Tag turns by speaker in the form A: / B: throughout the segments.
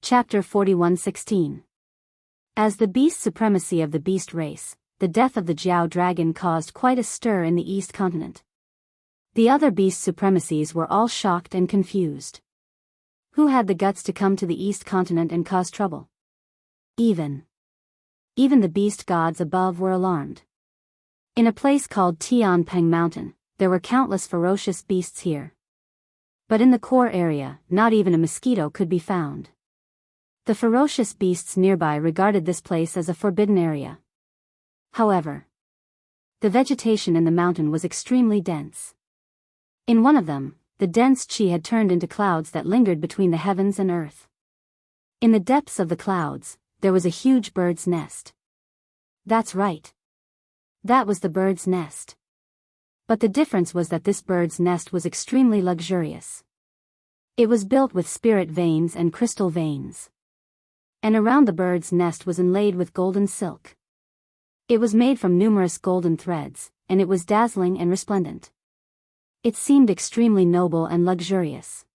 A: Chapter 41:16. As the beast supremacy of the beast race, the death of the Jiao dragon caused quite a stir in the East Continent. The other beast supremacies were all shocked and confused. Who had the guts to come to the East Continent and cause trouble? Even the beast gods above were alarmed. In a place called Tianpeng Mountain, there were countless ferocious beasts here. But in the core area, not even a mosquito could be found. The ferocious beasts nearby regarded this place as a forbidden area. However, the vegetation in the mountain was extremely dense. In one of them, the dense chi had turned into clouds that lingered between the heavens and earth. In the depths of the clouds, there was a huge bird's nest. That's right. That was the bird's nest. But the difference was that this bird's nest was extremely luxurious. It was built with spirit veins and crystal veins. And around the bird's nest was inlaid with golden silk. It was made from numerous golden threads, and it was dazzling and resplendent. It seemed extremely noble and luxurious.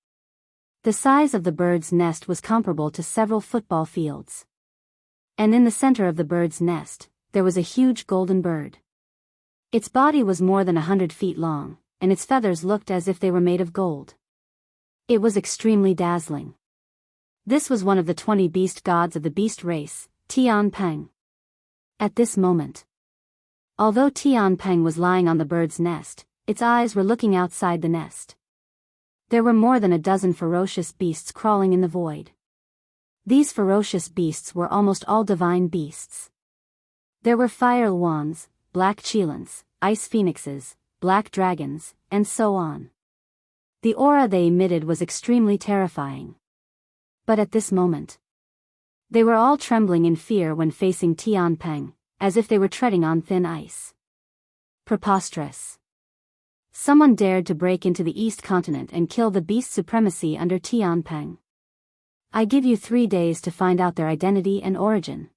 A: The size of the bird's nest was comparable to several football fields. And in the center of the bird's nest, there was a huge golden bird. Its body was more than 100 feet long, and its feathers looked as if they were made of gold. It was extremely dazzling. This was one of the 20 beast gods of the beast race, Tianpeng. At this moment, although Tianpeng was lying on the bird's nest, its eyes were looking outside the nest. There were more than a dozen ferocious beasts crawling in the void. These ferocious beasts were almost all divine beasts. There were fire wands, black chilans, ice phoenixes, black dragons, and so on. The aura they emitted was extremely terrifying. But at this moment, they were all trembling in fear when facing Tianpeng, as if they were treading on thin ice. Preposterous. Someone dared to break into the East Continent and kill the beast supremacy under Tianpeng. I give you 3 days to find out their identity and origin.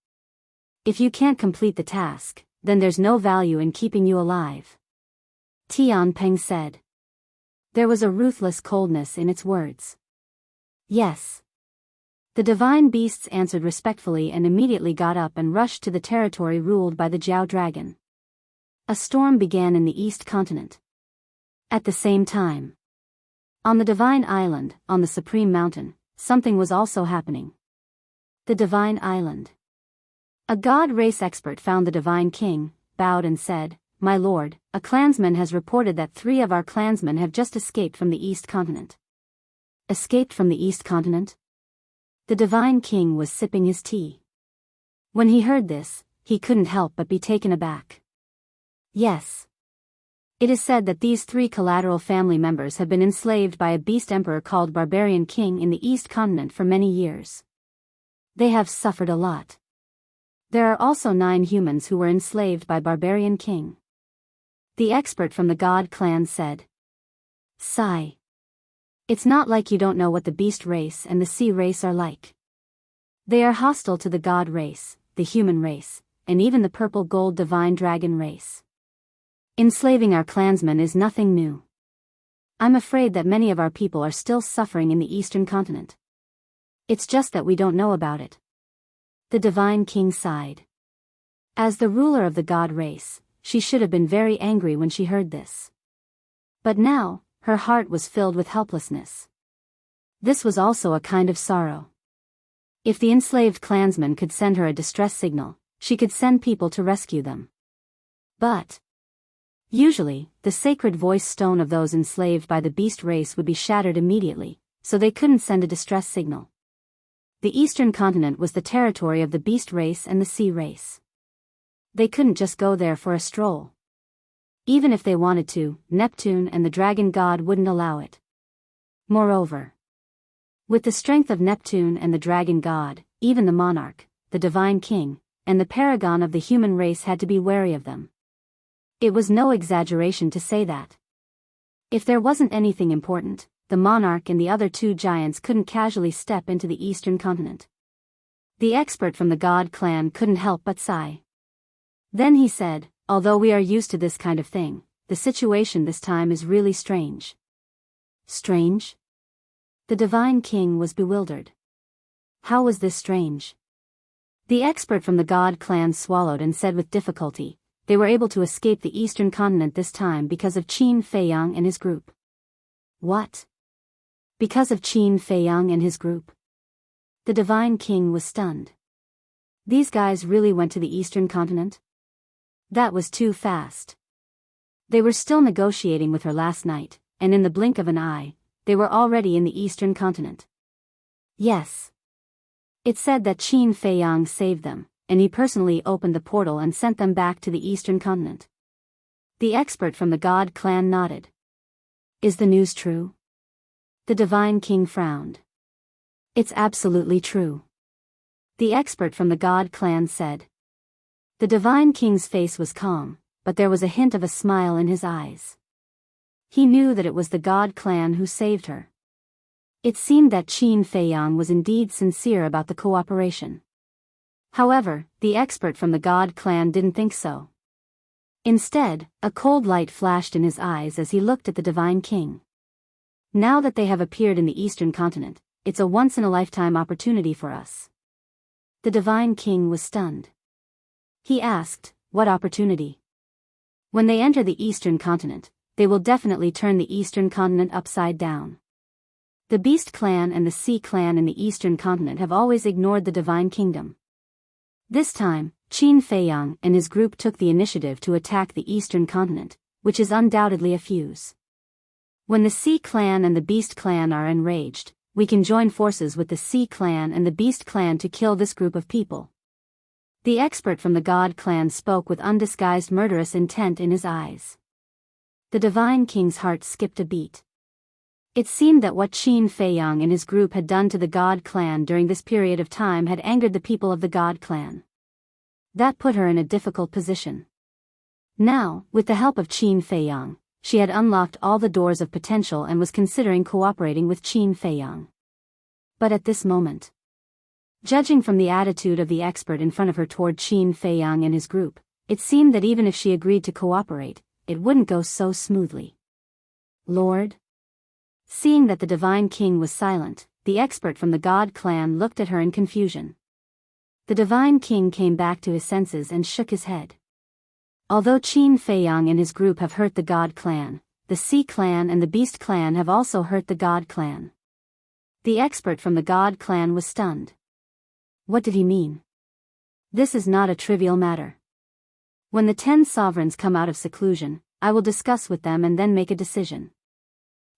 A: If you can't complete the task, then there's no value in keeping you alive. Tianpeng said. There was a ruthless coldness in its words. Yes. The divine beasts answered respectfully and immediately got up and rushed to the territory ruled by the Jiao dragon. A storm began in the East Continent. At the same time, on the Divine Island, on the Supreme Mountain, something was also happening. The Divine Island. A god race expert found the Divine King, bowed and said, "My lord, a clansman has reported that 3 of our clansmen have just escaped from the East Continent." Escaped from the East Continent? The Divine King was sipping his tea. When he heard this, he couldn't help but be taken aback. Yes. It is said that these 3 collateral family members have been enslaved by a beast emperor called Barbarian King in the East Continent for many years. They have suffered a lot. There are also 9 humans who were enslaved by Barbarian King. The expert from the God clan said. Sigh. It's not like you don't know what the beast race and the sea race are like. They are hostile to the god race, the human race, and even the purple gold divine dragon race. Enslaving our clansmen is nothing new. I'm afraid that many of our people are still suffering in the Eastern Continent. It's just that we don't know about it. The Divine King sighed. As the ruler of the god race, she should have been very angry when she heard this. But now, her heart was filled with helplessness. This was also a kind of sorrow. If the enslaved clansmen could send her a distress signal, she could send people to rescue them. But usually, the sacred voice stone of those enslaved by the beast race would be shattered immediately, so they couldn't send a distress signal. The Eastern Continent was the territory of the beast race and the sea race. They couldn't just go there for a stroll. Even if they wanted to, Neptune and the dragon god wouldn't allow it. Moreover, with the strength of Neptune and the dragon god, even the monarch, the divine king, and the paragon of the human race had to be wary of them. It was no exaggeration to say that. If there wasn't anything important, the monarch and the other 2 giants couldn't casually step into the Eastern Continent. The expert from the god clan couldn't help but sigh. Then he said, although we are used to this kind of thing, the situation this time is really strange. Strange? The Divine King was bewildered. How was this strange? The expert from the God clan swallowed and said with difficulty, they were able to escape the eastern continent this time because of Qin Feiyang and his group. What? Because of Qin Feiyang and his group? The Divine King was stunned. These guys really went to the eastern continent? That was too fast. They were still negotiating with her last night, and in the blink of an eye, they were already in the eastern continent. Yes. It said that Qin Feiyang saved them, and he personally opened the portal and sent them back to the eastern continent. The expert from the God clan nodded. Is the news true? The Divine King frowned. It's absolutely true. The expert from the God clan said. The Divine King's face was calm, but there was a hint of a smile in his eyes. He knew that it was the God clan who saved her. It seemed that Qin Feiyang was indeed sincere about the cooperation. However, the expert from the God clan didn't think so. Instead, a cold light flashed in his eyes as he looked at the Divine King. Now that they have appeared in the eastern continent, it's a once-in-a-lifetime opportunity for us. The Divine King was stunned. He asked, what opportunity? When they enter the eastern continent, they will definitely turn the eastern continent upside down. The Beast Clan and the Sea Clan in the eastern continent have always ignored the Divine Kingdom. This time, Qin Feiyang and his group took the initiative to attack the eastern continent, which is undoubtedly a fuse. When the Sea Clan and the Beast Clan are enraged, we can join forces with the Sea Clan and the Beast Clan to kill this group of people. The expert from the God Clan spoke with undisguised murderous intent in his eyes. The Divine King's heart skipped a beat. It seemed that what Qin Feiyang and his group had done to the God Clan during this period of time had angered the people of the God Clan. That put her in a difficult position. Now, with the help of Qin Feiyang, she had unlocked all the doors of potential and was considering cooperating with Qin Feiyang. But at this moment, judging from the attitude of the expert in front of her toward Qin Feiyang and his group, it seemed that even if she agreed to cooperate, it wouldn't go so smoothly. Lord? Seeing that the Divine King was silent, the expert from the God Clan looked at her in confusion. The Divine King came back to his senses and shook his head. Although Qin Feiyang and his group have hurt the God Clan, the Sea Clan and the Beast Clan have also hurt the God Clan. The expert from the God Clan was stunned. What did he mean? This is not a trivial matter. When the 10 sovereigns come out of seclusion, I will discuss with them and then make a decision.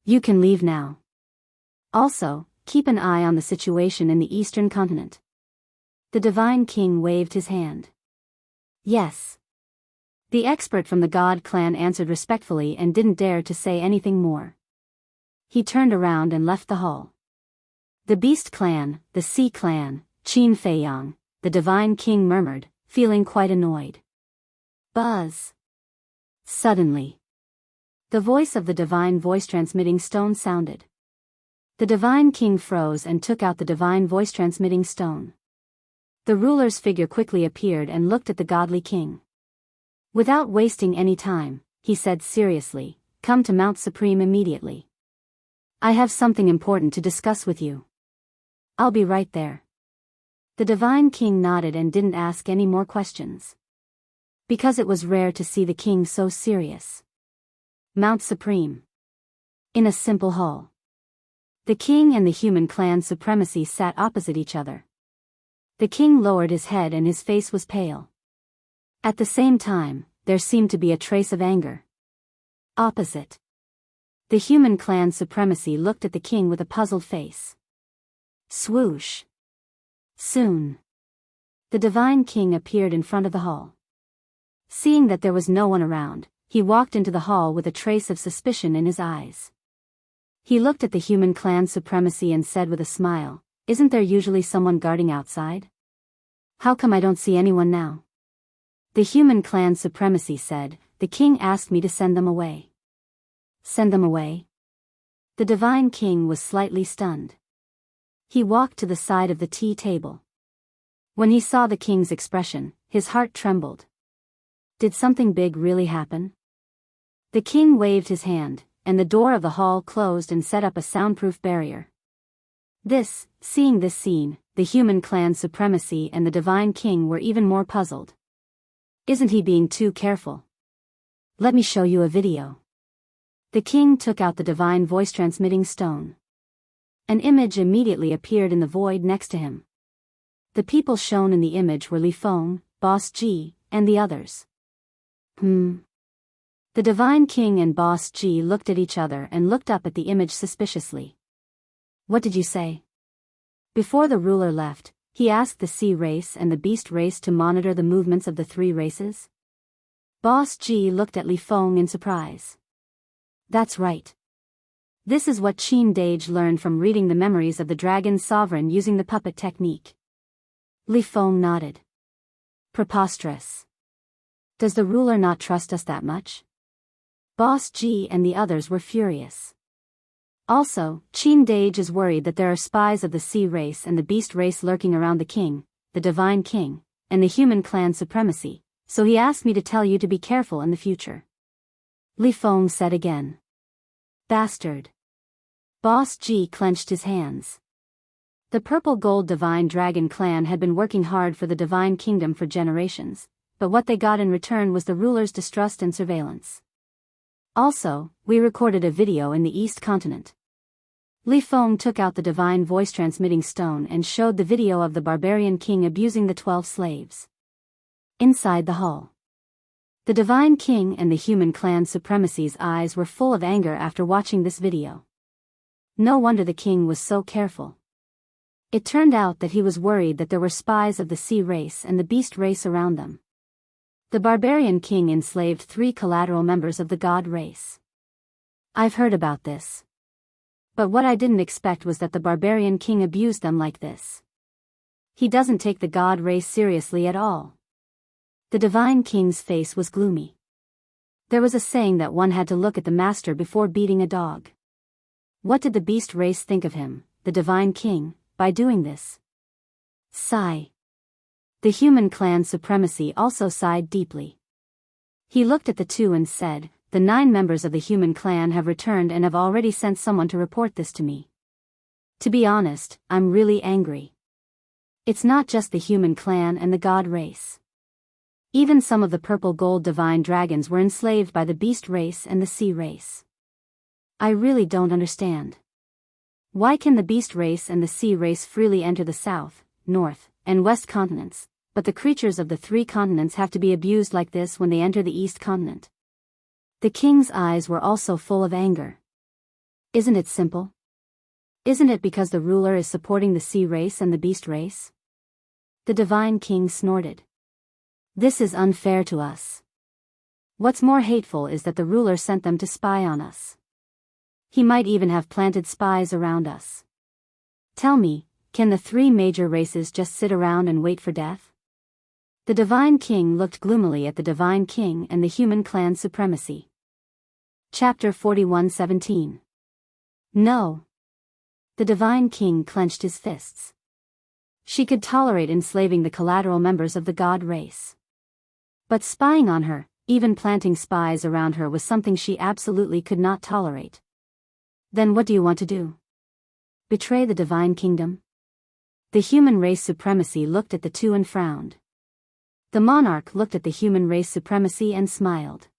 A: You can leave now. Also, keep an eye on the situation in the eastern continent. The Divine King waved his hand. Yes. The expert from the God Clan answered respectfully and didn't dare to say anything more. He turned around and left the hall. The Beast Clan, the Sea Clan, Qin Feiyang, the Divine King murmured, feeling quite annoyed. Buzz. Suddenly, the voice of the divine voice-transmitting stone sounded. The Divine King froze and took out the divine voice-transmitting stone. The ruler's figure quickly appeared and looked at the godly king. Without wasting any time, he said seriously, "Come to Mount Supreme immediately. I have something important to discuss with you." "I'll be right there." The Divine King nodded and didn't ask any more questions. Because it was rare to see the king so serious. Mount Supreme. In a simple hall. The king and the human clan supremacy sat opposite each other. The king lowered his head and his face was pale. At the same time, there seemed to be a trace of anger. Opposite. The human clan supremacy looked at the king with a puzzled face. Swoosh. Soon, the Divine King appeared in front of the hall. Seeing that there was no one around, he walked into the hall with a trace of suspicion in his eyes. He looked at the human clan supremacy and said with a smile, "Isn't there usually someone guarding outside? How come I don't see anyone now?" The human clan supremacy said, "The king asked me to send them away." Send them away? The Divine King was slightly stunned. He walked to the side of the tea table. When he saw the king's expression, his heart trembled. Did something big really happen? The king waved his hand, and the door of the hall closed and set up a soundproof barrier. Seeing this scene, the human clan supremacy and the divine king were even more puzzled. Isn't he being too careful? Let me show you a video. The king took out the divine voice transmitting stone. An image immediately appeared in the void next to him. The people shown in the image were Li Feng, Boss G, and the others. The divine king and Boss G looked at each other and looked up at the image suspiciously. What did you say? Before the ruler left, he asked the sea race and the beast race to monitor the movements of the three races. Boss G looked at Li Feng in surprise. That's right. This is what Qin Dage learned from reading the memories of the dragon sovereign using the puppet technique. Li Feng nodded. Preposterous. Does the ruler not trust us that much? Boss G and the others were furious. Also, Qin Dage is worried that there are spies of the sea race and the beast race lurking around the king, the divine king, and the human clan supremacy, so he asked me to tell you to be careful in the future. Li Feng said again. Bastard. Boss G clenched his hands. The purple gold divine dragon clan had been working hard for the divine kingdom for generations, but what they got in return was the ruler's distrust and surveillance. Also, we recorded a video in the East Continent. Li Feng took out the divine voice transmitting stone and showed the video of the barbarian king abusing the 12 slaves. Inside the hall, the divine king and the human clan supremacy's eyes were full of anger after watching this video. No wonder the king was so careful. It turned out that he was worried that there were spies of the sea race and the beast race around them. The barbarian king enslaved 3 collateral members of the god race. I've heard about this. But what I didn't expect was that the barbarian king abused them like this. He doesn't take the god race seriously at all. The divine king's face was gloomy. There was a saying that one had to look at the master before beating a dog. What did the beast race think of him, the divine king, by doing this? Sigh. The human clan supremacy also sighed deeply. He looked at the two and said, the 9 members of the human clan have returned and have already sent someone to report this to me. To be honest, I'm really angry. It's not just the human clan and the god race. Even some of the purple gold divine dragons were enslaved by the beast race and the sea race. I really don't understand. Why can the beast race and the sea race freely enter the south, north, and west continents, but the creatures of the 3 continents have to be abused like this when they enter the east continent? The king's eyes were also full of anger. Isn't it simple? Isn't it because the ruler is supporting the sea race and the beast race? The divine king snorted. This is unfair to us. What's more hateful is that the ruler sent them to spy on us. He might even have planted spies around us. Tell me, can the 3 major races just sit around and wait for death? The divine king looked gloomily at the divine king and the human clan supremacy. Chapter 41:17. No. The divine king clenched his fists. She could tolerate enslaving the collateral members of the god race. But spying on her, even planting spies around her, was something she absolutely could not tolerate. Then what do you want to do? Betray the divine kingdom? The human race supremacy looked at the two and frowned. The monarch looked at the human race supremacy and smiled.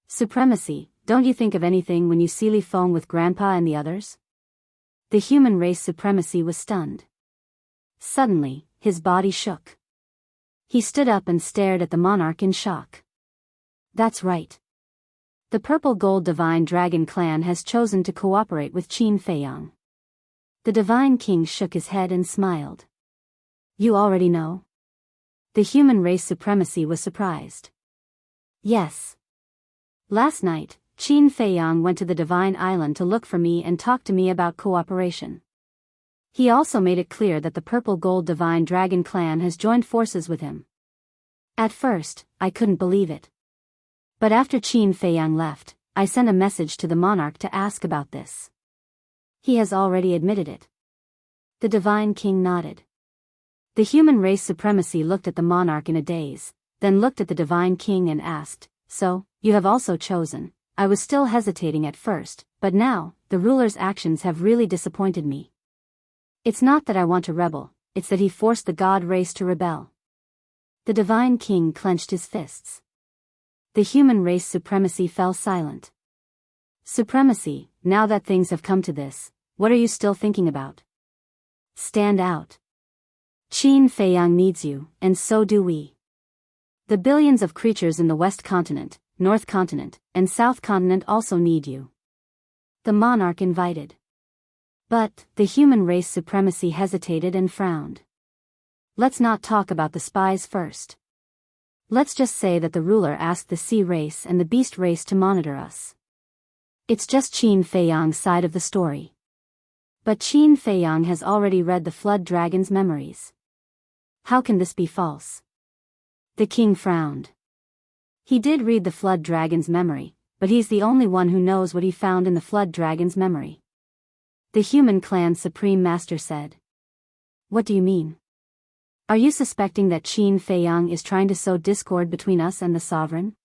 A: Supremacy, don't you think of anything when you see Li Feng with Grandpa and the others? The human race supremacy was stunned. Suddenly, his body shook. He stood up and stared at the monarch in shock. That's right. The purple gold divine dragon clan has chosen to cooperate with Qin Feiyang. The divine king shook his head and smiled. You already know? The human race supremacy was surprised. Yes. Last night, Qin Feiyang went to the divine island to look for me and talk to me about cooperation. He also made it clear that the purple gold divine dragon clan has joined forces with him. At first, I couldn't believe it. But after Qin Feiyang left, I sent a message to the monarch to ask about this. He has already admitted it. The divine king nodded. The human race supremacy looked at the monarch in a daze, then looked at the divine king and asked, So, you have also chosen. I was still hesitating at first, but now, the ruler's actions have really disappointed me. It's not that I want to rebel, it's that he forced the god race to rebel. The divine king clenched his fists. The human race supremacy fell silent. Supremacy, now that things have come to this, what are you still thinking about? Stand out. Qin Feiyang needs you, and so do we. The billions of creatures in the West Continent, North Continent, and South Continent also need you. The monarch invited. But, the human race supremacy hesitated and frowned. Let's not talk about the spies first. Let's just say that the ruler asked the sea race and the beast race to monitor us. It's just Qin Feiyang's side of the story. But Qin Feiyang has already read the flood dragon's memories. How can this be false? The king frowned. He did read the flood dragon's memory, but he's the only one who knows what he found in the flood dragon's memory. The human clan supreme master said. What do you mean? Are you suspecting that Qin Feiyang is trying to sow discord between us and the sovereign?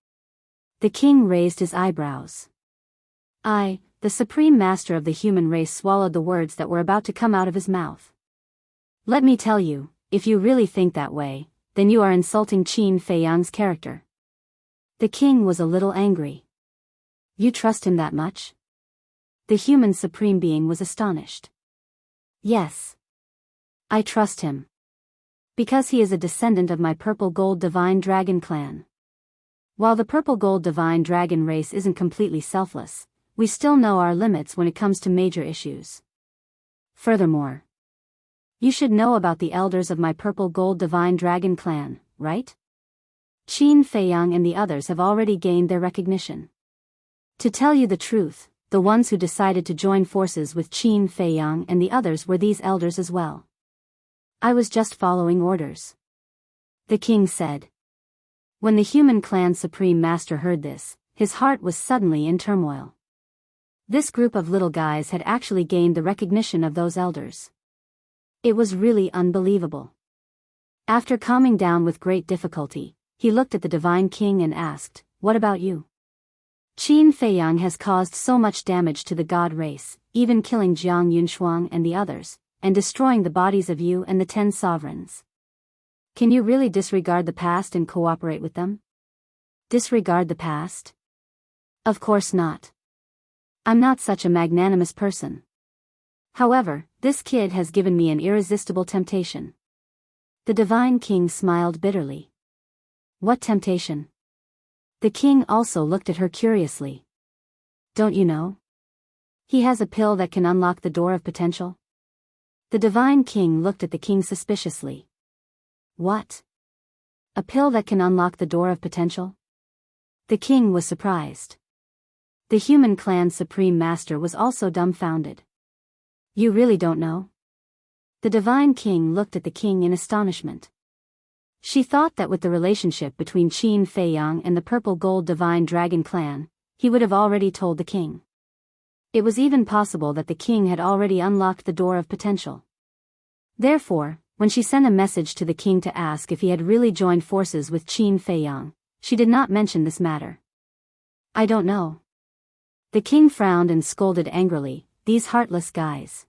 A: The king raised his eyebrows. I, the supreme master of the human race, swallowed the words that were about to come out of his mouth. Let me tell you, if you really think that way, then you are insulting Qin Feiyang's character. The king was a little angry. You trust him that much? The human supreme being was astonished. Yes. I trust him. Because he is a descendant of my purple gold divine dragon clan. While the purple gold divine dragon race isn't completely selfless, we still know our limits when it comes to major issues. Furthermore, you should know about the elders of my purple gold divine dragon clan, right? Qin Feiyang and the others have already gained their recognition. To tell you the truth, the ones who decided to join forces with Qin Feiyang and the others were these elders as well. I was just following orders. The king said. When the human clan supreme master heard this, his heart was suddenly in turmoil. This group of little guys had actually gained the recognition of those elders. It was really unbelievable. After calming down with great difficulty, he looked at the divine king and asked, "What about you?" Qin Feiyang has caused so much damage to the god race, even killing Jiang Yunshuang and the others, and destroying the bodies of you and the 10 sovereigns. Can you really disregard the past and cooperate with them? Disregard the past? Of course not. I'm not such a magnanimous person. However, this kid has given me an irresistible temptation. The divine king smiled bitterly. What temptation? The king also looked at her curiously. Don't you know? He has a pill that can unlock the door of potential. The divine king looked at the king suspiciously. What? A pill that can unlock the door of potential? The king was surprised. The human clan supreme master was also dumbfounded. You really don't know? The divine king looked at the king in astonishment. She thought that with the relationship between Qin Feiyang and the purple gold divine dragon clan, he would have already told the king. It was even possible that the king had already unlocked the door of potential. Therefore, when she sent a message to the king to ask if he had really joined forces with Qin Feiyang, she did not mention this matter. I don't know. The king frowned and scolded angrily, these heartless guys.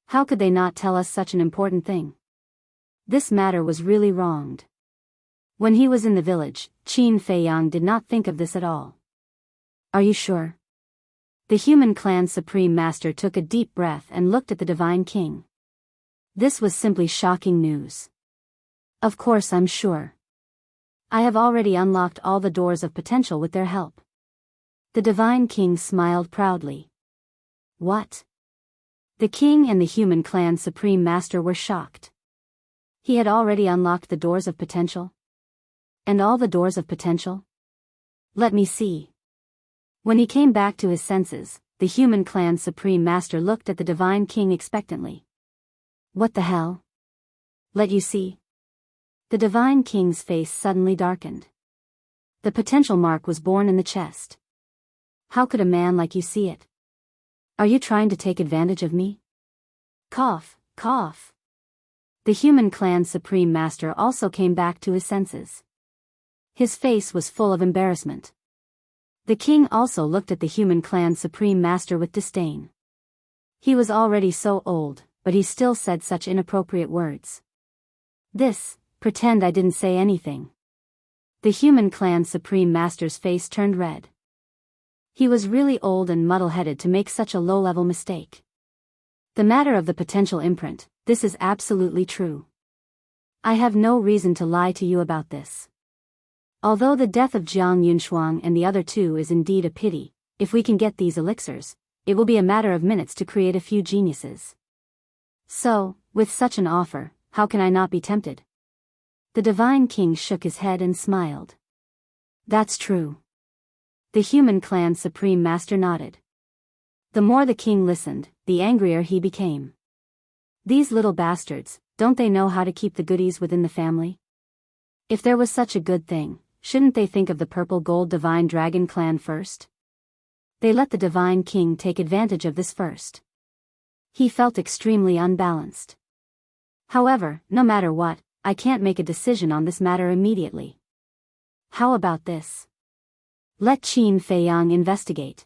A: How could they not tell us such an important thing? This matter was really wronged. When he was in the village, Qin Feiyang did not think of this at all. Are you sure? The human clan supreme master took a deep breath and looked at the divine king. This was simply shocking news. Of course I'm sure. I have already unlocked all the doors of potential with their help. The divine king smiled proudly. What? The king and the human clan supreme master were shocked. He had already unlocked the doors of potential? And all the doors of potential? Let me see. When he came back to his senses, the human clan supreme master looked at the divine king expectantly. What the hell? Let you see? The divine king's face suddenly darkened. The potential mark was born in the chest. How could a man like you see it? Are you trying to take advantage of me? Cough, cough. The human clan supreme master also came back to his senses. His face was full of embarrassment. The king also looked at the human clan supreme master with disdain. He was already so old, but he still said such inappropriate words. Pretend I didn't say anything. The human clan supreme master's face turned red. He was really old and muddle-headed to make such a low-level mistake. The matter of the potential imprint, this is absolutely true. I have no reason to lie to you about this. Although the death of Jiang Yunshuang and the other two is indeed a pity, if we can get these elixirs, it will be a matter of minutes to create a few geniuses. So, with such an offer, how can I not be tempted? The Divine King shook his head and smiled. That's true. The human clan supreme master nodded. The more the king listened, the angrier he became. These little bastards, don't they know how to keep the goodies within the family? If there was such a good thing, shouldn't they think of the purple gold divine dragon clan first? They let the Divine King take advantage of this first. He felt extremely unbalanced. However, no matter what, I can't make a decision on this matter immediately. How about this? Let Qin Feiyang investigate.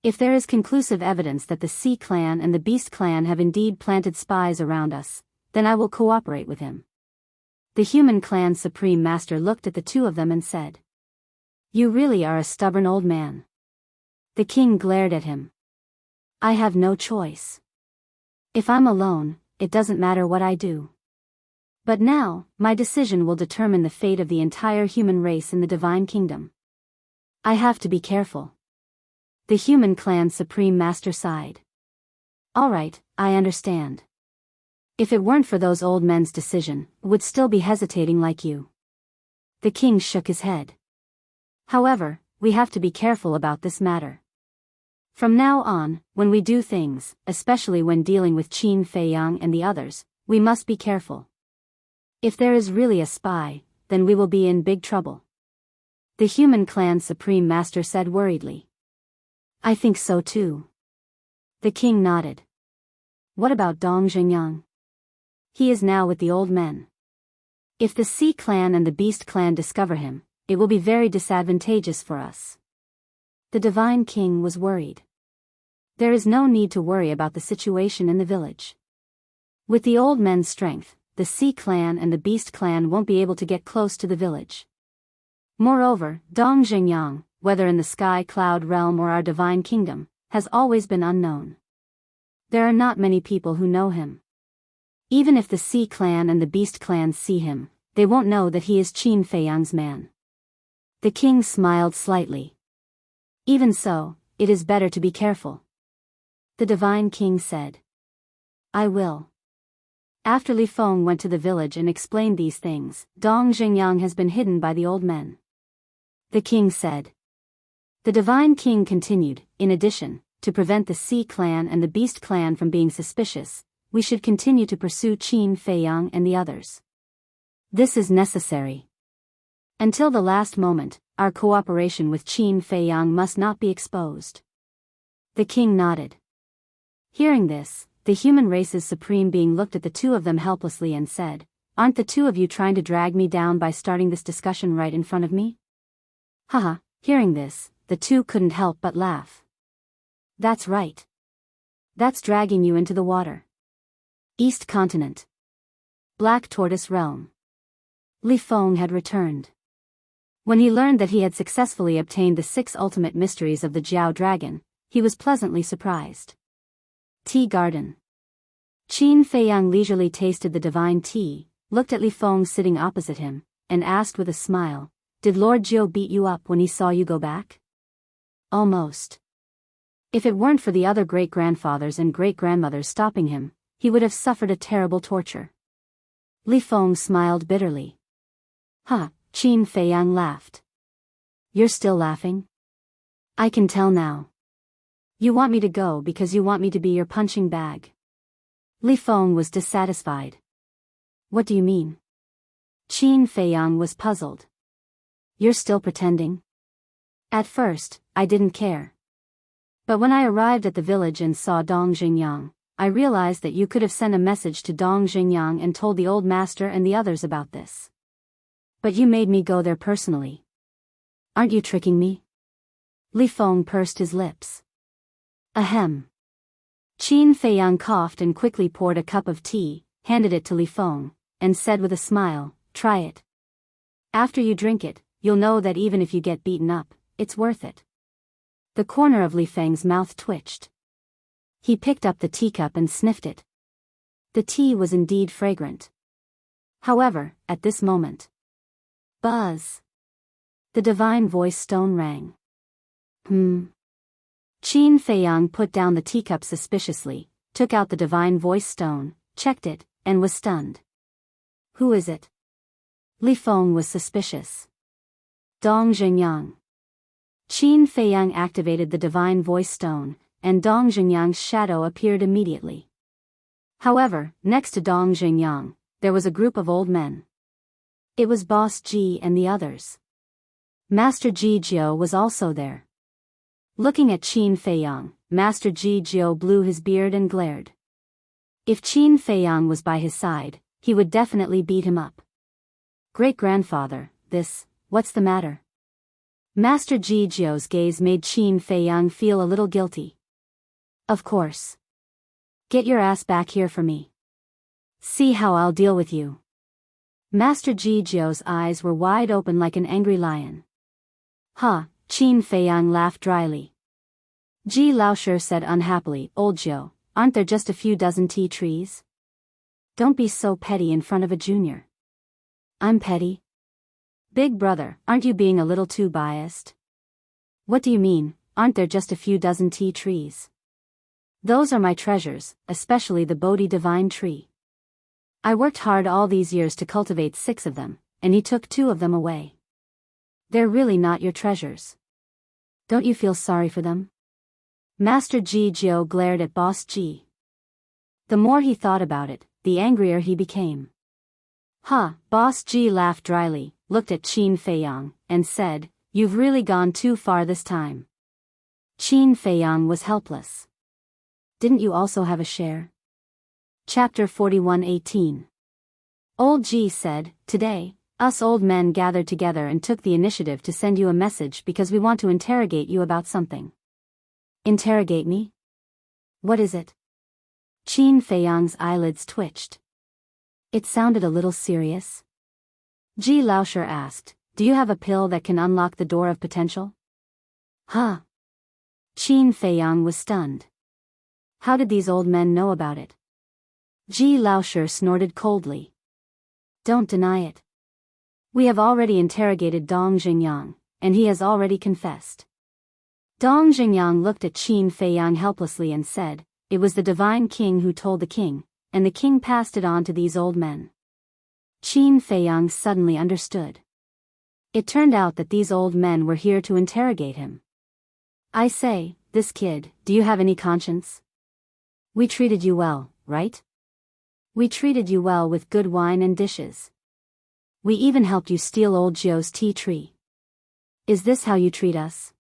A: If there is conclusive evidence that the Sea Clan and the Beast Clan have indeed planted spies around us, then I will cooperate with him. The human clan supreme master looked at the two of them and said, "You really are a stubborn old man." The king glared at him. "I have no choice. If I'm alone, it doesn't matter what I do. But now, my decision will determine the fate of the entire human race in the Divine Kingdom. I have to be careful." The human clan supreme master sighed. "All right, I understand. If it weren't for those old men's decision, I would still be hesitating like you." The king shook his head. "However, we have to be careful about this matter. From now on, when we do things, especially when dealing with Qin Feiyang and the others, we must be careful. If there is really a spy, then we will be in big trouble." The human clan supreme master said worriedly. "I think so too." The king nodded. "What about Dong Xingyang? He is now with the old men. If the Sea Clan and the Beast Clan discover him, it will be very disadvantageous for us." The Divine King was worried. There is no need to worry about the situation in the village. With the old men's strength, the Sea Clan and the Beast Clan won't be able to get close to the village. Moreover, Dong Xingyang, whether in the Sky Cloud Realm or our Divine Kingdom, has always been unknown. There are not many people who know him. Even if the Sea Clan and the Beast Clan see him, they won't know that he is Qin Feiyang's man. The king smiled slightly. "Even so, it is better to be careful." The Divine King said, "I will." After Li Feng went to the village and explained these things, Dong Xingyang has been hidden by the old men. The king said. The Divine King continued, "In addition, to prevent the Sea Clan and the Beast Clan from being suspicious, we should continue to pursue Qin Feiyang and the others. This is necessary. Until the last moment, our cooperation with Qin Feiyang must not be exposed." The king nodded. Hearing this, the human race's supreme being looked at the two of them helplessly and said, "Aren't the two of you trying to drag me down by starting this discussion right in front of me?" Haha, hearing this, the two couldn't help but laugh. "That's right. That's dragging you into the water. East Continent. Black Tortoise Realm." Li Feng had returned. When he learned that he had successfully obtained the 6 ultimate mysteries of the Jiao Dragon, he was pleasantly surprised. Tea Garden. Qin Feiyang leisurely tasted the divine tea, looked at Li Feng sitting opposite him, and asked with a smile, "Did Lord Jiao beat you up when he saw you go back?" "Almost. If it weren't for the other great-grandfathers and great-grandmothers stopping him, he would have suffered a terrible torture." Li Feng smiled bitterly. "Ha," Qin Feiyang laughed. "You're still laughing? I can tell now. You want me to go because you want me to be your punching bag." Li Feng was dissatisfied. "What do you mean?" Qin Feiyang was puzzled. "You're still pretending?" "At first, I didn't care. But when I arrived at the village and saw Dong Xingyang, I realized that you could have sent a message to Dong Xingyang and told the old master and the others about this. But you made me go there personally. Aren't you tricking me?" Li Feng pursed his lips. "Ahem. Qin Feiyang coughed and quickly poured a cup of tea, handed it to Li Feng, and said with a smile, "Try it. After you drink it, you'll know that even if you get beaten up, it's worth it." The corner of Li Feng's mouth twitched. He picked up the teacup and sniffed it. The tea was indeed fragrant. However, at this moment, buzz! The divine voice stone rang. Qin Feiyang put down the teacup suspiciously, took out the divine voice stone, checked it, and was stunned. "Who is it?" Li Feng was suspicious. Dong Zhengyang. Qin Feiyang activated the divine voice stone, and Dong Zhengyang's shadow appeared immediately. However, next to Dong Zhengyang, there was a group of old men. It was Boss Ji and the others. Master Ji Jiao was also there. Looking at Qin Feiyang, Master Ji Jiao blew his beard and glared. If Qin Feiyang was by his side, he would definitely beat him up. "Great-grandfather, what's the matter?" Master Ji Jiao's gaze made Qin Feiyang feel a little guilty. "Of course. Get your ass back here for me. See how I'll deal with you." Master Ji Jiao's eyes were wide open like an angry lion. "Huh," Qin Feiyang laughed dryly. Ji Laoshi said unhappily, "Old Jiao, aren't there just a few dozen tea trees? Don't be so petty in front of a junior." "I'm petty? Big brother, aren't you being a little too biased?" "What do you mean, aren't there just a few dozen tea trees? Those are my treasures, especially the Bodhi divine tree. I worked hard all these years to cultivate 6 of them, and he took 2 of them away. They're really not your treasures. Don't you feel sorry for them?" Master Ji Jiao glared at Boss Ji. The more he thought about it, the angrier he became. Boss Ji laughed dryly, looked at Qin Feiyang, and said, "You've really gone too far this time." Qin Feiyang was helpless. "Didn't you also have a share?" Chapter 41:18. Old Ji said, "Today, us old men gathered together and took the initiative to send you a message because we want to interrogate you about something." "Interrogate me? What is it?" Qin Feiyang's eyelids twitched. It sounded a little serious. Ji Laoshi asked, "Do you have a pill that can unlock the door of potential?" Qin Feiyang was stunned. How did these old men know about it? Ji Laoshi snorted coldly. "Don't deny it. We have already interrogated Dong Zhengyang, and he has already confessed." Dong Zhengyang looked at Qin Feiyang helplessly and said, "It was the divine king who told the king, and the king passed it on to these old men." Qin Feiyang suddenly understood. It turned out that these old men were here to interrogate him. "I say, this kid, do you have any conscience? We treated you well, right? We treated you well with good wine and dishes. We even helped you steal old Jiao's tea tree. Is this how you treat us?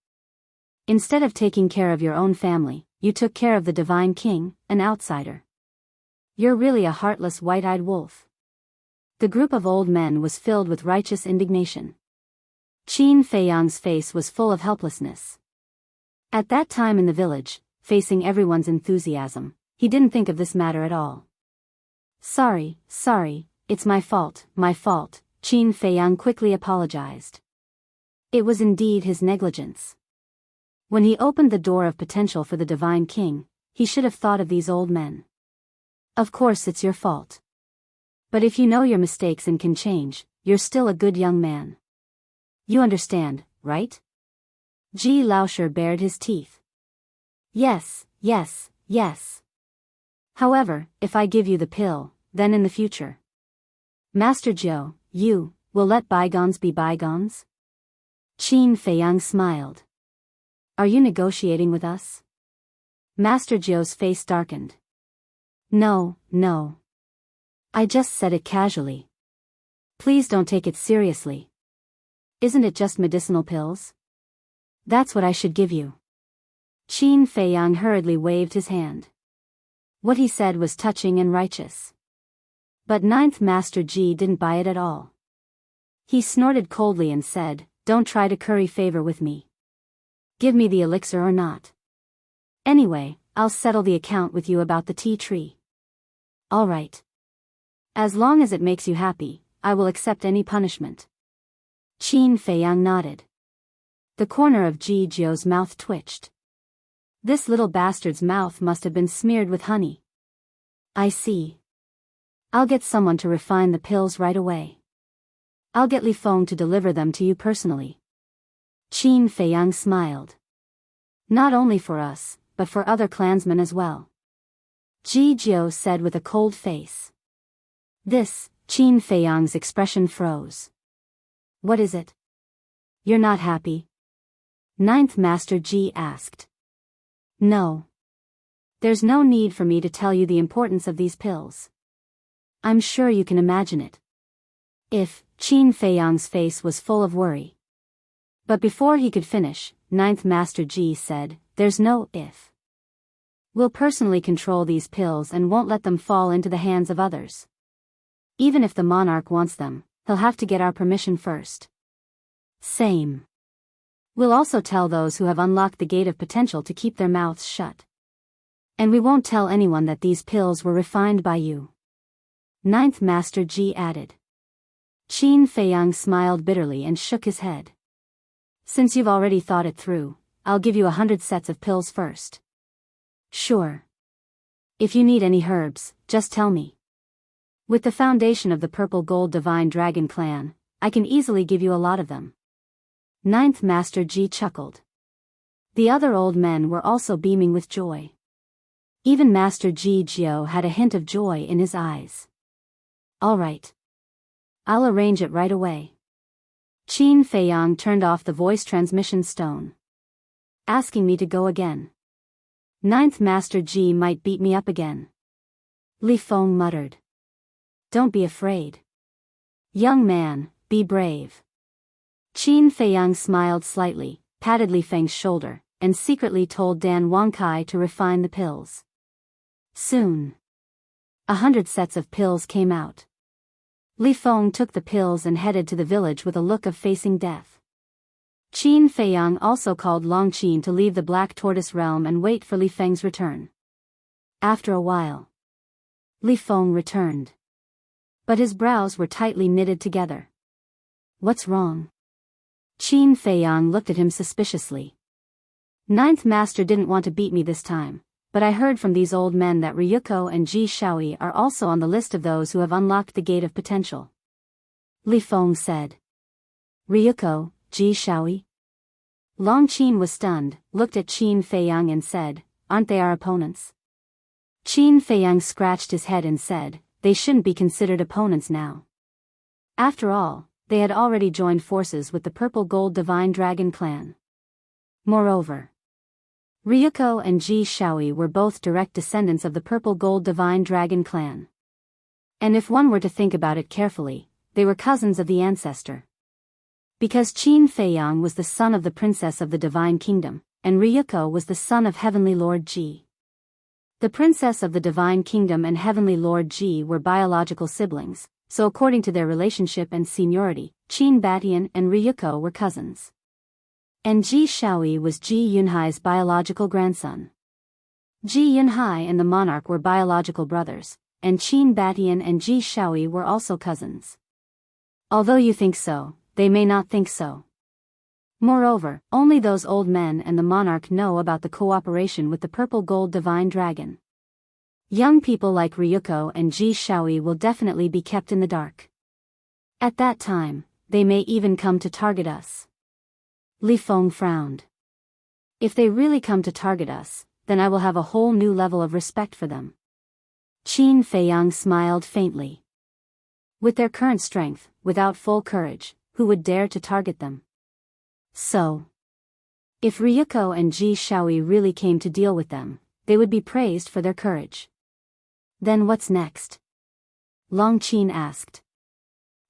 A: Instead of taking care of your own family, you took care of the divine king, an outsider. You're really a heartless white-eyed wolf." The group of old men was filled with righteous indignation. Qin Feiyang's face was full of helplessness. At that time in the village, facing everyone's enthusiasm, he didn't think of this matter at all. Sorry, it's my fault, Qin Feiyang quickly apologized. It was indeed his negligence. When he opened the door of potential for the divine king, he should have thought of these old men. Of course it's your fault. But if you know your mistakes and can change, you're still a good young man. You understand, right? Ji Laoshi bared his teeth. Yes. However, if I give you the pill, then in the future, Master Jiao, you will let bygones be bygones? Qin Feiyang smiled. Are you negotiating with us? Master Jiao's face darkened. No. I just said it casually. Please don't take it seriously. Isn't it just medicinal pills? That's what I should give you. Qin Feiyang hurriedly waved his hand. What he said was touching and righteous. But Ninth Master Ji didn't buy it at all. He snorted coldly and said, "Don't try to curry favor with me. Give me the elixir or not. Anyway, I'll settle the account with you about the tea tree. All right. As long as it makes you happy, I will accept any punishment. Qin Feiyang nodded. The corner of Ji Jiu's mouth twitched. This little bastard's mouth must have been smeared with honey. I see. I'll get someone to refine the pills right away. I'll get Li Feng to deliver them to you personally. Qin Feiyang smiled. Not only for us, but for other clansmen as well. Ji Jiu said with a cold face. This, Qin Feiyang's expression froze. What is it? You're not happy? Ninth Master Ji asked. No. There's no need for me to tell you the importance of these pills. I'm sure you can imagine it. If, Qin Feiyang's face was full of worry. But before he could finish, Ninth Master Ji said, there's no if. We'll personally control these pills and won't let them fall into the hands of others. Even if the monarch wants them, he'll have to get our permission first. Same. We'll also tell those who have unlocked the gate of potential to keep their mouths shut. And we won't tell anyone that these pills were refined by you. Ninth Master Ji added. Qin Feiyang smiled bitterly and shook his head. Since you've already thought it through, I'll give you 100 sets of pills first. Sure. If you need any herbs, just tell me. With the foundation of the Purple Gold Divine Dragon clan, I can easily give you a lot of them. Ninth Master Ji chuckled. The other old men were also beaming with joy. Even Master Ji Jiu had a hint of joy in his eyes. All right. I'll arrange it right away. Qin Feiyang turned off the voice transmission stone. Asking me to go again. Ninth Master Ji might beat me up again. Li Feng muttered. Don't be afraid. Young man, be brave. Qin Feiyang smiled slightly, patted Li Feng's shoulder, and secretly told Dan Wangkai to refine the pills. Soon. 100 sets of pills came out. Li Feng took the pills and headed to the village with a look of facing death. Qin Feiyang also called Long Qin to leave the Black Tortoise realm and wait for Li Feng's return. After a while, Li Feng returned. But his brows were tightly knitted together. What's wrong? Qin Feiyang looked at him suspiciously. Ninth Master didn't want to beat me this time, but I heard from these old men that Ryuko and Ji Shaoi are also on the list of those who have unlocked the gate of potential. Li Feng said. Ryuko, Ji Shaoi? Long Qin was stunned, looked at Qin Feiyang and said, aren't they our opponents? Qin Feiyang scratched his head and said, they shouldn't be considered opponents now. After all, they had already joined forces with the Purple Gold Divine Dragon clan. Moreover, Ryuko and Ji Shaoi were both direct descendants of the Purple Gold Divine Dragon clan. And if one were to think about it carefully, they were cousins of the ancestor. Because Qin Feiyang was the son of the Princess of the Divine Kingdom, and Ryuko was the son of Heavenly Lord Ji. The Princess of the Divine Kingdom and Heavenly Lord Ji were biological siblings, so according to their relationship and seniority, Qin Batian and Ryuko were cousins. And Ji Shaoi was Ji Yunhai's biological grandson. Ji Yunhai and the monarch were biological brothers, and Qin Batian and Ji Shaoi were also cousins. Although you think so, they may not think so. Moreover, only those old men and the monarch know about the cooperation with the Purple Gold Divine Dragon. Young people like Ryuko and Ji Shaoi will definitely be kept in the dark. At that time, they may even come to target us. Li Feng frowned. If they really come to target us, then I will have a whole new level of respect for them. Qin Feiyang smiled faintly. With their current strength, without full courage, who would dare to target them? So, if Ryuko and Ji Shaoi really came to deal with them, they would be praised for their courage. Then what's next? Long Qin asked.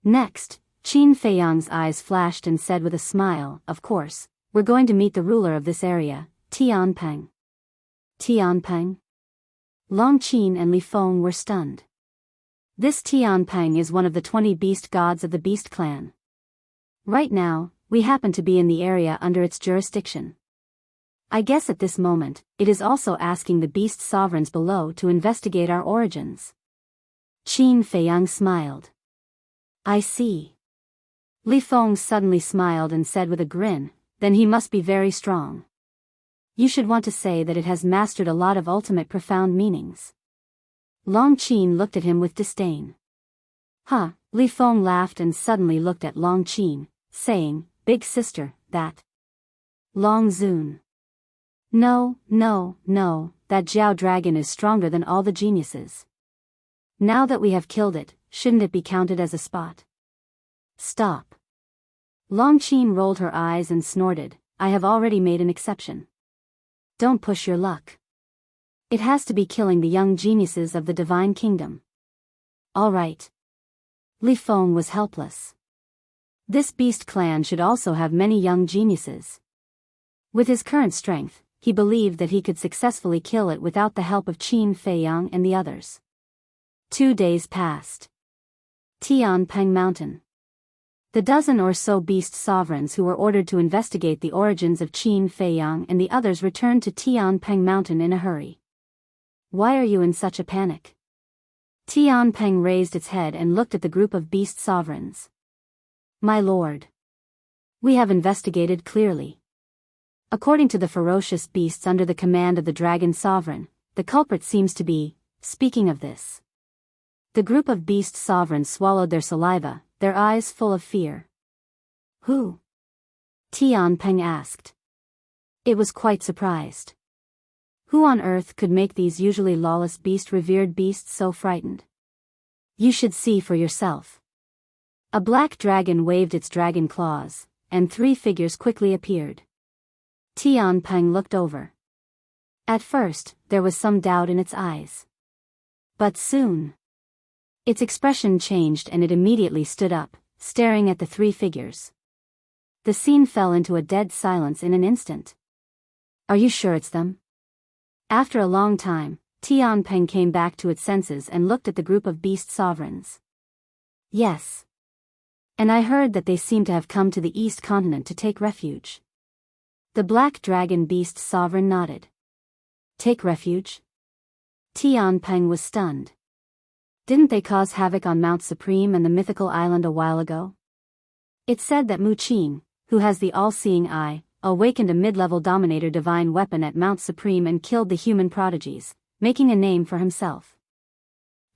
A: Next, Qin Feiyang's eyes flashed and said with a smile, of course, we're going to meet the ruler of this area, Tianpeng. Tianpeng? Long Qin and Li Feng were stunned. This Tianpeng is one of the 20 beast gods of the Beast Clan. Right now, we happen to be in the area under its jurisdiction. I guess at this moment, it is also asking the beast sovereigns below to investigate our origins. Qin Feiyang smiled. I see. Li Feng suddenly smiled and said with a grin, then he must be very strong. You should want to say that it has mastered a lot of ultimate profound meanings. Long Qin looked at him with disdain. Huh, Li Feng laughed and suddenly looked at Long Qin, saying, Big sister, that. Long Zun. No, that Jiao dragon is stronger than all the geniuses. Now that we have killed it, shouldn't it be counted as a spot? Stop. Long Qin rolled her eyes and snorted, I have already made an exception. Don't push your luck. It has to be killing the young geniuses of the divine kingdom. All right. Li Feng was helpless. This beast clan should also have many young geniuses. With his current strength, he believed that he could successfully kill it without the help of Qin Feiyang and the others. 2 days passed. Tianpeng Mountain. The dozen or so beast sovereigns who were ordered to investigate the origins of Qin Feiyang and the others returned to Tianpeng Mountain in a hurry. Why are you in such a panic? Tianpeng raised its head and looked at the group of beast sovereigns. My lord. We have investigated clearly. According to the ferocious beasts under the command of the dragon sovereign, the culprit seems to be, speaking of this. The group of beast sovereigns swallowed their saliva, their eyes full of fear. Who? Tianpeng asked. It was quite surprised. Who on earth could make these usually lawless revered beasts so frightened? You should see for yourself. A black dragon waved its dragon claws, and 3 figures quickly appeared. Tianpeng looked over. At first, there was some doubt in its eyes. But soon, its expression changed and it immediately stood up, staring at the 3 figures. The scene fell into a dead silence in an instant. Are you sure it's them? After a long time, Tianpeng came back to its senses and looked at the group of beast sovereigns. Yes. And I heard that they seem to have come to the East Continent to take refuge. The black dragon beast sovereign nodded. Take refuge? Tianpeng was stunned. Didn't they cause havoc on Mount Supreme and the mythical island a while ago? It said that Mu Qin, who has the all-seeing eye, awakened a mid-level dominator divine weapon at Mount Supreme and killed the human prodigies, making a name for himself.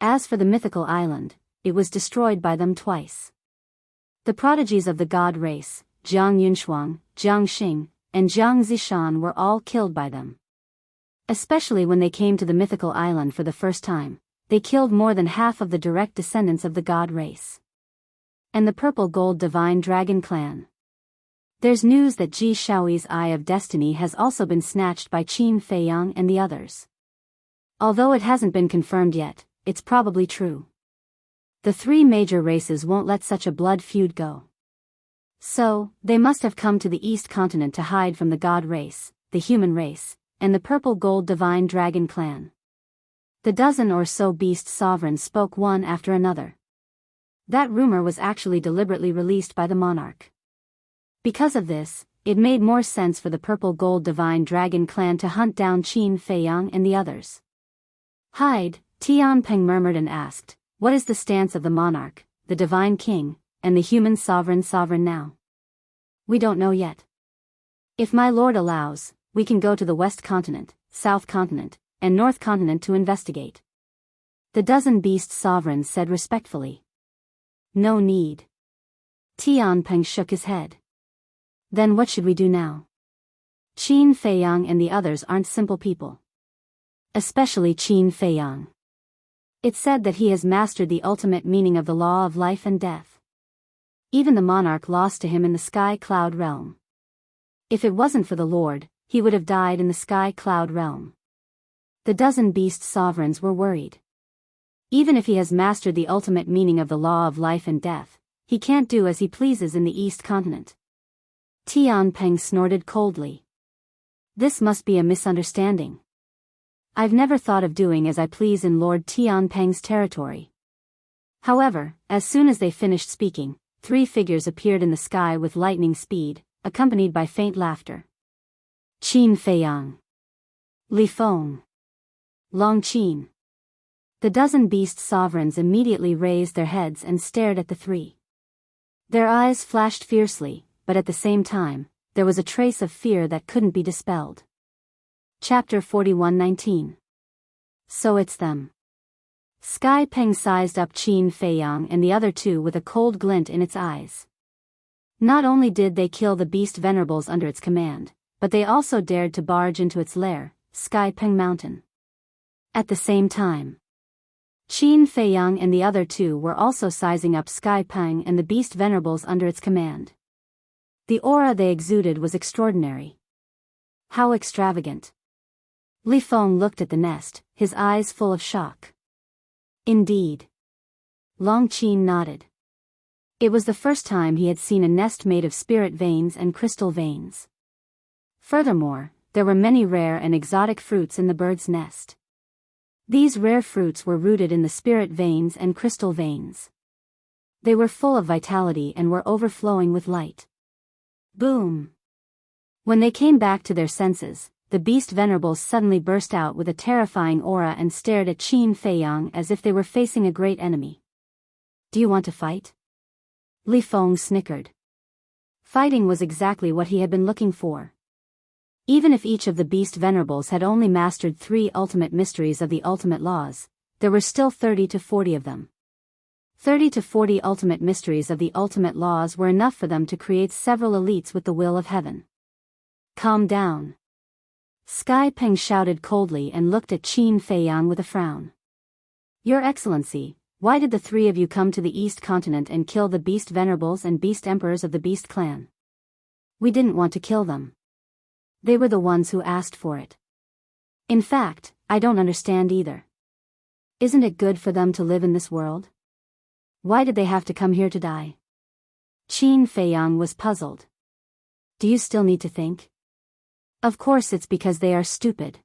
A: As for the mythical island, it was destroyed by them twice. The prodigies of the god race, Jiang Yunshuang, Jiang Xing, and Jiang Zishan were all killed by them. Especially when they came to the mythical island for the first time, they killed more than half of the direct descendants of the god race. And the purple gold divine dragon clan. There's news that Ji Shaoi's Eye of Destiny has also been snatched by Qin Feiyang and the others. Although it hasn't been confirmed yet, it's probably true. The 3 major races won't let such a blood feud go. So, they must have come to the East Continent to hide from the god race, the human race, and the purple gold divine dragon clan. The dozen or so beast sovereigns spoke one after another. That rumor was actually deliberately released by the monarch. Because of this, it made more sense for the purple gold divine dragon clan to hunt down Qin Feiyang and the others. Hide, Tianpeng murmured and asked, what is the stance of the monarch, the divine king, and the human sovereign now? We don't know yet. If my lord allows, we can go to the West Continent, South Continent, and North Continent to investigate. The dozen beast sovereigns said respectfully. No need. Tianpeng shook his head. Then what should we do now? Qin Feiyang and the others aren't simple people. Especially Qin Feiyang. It's said that he has mastered the ultimate meaning of the law of life and death. Even the monarch lost to him in the sky cloud realm. If it wasn't for the Lord, he would have died in the sky cloud realm. The dozen beast sovereigns were worried. Even if he has mastered the ultimate meaning of the law of life and death, he can't do as he pleases in the East Continent. Tianpeng snorted coldly. This must be a misunderstanding. I've never thought of doing as I please in Lord Tianpeng's territory. However, as soon as they finished speaking, 3 figures appeared in the sky with lightning speed, accompanied by faint laughter. Qin Feiyang. Li Feng. Long Qin. The dozen beast sovereigns immediately raised their heads and stared at the three. Their eyes flashed fiercely, but at the same time, there was a trace of fear that couldn't be dispelled. Chapter 41:19. So it's them. Sky Peng sized up Qin Feiyang and the other two with a cold glint in its eyes. Not only did they kill the beast venerables under its command, but they also dared to barge into its lair, Sky Peng Mountain. At the same time, Qin Feiyang and the other two were also sizing up Sky Peng and the beast venerables under its command. The aura they exuded was extraordinary. How extravagant. Li Feng looked at the nest, his eyes full of shock. Indeed. Long Qin nodded. It was the first time he had seen a nest made of spirit veins and crystal veins. Furthermore, there were many rare and exotic fruits in the bird's nest. These rare fruits were rooted in the spirit veins and crystal veins. They were full of vitality and were overflowing with light. Boom! When they came back to their senses, the beast venerables suddenly burst out with a terrifying aura and stared at Qin Feiyang as if they were facing a great enemy. Do you want to fight? Li Feng snickered. Fighting was exactly what he had been looking for. Even if each of the beast venerables had only mastered 3 ultimate mysteries of the ultimate laws, there were still 30 to 40 of them. 30 to 40 ultimate mysteries of the ultimate laws were enough for them to create several elites with the will of heaven. Calm down. Sky Peng shouted coldly and looked at Qin Feiyang with a frown. Your Excellency, why did the 3 of you come to the East Continent and kill the beast venerables and beast emperors of the beast clan? We didn't want to kill them. They were the ones who asked for it. In fact, I don't understand either. Isn't it good for them to live in this world? Why did they have to come here to die? Qin Feiyang was puzzled. Do you still need to think? Of course it's because they are stupid.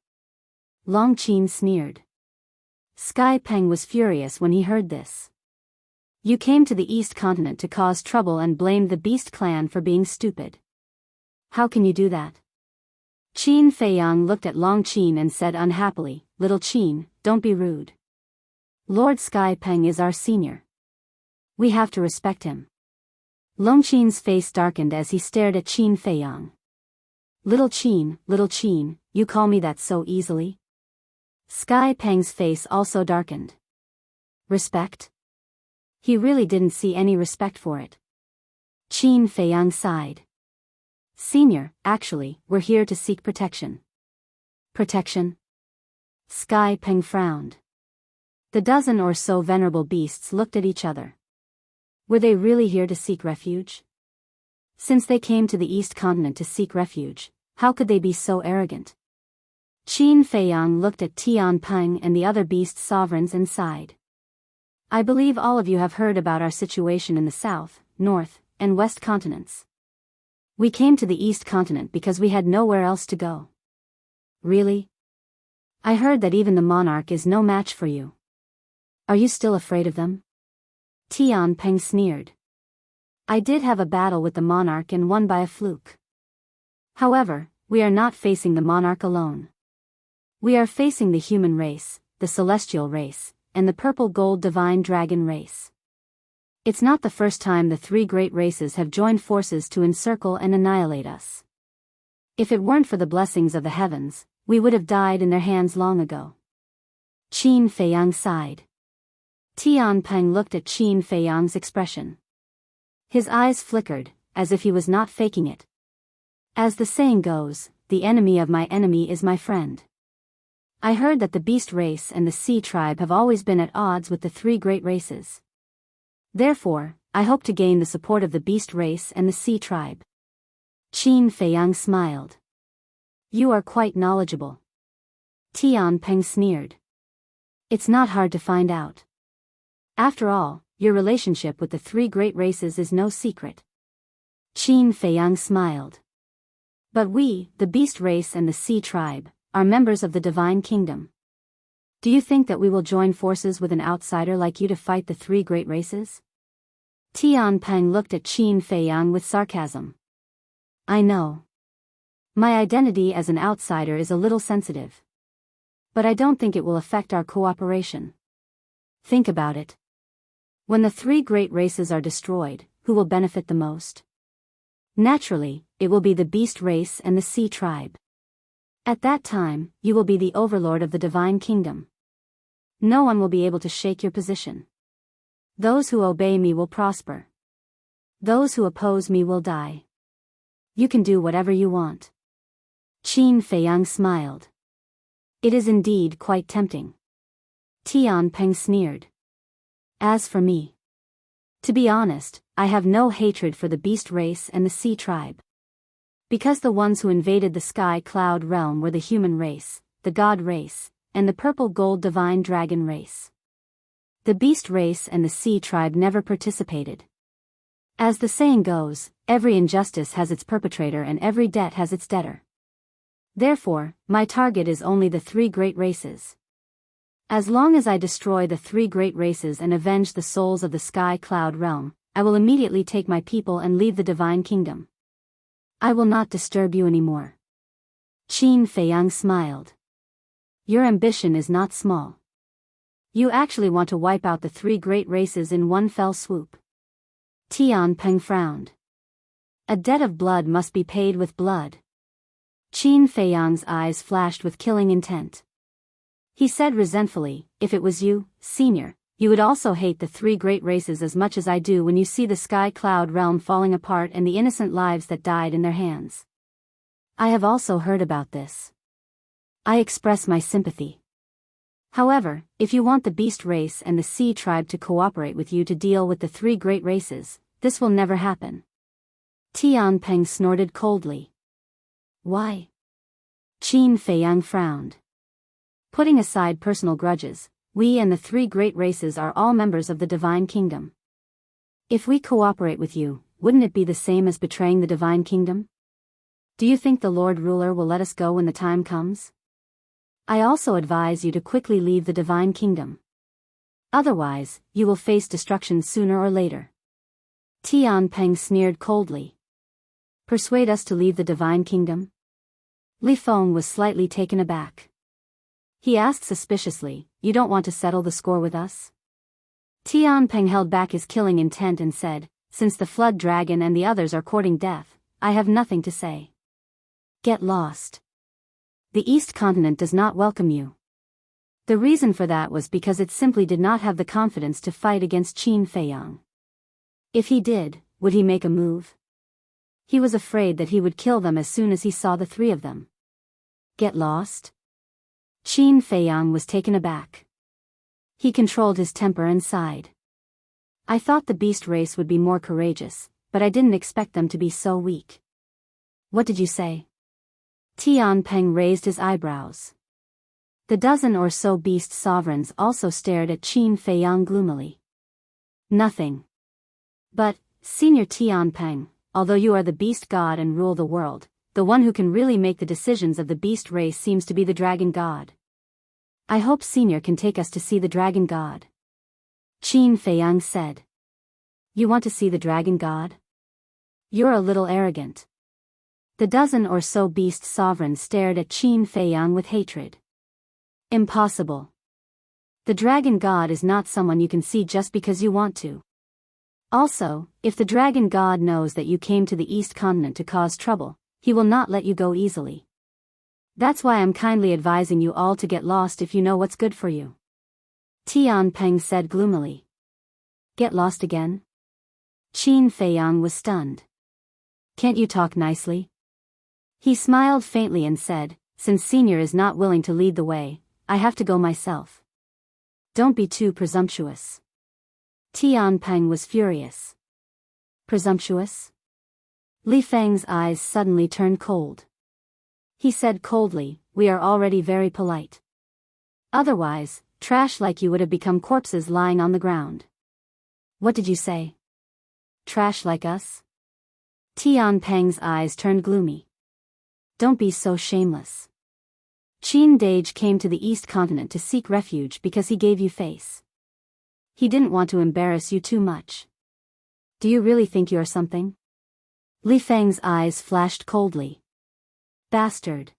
A: Long Qin sneered. Sky Peng was furious when he heard this. You came to the East Continent to cause trouble and blamed the Beast Clan for being stupid. How can you do that? Qin Feiyang looked at Long Qin and said unhappily, Little Qin, don't be rude. Lord Sky Peng is our senior. We have to respect him. Long Qin's face darkened as he stared at Qin Feiyang. Little Qin, you call me that so easily? Sky Peng's face also darkened. Respect? He really didn't see any respect for it. Qin Feiyang sighed. Senior, actually, we're here to seek protection. Protection? Sky Peng frowned. The dozen or so venerable beasts looked at each other. Were they really here to seek refuge? Since they came to the East Continent to seek refuge, how could they be so arrogant? Qin Feiyang looked at Tian Peng and the other beast sovereigns and sighed. I believe all of you have heard about our situation in the South, North, and West continents. We came to the East Continent because we had nowhere else to go. Really? I heard that even the monarch is no match for you. Are you still afraid of them? Tian Peng sneered. I did have a battle with the monarch and won by a fluke. However, we are not facing the monarch alone. We are facing the human race, the celestial race, and the purple-gold divine dragon race. It's not the first time the 3 great races have joined forces to encircle and annihilate us. If it weren't for the blessings of the heavens, we would have died in their hands long ago. Qin Feiyang sighed. Tian Peng looked at Qin Feiyang's expression. His eyes flickered, as if he was not faking it. As the saying goes, the enemy of my enemy is my friend. I heard that the beast race and the sea tribe have always been at odds with the 3 great races. Therefore, I hope to gain the support of the beast race and the sea tribe. Qin Feiyang smiled. You are quite knowledgeable. Tian Peng sneered. It's not hard to find out. After all, your relationship with the 3 great races is no secret. Qin Feiyang smiled. But we, the beast race and the sea tribe, are members of the divine kingdom. Do you think that we will join forces with an outsider like you to fight the 3 great races? Tian Peng looked at Qin Feiyang with sarcasm. I know. My identity as an outsider is a little sensitive. But I don't think it will affect our cooperation. Think about it. When the three great races are destroyed, who will benefit the most? Naturally, it will be the beast race and the sea tribe. At that time, you will be the overlord of the divine kingdom. No one will be able to shake your position. Those who obey me will prosper. Those who oppose me will die. You can do whatever you want. Qin Feiyang smiled. It is indeed quite tempting. Tian Peng sneered. As for me, to be honest, I have no hatred for the beast race and the sea tribe. Because the ones who invaded the sky cloud realm were the human race, the god race, and the purple gold divine dragon race. The beast race and the sea tribe never participated. As the saying goes, every injustice has its perpetrator and every debt has its debtor. Therefore, my target is only the three great races. As long as I destroy the three great races and avenge the souls of the sky cloud realm, I will immediately take my people and leave the divine kingdom. I will not disturb you anymore. Qin Feiyang smiled. Your ambition is not small. You actually want to wipe out the three great races in one fell swoop. Tian Peng frowned. A debt of blood must be paid with blood. Qin Feiyang's eyes flashed with killing intent. He said resentfully, if it was you, senior, you would also hate the three great races as much as I do when you see the sky cloud realm falling apart and the innocent lives that died in their hands. I have also heard about this. I express my sympathy. However, if you want the beast race and the sea tribe to cooperate with you to deal with the three great races, this will never happen. Tian Peng snorted coldly. Why? Qin Feiyang frowned. Putting aside personal grudges, we and the three great races are all members of the divine kingdom. If we cooperate with you, wouldn't it be the same as betraying the divine kingdom? Do you think the Lord Ruler will let us go when the time comes? I also advise you to quickly leave the divine kingdom. Otherwise, you will face destruction sooner or later. Tian Peng sneered coldly. Persuade us to leave the divine kingdom? Li Feng was slightly taken aback. He asked suspiciously, you don't want to settle the score with us? Tian Peng held back his killing intent and said, since the flood dragon and the others are courting death, I have nothing to say. Get lost. The East Continent does not welcome you. The reason for that was because it simply did not have the confidence to fight against Qin Feiyang. If he did, would he make a move? He was afraid that he would kill them as soon as he saw the three of them. Get lost? Qin Feiyang was taken aback. He controlled his temper and sighed. I thought the beast race would be more courageous, but I didn't expect them to be so weak. What did you say? Tian Peng raised his eyebrows. The dozen or so beast sovereigns also stared at Qin Feiyang gloomily. Nothing. But, Senior Tian Peng, although you are the beast god and rule the world, the one who can really make the decisions of the beast race seems to be the dragon god. I hope Senior can take us to see the dragon god. Qin Feiyang said. You want to see the dragon god? You're a little arrogant. The dozen or so beast sovereigns stared at Qin Feiyang with hatred. Impossible. The dragon god is not someone you can see just because you want to. Also, if the dragon god knows that you came to the East Continent to cause trouble, he will not let you go easily. That's why I'm kindly advising you all to get lost if you know what's good for you. Tian Peng said gloomily. Get lost again? Qin Feiyang was stunned. Can't you talk nicely? He smiled faintly and said, since Senior is not willing to lead the way, I have to go myself. Don't be too presumptuous. Tian Peng was furious. Presumptuous? Li Feng's eyes suddenly turned cold. He said coldly, we are already very polite. Otherwise, trash like you would have become corpses lying on the ground. What did you say? Trash like us? Tian Peng's eyes turned gloomy. Don't be so shameless. Qin Dage came to the East Continent to seek refuge because he gave you face. He didn't want to embarrass you too much. Do you really think you are something? Li Feng's eyes flashed coldly. Bastard!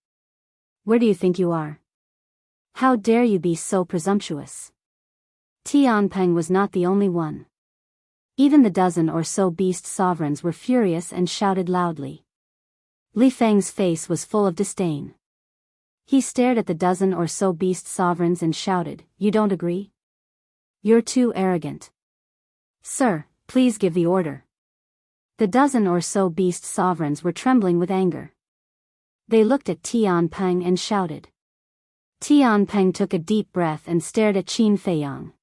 A: Where do you think you are? How dare you be so presumptuous? Tianpeng was not the only one. Even the dozen or so beast sovereigns were furious and shouted loudly. Li Feng's face was full of disdain. He stared at the dozen or so beast sovereigns and shouted, "You don't agree? You're too arrogant. Sir, please give the order." The dozen or so beast sovereigns were trembling with anger. They looked at Tianpeng and shouted. Tianpeng took a deep breath and stared at Qin Feiyang.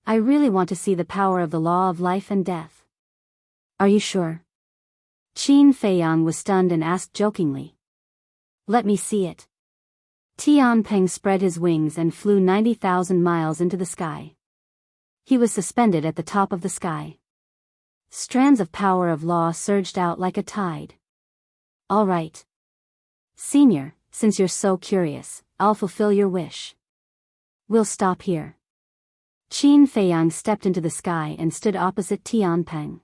A: "I really want to see the power of the law of life and death." "Are you sure?" Qin Feiyang was stunned and asked jokingly. "Let me see it." Tianpeng spread his wings and flew 90,000 miles into the sky. He was suspended at the top of the sky. Strands of power of law surged out like a tide. "All right. Senior, since you're so curious, I'll fulfill your wish. We'll stop here." Qin Feiyang stepped into the sky and stood opposite Tianpeng.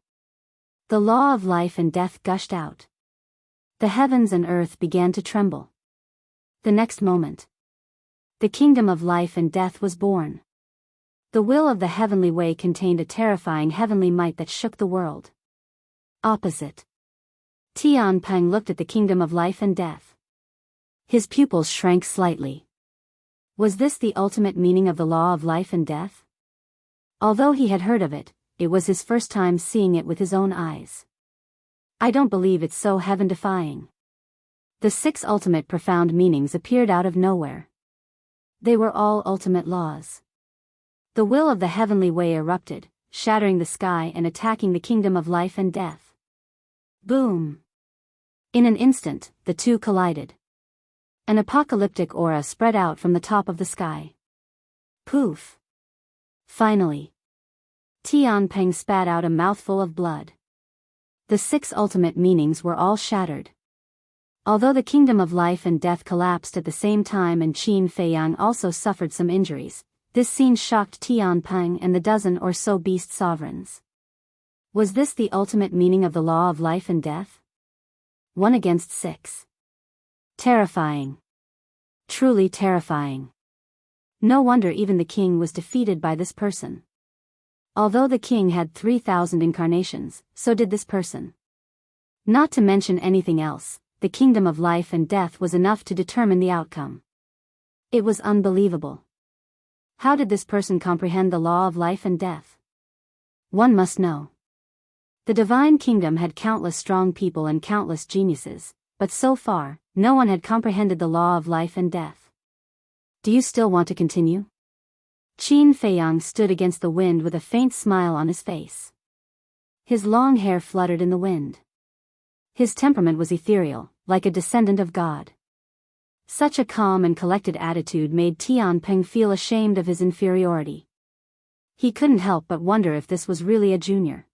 A: The law of life and death gushed out. The heavens and earth began to tremble. The next moment, the kingdom of life and death was born. The will of the heavenly way contained a terrifying heavenly might that shook the world. Opposite, Tianpeng looked at the kingdom of life and death. His pupils shrank slightly. Was this the ultimate meaning of the law of life and death? Although he had heard of it, it was his first time seeing it with his own eyes. "I don't believe it's so heaven-defying." The 6 ultimate profound meanings appeared out of nowhere. They were all ultimate laws. The will of the heavenly way erupted, shattering the sky and attacking the kingdom of life and death. Boom! In an instant, the two collided. An apocalyptic aura spread out from the top of the sky. Poof! Finally, Tianpeng spat out a mouthful of blood. The 6 ultimate meanings were all shattered. Although the kingdom of life and death collapsed at the same time and Qin Feiyang also suffered some injuries, this scene shocked Tianpeng and the dozen or so beast sovereigns. Was this the ultimate meaning of the law of life and death? 1 against 6. Terrifying. Truly terrifying. No wonder even the king was defeated by this person. Although the king had 3,000 incarnations, so did this person. Not to mention anything else, the kingdom of life and death was enough to determine the outcome. It was unbelievable. How did this person comprehend the law of life and death? One must know. The divine kingdom had countless strong people and countless geniuses, but so far, no one had comprehended the law of life and death. Do you still want to continue? Qin Feiyang stood against the wind with a faint smile on his face. His long hair fluttered in the wind. His temperament was ethereal, like a descendant of God. Such a calm and collected attitude made Tianpeng feel ashamed of his inferiority. He couldn't help but wonder if this was really a junior.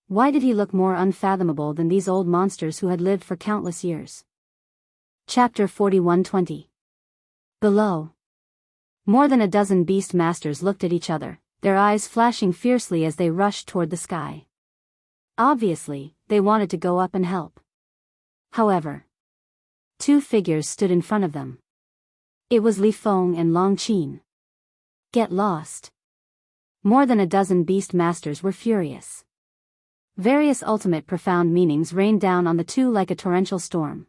A: Why did he look more unfathomable than these old monsters who had lived for countless years? Chapter 41:20. Below. More than a dozen beast masters looked at each other, their eyes flashing fiercely as they rushed toward the sky. Obviously, they wanted to go up and help. However, 2 figures stood in front of them. It was Li Feng and Long Qin. Get lost. More than a dozen beast masters were furious. Various ultimate profound meanings rained down on the two like a torrential storm.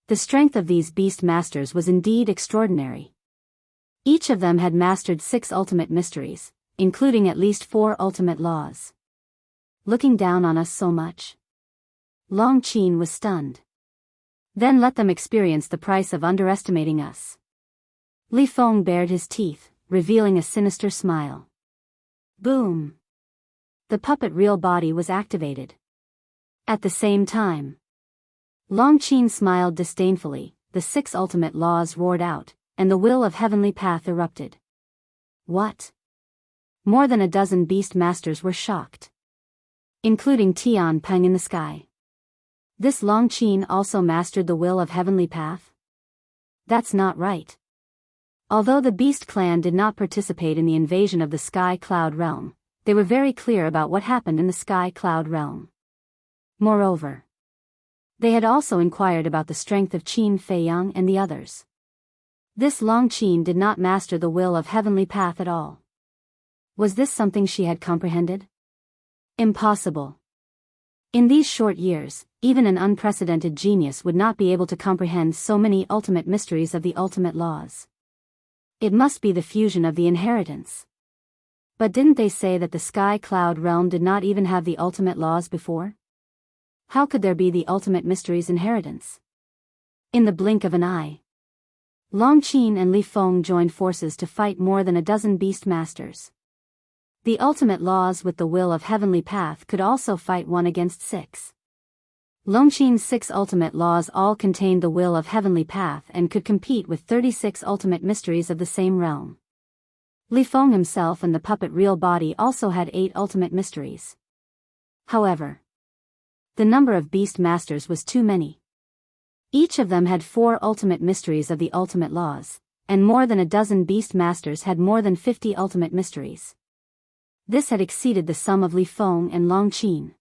A: The strength of these beast masters was indeed extraordinary. Each of them had mastered 6 ultimate mysteries, including at least 4 ultimate laws. Looking down on us so much? Long Qin was stunned. Then let them experience the price of underestimating us. Li Feng bared his teeth, revealing a sinister smile. Boom! The puppet real body was activated. At the same time, Long Qin smiled disdainfully, the 6 ultimate laws roared out, and the will of heavenly path erupted. What? More than a dozen beast masters were shocked. Including Tianpeng in the sky. This Long Qin also mastered the will of heavenly path? That's not right. Although the beast clan did not participate in the invasion of the sky cloud realm, they were very clear about what happened in the sky cloud realm. Moreover, They had also inquired about the strength of Qin Feiyang and the others. This Long Qin did not master the will of heavenly path at all. Was this something she had comprehended? Impossible. In these short years, even an unprecedented genius would not be able to comprehend so many ultimate mysteries of the ultimate laws. It must be the fusion of the inheritance. But didn't they say that the sky cloud realm did not even have the ultimate laws before? How could there be the ultimate mysteries inheritance? In the blink of an eye, Long Qin and Li Feng joined forces to fight more than a dozen beast masters. The ultimate laws with the will of heavenly path could also fight 1 against 6. Long Qin's 6 ultimate laws all contained the will of heavenly path and could compete with 36 ultimate mysteries of the same realm. Li Feng himself and the puppet real body also had 8 ultimate mysteries. However, the number of beast masters was too many. Each of them had 4 ultimate mysteries of the ultimate laws, and more than a dozen beast masters had more than 50 ultimate mysteries. This had exceeded the sum of Li Feng and Long Qin.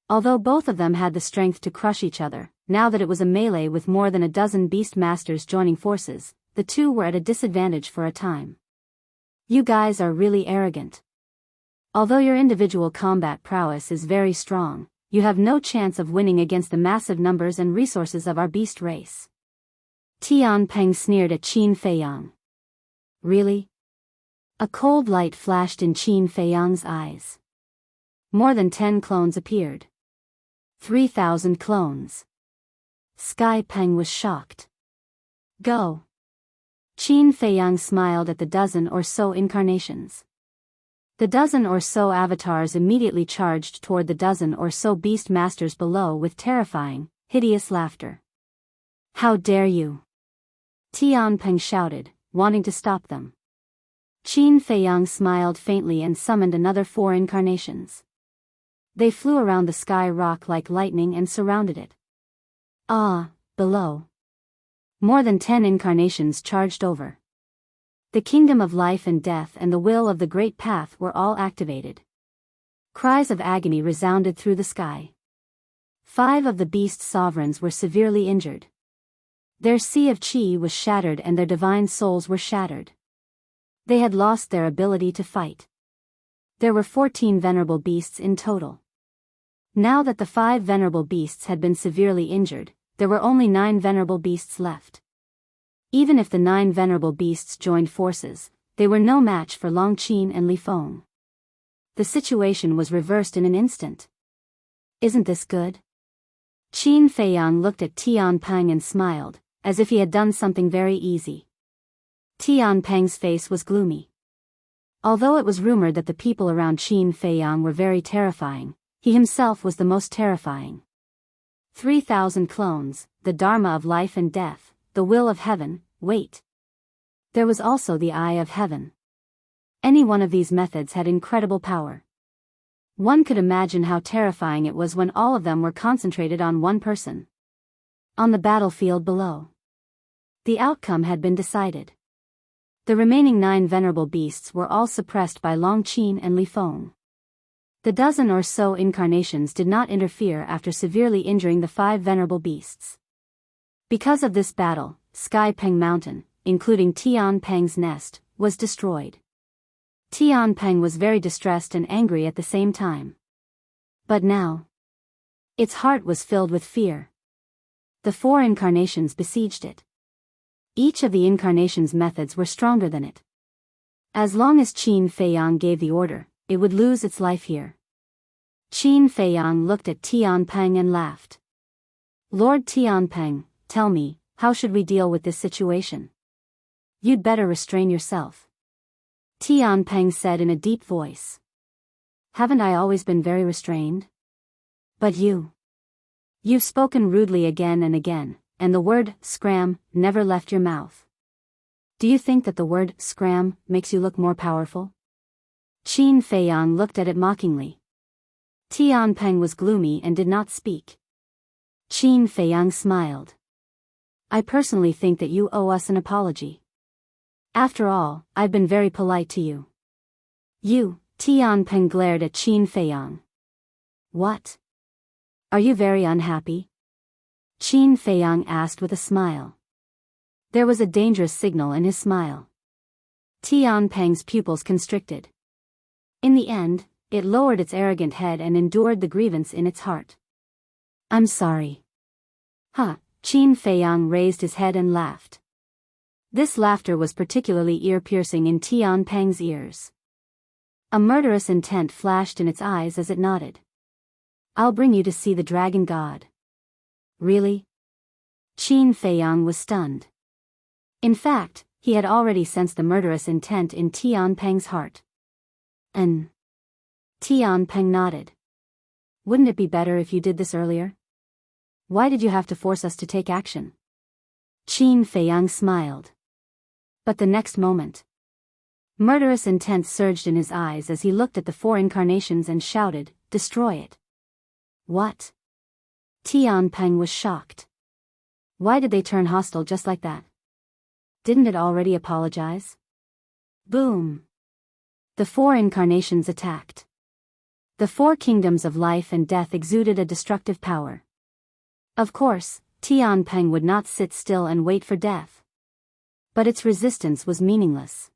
A: Although both of them had the strength to crush each other, now that it was a melee with more than a dozen beast masters joining forces, the two were at a disadvantage for a time. You guys are really arrogant. Although your individual combat prowess is very strong, you have no chance of winning against the massive numbers and resources of our beast race. Tian Peng sneered at Qin Feiyang. Really? A cold light flashed in Qin Feiyang's eyes. More than 10 clones appeared. 3,000 clones. Sky Peng was shocked. Go. Qin Feiyang smiled at the dozen or so incarnations. The dozen or so avatars immediately charged toward the dozen or so beast masters below with terrifying, hideous laughter. How dare you! Tian Peng shouted, wanting to stop them. Qin Feiyang smiled faintly and summoned another 4 incarnations. They flew around the sky rock like lightning and surrounded it. Below. More than 10 incarnations charged over. The kingdom of life and death and the will of the great path were all activated. Cries of agony resounded through the sky. 5 of the beast sovereigns were severely injured. Their sea of qi was shattered and their divine souls were shattered. They had lost their ability to fight. There were 14 venerable beasts in total. Now that the 5 venerable beasts had been severely injured, there were only 9 venerable beasts left. Even if the 9 venerable beasts joined forces, they were no match for Long Qin and Li Feng. The situation was reversed in an instant. Isn't this good? Qin Feiyang looked at Tian Peng and smiled, as if he had done something very easy. Tian Peng's face was gloomy. Although it was rumored that the people around Qin Feiyang were very terrifying, he himself was the most terrifying. 3,000 clones, the Dharma of life and death, the will of heaven, wait. There was also the eye of heaven. Any one of these methods had incredible power. One could imagine how terrifying it was when all of them were concentrated on one person. On the battlefield below. The outcome had been decided. The remaining 9 venerable beasts were all suppressed by Long Qin and Li Feng. The dozen or so incarnations did not interfere after severely injuring the 5 venerable beasts. Because of this battle, Sky Peng Mountain, including Tian Peng's nest, was destroyed. Tian Peng was very distressed and angry at the same time. But now, its heart was filled with fear. The 4 incarnations besieged it. Each of the incarnation's methods were stronger than it. As long as Qin Feiyang gave the order, it would lose its life here. Qin Feiyang looked at Tian Peng and laughed. Lord Tian Peng, tell me, how should we deal with this situation? You'd better restrain yourself. Tian Peng said in a deep voice. Haven't I always been very restrained? But you've spoken rudely again and again, and the word, scram, never left your mouth. Do you think that the word, scram, makes you look more powerful? Qin Feiyang looked at it mockingly. Tian Peng was gloomy and did not speak. Qin Feiyang smiled. I personally think that you owe us an apology. After all, I've been very polite to you. You, Tian Peng glared at Qin Feiyang. What? Are you very unhappy? Qin Feiyang asked with a smile. There was a dangerous signal in his smile. Tian Peng's pupils constricted. In the end, it lowered its arrogant head and endured the grievance in its heart. I'm sorry. Huh, Qin Feiyang raised his head and laughed. This laughter was particularly ear-piercing in Tian Peng's ears. A murderous intent flashed in its eyes as it nodded. I'll bring you to see the dragon god. Really? Qin Feiyang was stunned. In fact, he had already sensed the murderous intent in Tian Peng's heart. Tian Peng nodded. Wouldn't it be better if you did this earlier? Why did you have to force us to take action? Qin Feiyang smiled. But the next moment, murderous intent surged in his eyes as he looked at the four incarnations and shouted, "Destroy it." What? Tian Peng was shocked. Why did they turn hostile just like that? Didn't it already apologize? Boom! The four incarnations attacked. The four kingdoms of life and death exuded a destructive power. Of course, Tian Peng would not sit still and wait for death. But its resistance was meaningless.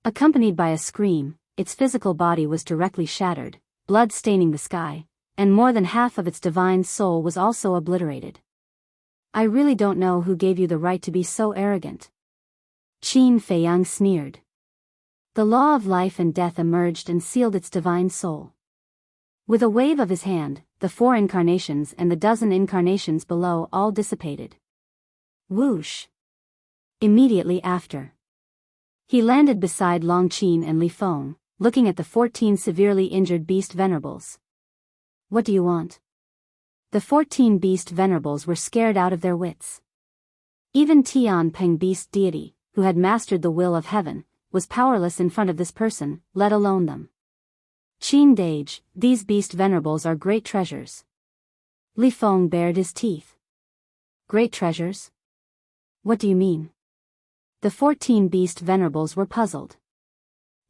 A: Accompanied by a scream, its physical body was directly shattered, blood staining the sky, and more than half of its divine soul was also obliterated. I really don't know who gave you the right to be so arrogant. Qin Feiyang sneered. The law of life and death emerged and sealed its divine soul. With a wave of his hand, the four incarnations and the dozen incarnations below all dissipated. Whoosh! Immediately after, he landed beside Long Qin and Li Feng, looking at the 14 severely injured beast venerables. What do you want? The 14 beast venerables were scared out of their wits. Even Tian Peng beast deity, who had mastered the will of heaven, was powerless in front of this person, let alone them. Qin Dage, these beast venerables are great treasures. Li Feng bared his teeth. Great treasures? What do you mean? The 14 beast venerables were puzzled.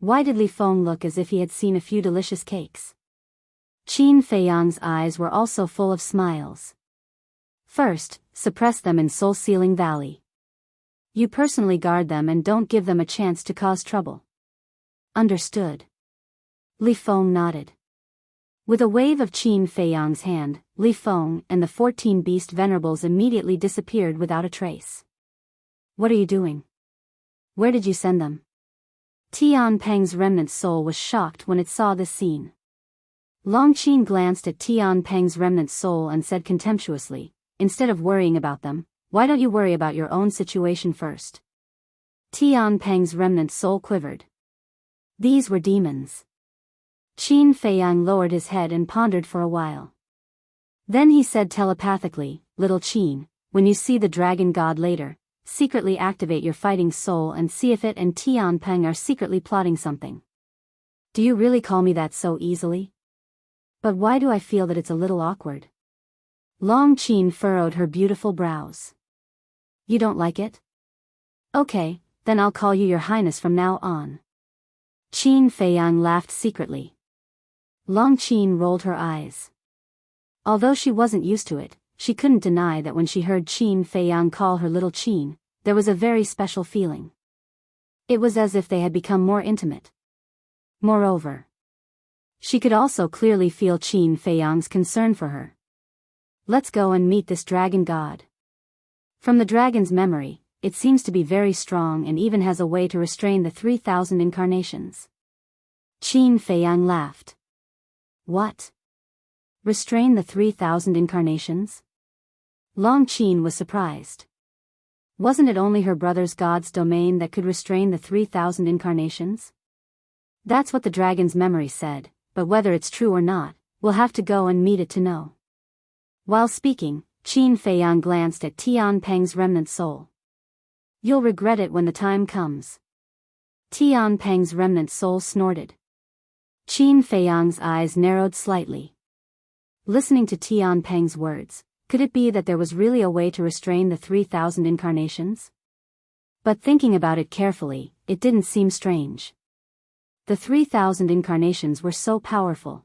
A: Why did Li Feng look as if he had seen a few delicious cakes? Qin Feiyang's eyes were also full of smiles. First, suppress them in Soul Sealing Valley. You personally guard them and don't give them a chance to cause trouble. Understood. Li Feng nodded. With a wave of Qin Feiyang's hand, Li Feng and the 14 beast venerables immediately disappeared without a trace. What are you doing? Where did you send them? Tian Peng's remnant soul was shocked when it saw this scene. Long Qin glanced at Tian Peng's remnant soul and said contemptuously, instead of worrying about them, why don't you worry about your own situation first? Tian Peng's remnant soul quivered. These were demons. Qin Feiyang lowered his head and pondered for a while. Then he said telepathically, Little Qin, when you see the dragon god later, secretly activate your fighting soul and see if it and Tian Peng are secretly plotting something. Do you really call me that so easily? But why do I feel that it's a little awkward? Long Qin furrowed her beautiful brows. You don't like it? Okay, then I'll call you Your Highness from now on. Qin Feiyang laughed secretly. Long Qin rolled her eyes. Although she wasn't used to it, she couldn't deny that when she heard Qin Feiyang call her Little Qin, there was a very special feeling. It was as if they had become more intimate. Moreover, she could also clearly feel Qin Feiyang's concern for her. Let's go and meet this dragon god. From the dragon's memory, it seems to be very strong and even has a way to restrain the 3,000 incarnations. Qin Feiyang laughed. What? Restrain the 3,000 incarnations? Long Qin was surprised. Wasn't it only her brother's god's domain that could restrain the 3,000 incarnations? That's what the dragon's memory said, but whether it's true or not, we'll have to go and meet it to know. While speaking, Qin Feiyang glanced at Tian Peng's remnant soul. You'll regret it when the time comes. Tian Peng's remnant soul snorted. Qin Feiyang's eyes narrowed slightly. Listening to Tian Peng's words, could it be that there was really a way to restrain the 3,000 incarnations? But thinking about it carefully, it didn't seem strange. The 3,000 incarnations were so powerful.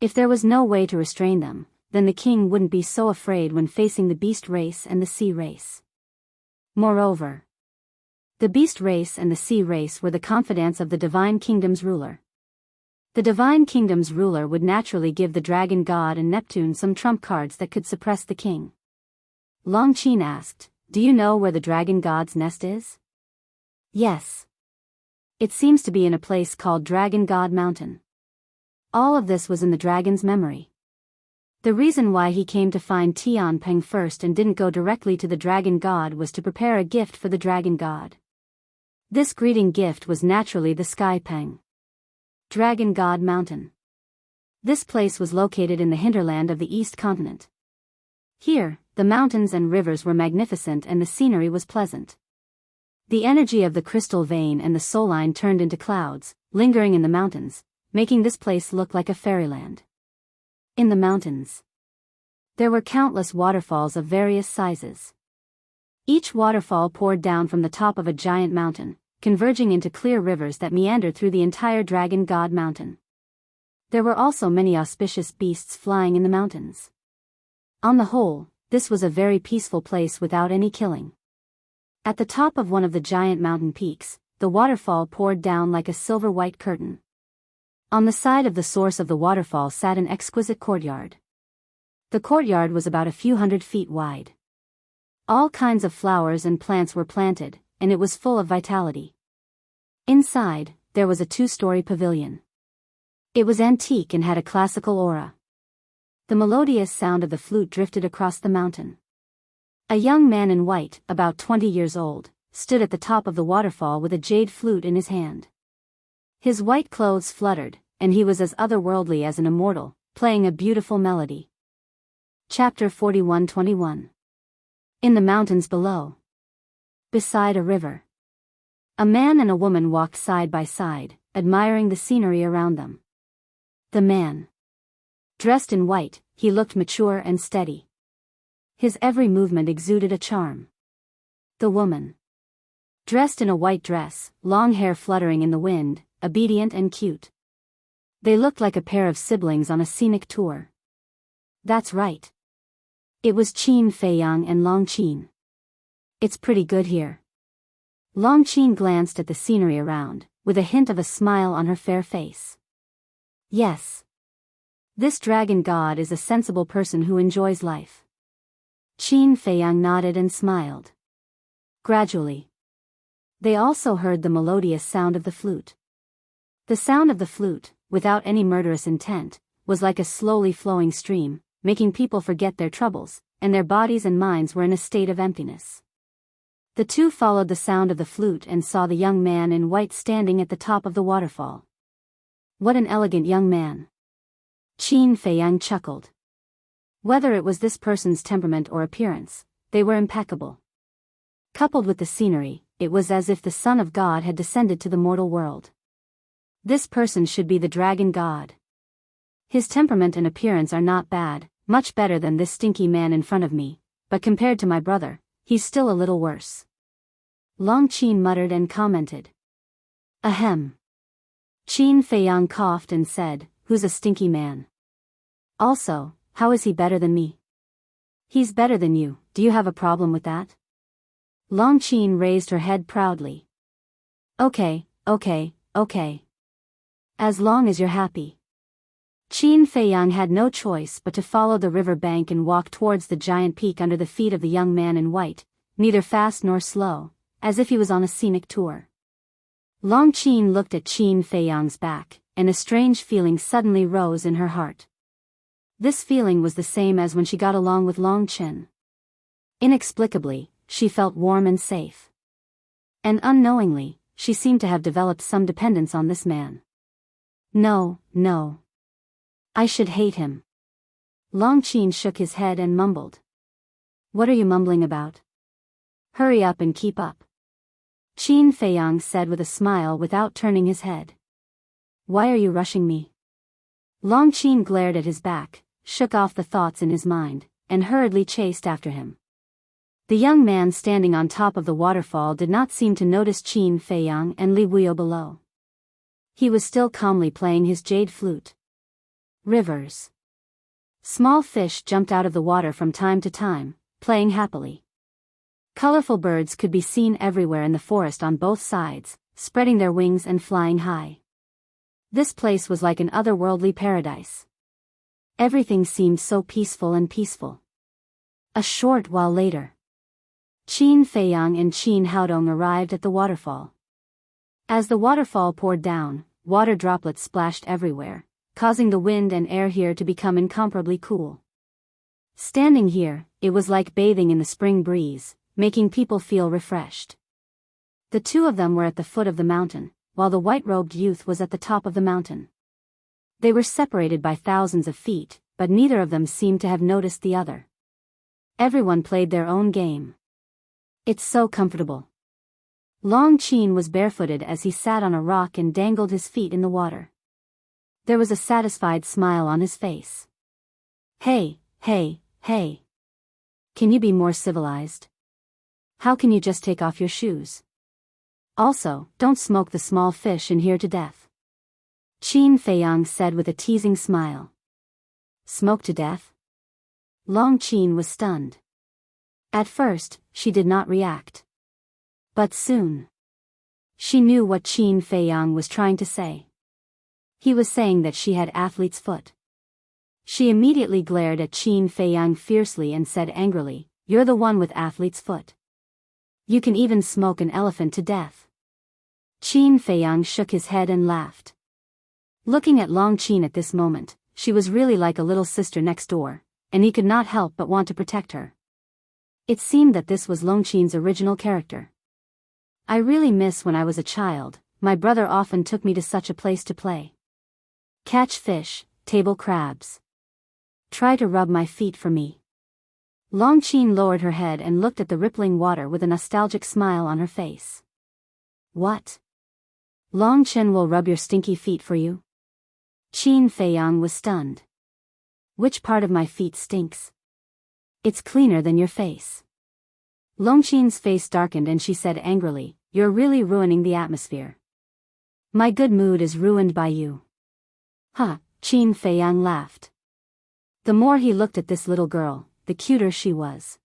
A: If there was no way to restrain them, then the king wouldn't be so afraid when facing the beast race and the sea race. Moreover, the beast race and the sea race were the confidants of the divine kingdom's ruler. The divine kingdom's ruler would naturally give the dragon god and Neptune some trump cards that could suppress the king. Long Qin asked, "Do you know where the dragon god's nest is?" "Yes. It seems to be in a place called Dragon God Mountain." All of this was in the dragon's memory. The reason why he came to find Tianpeng first and didn't go directly to the dragon god was to prepare a gift for the dragon god. This greeting gift was naturally the Sky Peng. Dragon God Mountain. This place was located in the hinterland of the East Continent. Here, the mountains and rivers were magnificent and the scenery was pleasant. The energy of the crystal vein and the soul line turned into clouds, lingering in the mountains, making this place look like a fairyland. In the mountains, there were countless waterfalls of various sizes. Each waterfall poured down from the top of a giant mountain, converging into clear rivers that meandered through the entire Dragon God Mountain. There were also many auspicious beasts flying in the mountains. On the whole, this was a very peaceful place without any killing. At the top of one of the giant mountain peaks, the waterfall poured down like a silver-white curtain. On the side of the source of the waterfall sat an exquisite courtyard. The courtyard was about a few 100 feet wide. All kinds of flowers and plants were planted, and it was full of vitality. Inside, there was a 2-story pavilion. It was antique and had a classical aura. The melodious sound of the flute drifted across the mountain. A young man in white, about 20 years old, stood at the top of the waterfall with a jade flute in his hand. His white clothes fluttered, and he was as otherworldly as an immortal, playing a beautiful melody. Chapter 41-21. In the mountains below. Beside a river. A man and a woman walked side by side, admiring the scenery around them. The man. Dressed in white, he looked mature and steady. His every movement exuded a charm. The woman. Dressed in a white dress, long hair fluttering in the wind, obedient and cute. They looked like a pair of siblings on a scenic tour. That's right. It was Qin Feiyang and Long Qin. "It's pretty good here." Long Qin glanced at the scenery around, with a hint of a smile on her fair face. "Yes. This dragon god is a sensible person who enjoys life." Qin Feiyang nodded and smiled. Gradually, they also heard the melodious sound of the flute. The sound of the flute, without any murderous intent, was like a slowly flowing stream, making people forget their troubles, and their bodies and minds were in a state of emptiness. The two followed the sound of the flute and saw the young man in white standing at the top of the waterfall. What an elegant young man! Qin Feiyang chuckled. Whether it was this person's temperament or appearance, they were impeccable. Coupled with the scenery, it was as if the Son of God had descended to the mortal world. This person should be the dragon god. His temperament and appearance are not bad, much better than this stinky man in front of me, but compared to my brother, he's still a little worse. Long Qin muttered and commented. Ahem. Qin Feiyang coughed and said, "Who's a stinky man? Also, how is he better than me?" "He's better than you, do you have a problem with that?" Long Qin raised her head proudly. Okay. As long as you're happy." Qin Feiyang had no choice but to follow the river bank and walk towards the giant peak under the feet of the young man in white, neither fast nor slow, as if he was on a scenic tour. Long Qin looked at Qin Feiyang's back, and a strange feeling suddenly rose in her heart. This feeling was the same as when she got along with Long Qin. Inexplicably, she felt warm and safe. And unknowingly, she seemed to have developed some dependence on this man. No. I should hate him. Long Qin shook his head and mumbled. What are you mumbling about? Hurry up and keep up. Qin Feiyang said with a smile without turning his head. Why are you rushing me? Long Qin glared at his back, shook off the thoughts in his mind, and hurriedly chased after him. The young man standing on top of the waterfall did not seem to notice Qin Feiyang and Li Wuyo below. He was still calmly playing his jade flute. Rivers. Small fish jumped out of the water from time to time, playing happily. Colorful birds could be seen everywhere in the forest on both sides, spreading their wings and flying high. This place was like an otherworldly paradise. Everything seemed so peaceful and peaceful. A short while later, Qin Feiyang and Qin Haodong arrived at the waterfall. As the waterfall poured down, water droplets splashed everywhere, causing the wind and air here to become incomparably cool. Standing here, it was like bathing in the spring breeze, making people feel refreshed. The two of them were at the foot of the mountain, while the white-robed youth was at the top of the mountain. They were separated by thousands of feet, but neither of them seemed to have noticed the other. Everyone played their own game. It's so comfortable. Long Qin was barefooted as he sat on a rock and dangled his feet in the water. There was a satisfied smile on his face. Hey, hey, hey. Can you be more civilized? How can you just take off your shoes? Also, don't smoke the small fish in here to death. Qin Feiyang said with a teasing smile. Smoke to death? Long Qin was stunned. At first, she did not react. But soon, she knew what Qin Feiyang was trying to say. He was saying that she had athlete's foot. She immediately glared at Qin Feiyang fiercely and said angrily, "You're the one with athlete's foot. You can even smoke an elephant to death." Qin Feiyang shook his head and laughed. Looking at Long Qin at this moment, she was really like a little sister next door, and he could not help but want to protect her. It seemed that this was Long Qin's original character. I really miss when I was a child, my brother often took me to such a place to play. Catch fish, table crabs. Try to rub my feet for me. Long Qin lowered her head and looked at the rippling water with a nostalgic smile on her face. What? Long Qin will rub your stinky feet for you? Qin Feiyang was stunned. Which part of my feet stinks? It's cleaner than your face. Long Qin's face darkened and she said angrily, "You're really ruining the atmosphere. My good mood is ruined by you." Huh, Qin Feiyang laughed. The more he looked at this little girl, the cuter she was.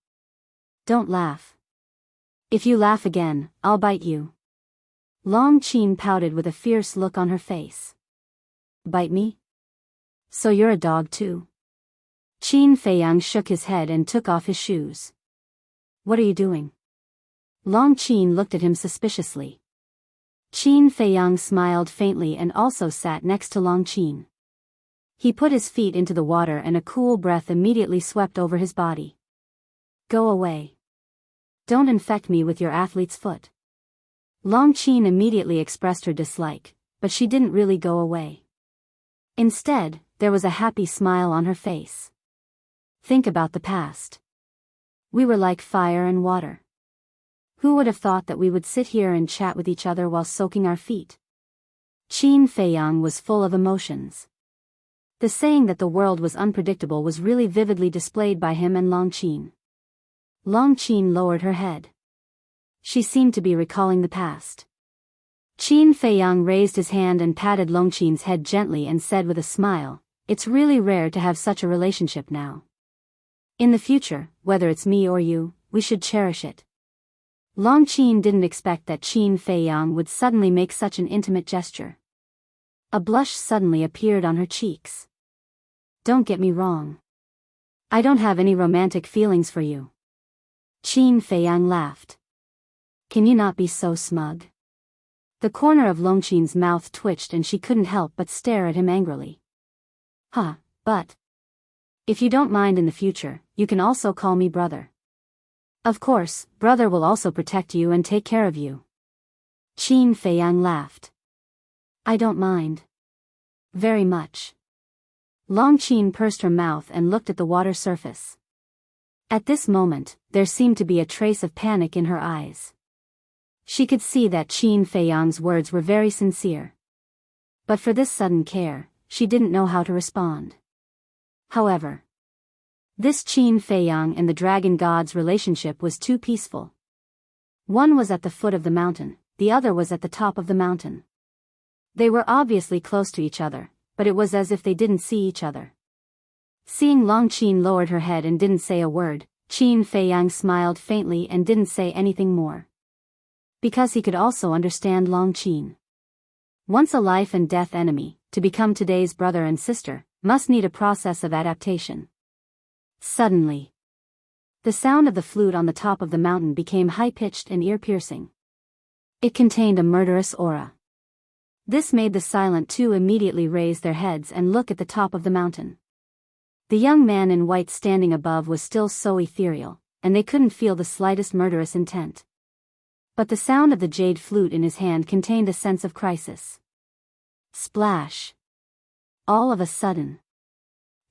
A: Don't laugh. If you laugh again, I'll bite you. Long Qin pouted with a fierce look on her face. Bite me? So you're a dog too? Qin Feiyang shook his head and took off his shoes. What are you doing? Long Qin looked at him suspiciously. Qin Feiyang smiled faintly and also sat next to Long Qin. He put his feet into the water and a cool breath immediately swept over his body. Go away. Don't infect me with your athlete's foot. Long Qin immediately expressed her dislike, but she didn't really go away. Instead, there was a happy smile on her face. Think about the past. We were like fire and water. Who would have thought that we would sit here and chat with each other while soaking our feet? Qin Feiyang was full of emotions. The saying that the world was unpredictable was really vividly displayed by him and Long Qin. Long Qin lowered her head. She seemed to be recalling the past. Qin Feiyang raised his hand and patted Long Qin's head gently and said with a smile, "It's really rare to have such a relationship now. In the future, whether it's me or you, we should cherish it." Long Qin didn't expect that Qin Feiyang would suddenly make such an intimate gesture. A blush suddenly appeared on her cheeks. Don't get me wrong. I don't have any romantic feelings for you. Qin Feiyang laughed. Can you not be so smug? The corner of Long Qin's mouth twitched and she couldn't help but stare at him angrily. Huh, but if you don't mind in the future, you can also call me brother. Of course, brother will also protect you and take care of you. Qin Feiyang laughed. I don't mind. Very much. Long Qin pursed her mouth and looked at the water surface. At this moment, there seemed to be a trace of panic in her eyes. She could see that Qin Feiyang's words were very sincere. But for this sudden care, she didn't know how to respond. However, this Qin Feiyang and the dragon god's relationship was too peaceful. One was at the foot of the mountain, the other was at the top of the mountain. They were obviously close to each other, but it was as if they didn't see each other. Seeing Long Qin lowered her head and didn't say a word, Qin Feiyang smiled faintly and didn't say anything more. Because he could also understand Long Qin. Once a life and death enemy, to become today's brother and sister, must need a process of adaptation. Suddenly, the sound of the flute on the top of the mountain became high-pitched and ear-piercing. It contained a murderous aura. This made the silent two immediately raise their heads and look at the top of the mountain. The young man in white standing above was still so ethereal, and they couldn't feel the slightest murderous intent. But the sound of the jade flute in his hand contained a sense of crisis. Splash! All of a sudden,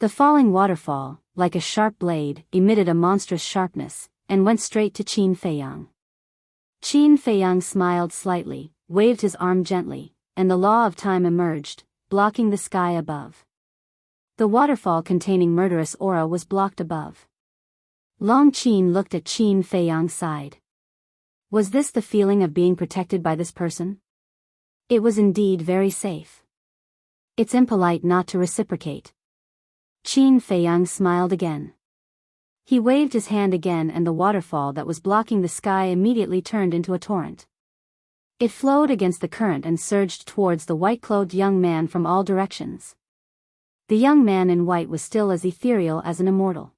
A: the falling waterfall, like a sharp blade, emitted a monstrous sharpness, and went straight to Qin Feiyang. Qin Feiyang smiled slightly, waved his arm gently, and the law of time emerged, blocking the sky above. The waterfall containing murderous aura was blocked above. Long Qin looked at Qin Feiyang sighed. Was this the feeling of being protected by this person? It was indeed very safe. It's impolite not to reciprocate. Qin Feiyang smiled again. He waved his hand again and the waterfall that was blocking the sky immediately turned into a torrent. It flowed against the current and surged towards the white-clothed young man from all directions. The young man in white was still as ethereal as an immortal.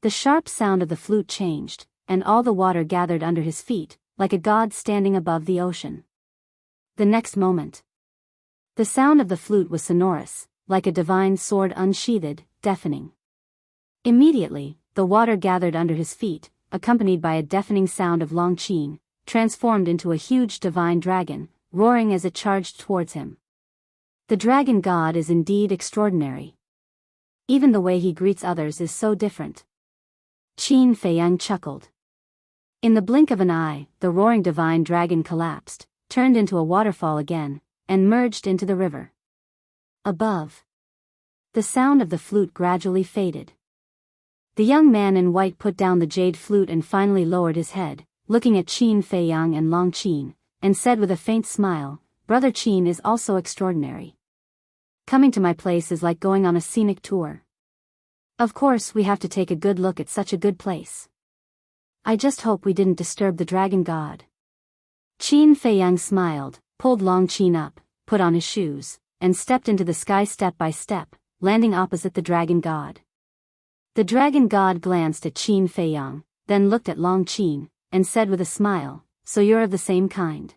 A: The sharp sound of the flute changed, and all the water gathered under his feet, like a god standing above the ocean. The next moment, the sound of the flute was sonorous, like a divine sword unsheathed, deafening. Immediately, the water gathered under his feet, accompanied by a deafening sound of Long Qin, transformed into a huge divine dragon, roaring as it charged towards him. The dragon god is indeed extraordinary. Even the way he greets others is so different. Qin Feiyang chuckled. In the blink of an eye, the roaring divine dragon collapsed, turned into a waterfall again, and merged into the river. Above, the sound of the flute gradually faded. The young man in white put down the jade flute and finally lowered his head, looking at Qin Feiyang and Long Qin, and said with a faint smile, "Brother Qin is also extraordinary. Coming to my place is like going on a scenic tour. Of course we have to take a good look at such a good place. I just hope we didn't disturb the dragon god." Qin Feiyang smiled, pulled Long Qin up, put on his shoes, and stepped into the sky step by step, landing opposite the dragon god. The dragon god glanced at Qin Feiyang, then looked at Long Qin, and said with a smile, "So you're of the same kind.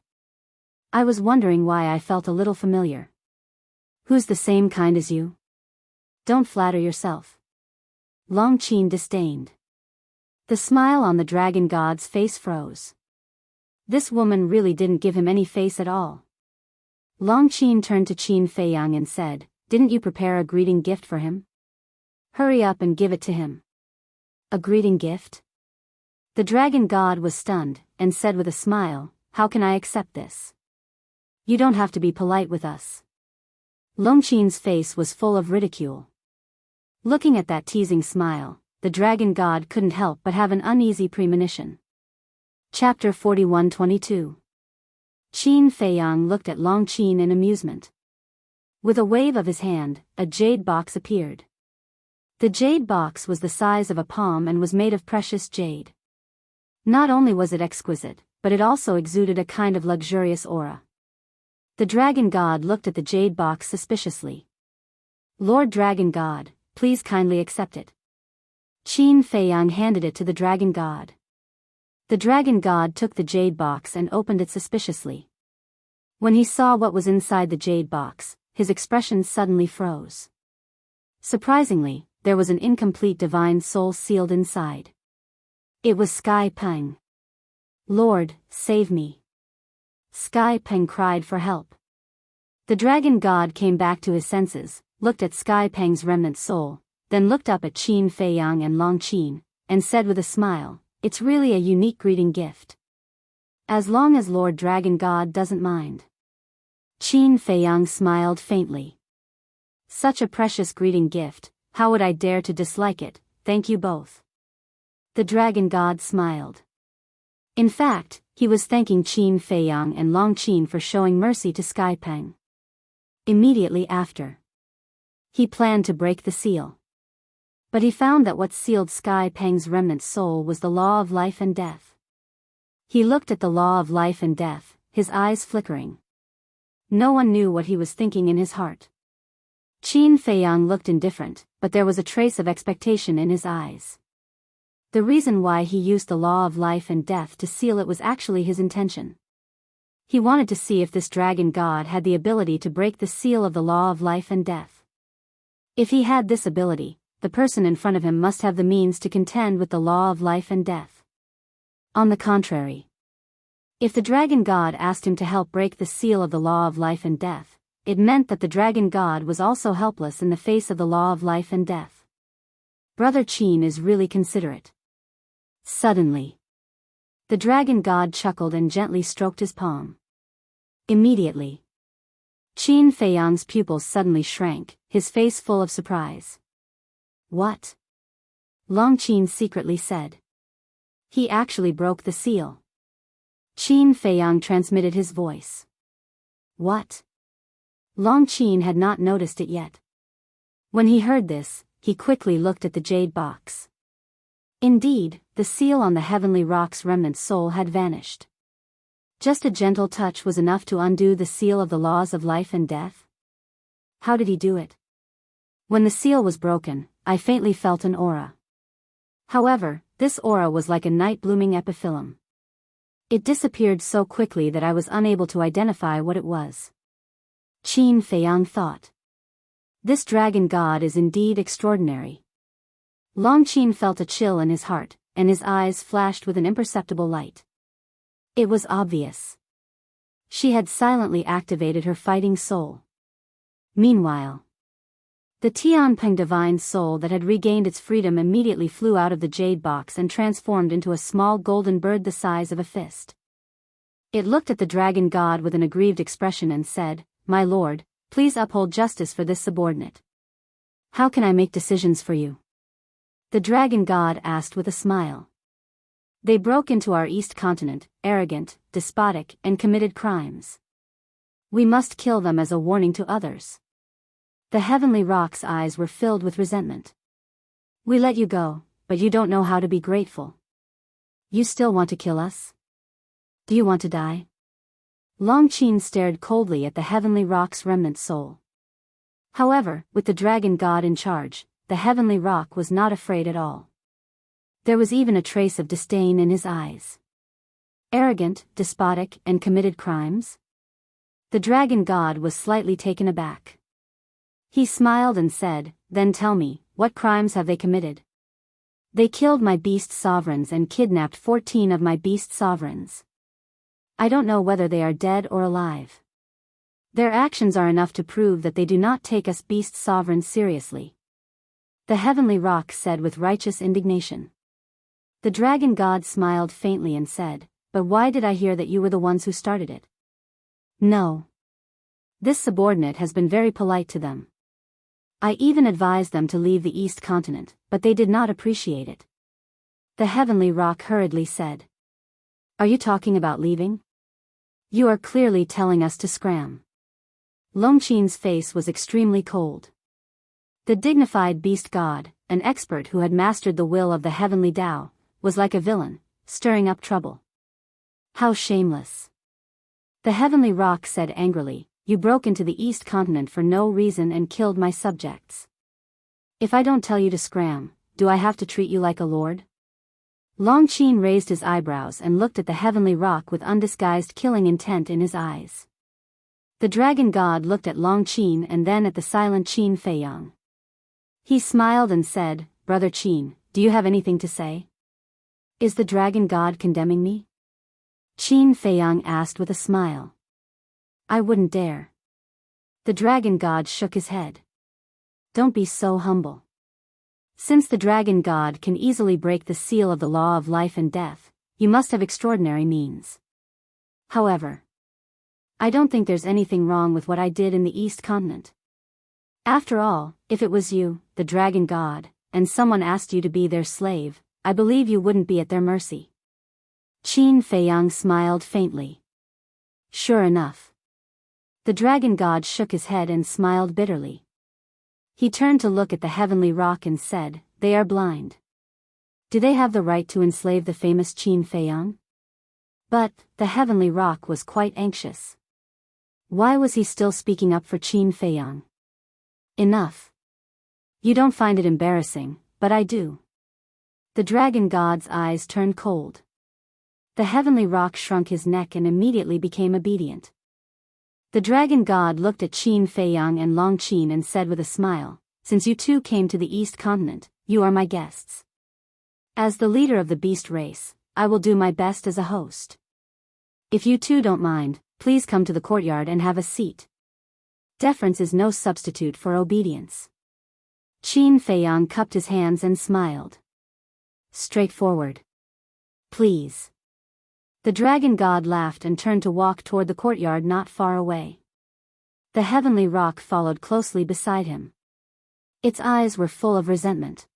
A: I was wondering why I felt a little familiar." "Who's the same kind as you? Don't flatter yourself." Long Qin disdained. The smile on the dragon god's face froze. This woman really didn't give him any face at all. Long Qin turned to Qin Feiyang and said, "Didn't you prepare a greeting gift for him? Hurry up and give it to him." "A greeting gift?" The dragon god was stunned, and said with a smile, "How can I accept this? You don't have to be polite with us." Long Qin's face was full of ridicule. Looking at that teasing smile, the dragon god couldn't help but have an uneasy premonition. Chapter 41-22. Qin Feiyang looked at Long Qin in amusement. With a wave of his hand, a jade box appeared. The jade box was the size of a palm and was made of precious jade. Not only was it exquisite, but it also exuded a kind of luxurious aura. The dragon god looked at the jade box suspiciously. "Lord Dragon God, please kindly accept it." Qin Feiyang handed it to the dragon god. The dragon god took the jade box and opened it suspiciously. When he saw what was inside the jade box, his expression suddenly froze. Surprisingly, there was an incomplete divine soul sealed inside. It was Sky Peng. "Lord, save me." Sky Peng cried for help. The dragon god came back to his senses, looked at Sky Peng's remnant soul, then looked up at Qin Feiyang and Long Qin, and said with a smile, "It's really a unique greeting gift. As long as Lord Dragon God doesn't mind." Qin Feiyang smiled faintly. "Such a precious greeting gift, how would I dare to dislike it, thank you both." The dragon god smiled. In fact, he was thanking Qin Feiyang and Long Qin for showing mercy to Sky Peng. Immediately after, he planned to break the seal. But he found that what sealed Sky Peng's remnant soul was the law of life and death. He looked at the law of life and death, his eyes flickering. No one knew what he was thinking in his heart. Qin Feiyang looked indifferent, but there was a trace of expectation in his eyes. The reason why he used the law of life and death to seal it was actually his intention. He wanted to see if this dragon god had the ability to break the seal of the law of life and death. If he had this ability, the person in front of him must have the means to contend with the law of life and death. On the contrary, if the dragon god asked him to help break the seal of the law of life and death, it meant that the dragon god was also helpless in the face of the law of life and death. Brother Qin is really considerate. Suddenly, the dragon god chuckled and gently stroked his palm. Immediately, Qin Feiyang's pupils suddenly shrank, his face full of surprise. What? Long Qin secretly said. He actually broke the seal. Qin Feiyang transmitted his voice. What? Long Qin had not noticed it yet. When he heard this, he quickly looked at the jade box. Indeed, the seal on the heavenly rock's remnant soul had vanished. Just a gentle touch was enough to undo the seal of the laws of life and death. How did he do it? When the seal was broken, I faintly felt an aura. However, this aura was like a night-blooming epiphyllum. It disappeared so quickly that I was unable to identify what it was. Qin Feiyang thought. This dragon god is indeed extraordinary. Long Qin felt a chill in his heart, and his eyes flashed with an imperceptible light. It was obvious. She had silently activated her fighting soul. Meanwhile, the Tianping divine soul that had regained its freedom immediately flew out of the jade box and transformed into a small golden bird the size of a fist. It looked at the dragon god with an aggrieved expression and said, "My lord, please uphold justice for this subordinate." "How can I make decisions for you?" the dragon god asked with a smile. "They broke into our east continent, arrogant, despotic, and committed crimes. We must kill them as a warning to others." The heavenly rock's eyes were filled with resentment. "We let you go, but you don't know how to be grateful. You still want to kill us? Do you want to die?" Long Qin stared coldly at the heavenly rock's remnant soul. However, with the dragon god in charge, the heavenly rock was not afraid at all. There was even a trace of disdain in his eyes. Arrogant, despotic, and committed crimes? The dragon god was slightly taken aback. He smiled and said, "Then tell me, what crimes have they committed?" "They killed my beast sovereigns and kidnapped 14 of my beast sovereigns. I don't know whether they are dead or alive. Their actions are enough to prove that they do not take us beast sovereigns seriously," the heavenly rock said with righteous indignation. The dragon god smiled faintly and said, "But why did I hear that you were the ones who started it?" "No. This subordinate has been very polite to them. I even advised them to leave the East Continent, but they did not appreciate it," the heavenly rock hurriedly said. "Are you talking about leaving? You are clearly telling us to scram." Long Qin's face was extremely cold. The dignified beast god, an expert who had mastered the will of the heavenly Tao, was like a villain, stirring up trouble. "How shameless!" the heavenly rock said angrily, "You broke into the East Continent for no reason and killed my subjects. If I don't tell you to scram, do I have to treat you like a lord?" Long Qin raised his eyebrows and looked at the heavenly rock with undisguised killing intent in his eyes. The dragon god looked at Long Qin and then at the silent Qin Feiyang. He smiled and said, "Brother Qin, do you have anything to say? Is the dragon god condemning me?" Qin Feiyang asked with a smile. "I wouldn't dare." The dragon god shook his head. "Don't be so humble. Since the dragon god can easily break the seal of the law of life and death, you must have extraordinary means. However, I don't think there's anything wrong with what I did in the East Continent. After all, if it was you, the dragon god, and someone asked you to be their slave, I believe you wouldn't be at their mercy." Qin Feiyang smiled faintly. "Sure enough." The dragon god shook his head and smiled bitterly. He turned to look at the heavenly rock and said, they are blind. Do they have the right to enslave the famous Qin Feiyang? But, the heavenly rock was quite anxious. Why was he still speaking up for Qin Feiyang? Enough. You don't find it embarrassing, but I do. The dragon god's eyes turned cold. The heavenly rock shrunk his neck and immediately became obedient. The dragon god looked at Qin Feiyang and Long Qin and said with a smile, "Since you two came to the East Continent, you are my guests. As the leader of the beast race, I will do my best as a host. If you two don't mind, please come to the courtyard and have a seat." Deference is no substitute for obedience. Qin Feiyang cupped his hands and smiled. Straightforward. Please. The dragon god laughed and turned to walk toward the courtyard not far away. The heavenly rock followed closely beside him. Its eyes were full of resentment.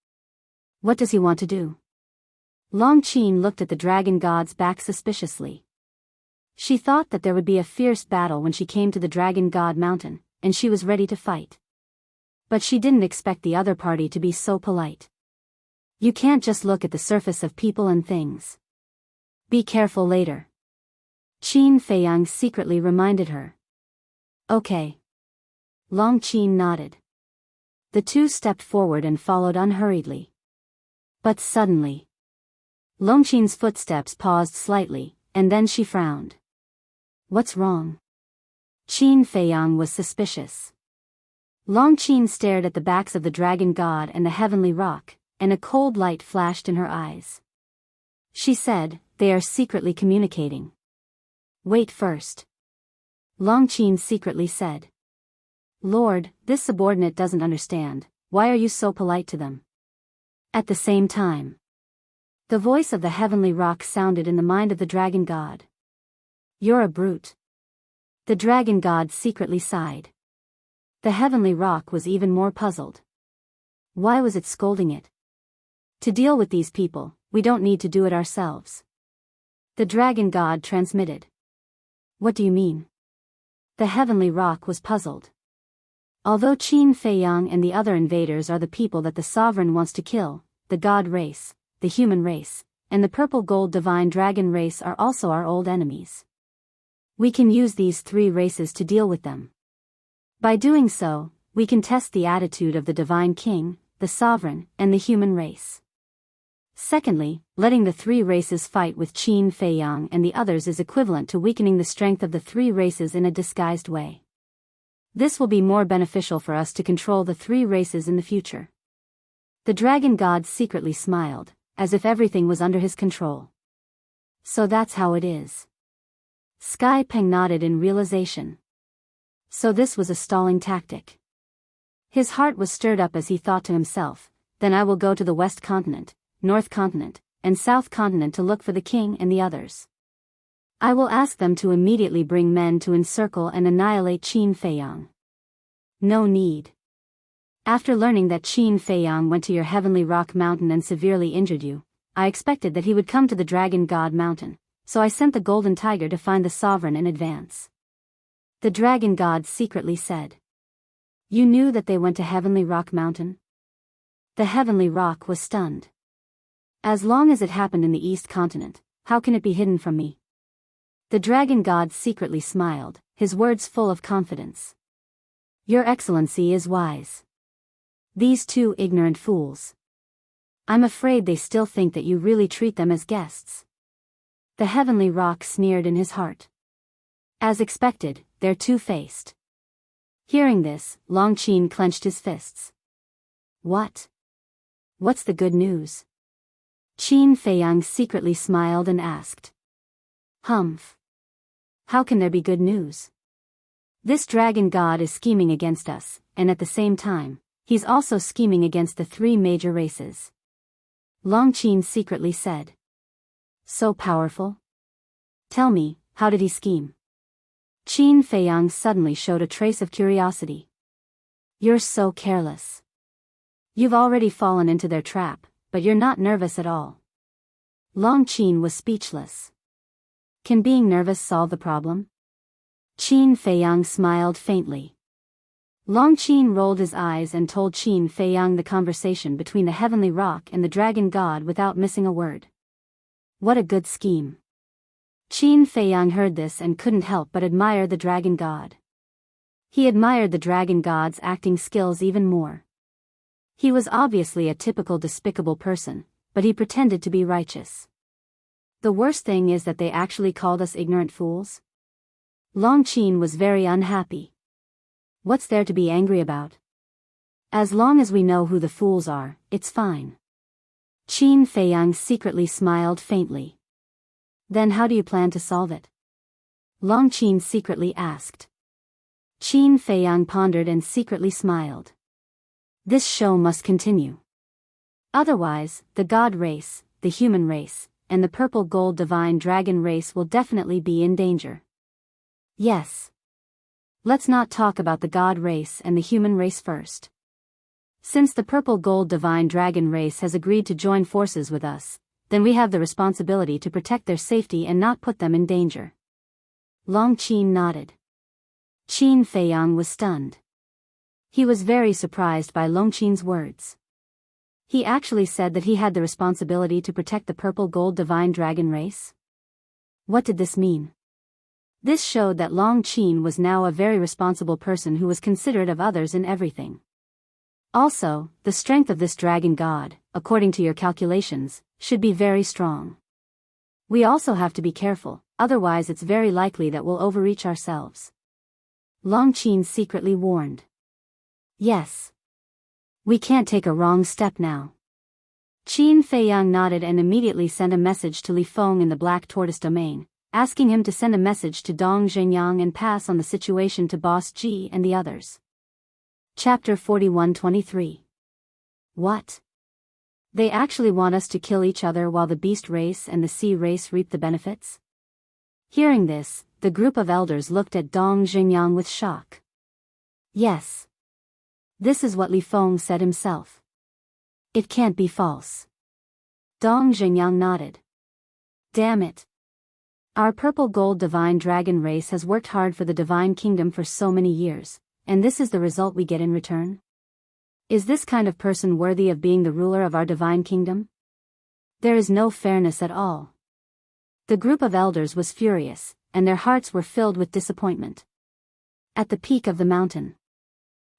A: What does he want to do? Long Qin looked at the dragon god's back suspiciously. She thought that there would be a fierce battle when she came to the dragon god mountain, and she was ready to fight. But she didn't expect the other party to be so polite. You can't just look at the surface of people and things. Be careful later. Qin Feiyang secretly reminded her. Okay. Long Qin nodded. The two stepped forward and followed unhurriedly. But suddenly, Long Qin's footsteps paused slightly, and then she frowned. What's wrong? Qin Feiyang was suspicious. Long Qin stared at the backs of the dragon god and the heavenly rock, and a cold light flashed in her eyes. She said, "They are secretly communicating." Wait first. Long Qin secretly said. Lord, this subordinate doesn't understand, why are you so polite to them? At the same time, the voice of the heavenly rock sounded in the mind of the dragon god. You're a brute. The dragon god secretly sighed. The heavenly rock was even more puzzled. Why was it scolding it? To deal with these people, we don't need to do it ourselves. The dragon god transmitted. What do you mean? The heavenly rock was puzzled. Although Qin Feiyang and the other invaders are the people that the sovereign wants to kill, the god race, the human race, and the purple gold divine dragon race are also our old enemies. We can use these three races to deal with them. By doing so, we can test the attitude of the divine king, the sovereign, and the human race. Secondly, letting the three races fight with Qin Feiyang and the others is equivalent to weakening the strength of the three races in a disguised way. This will be more beneficial for us to control the three races in the future. The dragon god secretly smiled, as if everything was under his control. So that's how it is. Sky Peng nodded in realization. So this was a stalling tactic. His heart was stirred up as he thought to himself, then I will go to the West Continent, North Continent, and South Continent to look for the king and the others. I will ask them to immediately bring men to encircle and annihilate Qin Feiyang. No need. After learning that Qin Feiyang went to your heavenly rock mountain and severely injured you, I expected that he would come to the dragon god mountain, so I sent the golden tiger to find the sovereign in advance. The dragon god secretly said. You knew that they went to heavenly rock mountain? The heavenly rock was stunned. As long as it happened in the East Continent, how can it be hidden from me? The dragon god secretly smiled, his words full of confidence. Your Excellency is wise. These two ignorant fools. I'm afraid they still think that you really treat them as guests. The heavenly rock sneered in his heart. As expected, they're two-faced. Hearing this, Long Qin clenched his fists. What? What's the good news? Qin Feiyang secretly smiled and asked. Humph. How can there be good news? This dragon god is scheming against us, and at the same time, he's also scheming against the three major races. Long Qin secretly said. So powerful? Tell me, how did he scheme? Qin Feiyang suddenly showed a trace of curiosity. You're so careless. You've already fallen into their trap, but you're not nervous at all. Long Qin was speechless. Can being nervous solve the problem? Qin Feiyang smiled faintly. Long Qin rolled his eyes and told Qin Feiyang the conversation between the heavenly rock and the dragon god without missing a word. What a good scheme. Qin Feiyang heard this and couldn't help but admire the dragon god. He admired the dragon god's acting skills even more. He was obviously a typical despicable person, but he pretended to be righteous. The worst thing is that they actually called us ignorant fools. Long Qin was very unhappy. What's there to be angry about? As long as we know who the fools are, it's fine. Qin Feiyang secretly smiled faintly. Then how do you plan to solve it? Long Qin secretly asked. Qin Feiyang pondered and secretly smiled. This show must continue. Otherwise, the god race, the human race, and the purple gold divine dragon race will definitely be in danger. Yes. Let's not talk about the god race and the human race first. Since the purple gold divine dragon race has agreed to join forces with us, then we have the responsibility to protect their safety and not put them in danger. Long Qin nodded. Qin Feiyang was stunned. He was very surprised by Long Qin's words. He actually said that he had the responsibility to protect the purple gold divine dragon race? What did this mean? This showed that Long Qin was now a very responsible person who was considerate of others in everything. Also, the strength of this dragon god, according to your calculations, should be very strong. We also have to be careful, otherwise it's very likely that we'll overreach ourselves. Long Qin secretly warned. Yes. We can't take a wrong step now. Qin Feiyang nodded and immediately sent a message to Li Feng in the Black Tortoise domain, asking him to send a message to Dong Zhengyang and pass on the situation to Boss Ji and the others. Chapter 41-23. What? They actually want us to kill each other while the beast race and the sea race reap the benefits? Hearing this, the group of elders looked at Dong Zhengyang with shock. Yes. This is what Li Feng said himself. It can't be false. Dong Zhengyang nodded. Damn it. Our purple gold divine dragon race has worked hard for the divine kingdom for so many years, and this is the result we get in return? Is this kind of person worthy of being the ruler of our divine kingdom? There is no fairness at all. The group of elders was furious, and their hearts were filled with disappointment. At the peak of the mountain,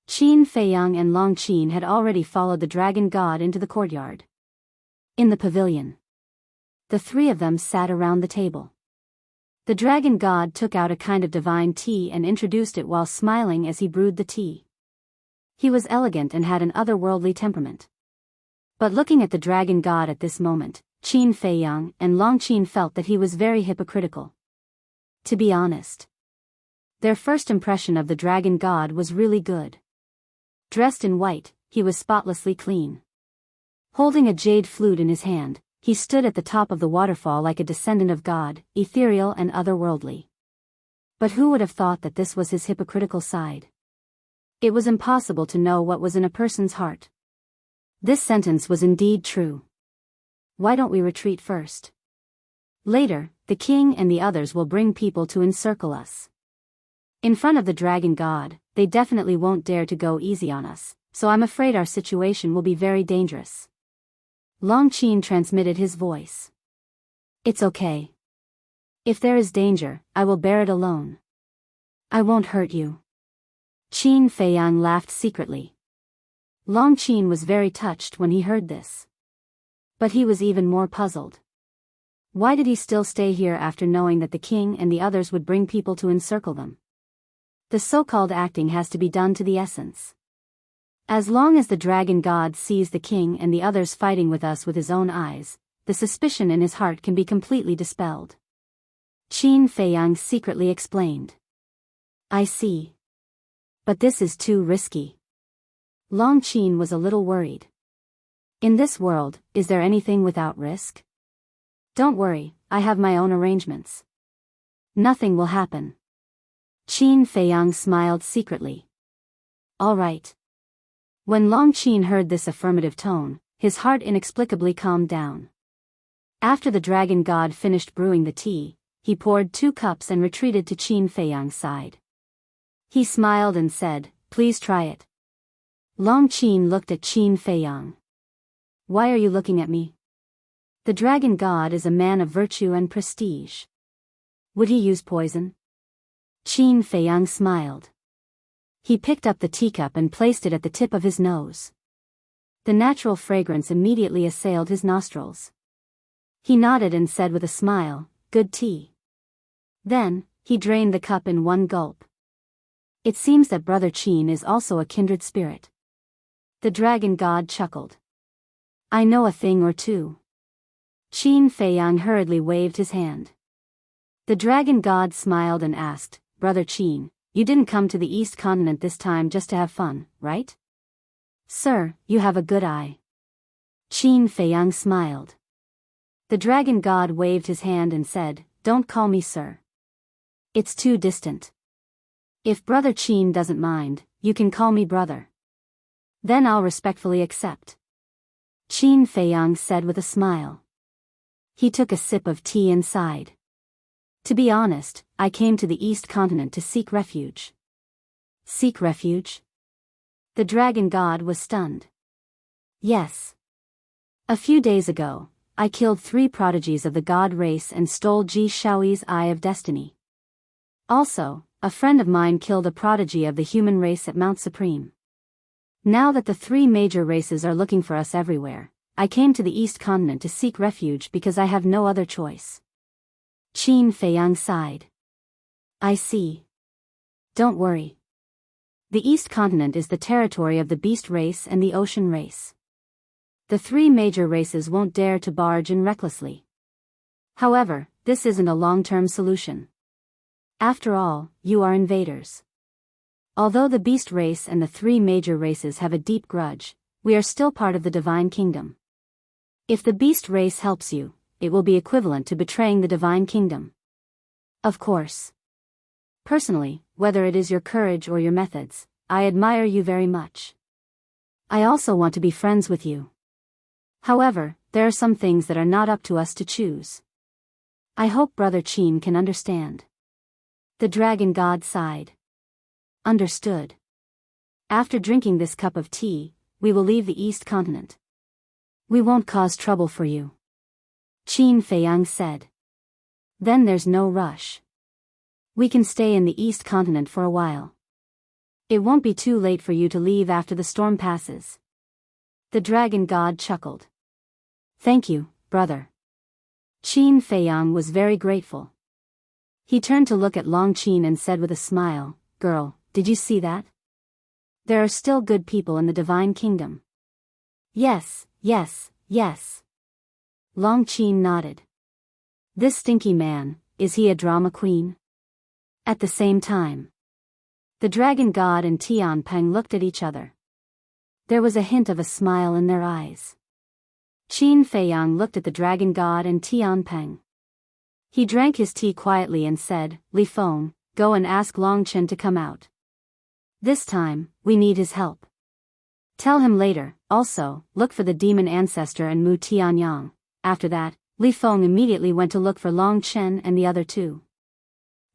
A: Qin Feiyang and Long Qin had already followed the dragon god into the courtyard. In the pavilion, the three of them sat around the table. The dragon god took out a kind of divine tea and introduced it while smiling as he brewed the tea. He was elegant and had an otherworldly temperament. But looking at the dragon god at this moment, Qin Feiyang and Long Qin felt that he was very hypocritical. To be honest, their first impression of the dragon god was really good. Dressed in white, he was spotlessly clean. Holding a jade flute in his hand, he stood at the top of the waterfall like a descendant of God, ethereal and otherworldly. But who would have thought that this was his hypocritical side? It was impossible to know what was in a person's heart. This sentence was indeed true. Why don't we retreat first? Later, the king and the others will bring people to encircle us. In front of the dragon god, they definitely won't dare to go easy on us, so I'm afraid our situation will be very dangerous. Long Qin transmitted his voice. It's okay. If there is danger, I will bear it alone. I won't hurt you. Qin Feiyang laughed secretly. Long Qin was very touched when he heard this. But he was even more puzzled. Why did he still stay here after knowing that the king and the others would bring people to encircle them? The so-called acting has to be done to the essence. As long as the dragon god sees the king and the others fighting with us with his own eyes, the suspicion in his heart can be completely dispelled. Qin Feiyang secretly explained. I see. But this is too risky. Long Qin was a little worried. In this world, is there anything without risk? Don't worry, I have my own arrangements. Nothing will happen. Qin Feiyang smiled secretly. All right. When Long Qin heard this affirmative tone, his heart inexplicably calmed down. After the dragon god finished brewing the tea, he poured 2 cups and retreated to Qin Feiyang's side. He smiled and said, please try it. Long Qin looked at Qin Feiyang. Why are you looking at me? The dragon god is a man of virtue and prestige. Would he use poison? Qin Feiyang smiled. He picked up the teacup and placed it at the tip of his nose. The natural fragrance immediately assailed his nostrils. He nodded and said with a smile, "Good tea." Then, he drained the cup in one gulp. It seems that Brother Qin is also a kindred spirit. The dragon god chuckled. I know a thing or two. Qin Feiyang hurriedly waved his hand. The dragon god smiled and asked, Brother Qin, you didn't come to the East Continent this time just to have fun, right? Sir, you have a good eye. Qin Feiyang smiled. The dragon god waved his hand and said, Don't call me sir. It's too distant. If Brother Qin doesn't mind, you can call me brother. Then I'll respectfully accept. Qin Feiyang said with a smile. He took a sip of tea and sighed. To be honest, I came to the East Continent to seek refuge. Seek refuge? The dragon god was stunned. Yes. A few days ago, I killed 3 prodigies of the god race and stole Ji Shaoyi's Eye of Destiny. Also, a friend of mine killed a prodigy of the human race at Mount Supreme. Now that the 3 major races are looking for us everywhere, I came to the East Continent to seek refuge because I have no other choice. Qin Feiyang sighed. I see. Don't worry. The East Continent is the territory of the beast race and the ocean race. The 3 major races won't dare to barge in recklessly. However, this isn't a long-term solution. After all, you are invaders. Although the beast race and the 3 major races have a deep grudge, we are still part of the divine kingdom. If the beast race helps you, it will be equivalent to betraying the divine kingdom. Of course. Personally, whether it is your courage or your methods, I admire you very much. I also want to be friends with you. However, there are some things that are not up to us to choose. I hope Brother Qin can understand. The dragon god sighed. Understood. After drinking this cup of tea, we will leave the East Continent. We won't cause trouble for you. Qin Feiyang said. Then there's no rush. We can stay in the East Continent for a while. It won't be too late for you to leave after the storm passes. The dragon god chuckled. Thank you, brother. Qin Feiyang was very grateful. He turned to look at Long Qin and said with a smile, Girl, did you see that? There are still good people in the divine kingdom. Yes, yes, yes. Long Qin nodded. This stinky man, is he a drama queen? At the same time, the dragon god and Tianpeng looked at each other. There was a hint of a smile in their eyes. Qin Feiyang looked at the dragon god and Tianpeng. He drank his tea quietly and said, Li Feng, go and ask Long Chen to come out. This time, we need his help. Tell him later, also, look for the demon ancestor and Mu Tianyang. After that, Li Feng immediately went to look for Long Chen and the other 2.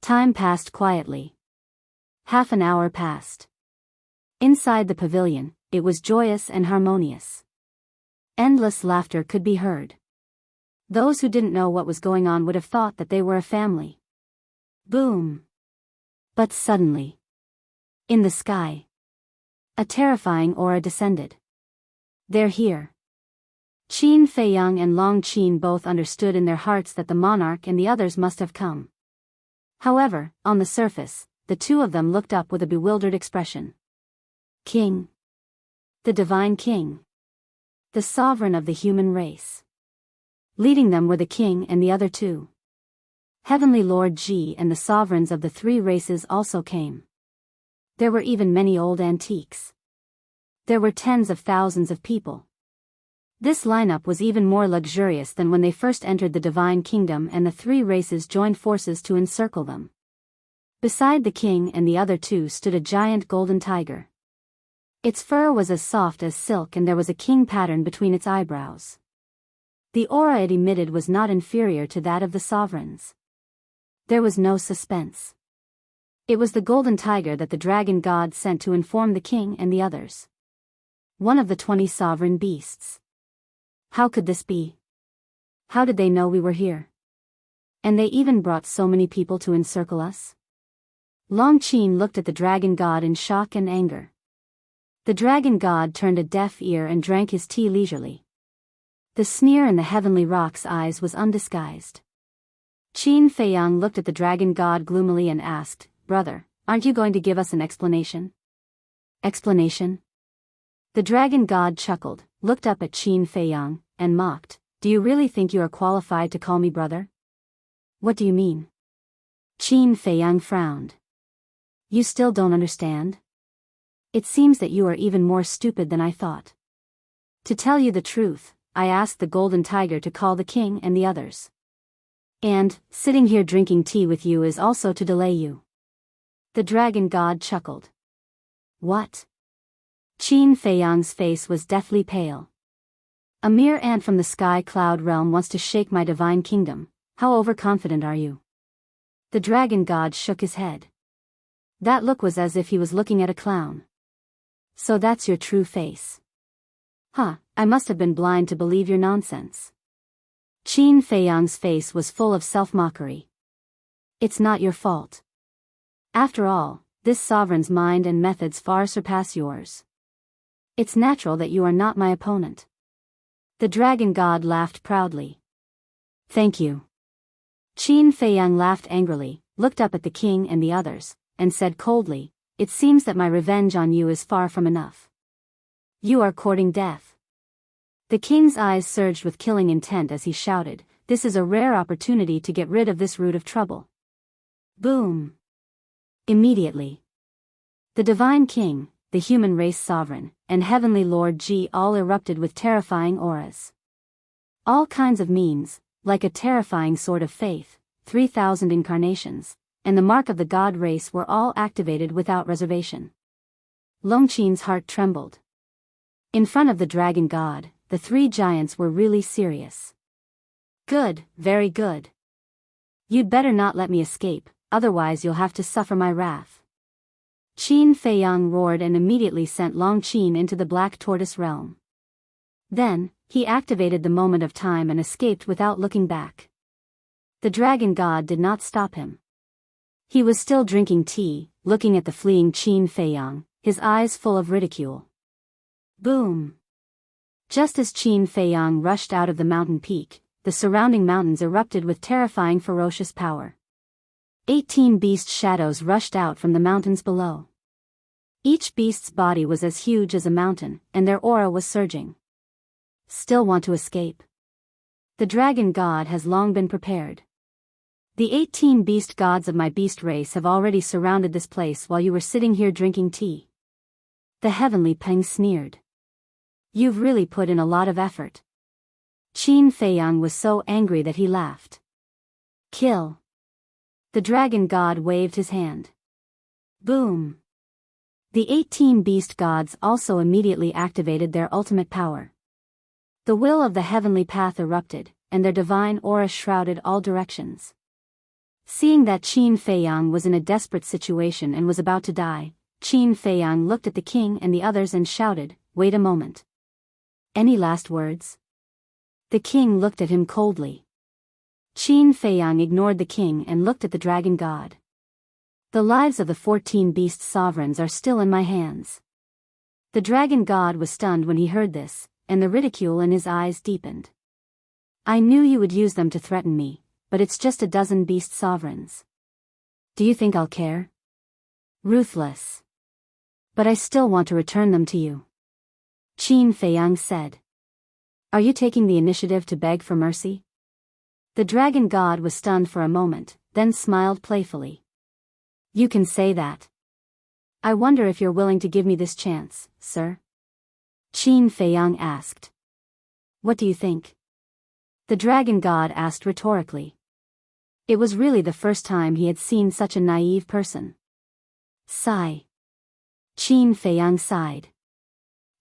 A: Time passed quietly. Half an hour passed. Inside the pavilion, it was joyous and harmonious. Endless laughter could be heard. Those who didn't know what was going on would have thought that they were a family. Boom! But suddenly, in the sky, a terrifying aura descended. They're here. Qin Feiyang and Long Qin both understood in their hearts that the monarch and the others must have come. However, on the surface, the 2 of them looked up with a bewildered expression. King. The divine king. The sovereign of the human race. Leading them were the king and the other 2. Heavenly Lord Ji and the sovereigns of the 3 races also came. There were even many old antiques. There were tens of thousands of people. This lineup was even more luxurious than when they first entered the divine kingdom and the 3 races joined forces to encircle them. Beside the king and the other 2 stood a giant golden tiger. Its fur was as soft as silk and there was a king pattern between its eyebrows. The aura it emitted was not inferior to that of the sovereigns. There was no suspense. It was the golden tiger that the dragon god sent to inform the king and the others. One of the 20 sovereign beasts. How could this be? How did they know we were here? And they even brought so many people to encircle us? Long Qin looked at the dragon god in shock and anger. The dragon god turned a deaf ear and drank his tea leisurely. The sneer in the heavenly rock's eyes was undisguised. Qin Feiyang looked at the dragon god gloomily and asked, "Brother, aren't you going to give us an explanation?" Explanation? The dragon god chuckled, looked up at Qin Feiyang, and mocked, "Do you really think you are qualified to call me brother?" "What do you mean?" Qin Feiyang frowned. "You still don't understand? It seems that you are even more stupid than I thought. To tell you the truth, I asked the golden tiger to call the king and the others. And, sitting here drinking tea with you is also to delay you." The dragon god chuckled. "What?" Qin Feiyang's face was deathly pale. "A mere ant from the sky cloud realm wants to shake my divine kingdom. How overconfident are you?" The dragon god shook his head. That look was as if he was looking at a clown. "So that's your true face. Huh, I must have been blind to believe your nonsense." Qin Feiyang's face was full of self-mockery. "It's not your fault. After all, this sovereign's mind and methods far surpass yours. It's natural that you are not my opponent." The dragon god laughed proudly. "Thank you." Qin Feiyang laughed angrily, looked up at the king and the others, and said coldly, "It seems that my revenge on you is far from enough. You are courting death." The king's eyes surged with killing intent as he shouted, "This is a rare opportunity to get rid of this root of trouble." Boom! Immediately, the divine king, the human race sovereign, and heavenly lord Ji all erupted with terrifying auras. All kinds of means, like a terrifying sword of faith, 3,000 incarnations, and the mark of the god race were all activated without reservation. Longqin's heart trembled. In front of the dragon god, the 3 giants were really serious. "Good, very good. You'd better not let me escape, otherwise you'll have to suffer my wrath." Qin Feiyang roared and immediately sent Long Qin into the Black Tortoise realm. Then, he activated the moment of time and escaped without looking back. The dragon god did not stop him. He was still drinking tea, looking at the fleeing Qin Feiyang, his eyes full of ridicule. Boom! Just as Qin Feiyang rushed out of the mountain peak, the surrounding mountains erupted with terrifying ferocious power. 18 beast shadows rushed out from the mountains below. Each beast's body was as huge as a mountain, and their aura was surging. "Still want to escape?" The dragon god has long been prepared. "The 18 beast gods of my beast race have already surrounded this place while you were sitting here drinking tea." The heavenly Peng sneered. "You've really put in a lot of effort." Qin Feiyang was so angry that he laughed. "Kill." The dragon god waved his hand. Boom! The 18 beast gods also immediately activated their ultimate power. The will of the heavenly path erupted, and their divine aura shrouded all directions. Seeing that Qin Feiyang was in a desperate situation and was about to die, Qin Feiyang looked at the king and the others and shouted, "Wait a moment. Any last words?" The king looked at him coldly. Qin Feiyang ignored the king and looked at the dragon god. "The lives of the 14 beast sovereigns are still in my hands." The dragon god was stunned when he heard this, and the ridicule in his eyes deepened. "I knew you would use them to threaten me, but it's just a dozen beast sovereigns. Do you think I'll care? Ruthless. But I still want to return them to you," Qin Feiyang said. "Are you taking the initiative to beg for mercy?" The dragon god was stunned for a moment, then smiled playfully. "You can say that. I wonder if you're willing to give me this chance, sir?" Qin Feiyang asked. "What do you think?" The dragon god asked rhetorically. It was really the first time he had seen such a naive person. Sigh. Qin Feiyang sighed.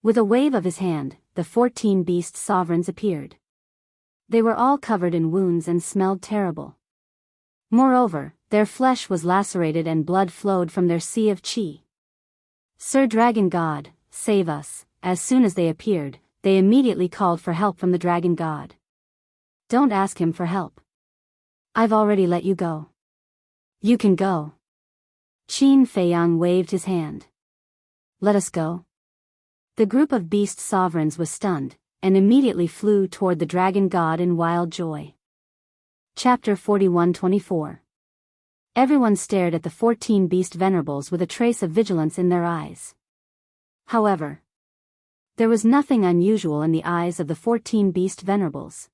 A: With a wave of his hand, the 14 beast sovereigns appeared. They were all covered in wounds and smelled terrible. Moreover, Their flesh was lacerated and blood flowed from their sea of chi. "Sir Dragon God, save us." As soon as they appeared, they immediately called for help from the Dragon God. "Don't ask him for help. I've already let you go. You can go." Qin Feiyang waved his hand. "Let us go." The group of beast sovereigns was stunned, and immediately flew toward the Dragon God in wild joy. Chapter 41-24. Everyone stared at the 14 beast venerables with a trace of vigilance in their eyes. However, there was nothing unusual in the eyes of the 14 beast venerables.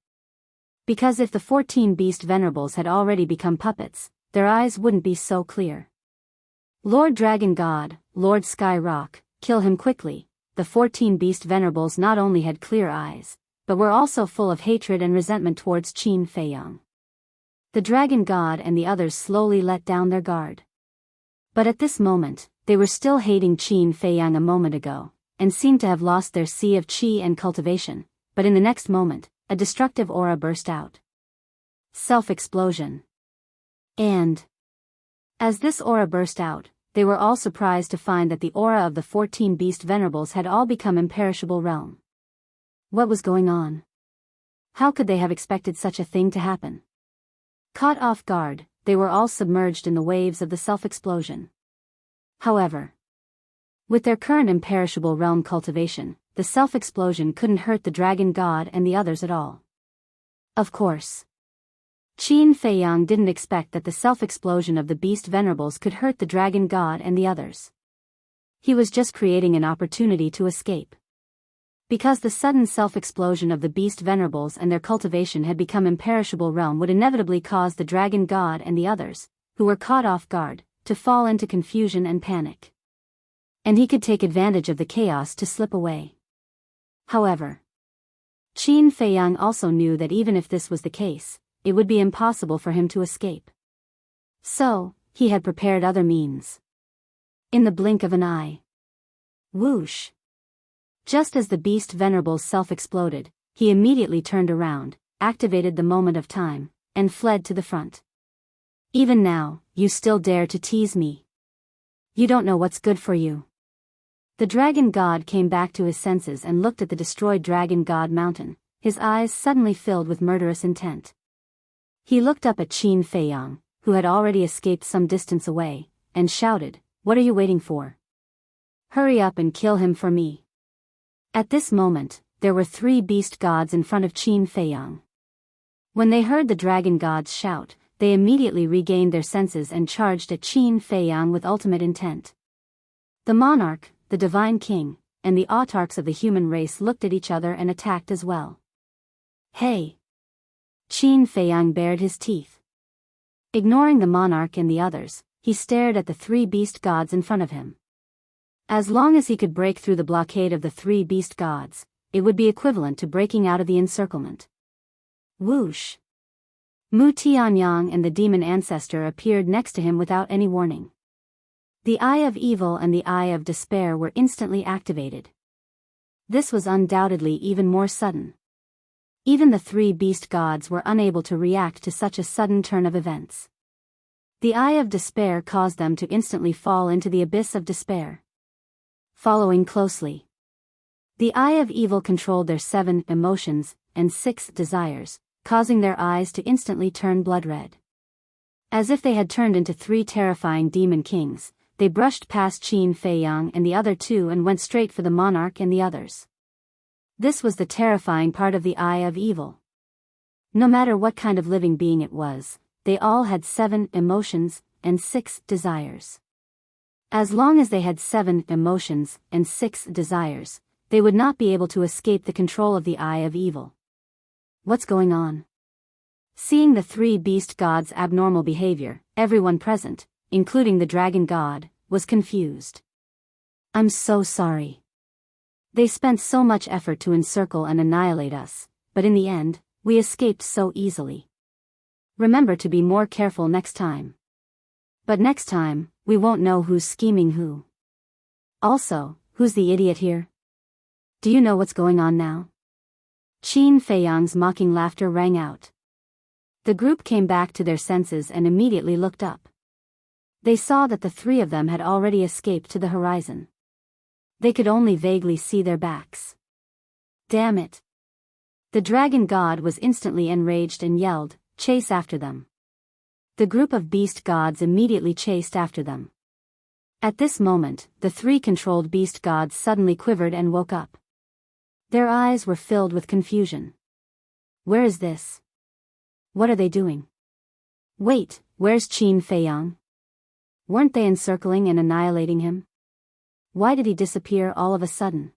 A: Because if the 14 beast venerables had already become puppets, their eyes wouldn't be so clear. "Lord Dragon God, Lord Sky Rock, kill him quickly." The 14 beast venerables not only had clear eyes, but were also full of hatred and resentment towards Qin Feiyang. The Dragon God and the others slowly let down their guard. But at this moment, they were still hating Qin Feiyang a moment ago, and seemed to have lost their sea of chi and cultivation, but in the next moment, a destructive aura burst out. Self-explosion. And as this aura burst out, they were all surprised to find that the aura of the 14 beast venerables had all become imperishable realm. What was going on? How could they have expected such a thing to happen? Caught off guard, they were all submerged in the waves of the self-explosion. However, with their current imperishable realm cultivation, the self-explosion couldn't hurt the Dragon God and the others at all. Of course, Qin Feiyang didn't expect that the self-explosion of the beast venerables could hurt the Dragon God and the others. He was just creating an opportunity to escape. Because the sudden self-explosion of the beast venerables and their cultivation had become imperishable realm would inevitably cause the Dragon God and the others, who were caught off guard, to fall into confusion and panic. And he could take advantage of the chaos to slip away. However, Qin Feiyang also knew that even if this was the case, it would be impossible for him to escape. So, he had prepared other means. In the blink of an eye. Whoosh! Just as the beast venerables self-exploded, he immediately turned around, activated the moment of time, and fled to the front. "Even now, you still dare to tease me. You don't know what's good for you." The Dragon God came back to his senses and looked at the destroyed Dragon God mountain, his eyes suddenly filled with murderous intent. He looked up at Qin Feiyang, who had already escaped some distance away, and shouted, "What are you waiting for? Hurry up and kill him for me." At this moment, there were 3 beast gods in front of Qin Feiyang. When they heard the Dragon Gods shout, they immediately regained their senses and charged at Qin Feiyang with ultimate intent. The monarch, the divine king, and the autarchs of the human race looked at each other and attacked as well. "Hey!" Qin Feiyang bared his teeth. Ignoring the monarch and the others, he stared at the 3 beast gods in front of him. As long as he could break through the blockade of the 3 beast gods, it would be equivalent to breaking out of the encirclement. Whoosh! Mu Tianyang and the demon ancestor appeared next to him without any warning. The Eye of Evil and the Eye of Despair were instantly activated. This was undoubtedly even more sudden. Even the 3 beast gods were unable to react to such a sudden turn of events. The Eye of Despair caused them to instantly fall into the abyss of despair. Following closely, the Eye of Evil controlled their 7 emotions and 6 desires, causing their eyes to instantly turn blood red. As if they had turned into 3 terrifying demon kings, they brushed past Qin Feiyang and the other 2 and went straight for the monarch and the others. This was the terrifying part of the Eye of Evil. No matter what kind of living being it was, they all had 7 emotions and 6 desires. As long as they had 7 emotions and 6 desires, they would not be able to escape the control of the Eye of Evil. What's going on? Seeing the 3 beast gods' abnormal behavior, everyone present, including the Dragon God, was confused. "I'm so sorry. They spent so much effort to encircle and annihilate us, but in the end, we escaped so easily. Remember to be more careful next time. But next time, we won't know who's scheming who. Also, who's the idiot here? Do you know what's going on now?" Qin Feiyang's mocking laughter rang out. The group came back to their senses and immediately looked up. They saw that the three of them had already escaped to the horizon. They could only vaguely see their backs. Damn it! The dragon god was instantly enraged and yelled, "Chase after them!" The group of beast gods immediately chased after them. At this moment, the three controlled beast gods suddenly quivered and woke up. Their eyes were filled with confusion. Where is this? What are they doing? Wait, where's Qin Feiyang? Weren't they encircling and annihilating him? Why did he disappear all of a sudden?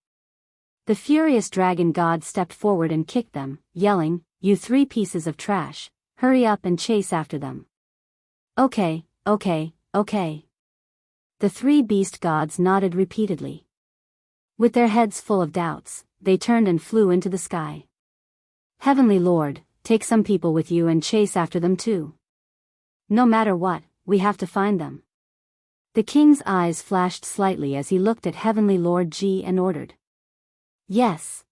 A: The furious dragon god stepped forward and kicked them, yelling, "You three pieces of trash, hurry up and chase after them." Okay. The three beast gods nodded repeatedly. With their heads full of doubts, they turned and flew into the sky. Heavenly Lord, take some people with you and chase after them too. No matter what, we have to find them. The king's eyes flashed slightly as he looked at Heavenly Lord Ji and ordered. Yes.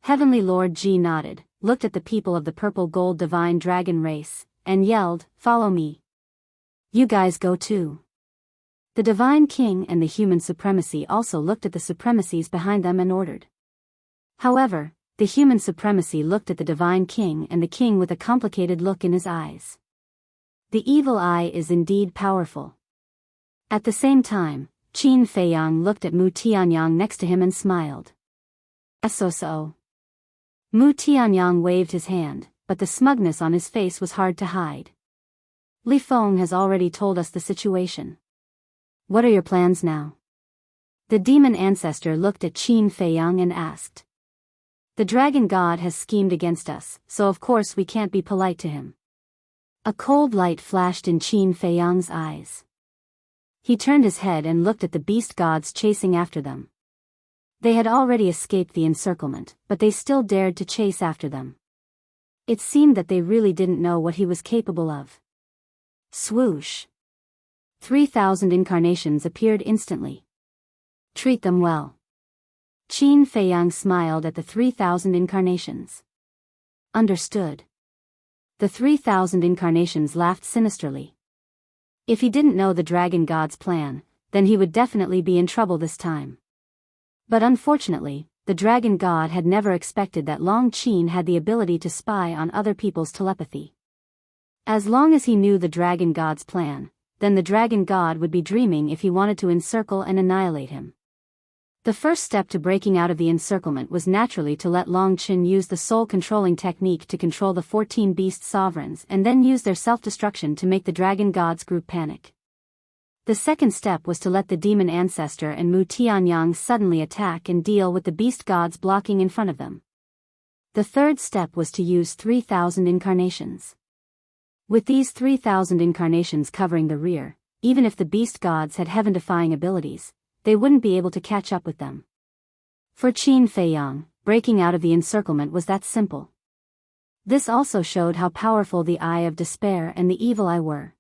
A: Heavenly Lord Ji nodded, looked at the people of the purple gold divine dragon race, and yelled, "Follow me. You guys go too." The divine king and the human supremacy also looked at the supremacies behind them and ordered. However, the human supremacy looked at the divine king and the king with a complicated look in his eyes. The evil eye is indeed powerful. At the same time, Qin Feiyang looked at Mu Tianyang next to him and smiled. So. Mu Tianyang waved his hand, but the smugness on his face was hard to hide. Li Feng has already told us the situation. What are your plans now? The demon ancestor looked at Qin Feiyang and asked. The dragon god has schemed against us, so of course we can't be polite to him. A cold light flashed in Qin Feiyang's eyes. He turned his head and looked at the beast gods chasing after them. They had already escaped the encirclement, but they still dared to chase after them. It seemed that they really didn't know what he was capable of. Swoosh! 3,000 incarnations appeared instantly. Treat them well. Qin Feiyang smiled at the 3,000 incarnations. Understood. The 3,000 incarnations laughed sinisterly. If he didn't know the dragon god's plan, then he would definitely be in trouble this time. But unfortunately, the dragon god had never expected that Long Qin had the ability to spy on other people's telepathy. As long as he knew the dragon god's plan, then the dragon god would be dreaming if he wanted to encircle and annihilate him. The first step to breaking out of the encirclement was naturally to let Long Qin use the soul-controlling technique to control the 14 beast sovereigns and then use their self-destruction to make the dragon god's group panic. The second step was to let the demon ancestor and Mu Tianyang suddenly attack and deal with the beast gods blocking in front of them. The third step was to use 3,000 incarnations. With these 3,000 incarnations covering the rear, even if the beast gods had heaven-defying abilities, they wouldn't be able to catch up with them. For Qin Feiyang, breaking out of the encirclement was that simple. This also showed how powerful the Eye of Despair and the Evil Eye were.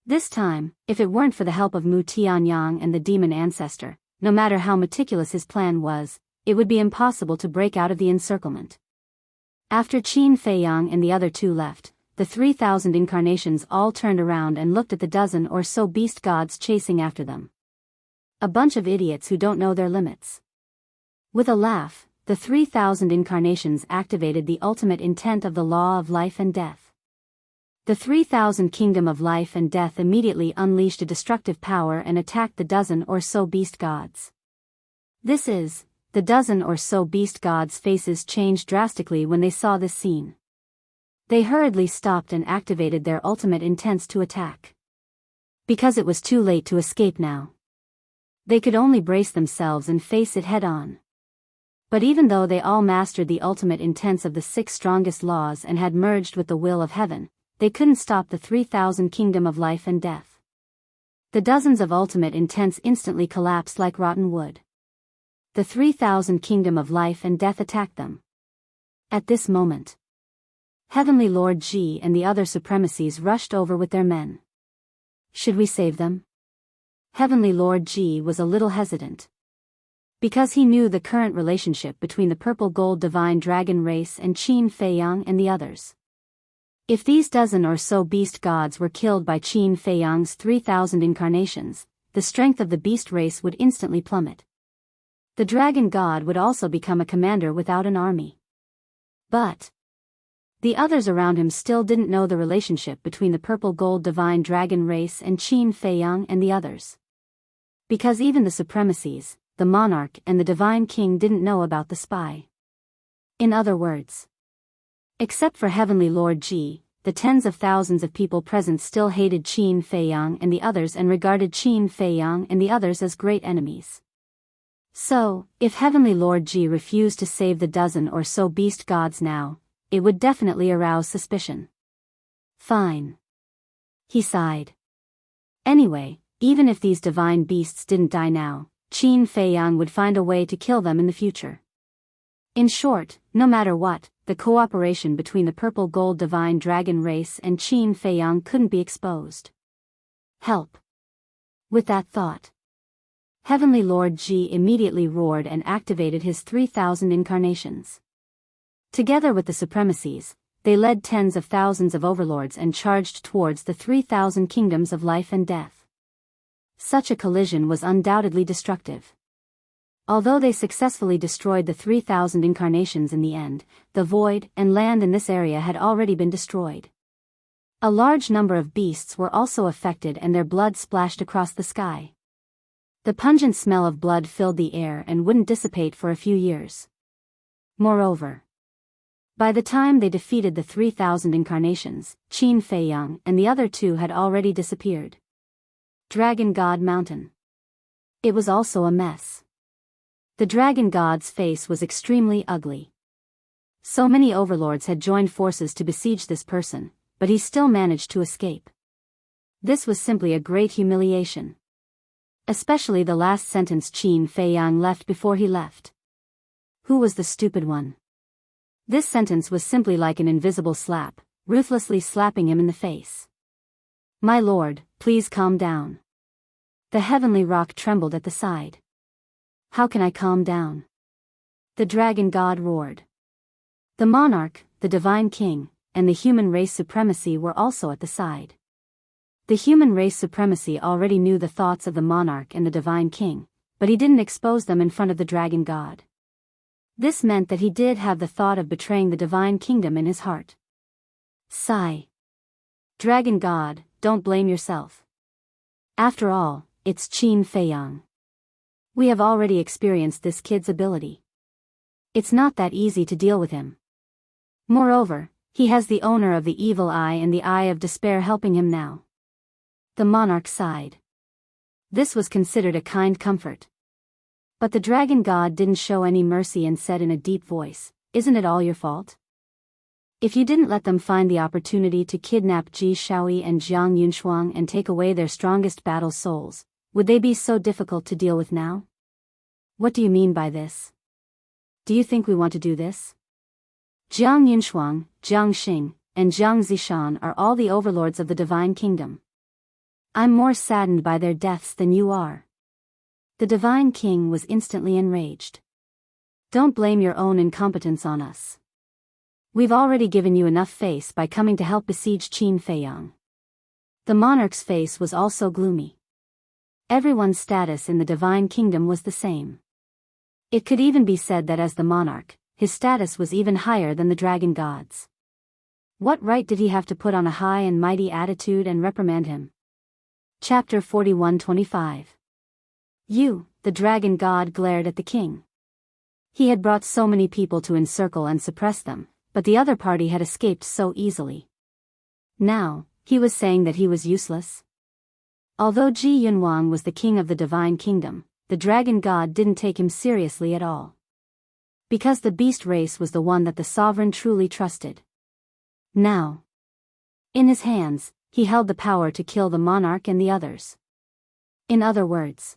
A: This time, if it weren't for the help of Mu Tianyang and the demon ancestor, no matter how meticulous his plan was, it would be impossible to break out of the encirclement. After Qin Feiyang and the other two left, the 3,000 incarnations all turned around and looked at the dozen or so beast gods chasing after them. A bunch of idiots who don't know their limits. With a laugh, the 3,000 incarnations activated the ultimate intent of the law of life and death. The 3,000 kingdom of life and death immediately unleashed a destructive power and attacked the dozen or so beast gods. The dozen or so beast gods' faces changed drastically when they saw this scene. They hurriedly stopped and activated their ultimate intents to attack. Because it was too late to escape now. They could only brace themselves and face it head-on. But even though they all mastered the ultimate intents of the 6 strongest laws and had merged with the will of heaven, they couldn't stop the 3,000 kingdom of life and death. The dozens of ultimate intents instantly collapsed like rotten wood. The 3,000 kingdom of life and death attacked them. At this moment, Heavenly Lord Ji and the other supremacies rushed over with their men. Should we save them? Heavenly Lord Ji was a little hesitant. Because he knew the current relationship between the purple gold divine dragon race and Qin Feiyang and the others. If these dozen or so beast gods were killed by Qin Fei Yang's 3,000 incarnations, the strength of the beast race would instantly plummet. The dragon god would also become a commander without an army. But the others around him still didn't know the relationship between the purple-gold divine dragon race and Qin Fei Yang and the others. Because even the supremacies, the monarch and the divine king didn't know about the spy. In other words, except for Heavenly Lord Ji, the tens of thousands of people present still hated Qin Fei Yang and the others and regarded Qin Fei Yang and the others as great enemies. So, if Heavenly Lord Ji refused to save the dozen or so beast gods now, it would definitely arouse suspicion. Fine. He sighed. Anyway, even if these divine beasts didn't die now, Qin Fei Yang would find a way to kill them in the future. In short, no matter what, the cooperation between the purple-gold divine dragon race and Qin Fei Yang couldn't be exposed. Help. With that thought, Heavenly Lord Ji immediately roared and activated his 3,000 incarnations. Together with the supremacies, they led tens of thousands of overlords and charged towards the 3,000 kingdoms of life and death. Such a collision was undoubtedly destructive. Although they successfully destroyed the 3,000 incarnations in the end, the void and land in this area had already been destroyed. A large number of beasts were also affected and their blood splashed across the sky. The pungent smell of blood filled the air and wouldn't dissipate for a few years. Moreover, by the time they defeated the 3,000 incarnations, Qin Fei Yang and the other two had already disappeared. Dragon God Mountain. It was also a mess. The dragon god's face was extremely ugly. So many overlords had joined forces to besiege this person, but he still managed to escape. This was simply a great humiliation. Especially the last sentence Qin Fei Yang left before he left. Who was the stupid one? This sentence was simply like an invisible slap, ruthlessly slapping him in the face. My lord, please calm down. The heavenly rock trembled at the side. How can I calm down? The dragon god roared. The monarch, the divine king, and the human race supremacy were also at the side. The human race supremacy already knew the thoughts of the monarch and the divine king, but he didn't expose them in front of the dragon god. This meant that he did have the thought of betraying the divine kingdom in his heart. Sigh. Dragon god, don't blame yourself. After all, it's Qin Fei Yang. We have already experienced this kid's ability. It's not that easy to deal with him. Moreover, he has the owner of the evil eye and the eye of despair helping him now. The monarch sighed. This was considered a kind comfort. But the dragon god didn't show any mercy and said in a deep voice, "Isn't it all your fault? If you didn't let them find the opportunity to kidnap Ji Shaoyi and Jiang Yunshuang and take away their strongest battle souls, would they be so difficult to deal with now? What do you mean by this? Do you think we want to do this? Jiang Yunshuang, Jiang Xing, and Jiang Zishan are all the overlords of the divine kingdom. I'm more saddened by their deaths than you are." The divine king was instantly enraged. Don't blame your own incompetence on us. We've already given you enough face by coming to help besiege Qin Fei Yang. The monarch's face was also gloomy. Everyone's status in the divine kingdom was the same. It could even be said that as the monarch, his status was even higher than the dragon gods. What right did he have to put on a high and mighty attitude and reprimand him? Chapter 41-25. You, the dragon god, glared at the king. He had brought so many people to encircle and suppress them, but the other party had escaped so easily. Now, he was saying that he was useless? Although Ji Yunwang was the king of the divine kingdom, the dragon god didn't take him seriously at all. Because the beast race was the one that the sovereign truly trusted. Now, in his hands, he held the power to kill the monarch and the others. In other words,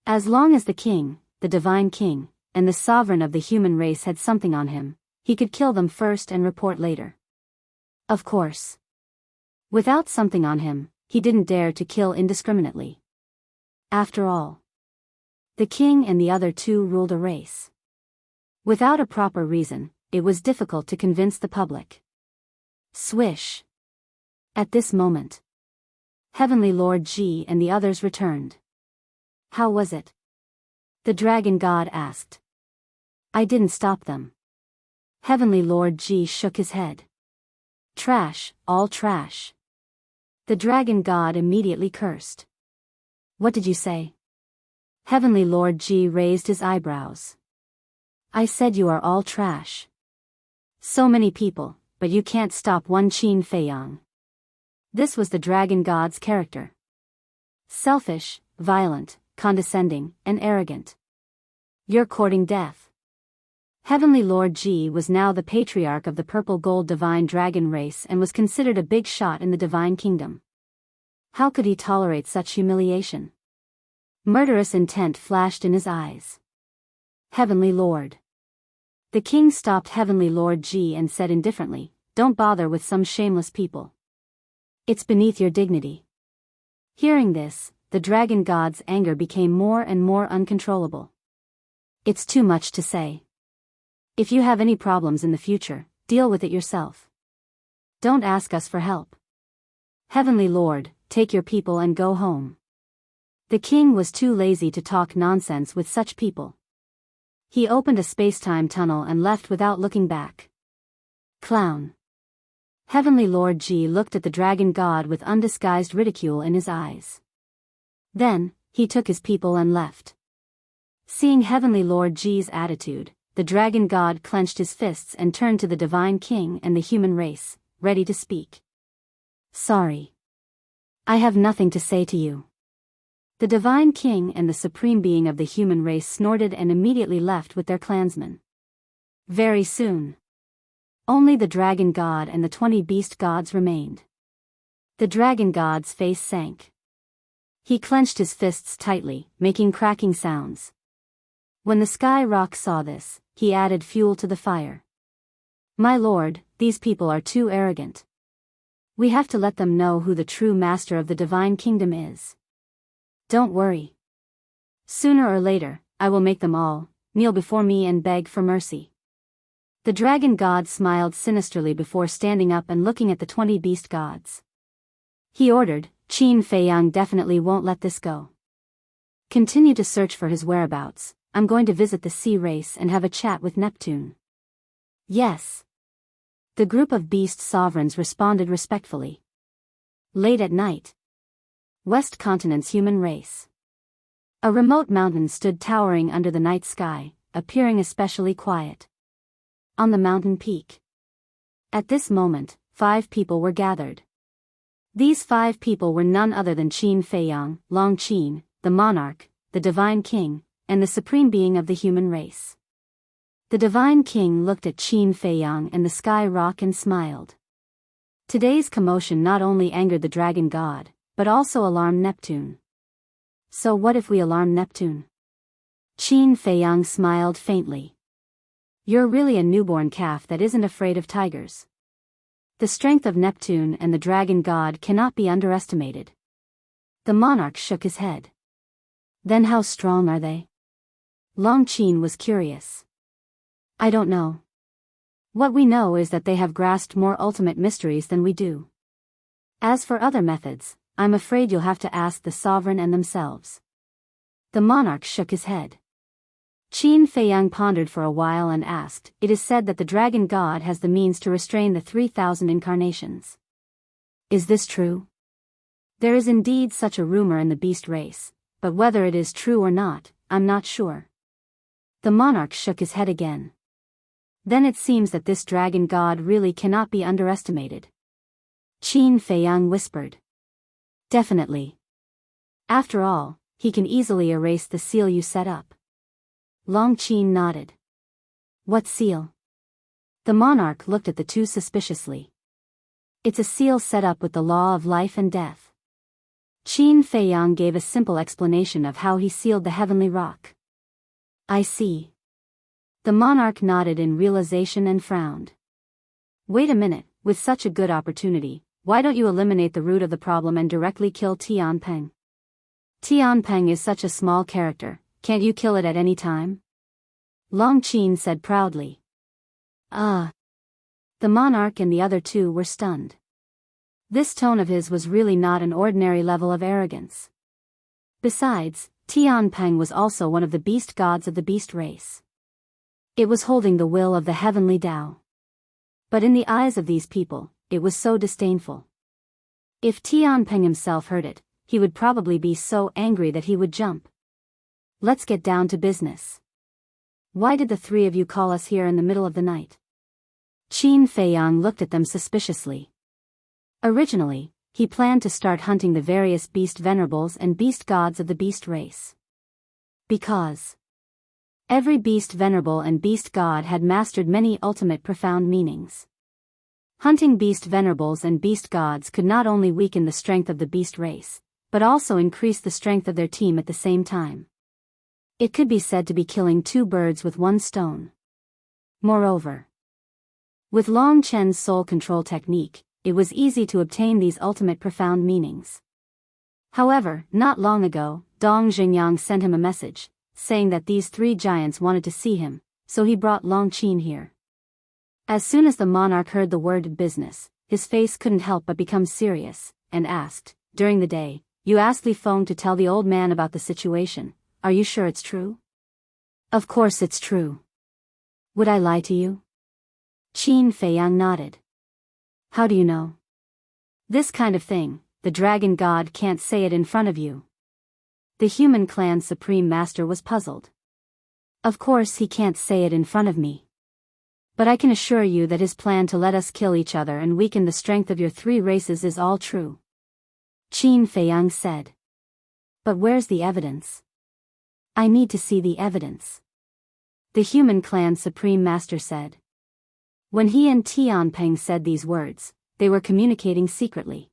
A: as long as the king, the divine king, and the sovereign of the human race had something on him, he could kill them first and report later. Of course, without something on him, he didn't dare to kill indiscriminately. After all, the king and the other two ruled a race. Without a proper reason, it was difficult to convince the public. Swish. At this moment, Heavenly Lord Ji and the others returned. How was it? The dragon god asked. I didn't stop them. Heavenly Lord Ji shook his head. Trash, all trash. The dragon god immediately cursed. What did you say? Heavenly Lord Ji raised his eyebrows. I said you are all trash. So many people, but you can't stop one Qin Feiyang. This was the dragon god's character. Selfish, violent, condescending, and arrogant. You're courting death. Heavenly Lord Ji was now the patriarch of the purple gold divine dragon race and was considered a big shot in the divine kingdom. How could he tolerate such humiliation? Murderous intent flashed in his eyes. Heavenly Lord. The king stopped Heavenly Lord Ji and said indifferently, don't bother with some shameless people. It's beneath your dignity. Hearing this, the dragon god's anger became more and more uncontrollable. It's too much to say. If you have any problems in the future, deal with it yourself. Don't ask us for help. Heavenly Lord, take your people and go home. The king was too lazy to talk nonsense with such people. He opened a space-time tunnel and left without looking back. Clown. Heavenly Lord Ji looked at the dragon god with undisguised ridicule in his eyes. Then, he took his people and left. Seeing Heavenly Lord Ji's attitude, the dragon god clenched his fists and turned to the divine king and the human race, ready to speak. Sorry. I have nothing to say to you. The divine king and the supreme being of the human race snorted and immediately left with their clansmen. Very soon. Only the dragon god and the 20 beast gods remained. The dragon god's face sank. He clenched his fists tightly, making cracking sounds. When the sky rock saw this, he added fuel to the fire. My lord, these people are too arrogant. We have to let them know who the true master of the divine kingdom is. Don't worry. Sooner or later, I will make them all kneel before me and beg for mercy. The dragon god smiled sinisterly before standing up and looking at the 20 beast gods. He ordered, Qin Feiyang definitely won't let this go. Continue to search for his whereabouts. I'm going to visit the sea race and have a chat with Neptune. Yes. The group of beast sovereigns responded respectfully. Late at night. West Continent's human race. A remote mountain stood towering under the night sky, appearing especially quiet. On the mountain peak. At this moment, 5 people were gathered. These 5 people were none other than Qin Feiyang, Long Qin, the monarch, the divine king, and the supreme being of the human race. The divine king looked at Qin Feiyang and the sky rock and smiled. Today's commotion not only angered the dragon god, but also alarmed Neptune. So what if we alarm Neptune? Qin Feiyang smiled faintly. You're really a newborn calf that isn't afraid of tigers. The strength of Neptune and the dragon god cannot be underestimated. The monarch shook his head. Then how strong are they? Long Qin was curious. I don't know. What we know is that they have grasped more ultimate mysteries than we do. As for other methods, I'm afraid you'll have to ask the sovereign and themselves. The monarch shook his head. Qin Feiyang pondered for a while and asked, it is said that the dragon god has the means to restrain the 3,000 incarnations. Is this true? There is indeed such a rumor in the beast race, but whether it is true or not, I'm not sure. The monarch shook his head again. Then it seems that this dragon god really cannot be underestimated. Qin Feiyang whispered. Definitely. After all, he can easily erase the seal you set up. Long Qin nodded. What seal? The monarch looked at the two suspiciously. It's a seal set up with the law of life and death. Qin Feiyang gave a simple explanation of how he sealed the heavenly rock. I see. The monarch nodded in realization and frowned. Wait a minute, with such a good opportunity, why don't you eliminate the root of the problem and directly kill Tianpeng? Tianpeng is such a small character, can't you kill it at any time? Long Qin said proudly. The monarch and the other two were stunned. This tone of his was really not an ordinary level of arrogance. Besides, Tianpeng was also one of the beast gods of the beast race. It was holding the will of the heavenly Tao. But in the eyes of these people, it was so disdainful. If Tianpeng himself heard it, he would probably be so angry that he would jump. Let's get down to business. Why did the three of you call us here in the middle of the night? Qin Feiyang looked at them suspiciously. Originally, he planned to start hunting the various beast venerables and beast gods of the beast race. Because every beast venerable and beast god had mastered many ultimate profound meanings. Hunting beast venerables and beast gods could not only weaken the strength of the beast race, but also increase the strength of their team at the same time. It could be said to be killing two birds with one stone. Moreover, with Long Chen's soul control technique, it was easy to obtain these ultimate profound meanings. However, not long ago, Dong Xingyang sent him a message, saying that these three giants wanted to see him, so he brought Long Qin here. As soon as the monarch heard the word business, his face couldn't help but become serious, and asked, during the day, "You asked Li Feng to tell the old man about the situation. Are you sure it's true?" "Of course it's true. Would I lie to you?" Qin Feiyang nodded. "How do you know?" "This kind of thing, the dragon god can't say it in front of you." The human clan's supreme master was puzzled. "Of course he can't say it in front of me. But I can assure you that his plan to let us kill each other and weaken the strength of your three races is all true," Qin Feiyang said. "But where's the evidence?" "I need to see the evidence," the human clan's supreme master said. When he and Tianpeng said these words, they were communicating secretly.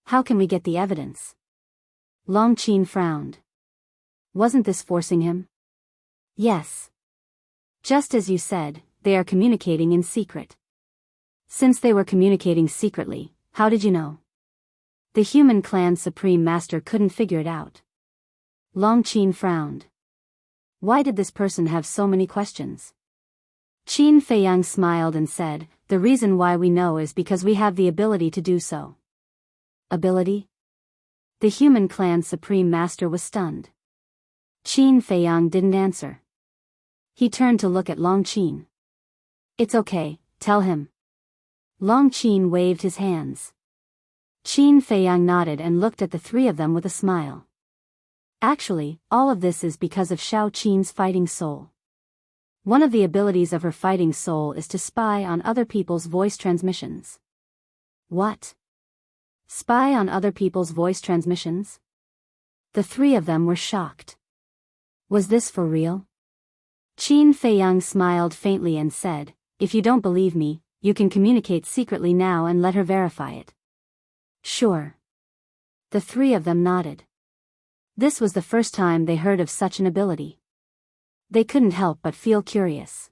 A: "How can we get the evidence?" Long Qin frowned. "Wasn't this forcing him?" "Yes. Just as you said, they are communicating in secret." "Since they were communicating secretly, how did you know?" The human clan's supreme master couldn't figure it out. Long Qin frowned. Why did this person have so many questions? Qin Feiyang smiled and said, "The reason why we know is because we have the ability to do so." "Ability?" The human clan's supreme master was stunned. Qin Feiyang didn't answer. He turned to look at Long Qin. "It's okay, tell him." Long Qin waved his hands. Qin Feiyang nodded and looked at the three of them with a smile. Actually, all of this is because of Xiao Qin's fighting soul. One of the abilities of her fighting soul is to spy on other people's voice transmissions. What? Spy on other people's voice transmissions? The three of them were shocked. Was this for real? Qin Feiyang smiled faintly and said, "If you don't believe me, you can communicate secretly now and let her verify it." "Sure." The three of them nodded. This was the first time they heard of such an ability. They couldn't help but feel curious.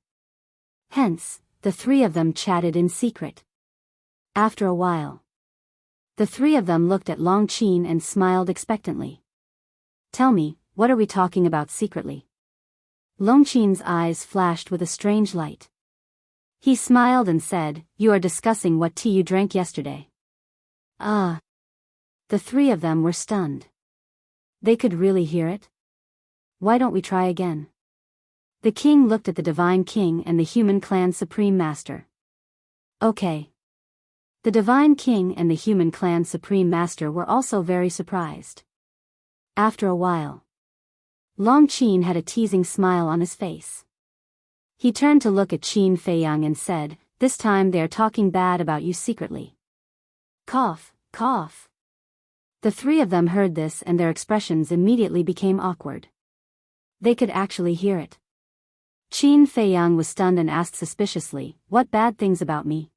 A: Hence, the three of them chatted in secret. After a while, the three of them looked at Long Qin and smiled expectantly. "Tell me, what are we talking about secretly?" Long Qin's eyes flashed with a strange light. He smiled and said, "You are discussing what tea you drank yesterday." "Ah." The three of them were stunned. They could really hear it? "Why don't we try again?" The king looked at the divine king and the human clan's supreme master. "Okay." The divine king and the human clan's supreme master were also very surprised. After a while, Long Qin had a teasing smile on his face. He turned to look at Qin Feiyang and said, "This time they are talking bad about you secretly." Cough, cough. The three of them heard this and their expressions immediately became awkward. They could actually hear it. Qin Feiyang was stunned and asked suspiciously, "What bad things about me?"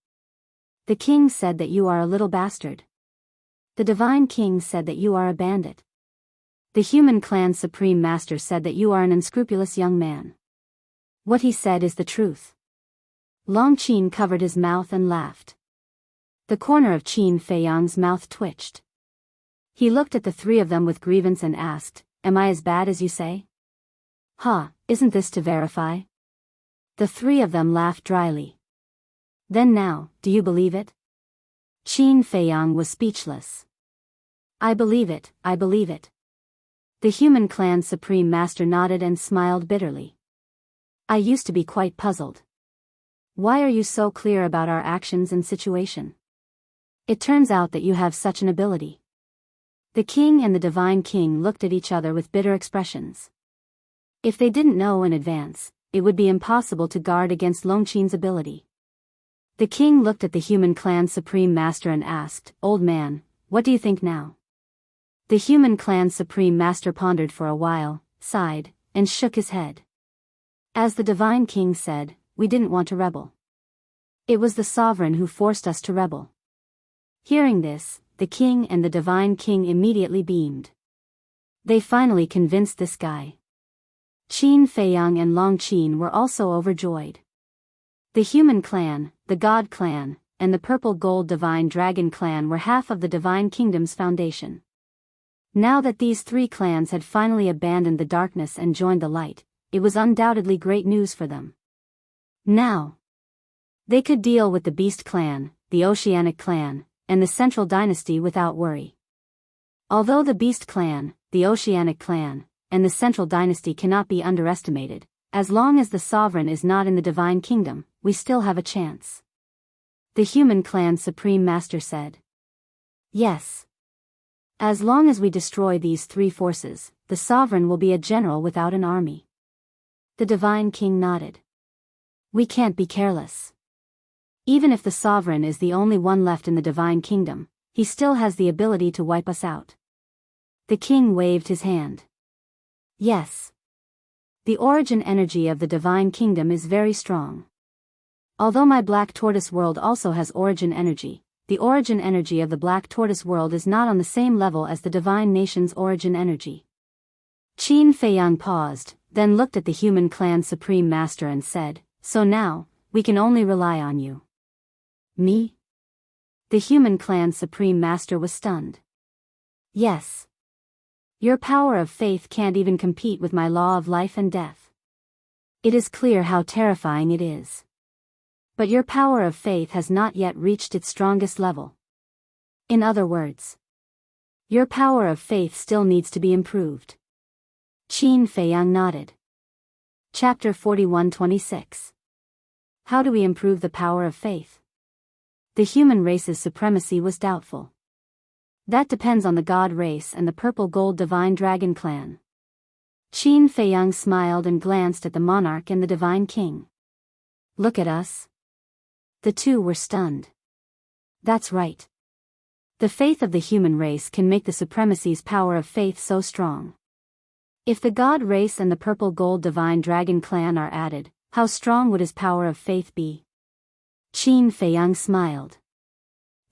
A: The king said that you are a little bastard. The divine king said that you are a bandit. The human clan's supreme master said that you are an unscrupulous young man. What he said is the truth. Long Qin covered his mouth and laughed. The corner of Qin Feiyang's mouth twitched. He looked at the three of them with grievance and asked, "Am I as bad as you say?" "Ha, isn't this to verify?" The three of them laughed dryly. Then now, do you believe it? Qin Feiyang was speechless. I believe it, I believe it. The human clan's supreme master nodded and smiled bitterly. I used to be quite puzzled. Why are you so clear about our actions and situation? It turns out that you have such an ability. The king and the divine king looked at each other with bitter expressions. If they didn't know in advance, it would be impossible to guard against Longqin's ability. The king looked at the human clan's supreme master and asked, Old man, what do you think now? The human clan's supreme master pondered for a while, sighed, and shook his head. As the divine king said, we didn't want to rebel. It was the sovereign who forced us to rebel. Hearing this, the king and the divine king immediately beamed. They finally convinced this guy. Qin Feiyang and Longqin were also overjoyed. The human clan, the god clan, and the purple gold divine dragon clan were half of the divine kingdom's foundation. Now that these three clans had finally abandoned the darkness and joined the light, it was undoubtedly great news for them. Now, they could deal with the Beast clan, the Oceanic clan, and the Central dynasty without worry. Although the Beast clan, the Oceanic clan, and the Central dynasty cannot be underestimated, as long as the sovereign is not in the divine kingdom, we still have a chance. The human clan's supreme master said. Yes. As long as we destroy these three forces, the sovereign will be a general without an army. The divine king nodded. We can't be careless. Even if the sovereign is the only one left in the divine kingdom, he still has the ability to wipe us out. The king waved his hand. Yes. The origin energy of the divine kingdom is very strong. Although my black tortoise world also has origin energy, the origin energy of the black tortoise world is not on the same level as the divine nation's origin energy. Qin Feiyang paused, then looked at the human clan's supreme master and said, So now, we can only rely on you. Me? The human clan's supreme master was stunned. Yes. Your power of faith can't even compete with my law of life and death. It is clear how terrifying it is. But your power of faith has not yet reached its strongest level. In other words, your power of faith still needs to be improved. Qin Feiyang nodded. Chapter 41-26. How do we improve the power of faith? The human race's supremacy was doubtful. That depends on the god race and the purple gold divine dragon clan. Qin Feiyang smiled and glanced at the monarch and the divine king. Look at us. The two were stunned. That's right. The faith of the human race can make the supremacy's power of faith so strong. If the god race and the purple gold divine dragon clan are added, how strong would his power of faith be? Qin Feiyang smiled.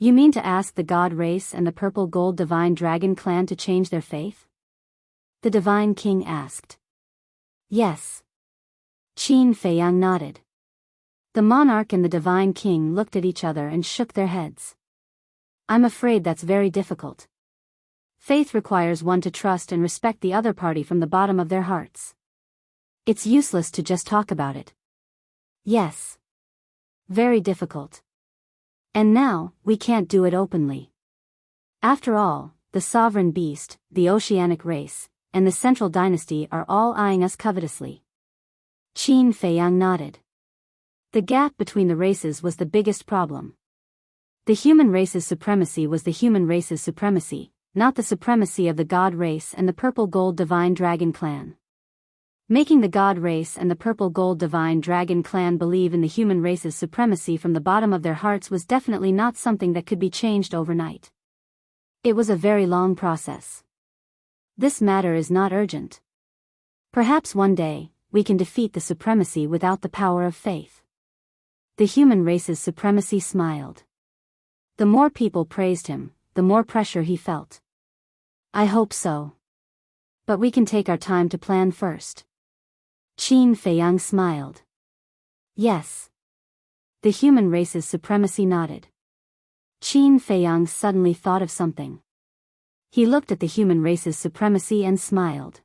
A: You mean to ask the god race and the purple gold divine dragon clan to change their faith? The divine king asked. Yes. Qin Feiyang nodded. The monarch and the divine king looked at each other and shook their heads. I'm afraid that's very difficult. Faith requires one to trust and respect the other party from the bottom of their hearts. It's useless to just talk about it. Yes. Very difficult. And now, we can't do it openly. After all, the sovereign beast, the oceanic race, and the central dynasty are all eyeing us covetously. Qin Feiyang nodded. The gap between the races was the biggest problem. The human race's supremacy was the human race's supremacy, not the supremacy of the god race and the purple gold divine dragon clan. Making the god race and the purple gold divine dragon clan believe in the human race's supremacy from the bottom of their hearts was definitely not something that could be changed overnight. It was a very long process. This matter is not urgent. Perhaps one day, we can defeat the supremacy without the power of faith. The human race's supremacy smiled. The more people praised him, the more pressure he felt. I hope so. But we can take our time to plan first. Qin Feiyang smiled. Yes. The human race's supremacy nodded. Qin Feiyang suddenly thought of something. He looked at the human race's supremacy and smiled.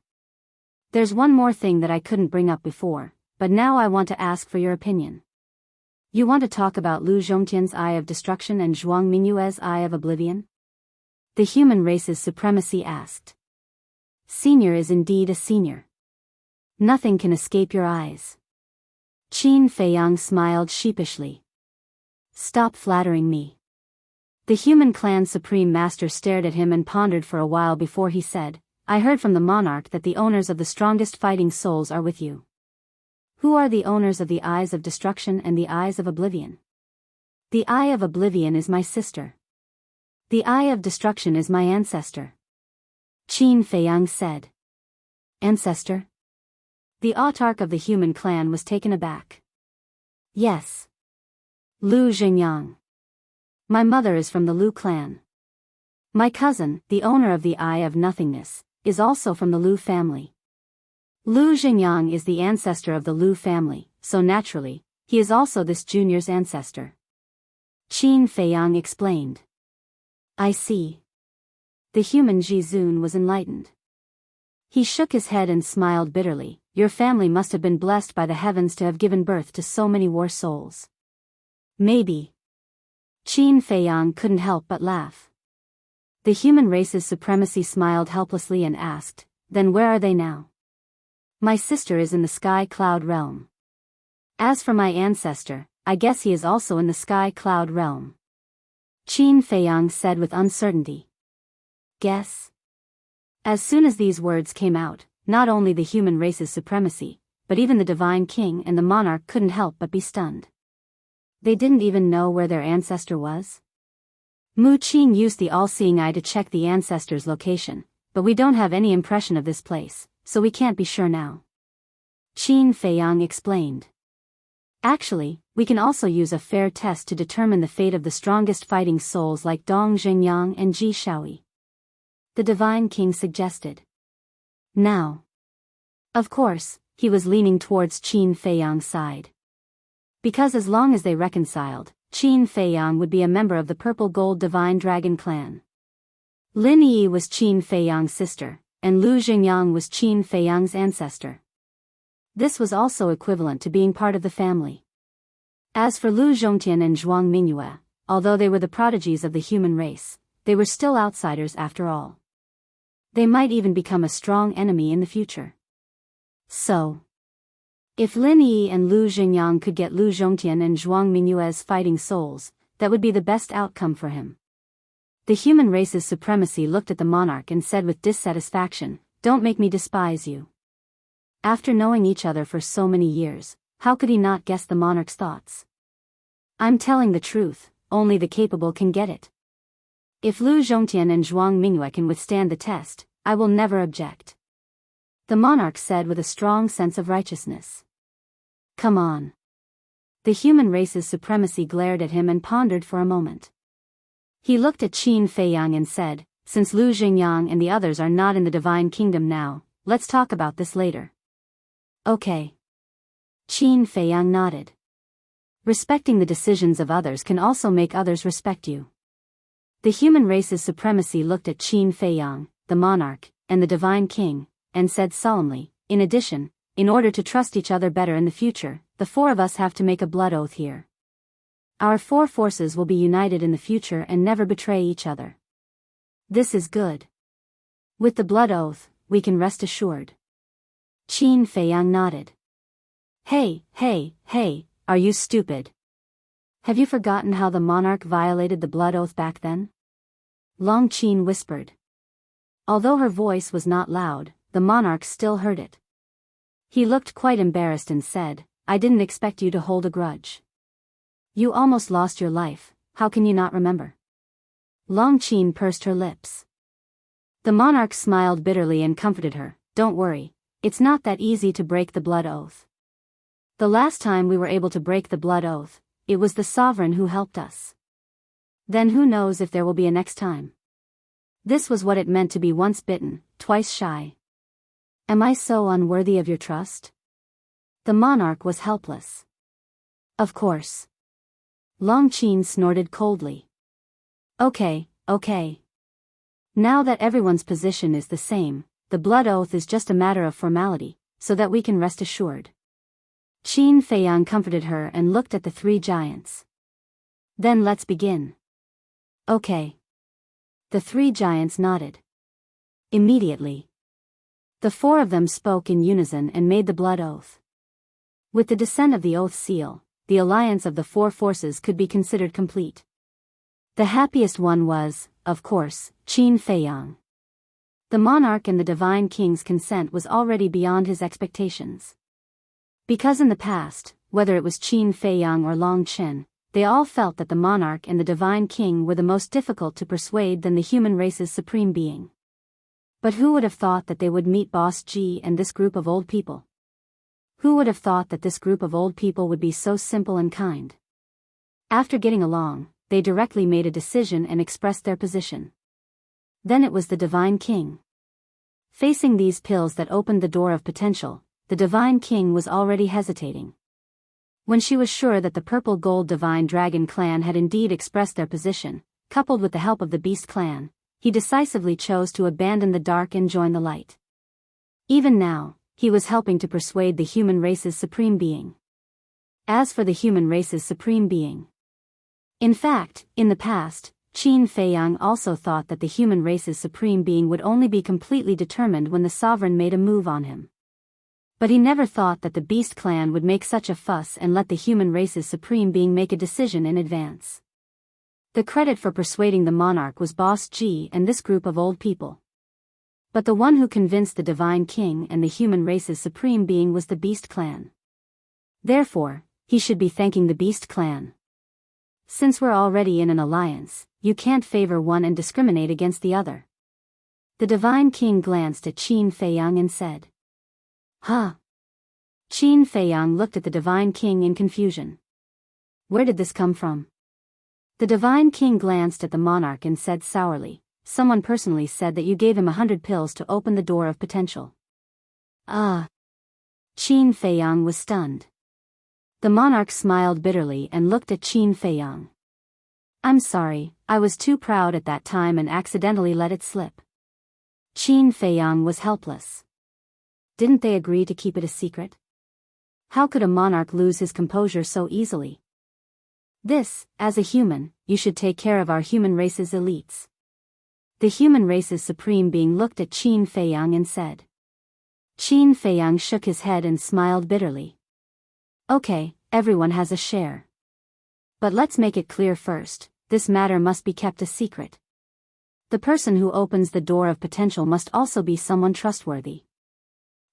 A: There's one more thing that I couldn't bring up before, but now I want to ask for your opinion. You want to talk about Lu Zhongtian's Eye of Destruction and Zhuang Mingyue's Eye of Oblivion? The human race's supremacy asked. Senior is indeed a senior. Nothing can escape your eyes. Qin Feiyang smiled sheepishly. Stop flattering me. The human clan's supreme master stared at him and pondered for a while before he said, I heard from the monarch that the owners of the strongest fighting souls are with you. Who are the owners of the Eyes of Destruction and the Eyes of Oblivion? The Eye of Oblivion is my sister. The Eye of Destruction is my ancestor. Qin Feiyang said. Ancestor? The autarch of the human clan was taken aback. Yes. Lu Xingyang. My mother is from the Lu clan. My cousin, the owner of the Eye of Nothingness, is also from the Lu family. Lu Xingyang is the ancestor of the Lu family, so naturally, he is also this junior's ancestor. Qin Feiyang explained. I see. The human Jizun was enlightened. He shook his head and smiled bitterly. Your family must have been blessed by the heavens to have given birth to so many war souls. Maybe. Qin Feiyang couldn't help but laugh. The human race's supremacy smiled helplessly and asked, then where are they now? My sister is in the sky cloud realm. As for my ancestor, I guess he is also in the sky cloud realm. Qin Feiyang said with uncertainty. Guess? As soon as these words came out, not only the human race's supremacy, but even the divine king and the monarch couldn't help but be stunned. They didn't even know where their ancestor was. Mu Qing used the all-seeing eye to check the ancestor's location, but we don't have any impression of this place, so we can't be sure now. Qin Feiyang explained. Actually, we can also use a fair test to determine the fate of the strongest fighting souls like Dong Xingyang and Ji Shaoyi. The divine king suggested. Now. Of course, he was leaning towards Qin Feiyang's side. Because as long as they reconciled, Qin Feiyang would be a member of the purple-gold divine dragon clan. Lin Yi was Qin Feiyang's sister, and Lu Xingyang was Qin Feiyang's ancestor. This was also equivalent to being part of the family. As for Lu Zhongtian and Zhuang Mingyue, although they were the prodigies of the human race, they were still outsiders after all. They might even become a strong enemy in the future. So, if Lin Yi and Lu Xingyang could get Lu Zhongtian and Zhuang Mingyue's fighting souls, that would be the best outcome for him. The human race's supremacy looked at the monarch and said with dissatisfaction, don't make me despise you. After knowing each other for so many years, how could he not guess the monarch's thoughts? I'm telling the truth, only the capable can get it. If Lu Zhongtian and Zhuang Mingyue can withstand the test, I will never object. The monarch said with a strong sense of righteousness. Come on. The human race's supremacy glared at him and pondered for a moment. He looked at Qin Feiyang and said, since Lu Xingyang and the others are not in the divine kingdom now, let's talk about this later. Okay. Qin Feiyang nodded. Respecting the decisions of others can also make others respect you. The human race's supremacy looked at Qin Feiyang, the monarch, and the divine king, and said solemnly, in addition, in order to trust each other better in the future, the four of us have to make a blood oath here. Our four forces will be united in the future and never betray each other. This is good. With the blood oath, we can rest assured. Qin Feiyang nodded. Hey, are you stupid? Have you forgotten how the monarch violated the blood oath back then? Long Qin whispered. Although her voice was not loud, the monarch still heard it. He looked quite embarrassed and said, I didn't expect you to hold a grudge. You almost lost your life, how can you not remember? Long Qin pursed her lips. The monarch smiled bitterly and comforted her, don't worry, it's not that easy to break the blood oath. The last time we were able to break the blood oath, it was the sovereign who helped us. Then who knows if there will be a next time? This was what it meant to be once bitten, twice shy. Am I so unworthy of your trust? The monarch was helpless. Of course. Long Qin snorted coldly. Okay. Now that everyone's position is the same, the blood oath is just a matter of formality, so that we can rest assured. Qin Feiyang comforted her and looked at the three giants. Then let's begin. Okay. The three giants nodded. Immediately, the four of them spoke in unison and made the blood oath. With the descent of the oath seal, the alliance of the four forces could be considered complete. The happiest one was, of course, Qin Feiyang. The monarch and the divine king's consent was already beyond his expectations. Because in the past, whether it was Qin Feiyang or Long Qin, they all felt that the monarch and the divine king were the most difficult to persuade than the human race's supreme being. But who would have thought that they would meet Boss G and this group of old people? Who would have thought that this group of old people would be so simple and kind? After getting along, they directly made a decision and expressed their position. Then it was the divine king. Facing these pills that opened the door of potential, the divine king was already hesitating. When she was sure that the purple gold divine dragon clan had indeed expressed their position, coupled with the help of the beast clan, he decisively chose to abandon the dark and join the light. Even now, he was helping to persuade the human race's supreme being. As for the human race's supreme being, in fact, in the past, Qin Feiyang also thought that the human race's supreme being would only be completely determined when the sovereign made a move on him. But he never thought that the beast clan would make such a fuss and let the human race's supreme being make a decision in advance. The credit for persuading the monarch was Boss G and this group of old people. But the one who convinced the divine king and the human race's supreme being was the beast clan. Therefore, he should be thanking the beast clan. Since we're already in an alliance, you can't favor one and discriminate against the other. The divine king glanced at Qin Feiyang and said, "Huh?" Qin Feiyang looked at the divine king in confusion. Where did this come from? The divine king glanced at the monarch and said sourly, "Someone personally said that you gave him 100 pills to open the door of potential." Ah. Qin Feiyang was stunned. The monarch smiled bitterly and looked at Qin Feiyang. "I'm sorry, I was too proud at that time and accidentally let it slip." Qin Feiyang was helpless. Didn't they agree to keep it a secret? How could a monarch lose his composure so easily? This, as a human, you should take care of our human race's elites. The human race's supreme being looked at Qin Feiyang and said. Qin Feiyang shook his head and smiled bitterly. Okay, everyone has a share. But let's make it clear first, this matter must be kept a secret. The person who opens the door of potential must also be someone trustworthy.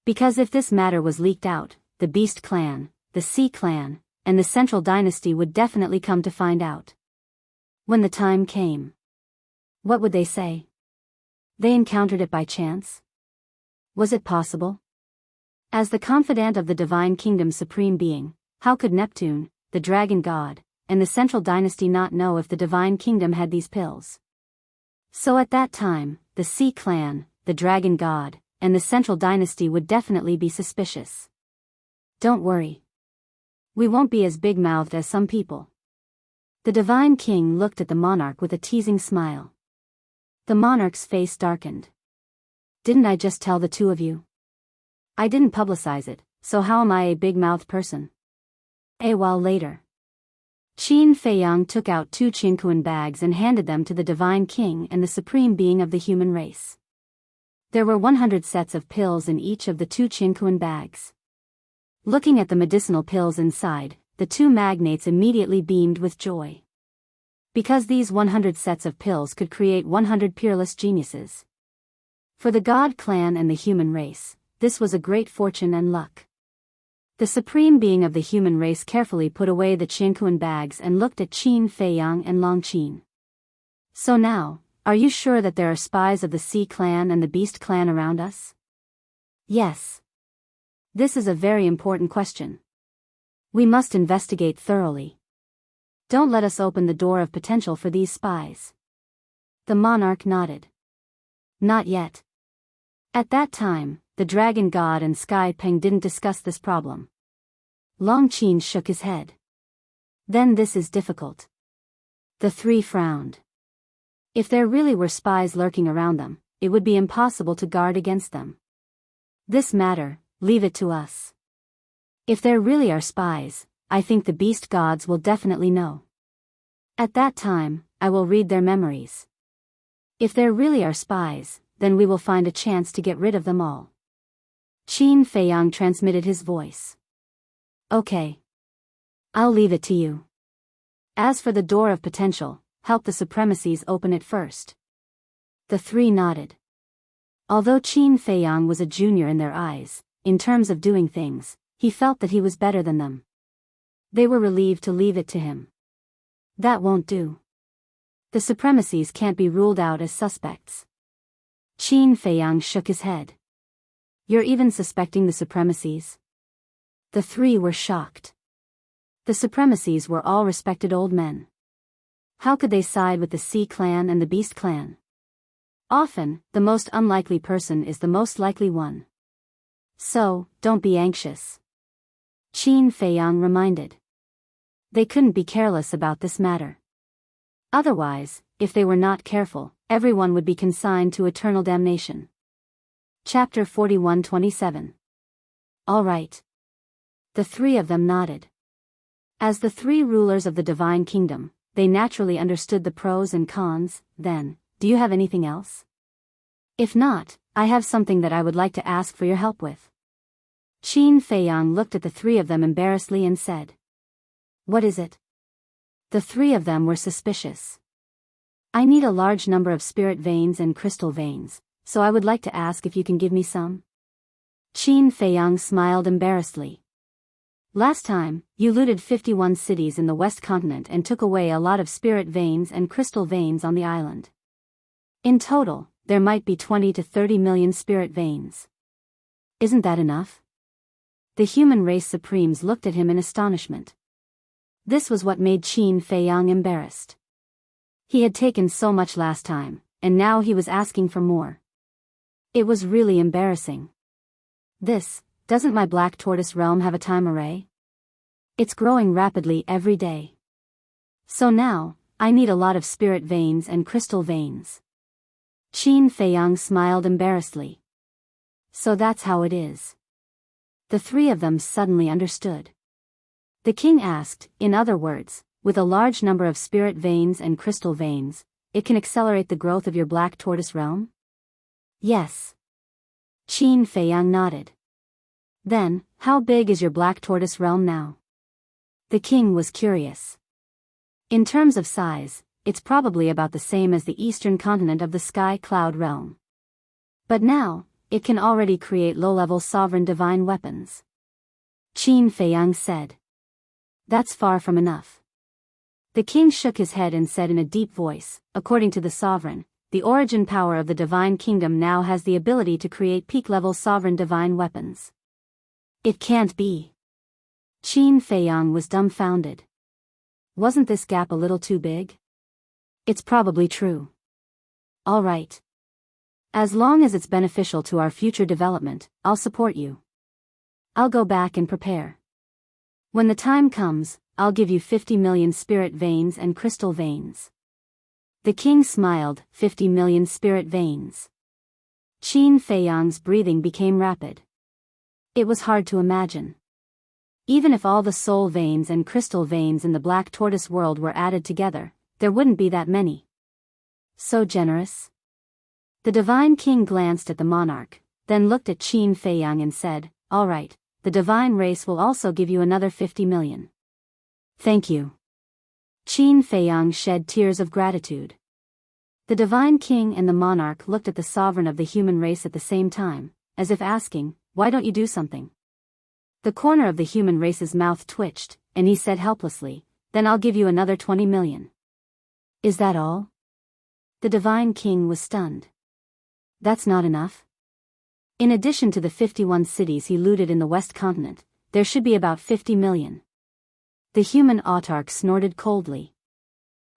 A: Because if this matter was leaked out, the Beast Clan, the Sea Clan, and the Central Dynasty would definitely come to find out. When the time came, what would they say? They encountered it by chance? Was it possible? As the confidant of the Divine Kingdom's Supreme Being, how could Neptune, the Dragon God, and the Central Dynasty not know if the Divine Kingdom had these pills? So at that time, the Sea Clan, the Dragon God, and the Central Dynasty would definitely be suspicious. Don't worry. We won't be as big-mouthed as some people. The Divine King looked at the monarch with a teasing smile. The monarch's face darkened. Didn't I just tell the two of you? I didn't publicize it, so how am I a big-mouthed person? A while later, Qin Feiyang took out 2 Qinkuan bags and handed them to the Divine King and the Supreme Being of the human race. There were 100 sets of pills in each of the 2 Qinkuan bags. Looking at the medicinal pills inside, the 2 magnates immediately beamed with joy. Because these 100 sets of pills could create 100 peerless geniuses. For the God Clan and the human race, this was a great fortune and luck. The Supreme Being of the human race carefully put away the Qinkuan bags and looked at Qin Feiyang and Long Qin. So now, are you sure that there are spies of the Sea Clan and the Beast Clan around us? Yes. This is a very important question. We must investigate thoroughly. Don't let us open the door of potential for these spies. The monarch nodded. Not yet. At that time, the Dragon God and Sky Peng didn't discuss this problem. Long Qin shook his head. Then this is difficult. The 3 frowned. If there really were spies lurking around them, it would be impossible to guard against them. This matter, leave it to us. If there really are spies, I think the beast gods will definitely know. At that time, I will read their memories. If there really are spies, then we will find a chance to get rid of them all. Qin Feiyang transmitted his voice. Okay. I'll leave it to you. As for the door of potential, help the supremacies open it first. The three nodded. Although Qin Feiyang was a junior in their eyes, in terms of doing things, he felt that he was better than them. They were relieved to leave it to him. That won't do. The supremacies can't be ruled out as suspects. Qin Feiyang shook his head. You're even suspecting the supremacies? The three were shocked. The supremacies were all respected old men. How could they side with the Sea Clan and the Beast Clan? Often, the most unlikely person is the most likely one. So, don't be anxious. Qin Feiyang reminded. They couldn't be careless about this matter. Otherwise, if they were not careful, everyone would be consigned to eternal damnation. Chapter 41:27. All right. The three of them nodded. As the three rulers of the Divine Kingdom, they naturally understood the pros and cons. Then, do you have anything else? If not, I have something that I would like to ask for your help with. Qin Feiyang looked at the three of them embarrassedly and said. What is it? The three of them were suspicious. I need a large number of spirit veins and crystal veins, so I would like to ask if you can give me some. Qin Feiyang smiled embarrassedly. Last time, you looted 51 cities in the West Continent and took away a lot of spirit veins and crystal veins on the island. In total, there might be 20 to 30 million spirit veins. Isn't that enough? The human race supremes looked at him in astonishment. This was what made Qin Feiyang embarrassed. He had taken so much last time, and now he was asking for more. It was really embarrassing. Doesn't my black tortoise realm have a time array? It's growing rapidly every day. So now, I need a lot of spirit veins and crystal veins. Qin Feiyang smiled embarrassedly. So that's how it is. The three of them suddenly understood. The king asked, in other words, with a large number of spirit veins and crystal veins, it can accelerate the growth of your black tortoise realm? Yes. Qin Feiyang nodded. Then, how big is your black tortoise realm now? The king was curious. In terms of size, it's probably about the same as the eastern continent of the Sky Cloud realm. But now, it can already create low-level sovereign divine weapons. Qin Feiyang said. That's far from enough. The king shook his head and said in a deep voice, according to the sovereign, the origin power of the divine kingdom now has the ability to create peak-level sovereign divine weapons. It can't be. Qin Feiyang was dumbfounded. Wasn't this gap a little too big? It's probably true. All right. As long as it's beneficial to our future development, I'll support you. I'll go back and prepare. When the time comes, I'll give you 50 million spirit veins and crystal veins. The king smiled, 50 million spirit veins. Qin Feiyang's breathing became rapid. It was hard to imagine. Even if all the soul veins and crystal veins in the black tortoise world were added together, there wouldn't be that many. So generous? The divine king glanced at the monarch, then looked at Qin Feiyang and said, all right, the divine race will also give you another 50 million. Thank you. Qin Feiyang shed tears of gratitude. The divine king and the monarch looked at the sovereign of the human race at the same time, as if asking, why don't you do something? The corner of the human race's mouth twitched, and he said helplessly, then I'll give you another 20 million. Is that all? The divine king was stunned. That's not enough? In addition to the 51 cities he looted in the West Continent, there should be about 50 million. The human autarch snorted coldly.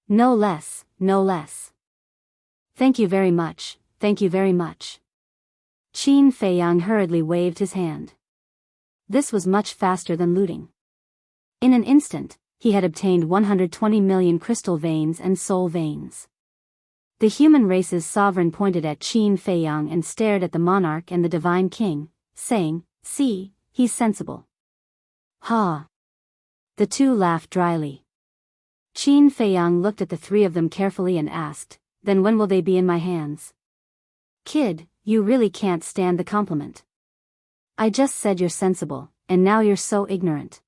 A: No less, no less. Thank you very much, thank you very much. Qin Feiyang hurriedly waved his hand. This was much faster than looting. In an instant, he had obtained 120 million crystal veins and soul veins. The human race's sovereign pointed at Qin Feiyang and stared at the monarch and the divine king, saying, see, he's sensible. Ha! The two laughed dryly. Qin Feiyang looked at the three of them carefully and asked, "Then when will they be in my hands?" "Kid, you really can't stand the compliment. I just said you're sensible, and now you're so ignorant.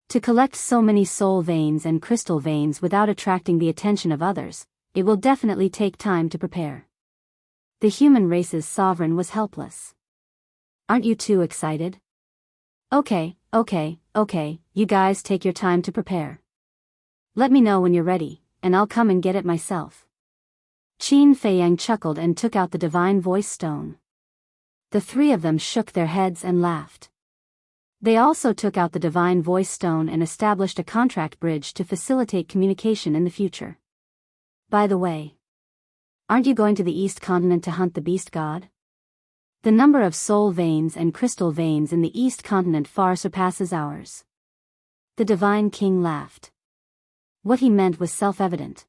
A: To collect so many soul veins and crystal veins without attracting the attention of others, it will definitely take time to prepare." The human race's sovereign was helpless. "Aren't you too excited?" Okay, you guys take your time to prepare. Let me know when you're ready, and I'll come and get it myself." Qin Feiyang chuckled and took out the divine voice stone. The three of them shook their heads and laughed. They also took out the divine voice stone and established a contract bridge to facilitate communication in the future. "By the way, aren't you going to the East Continent to hunt the beast god? The number of soul veins and crystal veins in the East Continent far surpasses ours." The Divine King laughed. What he meant was self-evident.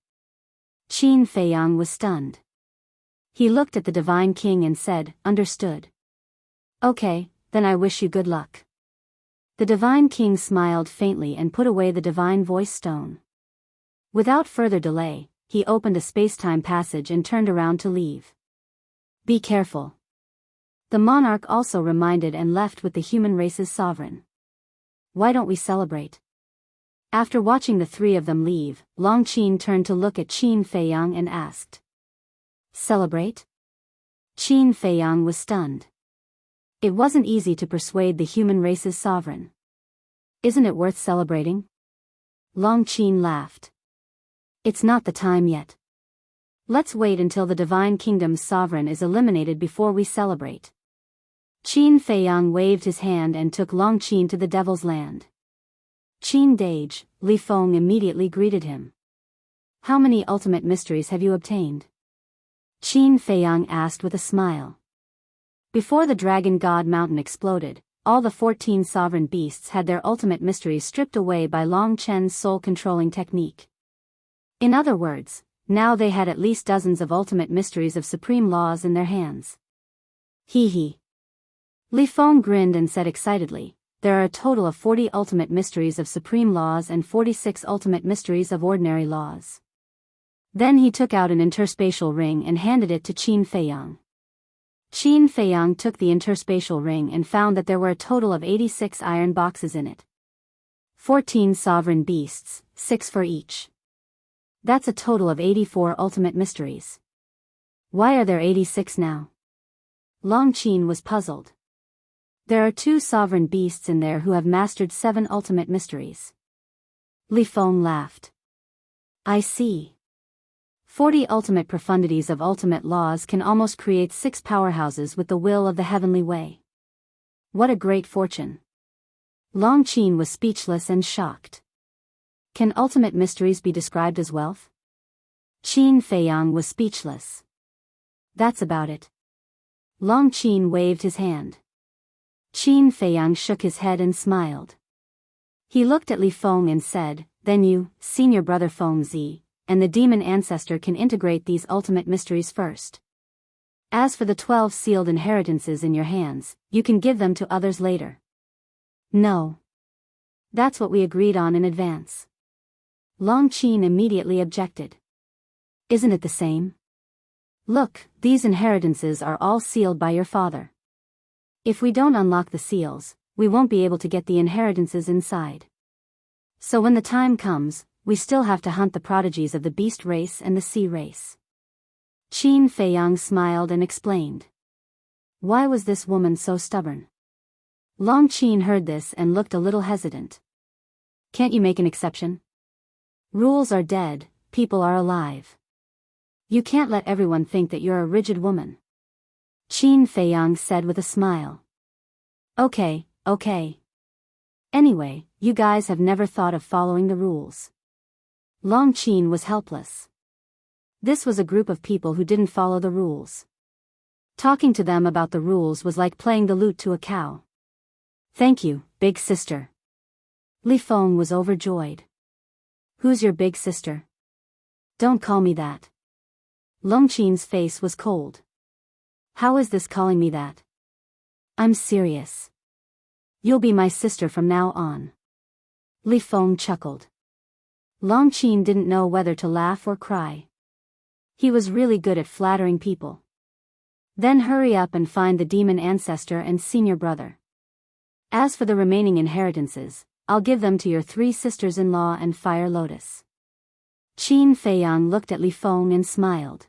A: Qin Feiyang was stunned. He looked at the Divine King and said, "Understood. Okay, then I wish you good luck." The Divine King smiled faintly and put away the divine voice stone. Without further delay, he opened a space-time passage and turned around to leave. "Be careful." The monarch also reminded and left with the human race's sovereign. "Why don't we celebrate?" After watching the three of them leave, Long Qin turned to look at Qin Feiyang and asked, "Celebrate?" Qin Feiyang was stunned. It wasn't easy to persuade the human race's sovereign. "Isn't it worth celebrating?" Long Qin laughed. "It's not the time yet. Let's wait until the Divine Kingdom's sovereign is eliminated before we celebrate." Qin Feiyang waved his hand and took Long Qin to the Devil's Land. "Qin Dage," Li Feng immediately greeted him. "How many ultimate mysteries have you obtained?" Qin Feiyang asked with a smile. Before the Dragon God Mountain exploded, all the 14 sovereign beasts had their ultimate mysteries stripped away by Long Chen's soul-controlling technique. In other words, now they had at least dozens of ultimate mysteries of supreme laws in their hands. Hee hee. Li Feng grinned and said excitedly, "There are a total of 40 ultimate mysteries of supreme laws and 46 ultimate mysteries of ordinary laws." Then he took out an interspatial ring and handed it to Qin Feiyang. Qin Feiyang took the interspatial ring and found that there were a total of 86 iron boxes in it. 14 sovereign beasts, 6 for each. That's a total of 84 ultimate mysteries. Why are there 86 now? Long Qin was puzzled. There are 2 sovereign beasts in there who have mastered 7 ultimate mysteries. Li Feng laughed. "I see. 40 ultimate profundities of ultimate laws can almost create 6 powerhouses with the will of the heavenly way. What a great fortune." Long Qin was speechless and shocked. Can ultimate mysteries be described as wealth? Qin Feiyang was speechless. "That's about it." Long Qin waved his hand. Qin Feiyang shook his head and smiled. He looked at Li Feng and said, "Then you, senior brother Feng Zi, and the demon ancestor can integrate these ultimate mysteries first. As for the 12 sealed inheritances in your hands, you can give them to others later." "No. That's what we agreed on in advance." Long Qin immediately objected. "Isn't it the same? Look, these inheritances are all sealed by your father. If we don't unlock the seals, we won't be able to get the inheritances inside. So when the time comes, we still have to hunt the prodigies of the beast race and the sea race." Qin Feiyang smiled and explained. Why was this woman so stubborn? Long Qin heard this and looked a little hesitant. "Can't you make an exception? Rules are dead, people are alive. You can't let everyone think that you're a rigid woman." Qin Feiyang said with a smile. Okay. Anyway, you guys have never thought of following the rules." Long Qin was helpless. This was a group of people who didn't follow the rules. Talking to them about the rules was like playing the lute to a cow. "Thank you, big sister." Li Feng was overjoyed. "Who's your big sister?" "Don't call me that." Long Qin's face was cold. "How is this calling me that?" "I'm serious." You'll be my sister from now on. Li Feng chuckled. Long Qin didn't know whether to laugh or cry. He was really good at flattering people. Then hurry up and find the demon ancestor and senior brother. As for the remaining inheritances, I'll give them to your 3 sisters-in-law and Fire Lotus. Qin Feiyang looked at Li Feng and smiled.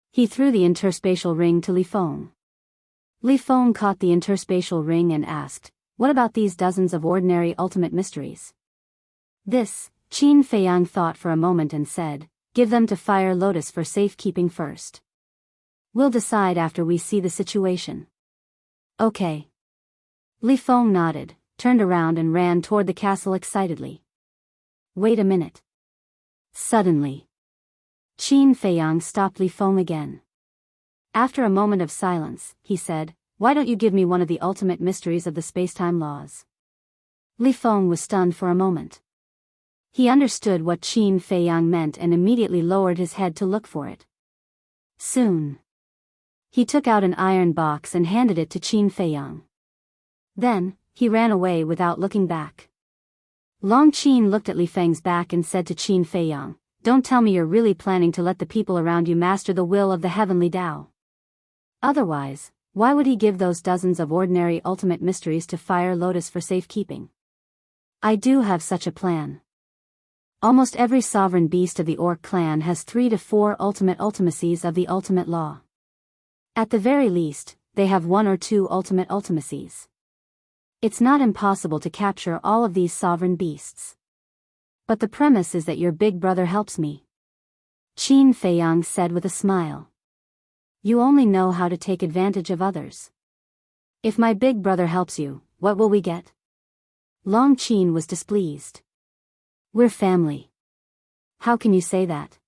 A: He threw the interspatial ring to Li Feng. Li Feng caught the interspatial ring and asked, "What about these dozens of ordinary ultimate mysteries?" This, Qin Feiyang thought for a moment and said, "Give them to Fire Lotus for safekeeping first. We'll decide after we see the situation." Okay. Li Feng nodded, turned around and ran toward the castle excitedly. Wait a minute. Suddenly, Qin Feiyang stopped Li Feng again. After a moment of silence, he said, "Why don't you give me one of the ultimate mysteries of the space-time laws?" Li Feng was stunned for a moment. He understood what Qin Feiyang meant and immediately lowered his head to look for it. Soon, he took out an iron box and handed it to Qin Feiyang. Then, he ran away without looking back. Long Qin looked at Li Feng's back and said to Qin Feiyang, "Don't tell me you're really planning to let the people around you master the will of the heavenly Tao. Otherwise, why would he give those dozens of ordinary ultimate mysteries to Fire Lotus for safekeeping?" "I do have such a plan. Almost every sovereign beast of the Orc clan has 3 to 4 ultimate ultimacies of the ultimate law. At the very least, they have 1 or 2 ultimate ultimacies. It's not impossible to capture all of these sovereign beasts. But the premise is that your big brother helps me," Qin Feiyang said with a smile. "You only know how to take advantage of others. If my big brother helps you, what will we get?" Long Qin was displeased. "We're family." "How can you say that?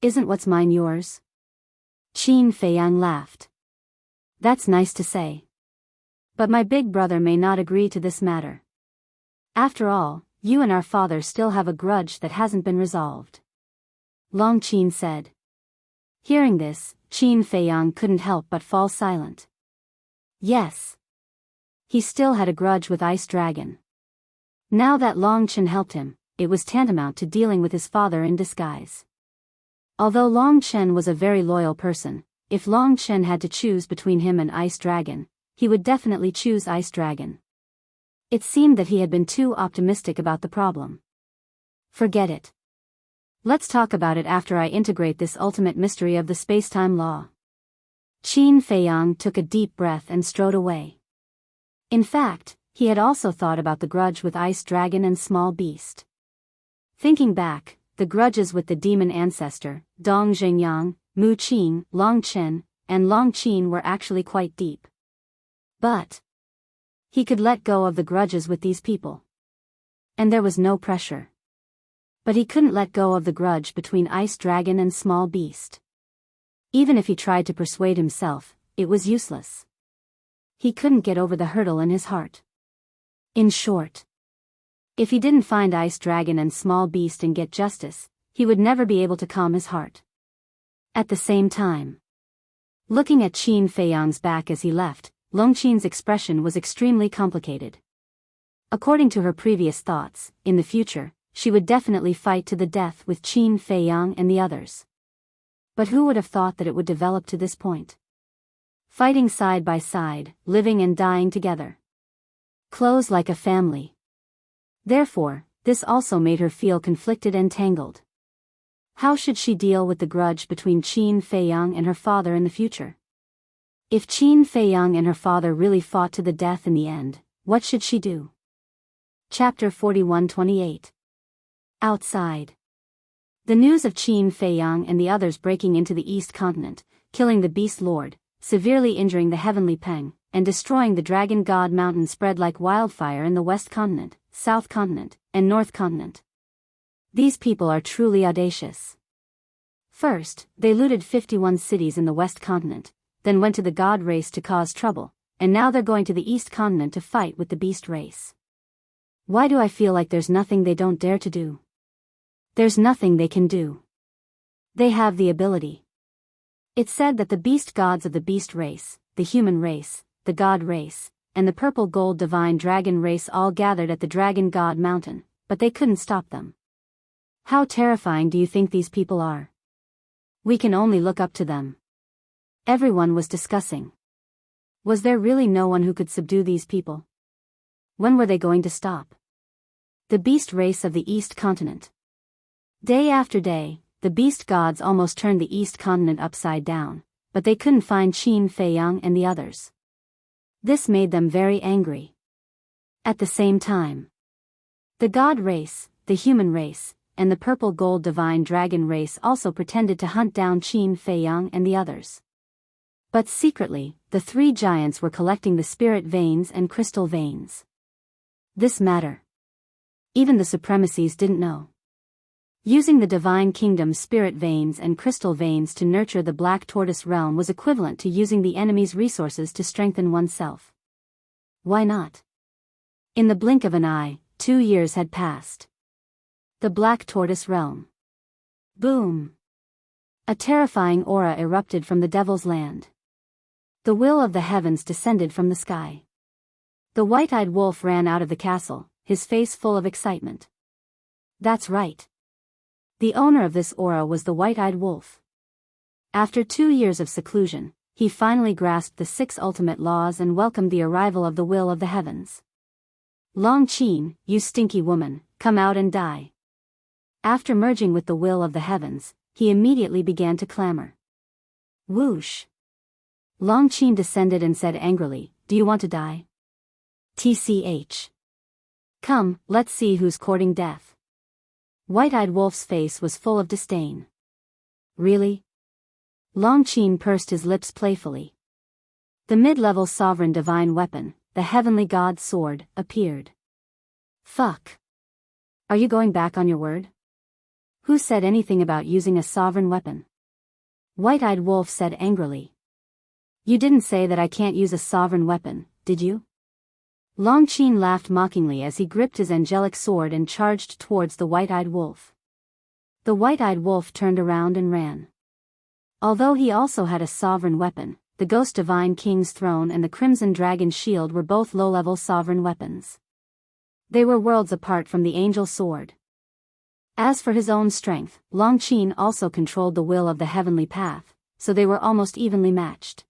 A: Isn't what's mine yours?" Qin Feiyang laughed. "That's nice to say. But my big brother may not agree to this matter. After all, you and our father still have a grudge that hasn't been resolved," Long Qin said. Hearing this, Qin Feiyang couldn't help but fall silent. Yes. He still had a grudge with Ice Dragon. Now that Long Qin helped him, it was tantamount to dealing with his father in disguise. Although Long Chen was a very loyal person, if Long Chen had to choose between him and Ice Dragon, he would definitely choose Ice Dragon. It seemed that he had been too optimistic about the problem. Forget it. Let's talk about it after I integrate this ultimate mystery of the space-time law. Qin Feiyang took a deep breath and strode away. In fact, he had also thought about the grudge with Ice Dragon and Small Beast. Thinking back, the grudges with the demon ancestor, Dong Zhengyang, Mu Qin, Long Chen, and Long Qin were actually quite deep. But he could let go of the grudges with these people. And there was no pressure. But he couldn't let go of the grudge between Ice Dragon and Small Beast. Even if he tried to persuade himself, it was useless. He couldn't get over the hurdle in his heart. In short, if he didn't find Ice Dragon and Small Beast and get justice, he would never be able to calm his heart. At the same time, looking at Qin Feiyang's back as he left, Long Qin's expression was extremely complicated. According to her previous thoughts, in the future, she would definitely fight to the death with Qin Feiyang and the others. But who would have thought that it would develop to this point? Fighting side by side, living and dying together. Close like a family. Therefore, this also made her feel conflicted and tangled. How should she deal with the grudge between Qin Feiyang and her father in the future? If Qin Feiyang and her father really fought to the death in the end, what should she do? Chapter 41-28. Outside. The news of Qin Feiyang and the others breaking into the East Continent, killing the Beast Lord, severely injuring the Heavenly Peng, and destroying the Dragon God Mountain spread like wildfire in the West Continent, South Continent, and North Continent. These people are truly audacious. First, they looted 51 cities in the West Continent, then went to the God race to cause trouble, and now they're going to the East Continent to fight with the Beast race. Why do I feel like there's nothing they don't dare to do? There's nothing they can do. They have the ability. It's said that the beast gods of the beast race, the human race, the god race, and the purple gold divine dragon race all gathered at the Dragon God Mountain, but they couldn't stop them. How terrifying do you think these people are? We can only look up to them. Everyone was discussing. Was there really no one who could subdue these people? When were they going to stop? The beast race of the East Continent. Day after day, the beast gods almost turned the East Continent upside down, but they couldn't find Qin Fei Yang and the others. This made them very angry. At the same time, the god race, the human race, and the purple gold divine dragon race also pretended to hunt down Qin Fei Yang and the others. But secretly, the three giants were collecting the spirit veins and crystal veins. This matter. Even the supremacies didn't know. Using the divine kingdom's spirit veins and crystal veins to nurture the black tortoise realm was equivalent to using the enemy's resources to strengthen oneself. Why not? In the blink of an eye, 2 years had passed. The black tortoise realm. Boom! A terrifying aura erupted from the devil's land. The will of the heavens descended from the sky. The white-eyed wolf ran out of the castle, his face full of excitement. That's right. The owner of this aura was the white-eyed wolf. After 2 years of seclusion, he finally grasped the 6 ultimate laws and welcomed the arrival of the will of the heavens. Long Qin, you stinky woman, come out and die. After merging with the will of the heavens, he immediately began to clamor. Whoosh! Long Qin descended and said angrily, do you want to die? TCH. Come, let's see who's courting death. White-eyed wolf's face was full of disdain. Really? Long Qin pursed his lips playfully. The mid-level sovereign divine weapon, the heavenly god's sword, appeared. Fuck. Are you going back on your word? Who said anything about using a sovereign weapon? White-eyed wolf said angrily. You didn't say that I can't use a sovereign weapon, did you? Long Qin laughed mockingly as he gripped his angelic sword and charged towards the white-eyed wolf. The white-eyed wolf turned around and ran. Although he also had a sovereign weapon, the Ghost Divine King's throne and the Crimson Dragon's shield were both low-level sovereign weapons. They were worlds apart from the Angel Sword. As for his own strength, Long Qin also controlled the will of the heavenly path, so they were almost evenly matched.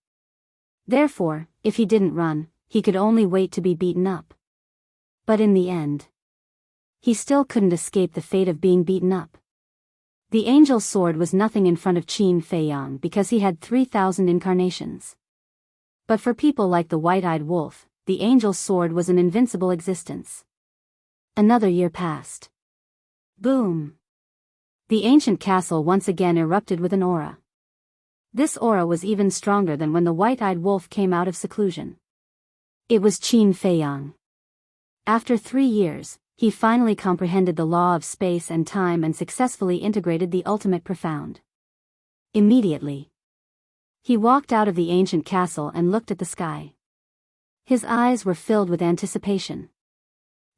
A: Therefore, if he didn't run, he could only wait to be beaten up. But in the end, he still couldn't escape the fate of being beaten up. The Angel's Sword was nothing in front of Qin Fei Yang because he had 3,000 incarnations. But for people like the White-Eyed Wolf, the Angel's Sword was an invincible existence. Another year passed. Boom! The ancient castle once again erupted with an aura. This aura was even stronger than when the White-Eyed Wolf came out of seclusion. It was Qin Fei Yang. After 3 years, he finally comprehended the law of space and time and successfully integrated the ultimate profound. Immediately, he walked out of the ancient castle and looked at the sky. His eyes were filled with anticipation.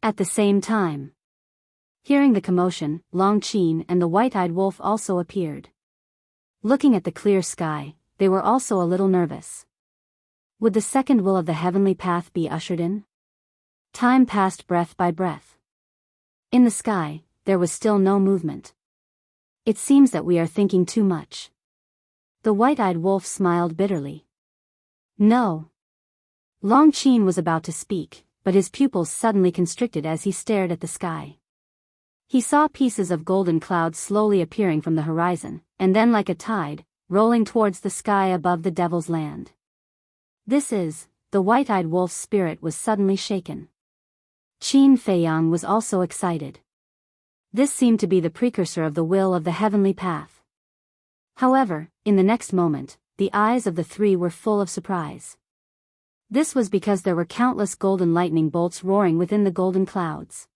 A: At the same time, hearing the commotion, Long Qin and the White-Eyed Wolf also appeared. Looking at the clear sky, they were also a little nervous. Would the second will of the heavenly path be ushered in? Time passed breath by breath. In the sky, there was still no movement. It seems that we are thinking too much. The White-Eyed Wolf smiled bitterly. No. Long Qin was about to speak, but his pupils suddenly constricted as he stared at the sky. He saw pieces of golden clouds slowly appearing from the horizon, and then like a tide, rolling towards the sky above the Devil's Land. The White-Eyed Wolf's spirit was suddenly shaken. Qin Fei Yang was also excited. This seemed to be the precursor of the will of the heavenly path. However, in the next moment, the eyes of the three were full of surprise. This was because there were countless golden lightning bolts roaring within the golden clouds.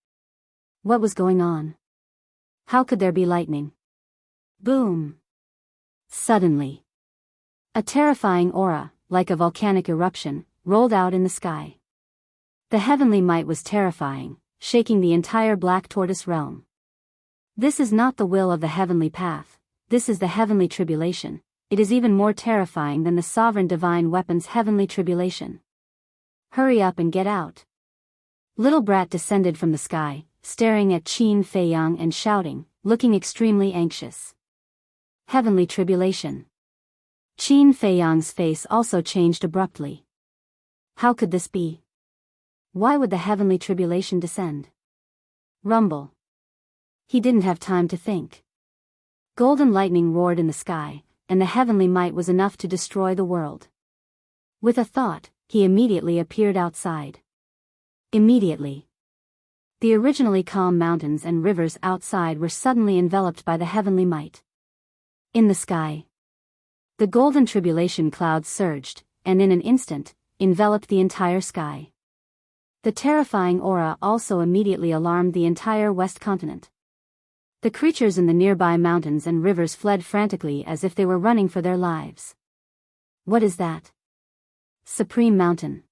A: What was going on? How could there be lightning? Boom! Suddenly, a terrifying aura, like a volcanic eruption, rolled out in the sky. The heavenly might was terrifying, shaking the entire Black Tortoise realm. This is not the will of the heavenly path, this is the heavenly tribulation. It is even more terrifying than the sovereign divine weapon's heavenly tribulation. Hurry up and get out. Little Brat descended from the sky, staring at Qin Feiyang and shouting, looking extremely anxious. Heavenly tribulation. Qin Feiyang's face also changed abruptly. How could this be? Why would the heavenly tribulation descend? Rumble. He didn't have time to think. Golden lightning roared in the sky, and the heavenly might was enough to destroy the world. With a thought, he immediately appeared outside. Immediately. The originally calm mountains and rivers outside were suddenly enveloped by the heavenly might. In the sky, the golden tribulation clouds surged, and in an instant, enveloped the entire sky. The terrifying aura also immediately alarmed the entire West continent. The creatures in the nearby mountains and rivers fled frantically as if they were running for their lives. What is that? Supreme Mountain.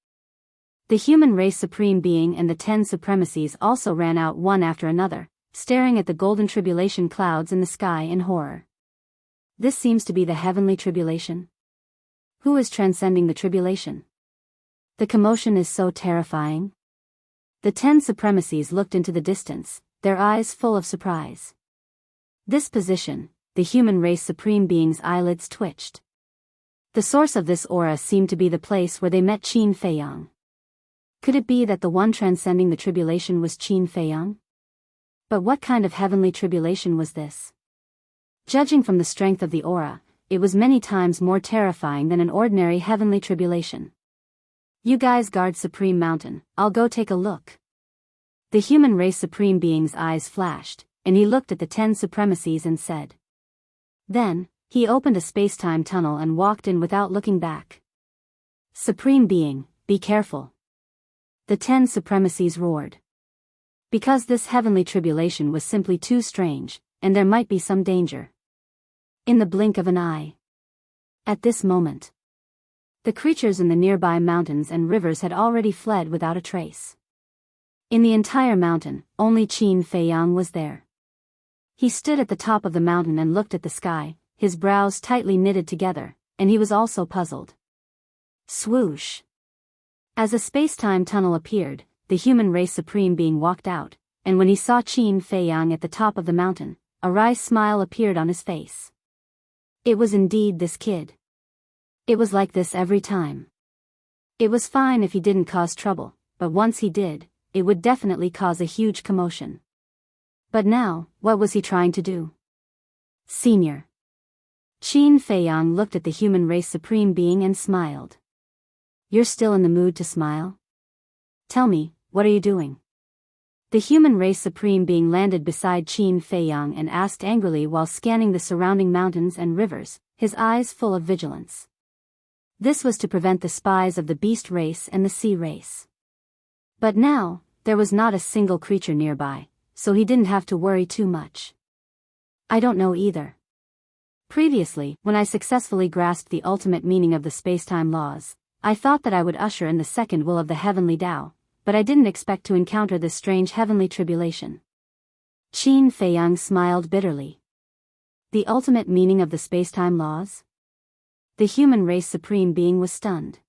A: The human race supreme being and the 10 supremacies also ran out one after another, staring at the golden tribulation clouds in the sky in horror. This seems to be the heavenly tribulation. Who is transcending the tribulation? The commotion is so terrifying. The 10 supremacies looked into the distance, their eyes full of surprise. This position, the human race supreme being's eyelids twitched. The source of this aura seemed to be the place where they met Qin Feiyang. Could it be that the one transcending the tribulation was Qin Feiyang? But what kind of heavenly tribulation was this? Judging from the strength of the aura, it was many times more terrifying than an ordinary heavenly tribulation. You guys guard Supreme Mountain, I'll go take a look. The human race supreme being's eyes flashed, and he looked at the 10 supremacies and said. Then, he opened a space-time tunnel and walked in without looking back. Supreme Being, be careful. The 10 supremacies roared. Because this heavenly tribulation was simply too strange, and there might be some danger. In the blink of an eye. At this moment, the creatures in the nearby mountains and rivers had already fled without a trace. In the entire mountain, only Qin Feiyang was there. He stood at the top of the mountain and looked at the sky, his brows tightly knitted together, and he was also puzzled. Swoosh. As a space-time tunnel appeared, the human race supreme being walked out, and when he saw Qin Feiyang at the top of the mountain, a wry smile appeared on his face. It was indeed this kid. It was like this every time. It was fine if he didn't cause trouble, but once he did, it would definitely cause a huge commotion. But now, what was he trying to do? Senior. Qin Feiyang looked at the human race supreme being and smiled. You're still in the mood to smile? Tell me, what are you doing? The human race supreme being landed beside Qin Feiyang and asked angrily while scanning the surrounding mountains and rivers, his eyes full of vigilance. This was to prevent the spies of the beast race and the sea race. But now, there was not a single creature nearby, so he didn't have to worry too much. I don't know either. Previously, when I successfully grasped the ultimate meaning of the space-time laws, I thought that I would usher in the second will of the heavenly Tao, but I didn't expect to encounter this strange heavenly tribulation. Qin Feiyang smiled bitterly. The ultimate meaning of the space-time laws? The human race supreme being was stunned.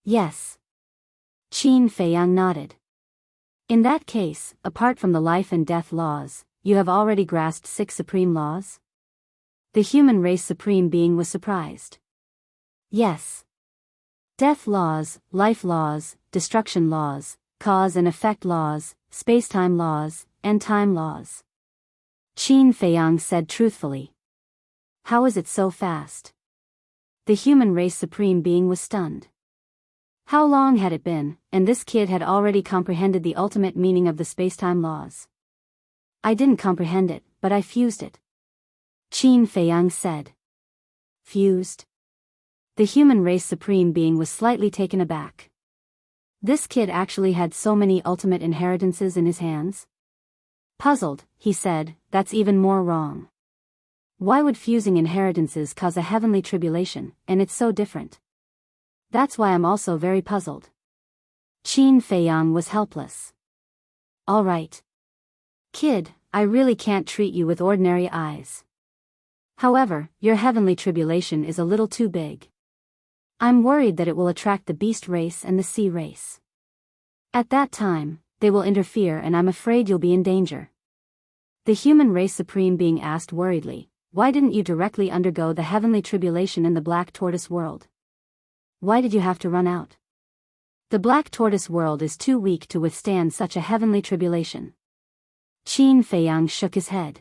A: Yes. Qin Feiyang nodded. In that case, apart from the life and death laws, you have already grasped 6 supreme laws? The human race supreme being was surprised. Yes. Death laws, life laws, destruction laws, cause and effect laws, space-time laws, and time laws. Qin Feiyang said truthfully. How is it so fast? The human race supreme being was stunned. How long had it been, and this kid had already comprehended the ultimate meaning of the space-time laws? I didn't comprehend it, but I fused it. Qin Feiyang said. Fused? The human race supreme being was slightly taken aback. This kid actually had so many ultimate inheritances in his hands? Puzzled, he said, that's even more wrong. Why would fusing inheritances cause a heavenly tribulation, and it's so different? That's why I'm also very puzzled. Qin Feiyang was helpless. All right. Kid, I really can't treat you with ordinary eyes. However, your heavenly tribulation is a little too big. I'm worried that it will attract the beast race and the sea race. At that time, they will interfere and I'm afraid you'll be in danger. The human race supreme being asked worriedly, why didn't you directly undergo the heavenly tribulation in the black tortoise world? Why did you have to run out? The black tortoise world is too weak to withstand such a heavenly tribulation. Qin Feiyang shook his head.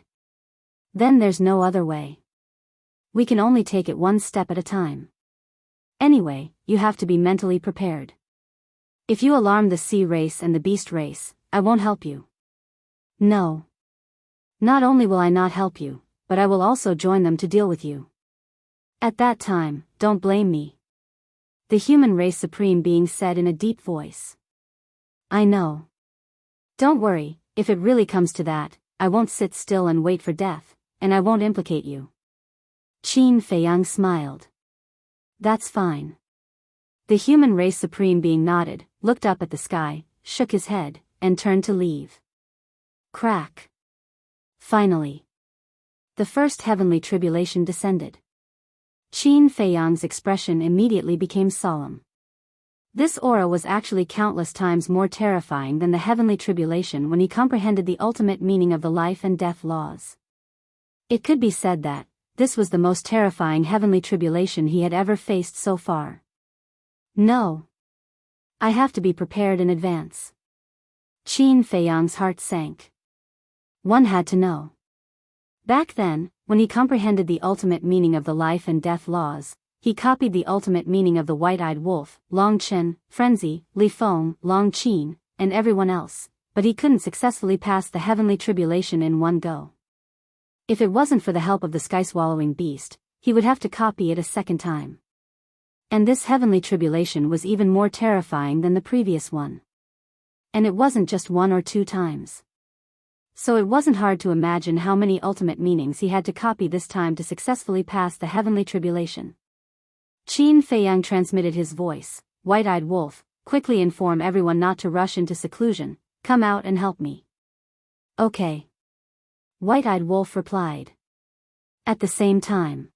A: Then there's no other way. We can only take it one step at a time. Anyway, you have to be mentally prepared. If you alarm the sea race and the beast race, I won't help you. No. Not only will I not help you, but I will also join them to deal with you. At that time, don't blame me. The human race supreme being said in a deep voice. I know. Don't worry, if it really comes to that, I won't sit still and wait for death, and I won't implicate you. Qin Feiyang smiled. That's fine. The human race supreme being nodded, looked up at the sky, shook his head, and turned to leave. Crack. Finally. The first heavenly tribulation descended. Qin Feiyang's expression immediately became solemn. This aura was actually countless times more terrifying than the heavenly tribulation when he comprehended the ultimate meaning of the life and death laws. It could be said that this was the most terrifying heavenly tribulation he had ever faced so far. No. I have to be prepared in advance. Qin Feiyang's heart sank. One had to know. Back then, when he comprehended the ultimate meaning of the life and death laws, he copied the ultimate meaning of the white-eyed wolf, Long Chen, Frenzy, Li Feng, Long Qin, and everyone else, but he couldn't successfully pass the heavenly tribulation in one go. If it wasn't for the help of the sky-swallowing beast, he would have to copy it a second time. And this heavenly tribulation was even more terrifying than the previous one. And it wasn't just one or two times. So it wasn't hard to imagine how many ultimate meanings he had to copy this time to successfully pass the heavenly tribulation. Qin Feiyang transmitted his voice, White-eyed wolf, quickly inform everyone not to rush into seclusion, come out and help me. Okay. White-eyed wolf replied. At the same time,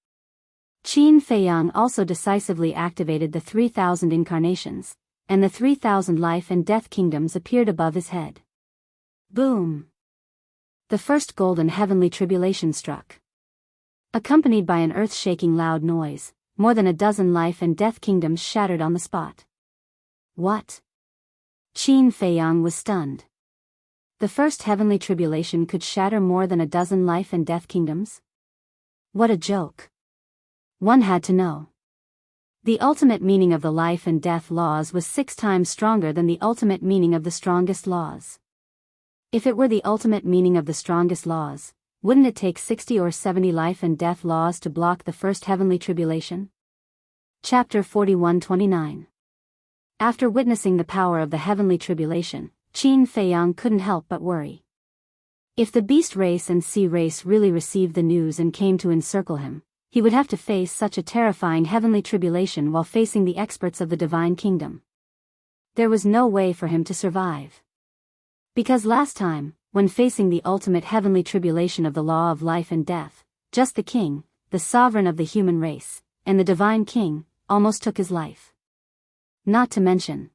A: Qin Feiyang also decisively activated the 3,000 incarnations, and the 3,000 life and death kingdoms appeared above his head. Boom! The first golden heavenly tribulation struck. Accompanied by an earth-shaking loud noise, more than a dozen life and death kingdoms shattered on the spot. What? Qin Feiyang was stunned. The first heavenly tribulation could shatter more than a dozen life and death kingdoms? What a joke. One had to know. The ultimate meaning of the life and death laws was 6 times stronger than the ultimate meaning of the strongest laws. If it were the ultimate meaning of the strongest laws, wouldn't it take 60 or 70 life and death laws to block the first heavenly tribulation? Chapter 41-29. After witnessing the power of the heavenly tribulation, Qin Feiyang couldn't help but worry. If the beast race and sea race really received the news and came to encircle him, he would have to face such a terrifying heavenly tribulation while facing the experts of the divine kingdom. There was no way for him to survive. Because last time, when facing the ultimate heavenly tribulation of the law of life and death, just the king, the sovereign of the human race, and the divine king, almost took his life. Not to mention,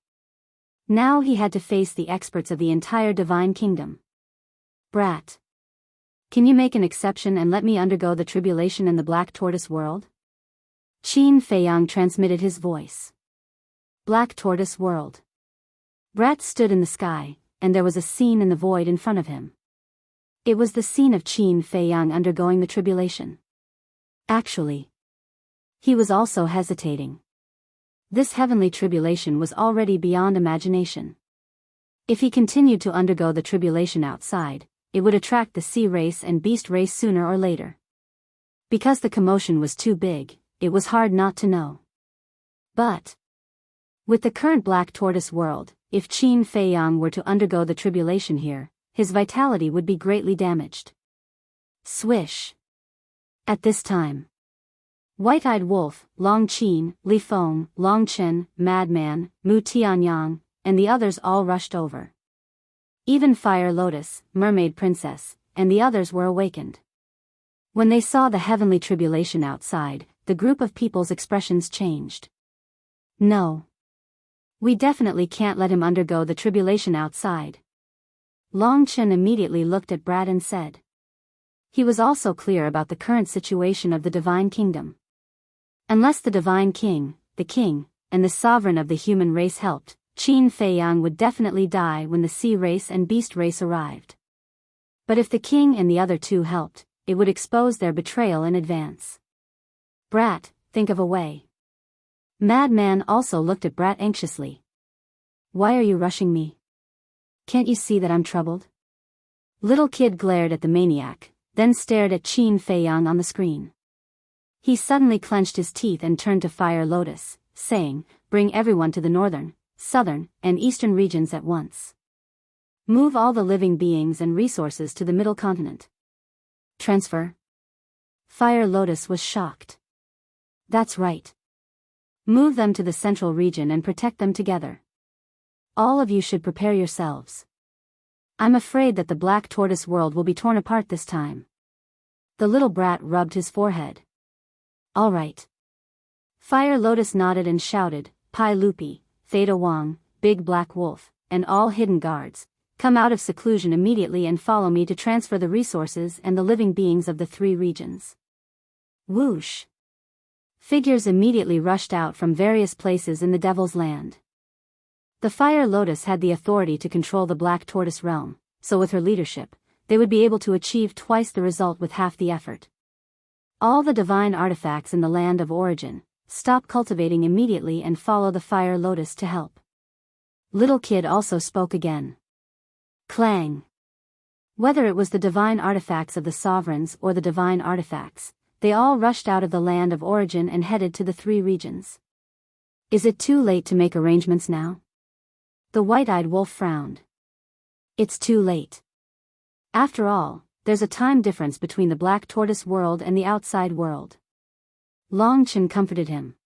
A: now he had to face the experts of the entire divine kingdom. Brat. Can you make an exception and let me undergo the tribulation in the black tortoise world? Qin Feiyang transmitted his voice. Black tortoise world. Brat stood in the sky, and there was a scene in the void in front of him. It was the scene of Qin Feiyang undergoing the tribulation. Actually, he was also hesitating. This heavenly tribulation was already beyond imagination. If he continued to undergo the tribulation outside, it would attract the sea race and beast race sooner or later. Because the commotion was too big, it was hard not to know. But with the current black tortoise world, if Qin Feiyang were to undergo the tribulation here, his vitality would be greatly damaged. Swish. At this time, White-eyed wolf, Long Qin, Li Feng, Long Chen, Madman, Mu Tianyang, and the others all rushed over. Even Fire Lotus, Mermaid Princess, and the others were awakened. When they saw the heavenly tribulation outside, the group of people's expressions changed. No. We definitely can't let him undergo the tribulation outside. Long Chen immediately looked at Brad and said. He was also clear about the current situation of the Divine Kingdom. Unless the Divine King, the King, and the Sovereign of the human race helped, Qin Feiyang would definitely die when the Sea race and Beast race arrived. But if the King and the other two helped, it would expose their betrayal in advance. Brat, think of a way. Madman also looked at Brat anxiously. Why are you rushing me? Can't you see that I'm troubled? Little kid glared at the maniac, then stared at Qin Feiyang on the screen. He suddenly clenched his teeth and turned to Fire Lotus, saying, bring everyone to the northern, southern, and eastern regions at once. Move all the living beings and resources to the middle continent. Transfer? Fire Lotus was shocked. That's right. Move them to the central region and protect them together. All of you should prepare yourselves. I'm afraid that the Black Tortoise world will be torn apart this time. The little brat rubbed his forehead. All right. Fire Lotus nodded and shouted, Pai Lupi, Theta Wang, Big Black Wolf, and all hidden guards, come out of seclusion immediately and follow me to transfer the resources and the living beings of the 3 regions. Whoosh. Figures immediately rushed out from various places in the Devil's Land. The Fire Lotus had the authority to control the Black Tortoise realm, so with her leadership, they would be able to achieve twice the result with half the effort. All the divine artifacts in the land of origin, stop cultivating immediately and follow the Fire Lotus to help. Little Kid also spoke again. Clang. Whether it was the divine artifacts of the sovereigns or the divine artifacts, they all rushed out of the land of origin and headed to the 3 regions. Is it too late to make arrangements now? The white-eyed wolf frowned. It's too late. After all, there's a time difference between the Black Tortoise world and the outside world. Long Chen comforted him.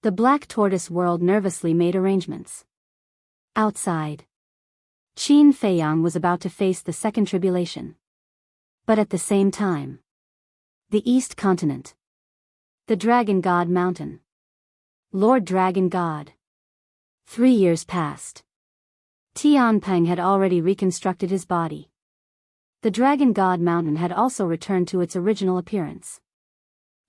A: The Black Tortoise world nervously made arrangements. Outside, Qin Feiyang was about to face the second tribulation. But at the same time, the East Continent. The Dragon God Mountain. Lord Dragon God. 3 years passed. Tianpeng had already reconstructed his body. The Dragon God Mountain had also returned to its original appearance.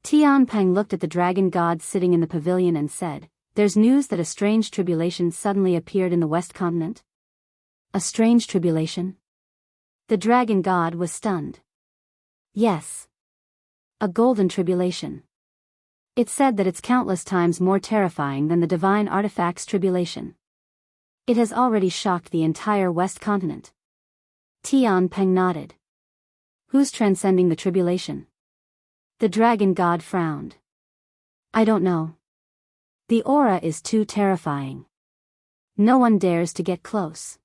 A: Tianpeng looked at the Dragon God sitting in the pavilion and said, there's news that a strange tribulation suddenly appeared in the West Continent. A strange tribulation? The Dragon God was stunned. Yes. A golden tribulation. It said that it's countless times more terrifying than the divine artifacts tribulation. It has already shocked the entire West Continent. Tianpeng nodded. Who's transcending the tribulation? The Dragon God frowned. I don't know. The aura is too terrifying. No one dares to get close.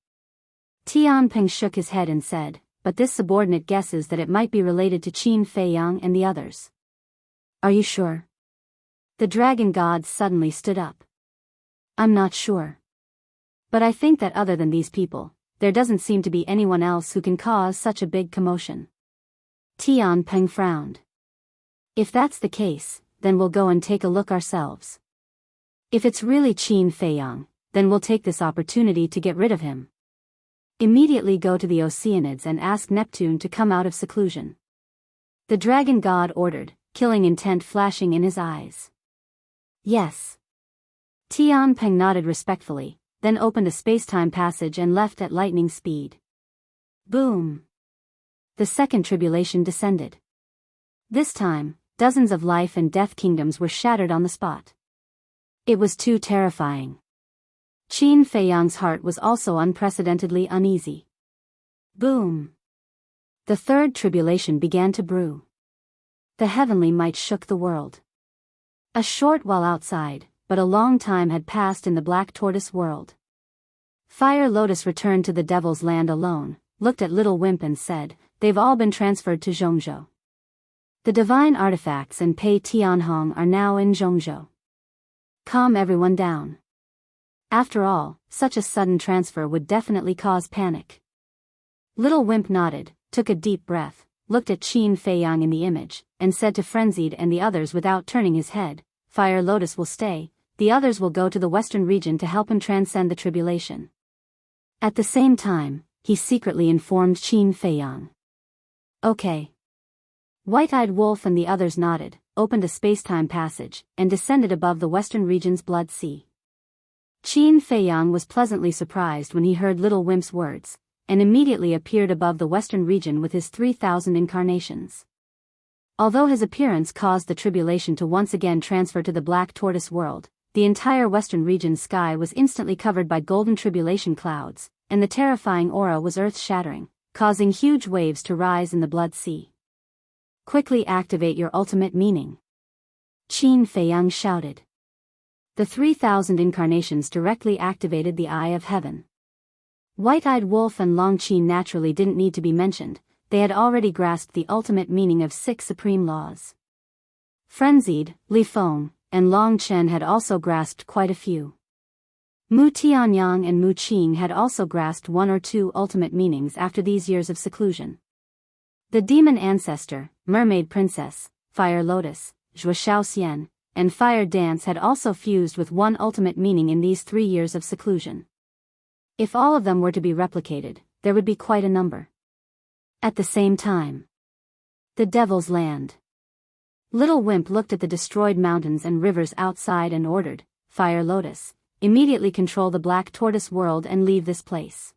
A: Tianpeng shook his head and said, but this subordinate guesses that it might be related to Qin Feiyang and the others. Are you sure? The Dragon God suddenly stood up. I'm not sure. But I think that other than these people, there doesn't seem to be anyone else who can cause such a big commotion. Tianpeng frowned. If that's the case, then we'll go and take a look ourselves. If it's really Qin Feiyang, then we'll take this opportunity to get rid of him. Immediately go to the Oceanids and ask Neptune to come out of seclusion. The Dragon God ordered, killing intent flashing in his eyes. Yes. Tianpeng nodded respectfully, then opened a space-time passage and left at lightning speed. Boom. The second tribulation descended. This time, dozens of life and death kingdoms were shattered on the spot. It was too terrifying. Qin Feiyang's heart was also unprecedentedly uneasy. Boom. The third tribulation began to brew. The heavenly might shook the world. A short while outside, but a long time had passed in the Black Tortoise world. Fire Lotus returned to the Devil's Land alone, looked at Little Wimp and said, they've all been transferred to Zhongzhou. The divine artifacts and Pei Tianhong are now in Zhongzhou. Calm everyone down. After all, such a sudden transfer would definitely cause panic. Little Wimp nodded, took a deep breath, looked at Qin Feiyang in the image, and said to Frenzied and the others without turning his head, Fire Lotus will stay, the others will go to the western region to help him transcend the tribulation. At the same time, he secretly informed Qin Feiyang. Okay. White-Eyed Wolf and the others nodded, opened a space-time passage, and descended above the western region's blood sea. Qin Feiyang was pleasantly surprised when he heard Little Wimp's words, and immediately appeared above the western region with his 3,000 incarnations. Although his appearance caused the tribulation to once again transfer to the Black Tortoise world, the entire western region's sky was instantly covered by golden tribulation clouds, and the terrifying aura was earth-shattering, causing huge waves to rise in the blood sea. Quickly activate your ultimate meaning. Qin Feiyang shouted. The 3,000 incarnations directly activated the Eye of Heaven. White-Eyed Wolf and Long Qin naturally didn't need to be mentioned, they had already grasped the ultimate meaning of 6 supreme laws. Frenzied, Li Feng, and Long Chen had also grasped quite a few. Mu Tianyang and Mu Qing had also grasped 1 or 2 ultimate meanings after these years of seclusion. The Demon Ancestor, Mermaid Princess, Fire Lotus, Zhua Xiaoxian, and Fire Dance had also fused with 1 ultimate meaning in these 3 years of seclusion. If all of them were to be replicated, there would be quite a number. At the same time. The Devil's Land. Little Wimp looked at the destroyed mountains and rivers outside and ordered, Fire Lotus, immediately control the Black Tortoise world and leave this place.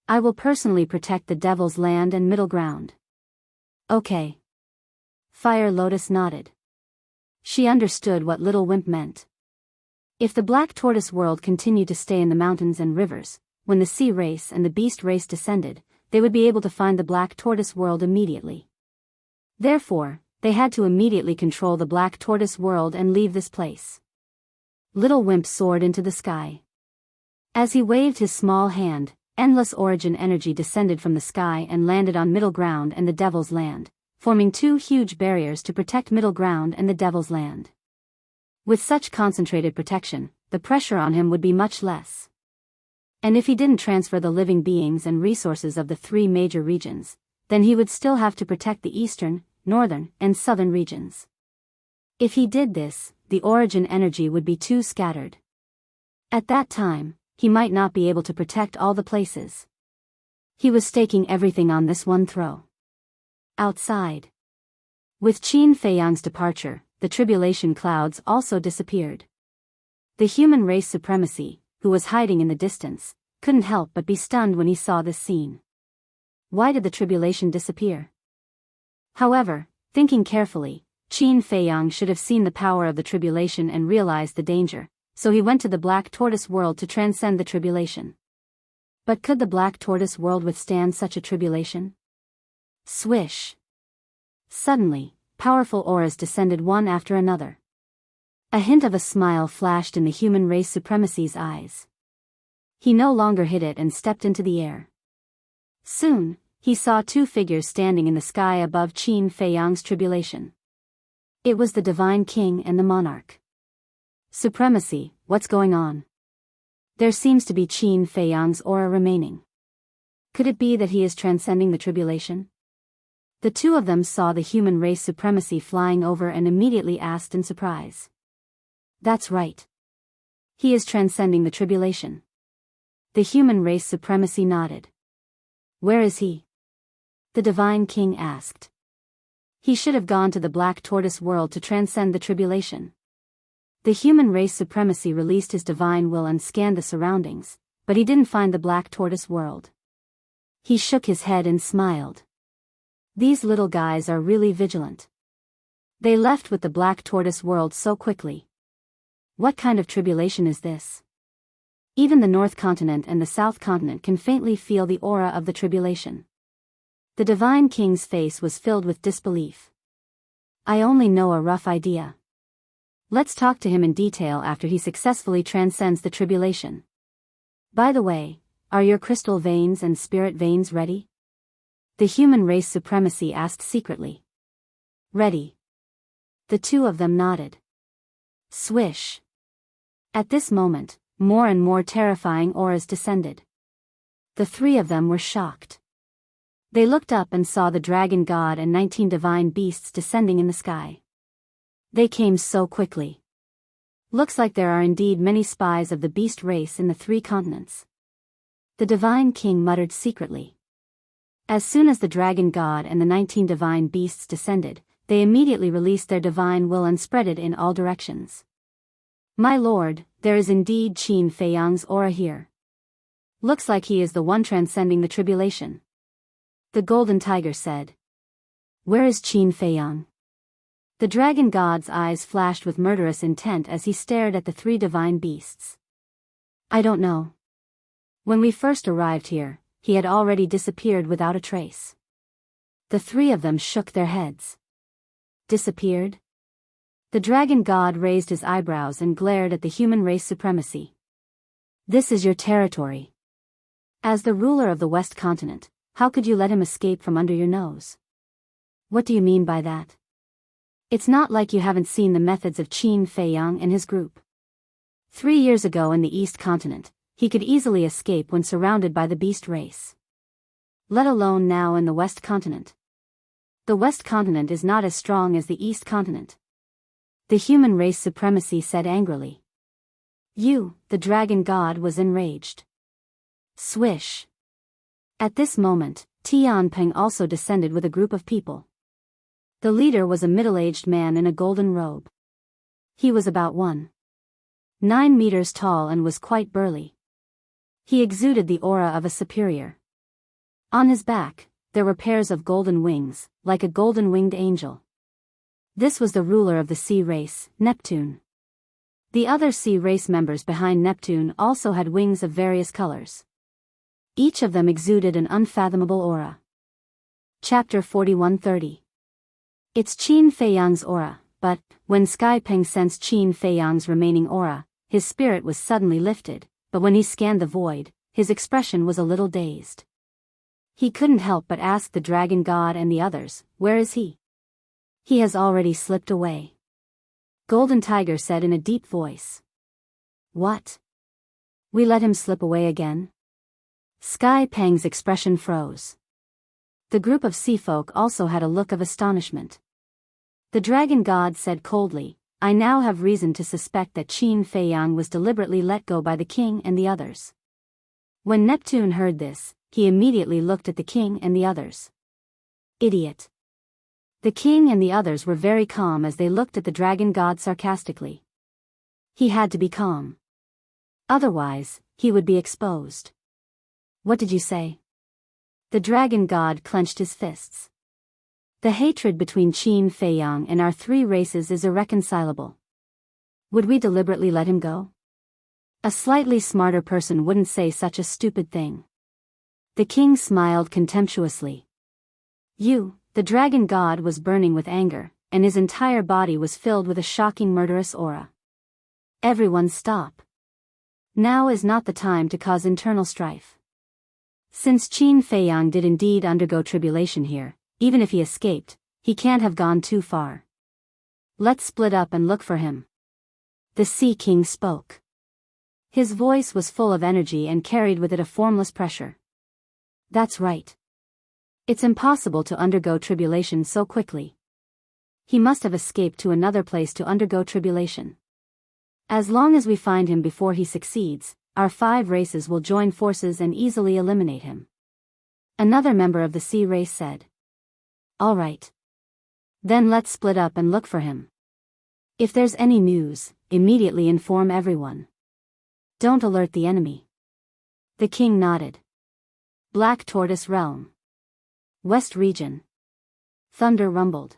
A: I will personally protect the Devil's Land and Middle Ground. Okay. Fire Lotus nodded. She understood what Little Wimp meant. If the Black Tortoise world continued to stay in the mountains and rivers, when the Sea Race and the Beast Race descended, they would be able to find the Black Tortoise world immediately. Therefore, they had to immediately control the Black Tortoise world and leave this place. Little Wimp soared into the sky. As he waved his small hand, endless origin energy descended from the sky and landed on Middle Ground and the Devil's Land, forming 2 huge barriers to protect Middle Ground and the Devil's Land. With such concentrated protection, the pressure on him would be much less. And if he didn't transfer the living beings and resources of the 3 major regions, then he would still have to protect the eastern, northern, and southern regions. If he did this, the origin energy would be too scattered. At that time, he might not be able to protect all the places. He was staking everything on this one throw. Outside. With Qin Feiyang's departure, the tribulation clouds also disappeared. The human race supremacy, who was hiding in the distance, couldn't help but be stunned when he saw this scene. Why did the tribulation disappear? However, thinking carefully, Qin Feiyang should have seen the power of the tribulation and realized the danger, so he went to the Black Tortoise world to transcend the tribulation. But could the Black Tortoise world withstand such a tribulation? Swish! Suddenly, powerful auras descended one after another. A hint of a smile flashed in the human race supremacy's eyes. He no longer hid it and stepped into the air. Soon, he saw 2 figures standing in the sky above Qin Feiyang's tribulation. It was the Divine King and the Monarch. Supremacy, what's going on? There seems to be Qin Feiyang's aura remaining. Could it be that he is transcending the tribulation? The 2 of them saw the human race supremacy flying over and immediately asked in surprise. That's right. He is transcending the tribulation. The human race supremacy nodded. Where is he? The Divine King asked. He should have gone to the Black Tortoise world to transcend the tribulation. The human race supremacy released his divine will and scanned the surroundings, but he didn't find the Black Tortoise world. He shook his head and smiled. These little guys are really vigilant. They left with the Black Tortoise world so quickly. What kind of tribulation is this? Even the North Continent and the South Continent can faintly feel the aura of the tribulation. The Divine King's face was filled with disbelief. I only know a rough idea. Let's talk to him in detail after he successfully transcends the tribulation. By the way, are your crystal veins and spirit veins ready? The human race supremacy asked secretly. Ready. The 2 of them nodded. Swish. At this moment, more and more terrifying auras descended. The 3 of them were shocked. They looked up and saw the dragon god and 19 divine beasts descending in the sky. They came so quickly. Looks like there are indeed many spies of the beast race in the 3 continents. The divine king muttered secretly. As soon as the dragon god and the 19 divine beasts descended, they immediately released their divine will and spread it in all directions. My lord, there is indeed Qin Feiyang's aura here. Looks like he is the one transcending the tribulation. The golden tiger said. Where is Qin Feiyang? The dragon god's eyes flashed with murderous intent as he stared at the 3 divine beasts. I don't know. When we first arrived here, he had already disappeared without a trace. The 3 of them shook their heads. Disappeared? The dragon god raised his eyebrows and glared at the human race supremacy. This is your territory. As the ruler of the West Continent, how could you let him escape from under your nose? What do you mean by that? It's not like you haven't seen the methods of Qin Feiyang and his group. 3 years ago in the East Continent, he could easily escape when surrounded by the beast race. Let alone now in the West Continent. The West Continent is not as strong as the East Continent. The human race supremacy said angrily. You, the dragon god, was enraged. Swish. At this moment, Tianping also descended with a group of people. The leader was a middle-aged man in a golden robe. He was about 1.9 meters tall and was quite burly. He exuded the aura of a superior. On his back, there were pairs of golden wings, like a golden-winged angel. This was the ruler of the sea race, Neptune. The other sea race members behind Neptune also had wings of various colors. Each of them exuded an unfathomable aura. Chapter 41:30. It's Qin Feiyang's aura, but, when Sky Peng sensed Qin Feiyang's remaining aura, his spirit was suddenly lifted, but when he scanned the void, his expression was a little dazed. He couldn't help but ask the dragon god and the others, where is he? He has already slipped away. Golden Tiger said in a deep voice. What? We let him slip away again? Sky Peng's expression froze. The group of sea folk also had a look of astonishment. The dragon god said coldly, I now have reason to suspect that Qin Feiyang was deliberately let go by the king and the others. When Neptune heard this, he immediately looked at the king and the others. Idiot. The king and the others were very calm as they looked at the dragon god sarcastically. He had to be calm. Otherwise, he would be exposed. What did you say? The dragon god clenched his fists. The hatred between Qin Feiyang and our 3 races is irreconcilable. Would we deliberately let him go? A slightly smarter person wouldn't say such a stupid thing. The king smiled contemptuously. The dragon god was burning with anger, and his entire body was filled with a shocking murderous aura. Everyone stop. Now is not the time to cause internal strife. Since Qin Feiyang did indeed undergo tribulation here, even if he escaped, he can't have gone too far. Let's split up and look for him. The Sea King spoke. His voice was full of energy and carried with it a formless pressure. That's right. It's impossible to undergo tribulation so quickly. He must have escaped to another place to undergo tribulation. As long as we find him before he succeeds, our 5 races will join forces and easily eliminate him. Another member of the sea race said. All right. Then let's split up and look for him. If there's any news, immediately inform everyone. Don't alert the enemy. The king nodded. Black Tortoise Realm. West Region. Thunder rumbled.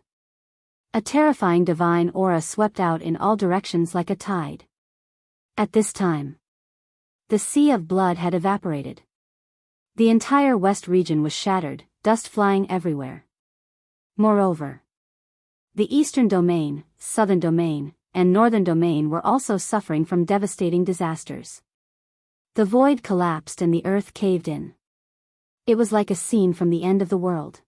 A: A terrifying divine aura swept out in all directions like a tide. At this time, the sea of blood had evaporated. The entire West region was shattered, dust flying everywhere. Moreover, the Eastern Domain, Southern Domain, and Northern Domain were also suffering from devastating disasters. The void collapsed and the earth caved in. It was like a scene from the end of the world.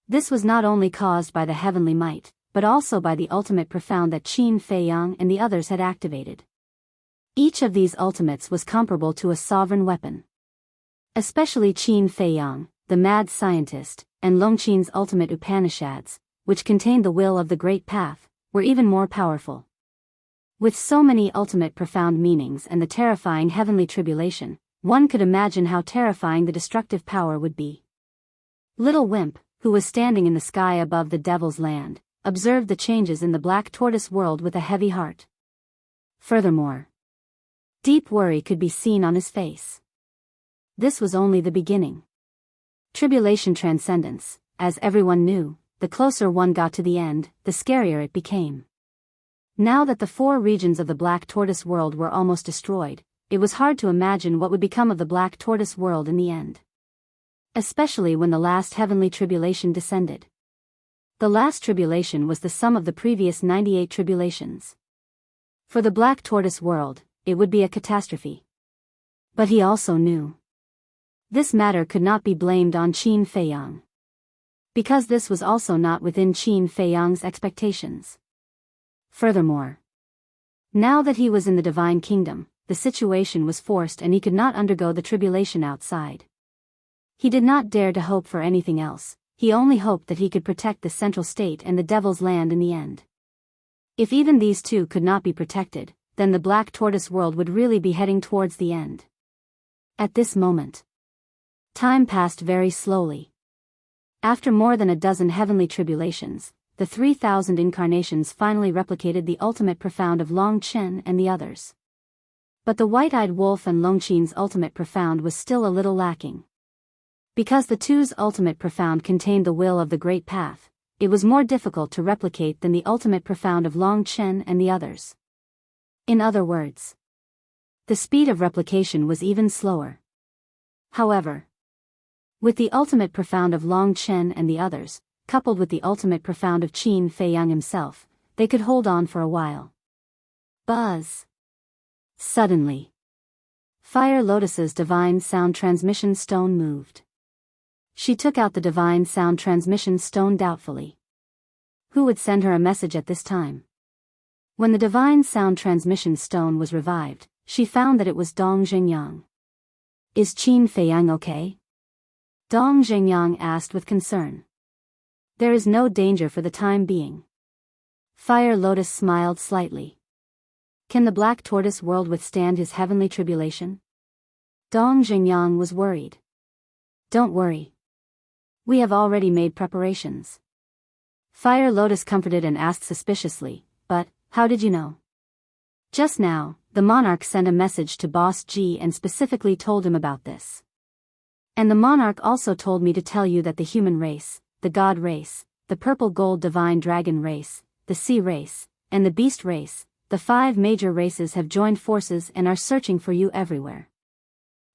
A: This was not only caused by the heavenly might, but also by the ultimate profound that Qin Feiyang and the others had activated. Each of these ultimates was comparable to a sovereign weapon. Especially Qin Feiyang, the mad scientist, and Longqin's ultimate Upanishads, which contained the will of the Great Path, were even more powerful. With so many ultimate profound meanings and the terrifying heavenly tribulation, one could imagine how terrifying the destructive power would be. Little Wimp, who was standing in the sky above the Devil's Land, observed the changes in the Black Tortoise world with a heavy heart. Furthermore, deep worry could be seen on his face. This was only the beginning. Tribulation transcendence, as everyone knew, the closer one got to the end, the scarier it became. Now that the 4 regions of the Black Tortoise world were almost destroyed, it was hard to imagine what would become of the Black Tortoise world in the end. Especially when the last heavenly tribulation descended. The last tribulation was the sum of the previous 98 tribulations. For the Black Tortoise world, it would be a catastrophe. But he also knew this matter could not be blamed on Qin Feiyang. Because this was also not within Qin Feiyang's expectations. Furthermore, now that he was in the Divine Kingdom, the situation was forced and he could not undergo the tribulation outside. He did not dare to hope for anything else, he only hoped that he could protect the Central State and the Devil's Land in the end. If even these two could not be protected, then the Black Tortoise world would really be heading towards the end. At this moment, time passed very slowly. After more than a dozen heavenly tribulations, the 3,000 incarnations finally replicated the ultimate profound of Long Chen and the others. But the white-eyed wolf and Longqin's ultimate profound was still a little lacking. Because the two's ultimate profound contained the will of the Great Path, it was more difficult to replicate than the ultimate profound of Long Chen and the others. In other words, the speed of replication was even slower. However, with the ultimate profound of Long Chen and the others, coupled with the ultimate profound of Qin Feiyang himself, they could hold on for a while. Buzz! Suddenly, Fire Lotus's divine sound transmission stone moved. She took out the divine sound transmission stone doubtfully. Who would send her a message at this time? When the divine sound transmission stone was revived, she found that it was Dong Zhengyang. Is Qin Feiyang okay? Dong Zhengyang asked with concern. There is no danger for the time being. Fire Lotus smiled slightly. Can the Black Tortoise world withstand his heavenly tribulation? Dong Zhengyang was worried. Don't worry. We have already made preparations. Fire Lotus comforted and asked suspiciously, but, how did you know? Just now, the monarch sent a message to Boss G and specifically told him about this. And the monarch also told me to tell you that the human race, the God race, the purple gold divine dragon race, the sea race, and the beast race, the 5 major races have joined forces and are searching for you everywhere.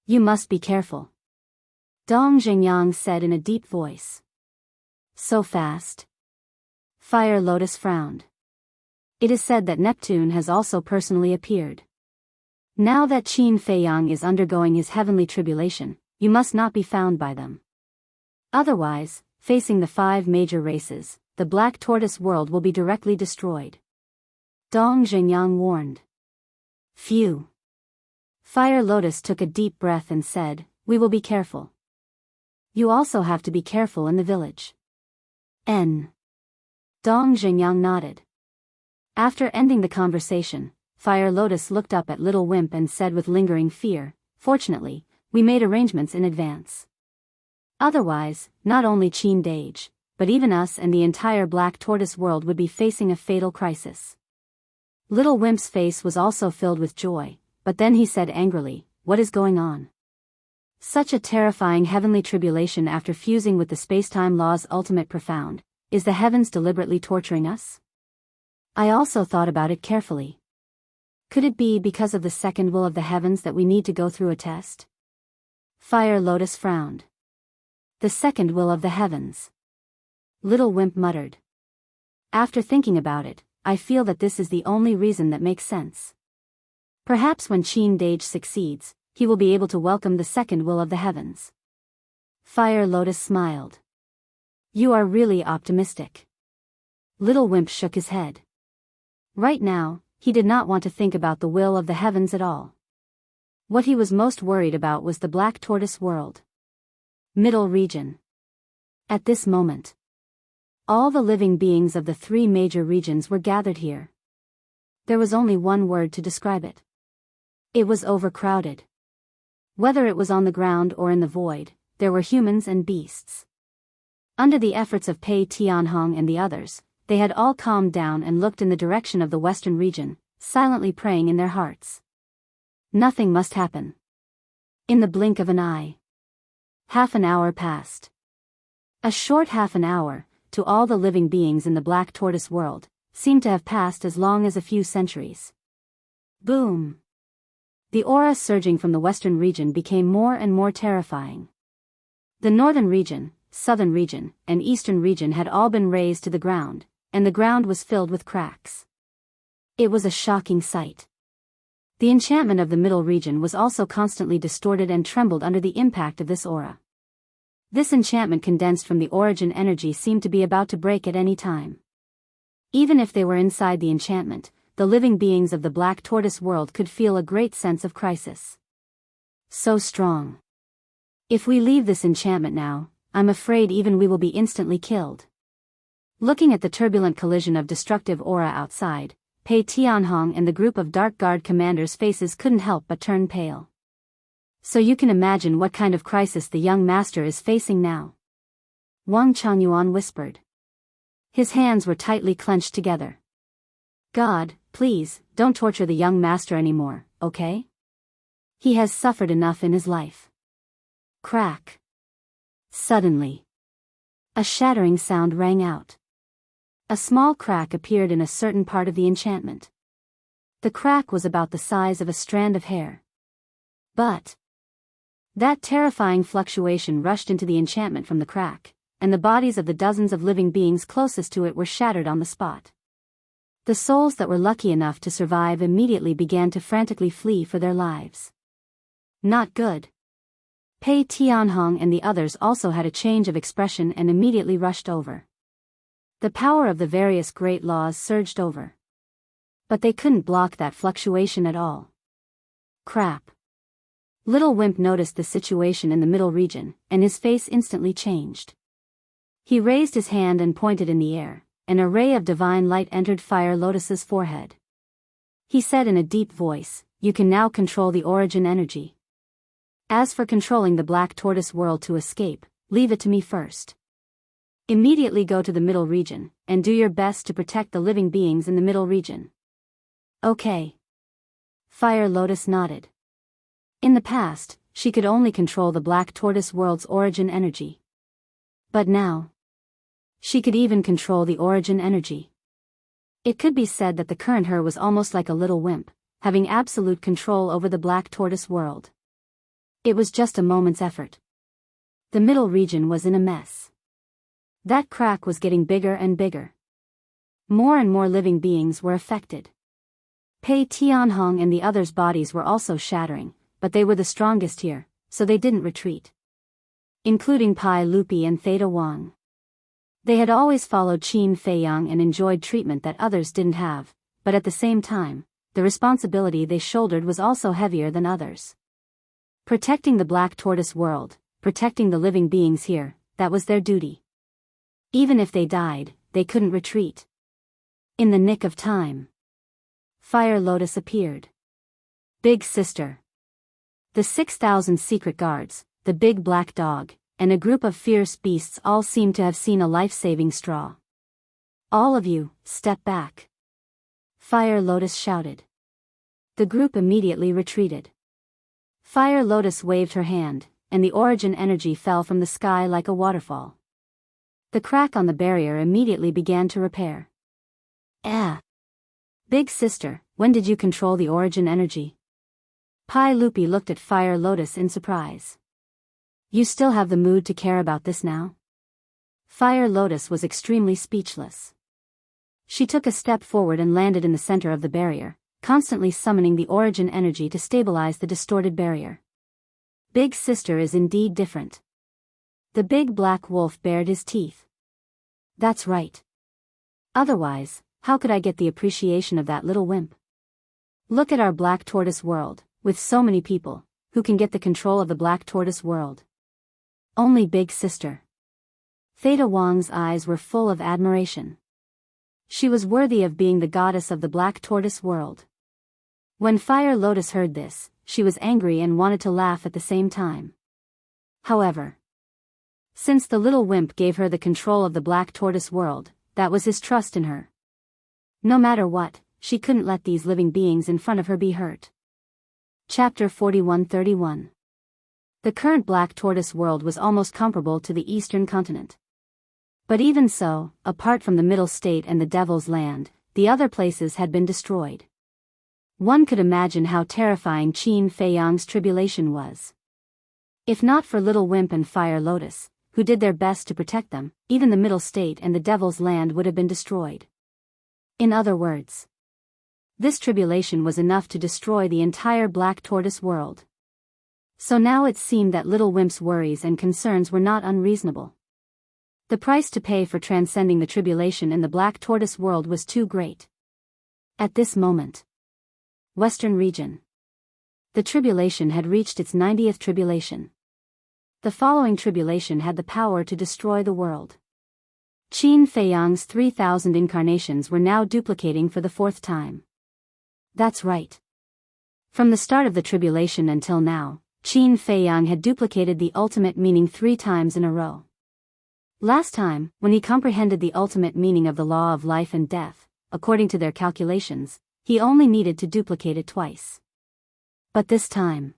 A: You must be careful. Dong Zhengyang said in a deep voice. So fast? Fire Lotus frowned. It is said that Neptune has also personally appeared. Now that Qin Feiyang is undergoing his heavenly tribulation, you must not be found by them. Otherwise, facing the 5 major races, the Black Tortoise world will be directly destroyed. Dong Zhengyang warned. Phew. Fire Lotus took a deep breath and said, we will be careful. You also have to be careful in the village. Dong Zhengyang nodded. After ending the conversation, Fire Lotus looked up at Little Wimp and said with lingering fear, fortunately, we made arrangements in advance. Otherwise, not only Qin Dage, but even us and the entire Black Tortoise world would be facing a fatal crisis. Little Wimp's face was also filled with joy, but then he said angrily, what is going on? Such a terrifying heavenly tribulation after fusing with the spacetime law's ultimate profound, is the heavens deliberately torturing us? I also thought about it carefully. Could it be because of the second will of the heavens that we need to go through a test? Fire Lotus frowned. The second will of the heavens. Little Wimp muttered. After thinking about it, I feel that this is the only reason that makes sense. Perhaps when Qin Dage succeeds, he will be able to welcome the second will of the heavens. Fire Lotus smiled. You are really optimistic. Little Wimp shook his head. Right now, he did not want to think about the will of the heavens at all. What he was most worried about was the Black Tortoise world. Middle region. At this moment, all the living beings of the 3 major regions were gathered here. There was only one word to describe it. It was overcrowded. Whether it was on the ground or in the void, there were humans and beasts. Under the efforts of Pei Tianhong and the others, they had all calmed down and looked in the direction of the western region, silently praying in their hearts. Nothing must happen. In the blink of an eye. Half an hour passed. A short half an hour, to all the living beings in the Black Tortoise world, seemed to have passed as long as a few centuries. Boom! The aura surging from the western region became more and more terrifying. The northern region, southern region, and eastern region had all been razed to the ground, and the ground was filled with cracks. It was a shocking sight. The enchantment of the middle region was also constantly distorted and trembled under the impact of this aura. This enchantment condensed from the origin energy seemed to be about to break at any time. Even if they were inside the enchantment, the living beings of the Black Tortoise world could feel a great sense of crisis. So strong. If we leave this enchantment now, I'm afraid even we will be instantly killed. Looking at the turbulent collision of destructive aura outside, Pei Tianhong and the group of Dark Guard commanders' faces couldn't help but turn pale. So you can imagine what kind of crisis the young master is facing now. Wang Changyuan whispered. His hands were tightly clenched together. God, please, don't torture the young master anymore, okay? He has suffered enough in his life. Crack. Suddenly, a shattering sound rang out. A small crack appeared in a certain part of the enchantment. The crack was about the size of a strand of hair. But that terrifying fluctuation rushed into the enchantment from the crack, and the bodies of the dozens of living beings closest to it were shattered on the spot. The souls that were lucky enough to survive immediately began to frantically flee for their lives. Not good. Pei Tianhong and the others also had a change of expression and immediately rushed over. The power of the various great laws surged over. But they couldn't block that fluctuation at all. Crap. Little Wimp noticed the situation in the middle region, and his face instantly changed. He raised his hand and pointed in the air. An array of divine light entered Fire Lotus's forehead. He said in a deep voice, "You can now control the origin energy. As for controlling the Black Tortoise world to escape, leave it to me first. Immediately go to the middle region, and do your best to protect the living beings in the middle region." Okay. Fire Lotus nodded. In the past, she could only control the Black Tortoise world's origin energy. But now, she could even control the origin energy. It could be said that the current her was almost like a little wimp, having absolute control over the Black Tortoise world. It was just a moment's effort. The middle region was in a mess. That crack was getting bigger and bigger. More and more living beings were affected. Pei Tianhong and the others' bodies were also shattering, but they were the strongest here, so they didn't retreat. Including Pai Lupi and Theta Wang. They had always followed Qin Feiyang and enjoyed treatment that others didn't have, but at the same time, the responsibility they shouldered was also heavier than others. Protecting the Black Tortoise world, protecting the living beings here, that was their duty. Even if they died, they couldn't retreat. In the nick of time, Fire Lotus appeared. Big Sister. The 6,000 secret guards, the big black dog, and a group of fierce beasts all seemed to have seen a life-saving straw. "All of you, step back," Fire Lotus shouted. The group immediately retreated. Fire Lotus waved her hand, and the origin energy fell from the sky like a waterfall. The crack on the barrier immediately began to repair. Big Sister, when did you control the origin energy? Pai Lupi looked at Fire Lotus in surprise. You still have the mood to care about this now? Fire Lotus was extremely speechless. She took a step forward and landed in the center of the barrier, constantly summoning the origin energy to stabilize the distorted barrier. Big Sister is indeed different. The big black wolf bared his teeth. That's right. Otherwise, how could I get the appreciation of that little wimp? Look at our Black Tortoise world, with so many people, who can get the control of the Black Tortoise world. Only Big Sister. Theta Wang's eyes were full of admiration. She was worthy of being the goddess of the Black Tortoise world. When Fire Lotus heard this, she was angry and wanted to laugh at the same time. However, since the little wimp gave her the control of the Black Tortoise world, that was his trust in her. No matter what, she couldn't let these living beings in front of her be hurt. Chapter 41-31. The current Black Tortoise world was almost comparable to the Eastern continent. But even so, apart from the Middle State and the Devil's Land, the other places had been destroyed. One could imagine how terrifying Qin Fei Yang's tribulation was. If not for Little Wimp and Fire Lotus, who did their best to protect them, even the Middle State and the Devil's Land would have been destroyed. In other words, this tribulation was enough to destroy the entire Black Tortoise world. So now it seemed that Little Wimp's worries and concerns were not unreasonable. The price to pay for transcending the tribulation in the Black Tortoise world was too great. At this moment, Western region. The tribulation had reached its 90th tribulation. The following tribulation had the power to destroy the world. Qin Fei Yang's 3,000 incarnations were now duplicating for the 4th time. That's right. From the start of the tribulation until now, Qin Fei Yang had duplicated the ultimate meaning 3 times in a row. Last time, when he comprehended the ultimate meaning of the law of life and death, according to their calculations, he only needed to duplicate it twice. But this time,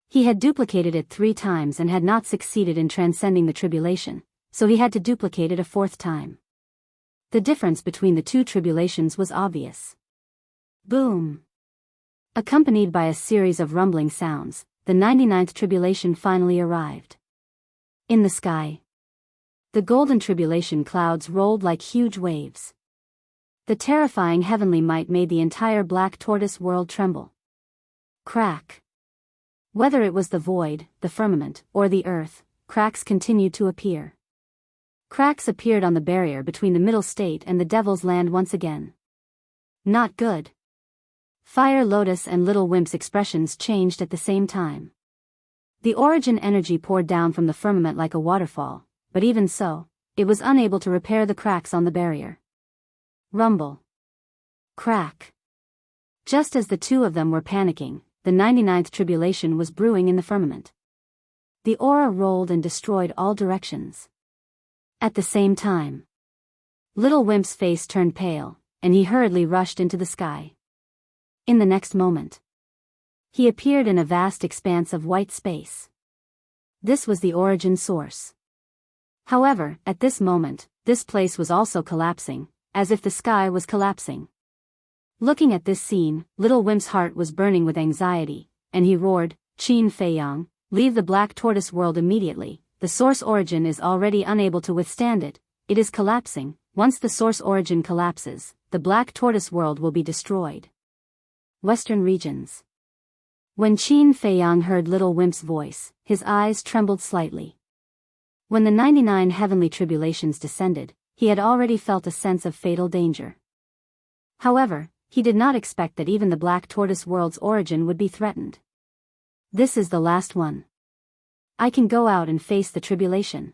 A: he had duplicated it 3 times and had not succeeded in transcending the tribulation, so he had to duplicate it a 4th time. The difference between the 2 tribulations was obvious. Boom! Accompanied by a series of rumbling sounds, the 99th tribulation finally arrived. In the sky, the golden tribulation clouds rolled like huge waves. The terrifying heavenly might made the entire Black Tortoise world tremble. Crack! Whether it was the void, the firmament, or the earth, cracks continued to appear. Cracks appeared on the barrier between the Middle State and the Devil's Land once again. Not good. Fire Lotus and Little Wimp's expressions changed at the same time. The origin energy poured down from the firmament like a waterfall, but even so, it was unable to repair the cracks on the barrier. Rumble. Crack. Just as the 2 of them were panicking, the 99th tribulation was brewing in the firmament. The aura rolled and destroyed all directions. At the same time, Little Wimp's face turned pale, and he hurriedly rushed into the sky. In the next moment, he appeared in a vast expanse of white space. This was the origin source. However, at this moment, this place was also collapsing, as if the sky was collapsing. Looking at this scene, Little Wimp's heart was burning with anxiety, and he roared, "Qin Fei Yang, leave the Black Tortoise world immediately. The source origin is already unable to withstand it. It is collapsing. Once the source origin collapses, the Black Tortoise world will be destroyed." Western regions. When Qin Fei Yang heard Little Wimp's voice, his eyes trembled slightly. When the 99 heavenly tribulations descended, he had already felt a sense of fatal danger. However, he did not expect that even the Black Tortoise world's origin would be threatened. This is the last one. I can go out and face the tribulation.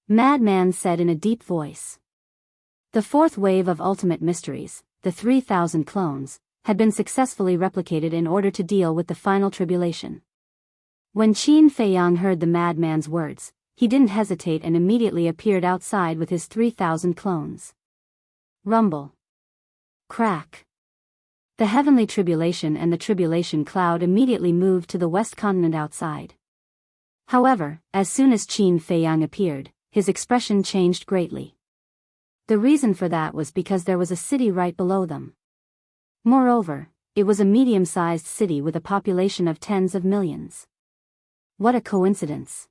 A: Madman said in a deep voice. The 4th wave of ultimate mysteries, the 3,000 clones, had been successfully replicated in order to deal with the final tribulation. When Qin Fei Yang heard the madman's words, he didn't hesitate and immediately appeared outside with his 3,000 clones. Rumble. Crack. The heavenly tribulation and the tribulation cloud immediately moved to the west continent outside. However, as soon as Qin Fei Yang appeared, his expression changed greatly. The reason for that was because there was a city right below them. Moreover, it was a medium-sized city with a population of tens of millions. What a coincidence.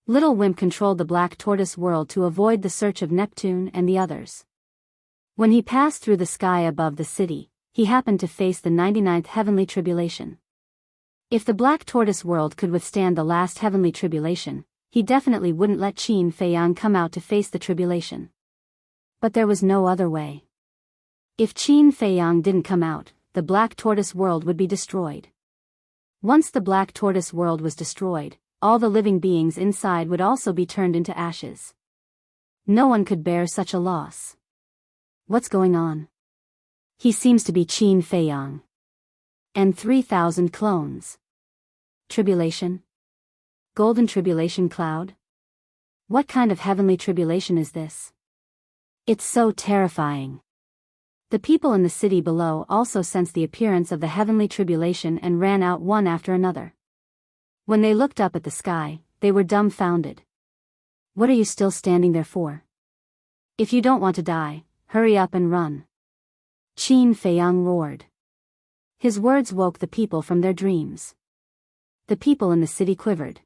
A: Little Wimp controlled the Black Tortoise world to avoid the search of Neptune and the others. When he passed through the sky above the city, he happened to face the 99th heavenly tribulation. If the Black Tortoise world could withstand the last heavenly tribulation, he definitely wouldn't let Qin Fei Yang come out to face the tribulation. But there was no other way. If Qin Fei Yang didn't come out, the Black Tortoise world would be destroyed. Once the Black Tortoise world was destroyed, all the living beings inside would also be turned into ashes. No one could bear such a loss. What's going on? He seems to be Qin Feiyang. And 3,000 clones. Tribulation? Golden tribulation cloud? What kind of heavenly tribulation is this? It's so terrifying. The people in the city below also sensed the appearance of the heavenly tribulation and ran out one after another. When they looked up at the sky, they were dumbfounded. What are you still standing there for? If you don't want to die, hurry up and run. Qin Feiyang roared. His words woke the people from their dreams. The people in the city quivered.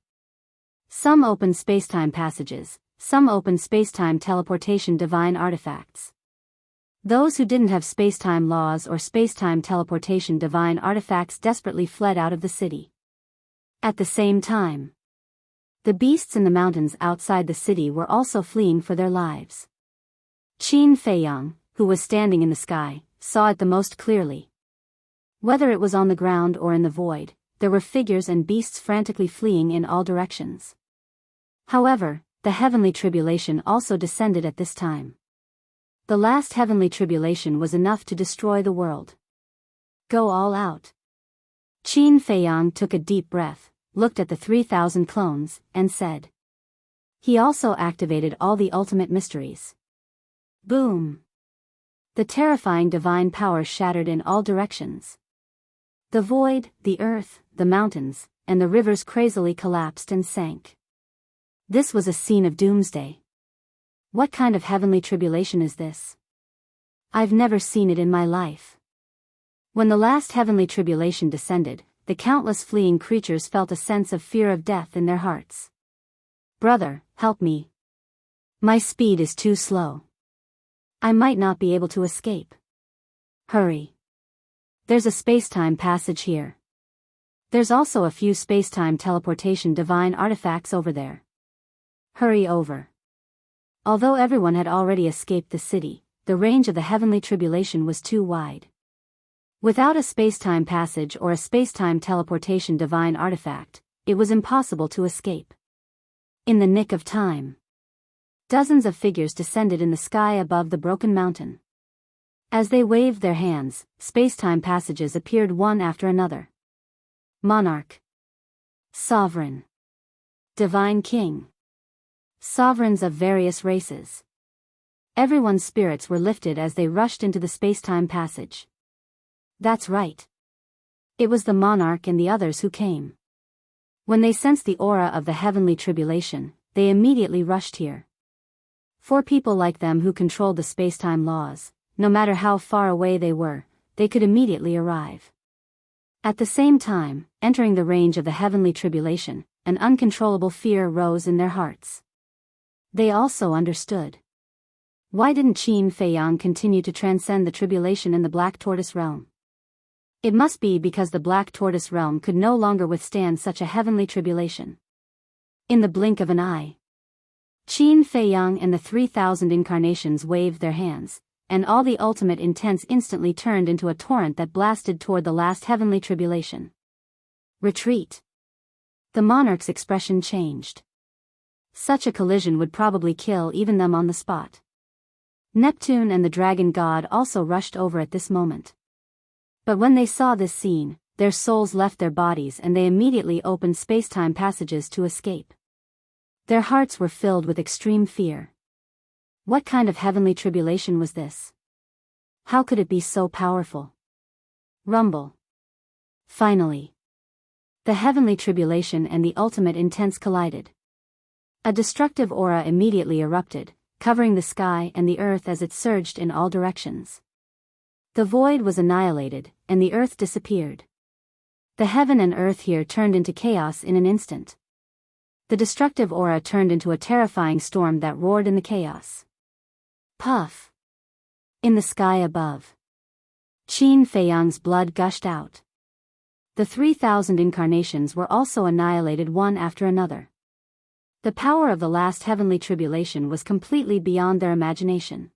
A: Some opened spacetime passages, some opened spacetime teleportation divine artifacts. Those who didn't have spacetime laws or spacetime teleportation divine artifacts desperately fled out of the city. At the same time, the beasts in the mountains outside the city were also fleeing for their lives. Qin Feiyang, who was standing in the sky, saw it the most clearly. Whether it was on the ground or in the void, there were figures and beasts frantically fleeing in all directions. However, the heavenly tribulation also descended at this time. The last heavenly tribulation was enough to destroy the world. Go all out. Qin Feiyang took a deep breath, looked at the 3,000 clones, and said. He also activated all the ultimate mysteries. Boom! The terrifying divine power shattered in all directions. The void, the earth, the mountains, and the rivers crazily collapsed and sank. This was a scene of doomsday. What kind of heavenly tribulation is this? I've never seen it in my life. When the last heavenly tribulation descended, the countless fleeing creatures felt a sense of fear of death in their hearts. Brother, help me. My speed is too slow. I might not be able to escape. Hurry. There's a spacetime passage here. There's also a few spacetime teleportation divine artifacts over there. Hurry over. Although everyone had already escaped the city, the range of the heavenly tribulation was too wide. Without a spacetime passage or a spacetime teleportation divine artifact, it was impossible to escape. In the nick of time, dozens of figures descended in the sky above the broken mountain. As they waved their hands, spacetime passages appeared one after another. Monarch. Sovereign. Divine King. Sovereigns of various races. Everyone's spirits were lifted as they rushed into the spacetime passage. That's right. It was the monarch and the others who came. When they sensed the aura of the heavenly tribulation, they immediately rushed here. For people like them who controlled the spacetime laws, no matter how far away they were, they could immediately arrive. At the same time, entering the range of the heavenly tribulation, an uncontrollable fear rose in their hearts. They also understood. Why didn't Qin Feiyang continue to transcend the tribulation in the Black Tortoise realm? It must be because the Black Tortoise realm could no longer withstand such a heavenly tribulation. In the blink of an eye, Qin Feiyang and the 3,000 incarnations waved their hands, and all the ultimate intents instantly turned into a torrent that blasted toward the last heavenly tribulation. Retreat. The monarch's expression changed. Such a collision would probably kill even them on the spot. Neptune and the dragon god also rushed over at this moment. But when they saw this scene, their souls left their bodies and they immediately opened spacetime passages to escape. Their hearts were filled with extreme fear. What kind of heavenly tribulation was this? How could it be so powerful? Rumble. Finally, the heavenly tribulation and the ultimate intents collided. A destructive aura immediately erupted, covering the sky and the earth as it surged in all directions. The void was annihilated, and the earth disappeared. The heaven and earth here turned into chaos in an instant. The destructive aura turned into a terrifying storm that roared in the chaos. Puff! In the sky above, Qin Feiyang's blood gushed out. The 3,000 incarnations were also annihilated one after another. The power of the last heavenly tribulation was completely beyond their imagination.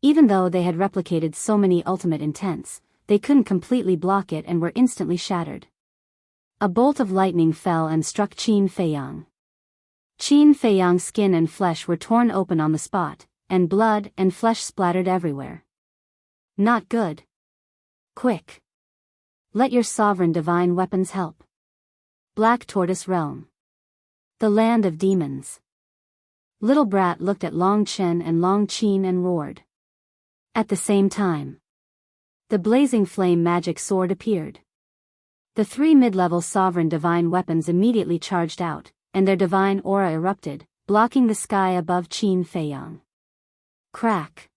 A: Even though they had replicated so many ultimate intents, they couldn't completely block it and were instantly shattered. A bolt of lightning fell and struck Qin Feiyang. Qin Feiyang's skin and flesh were torn open on the spot, and blood and flesh splattered everywhere. Not good. Quick. Let your sovereign divine weapons help. Black Tortoise Realm. The land of demons. Little Brat looked at Long Chen and Long Qin and roared. At the same time, the blazing flame magic sword appeared. The three mid-level sovereign divine weapons immediately charged out, and their divine aura erupted, blocking the sky above Qin Feiyang. Crack.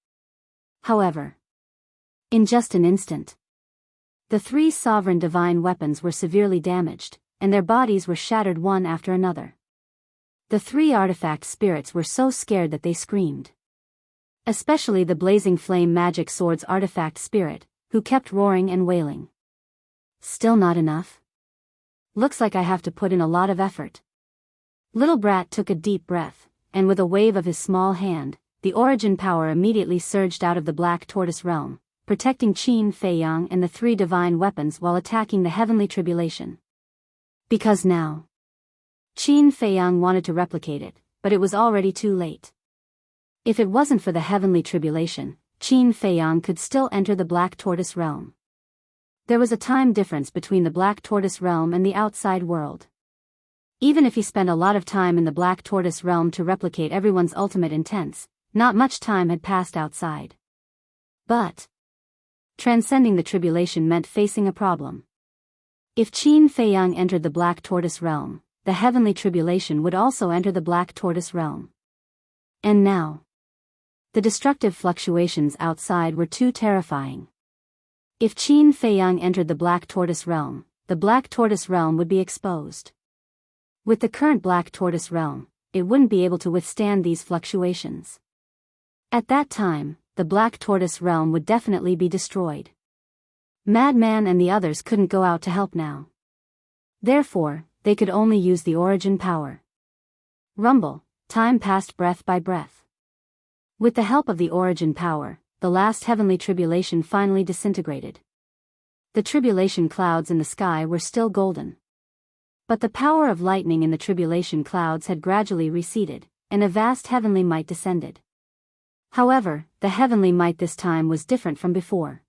A: However, in just an instant, the three sovereign divine weapons were severely damaged, and their bodies were shattered one after another. The three artifact spirits were so scared that they screamed. Especially the blazing flame magic sword's artifact spirit, who kept roaring and wailing. Still not enough? Looks like I have to put in a lot of effort. Little Brat took a deep breath, and with a wave of his small hand, the origin power immediately surged out of the Black Tortoise Realm, protecting Qin Feiyang and the three divine weapons while attacking the heavenly tribulation. Because now, Qin Feiyang wanted to replicate it, but it was already too late. If it wasn't for the heavenly tribulation, Qin Feiyang could still enter the Black Tortoise Realm. There was a time difference between the Black Tortoise Realm and the outside world. Even if he spent a lot of time in the Black Tortoise Realm to replicate everyone's ultimate intents, not much time had passed outside. But transcending the tribulation meant facing a problem. If Qin Feiyang entered the Black Tortoise Realm, the heavenly tribulation would also enter the Black Tortoise Realm. And now, the destructive fluctuations outside were too terrifying. If Qin Feiyang entered the Black Tortoise Realm, the Black Tortoise Realm would be exposed. With the current Black Tortoise Realm, it wouldn't be able to withstand these fluctuations. At that time, the Black Tortoise Realm would definitely be destroyed. Madman and the others couldn't go out to help now. Therefore, they could only use the origin power. Rumble, time passed breath by breath. With the help of the origin power, the last heavenly tribulation finally disintegrated. The tribulation clouds in the sky were still golden. But the power of lightning in the tribulation clouds had gradually receded, and a vast heavenly might descended. However, the heavenly might this time was different from before.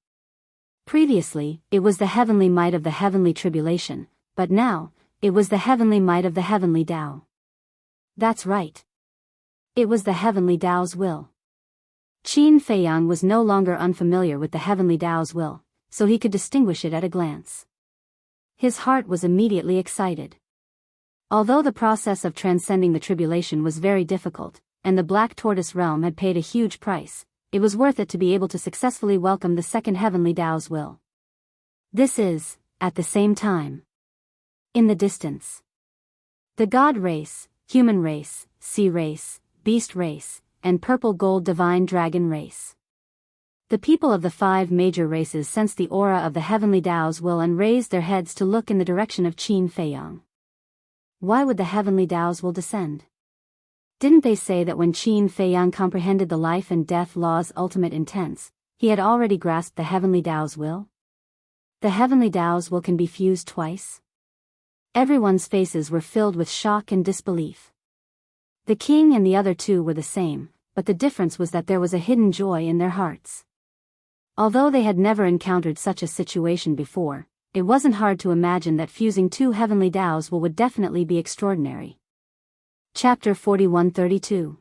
A: Previously, it was the heavenly might of the heavenly tribulation, but now, it was the heavenly might of the heavenly Tao. That's right. It was the heavenly Tao's will. Qin Feiyang was no longer unfamiliar with the heavenly Tao's will, so he could distinguish it at a glance. His heart was immediately excited. Although the process of transcending the tribulation was very difficult, and the Black Tortoise Realm had paid a huge price, it was worth it to be able to successfully welcome the second heavenly Tao's will. This is, at the same time, in the distance, the God race, human race, sea race, beast race, and purple-gold divine dragon race. The people of the 5 major races sensed the aura of the heavenly Tao's will and raised their heads to look in the direction of Qin Feiyang. Why would the heavenly Tao's will descend? Didn't they say that when Qin Feiyang comprehended the life and death law's ultimate intents, he had already grasped the heavenly Tao's will? The heavenly Tao's will can be fused twice? Everyone's faces were filled with shock and disbelief. The king and the other two were the same, but the difference was that there was a hidden joy in their hearts. Although they had never encountered such a situation before, it wasn't hard to imagine that fusing 2 heavenly Tao's will would definitely be extraordinary. Chapter 41-32.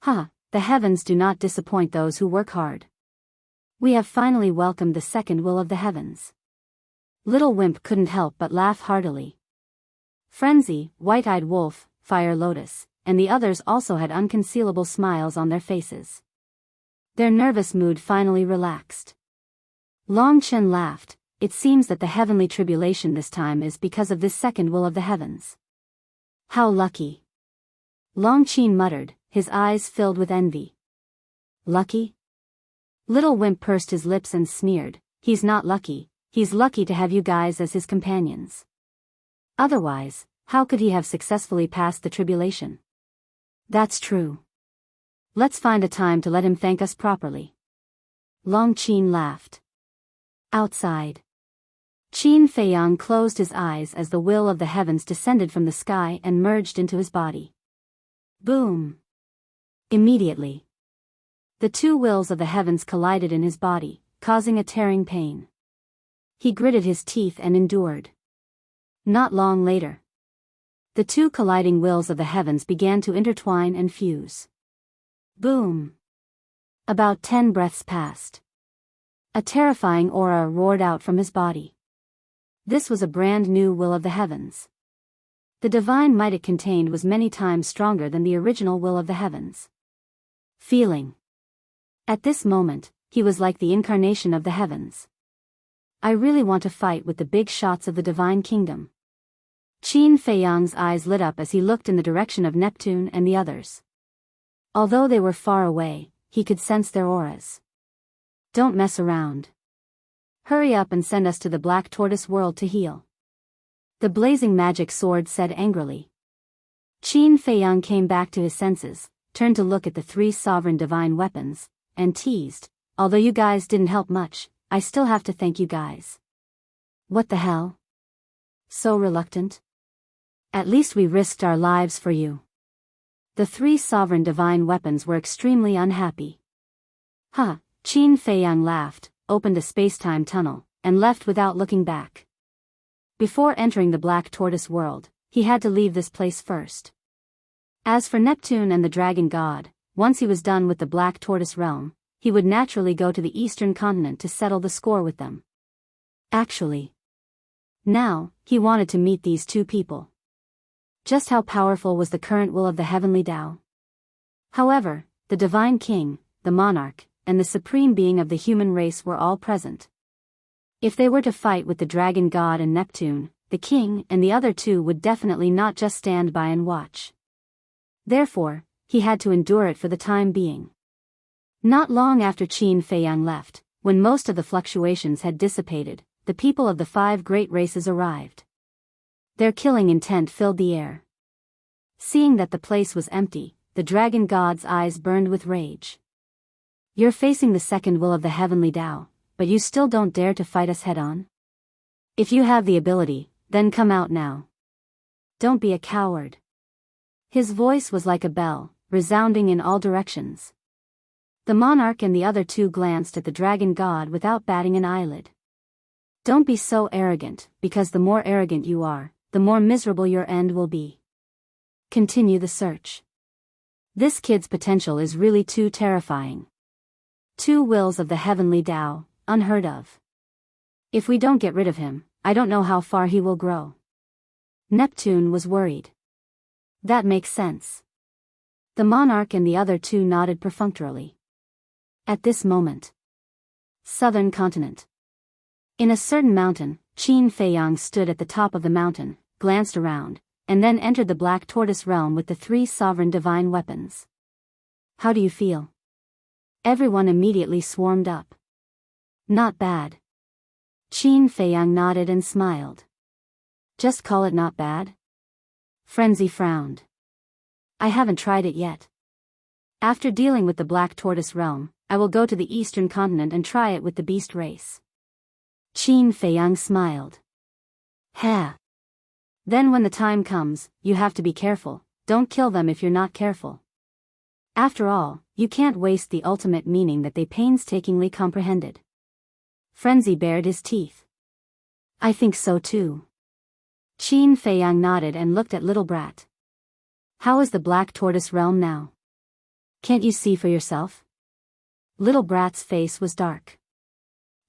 A: The heavens do not disappoint those who work hard. We have finally welcomed the second will of the heavens. Little Wimp couldn't help but laugh heartily. Frenzy, White-Eyed Wolf, Fire Lotus, and the others also had unconcealable smiles on their faces. Their nervous mood finally relaxed. Long Chen laughed. It seems that the heavenly tribulation this time is because of this second will of the heavens. How lucky. Long Qin muttered, his eyes filled with envy. Lucky? Little Wimp pursed his lips and sneered, he's not lucky, he's lucky to have you guys as his companions. Otherwise, how could he have successfully passed the tribulation? That's true. Let's find a time to let him thank us properly. Long Qin laughed. Outside, Qin Feiyang closed his eyes as the will of the heavens descended from the sky and merged into his body. Boom! Immediately, The two wills of the heavens collided in his body, causing a tearing pain. He gritted his teeth and endured. Not long later, the two colliding wills of the heavens began to intertwine and fuse. Boom! About 10 breaths passed. A terrifying aura roared out from his body. This was a brand new will of the heavens. The divine might it contained was many times stronger than the original will of the heavens. Feeling. At this moment, he was like the incarnation of the heavens. I really want to fight with the big shots of the divine kingdom. Qin Feiyang's eyes lit up as he looked in the direction of Neptune and the others. Although they were far away, he could sense their auras. Don't mess around. Hurry up and send us to the Black Tortoise world to heal. The blazing magic sword said angrily. Qin Feiyang came back to his senses, turned to look at the three sovereign divine weapons, and teased, although you guys didn't help much, I still have to thank you guys. What the hell? So reluctant? At least we risked our lives for you. The three sovereign divine weapons were extremely unhappy. Huh, Qin Feiyang laughed, opened a space-time tunnel, and left without looking back. Before entering the Black Tortoise world, he had to leave this place first. As for Neptune and the Dragon God, once he was done with the Black Tortoise realm, he would naturally go to the Eastern continent to settle the score with them. Actually, now, he wanted to meet these two people. Just how powerful was the current will of the heavenly Tao? However, the Divine King, the Monarch, and the Supreme Being of the human race were all present. If they were to fight with the Dragon God and Neptune, the King and the other two would definitely not just stand by and watch. Therefore, he had to endure it for the time being. Not long after Qin Feiyang left, when most of the fluctuations had dissipated, the people of the 5 great races arrived. Their killing intent filled the air. Seeing that the place was empty, the Dragon God's eyes burned with rage. You're facing the second will of the heavenly Tao, but you still don't dare to fight us head-on? If you have the ability, then come out now. Don't be a coward. His voice was like a bell, resounding in all directions. The monarch and the other two glanced at the Dragon God without batting an eyelid. Don't be so arrogant, because the more arrogant you are, the more miserable your end will be. Continue the search. This kid's potential is really too terrifying. 2 wills of the heavenly Tao, unheard of. If we don't get rid of him, I don't know how far he will grow. Neptune was worried. That makes sense. The monarch and the other two nodded perfunctorily. At this moment, southern continent. In a certain mountain, Qin Feiyang stood at the top of the mountain, glanced around, and then entered the Black Tortoise realm with the 3 sovereign divine weapons. How do you feel? Everyone immediately swarmed up. Not bad. Qin Feiyang nodded and smiled. Just call it not bad? Frenzy frowned. I haven't tried it yet. After dealing with the Black Tortoise realm, I will go to the Eastern continent and try it with the beast race. Qin Feiyang smiled. Ha! Then when the time comes, you have to be careful, don't kill them if you're not careful. After all, you can't waste the ultimate meaning that they painstakingly comprehended. Frenzy bared his teeth. I think so too. Qin Feiyang nodded and looked at Little Brat. How is the Black Tortoise realm now? Can't you see for yourself? Little Brat's face was dark.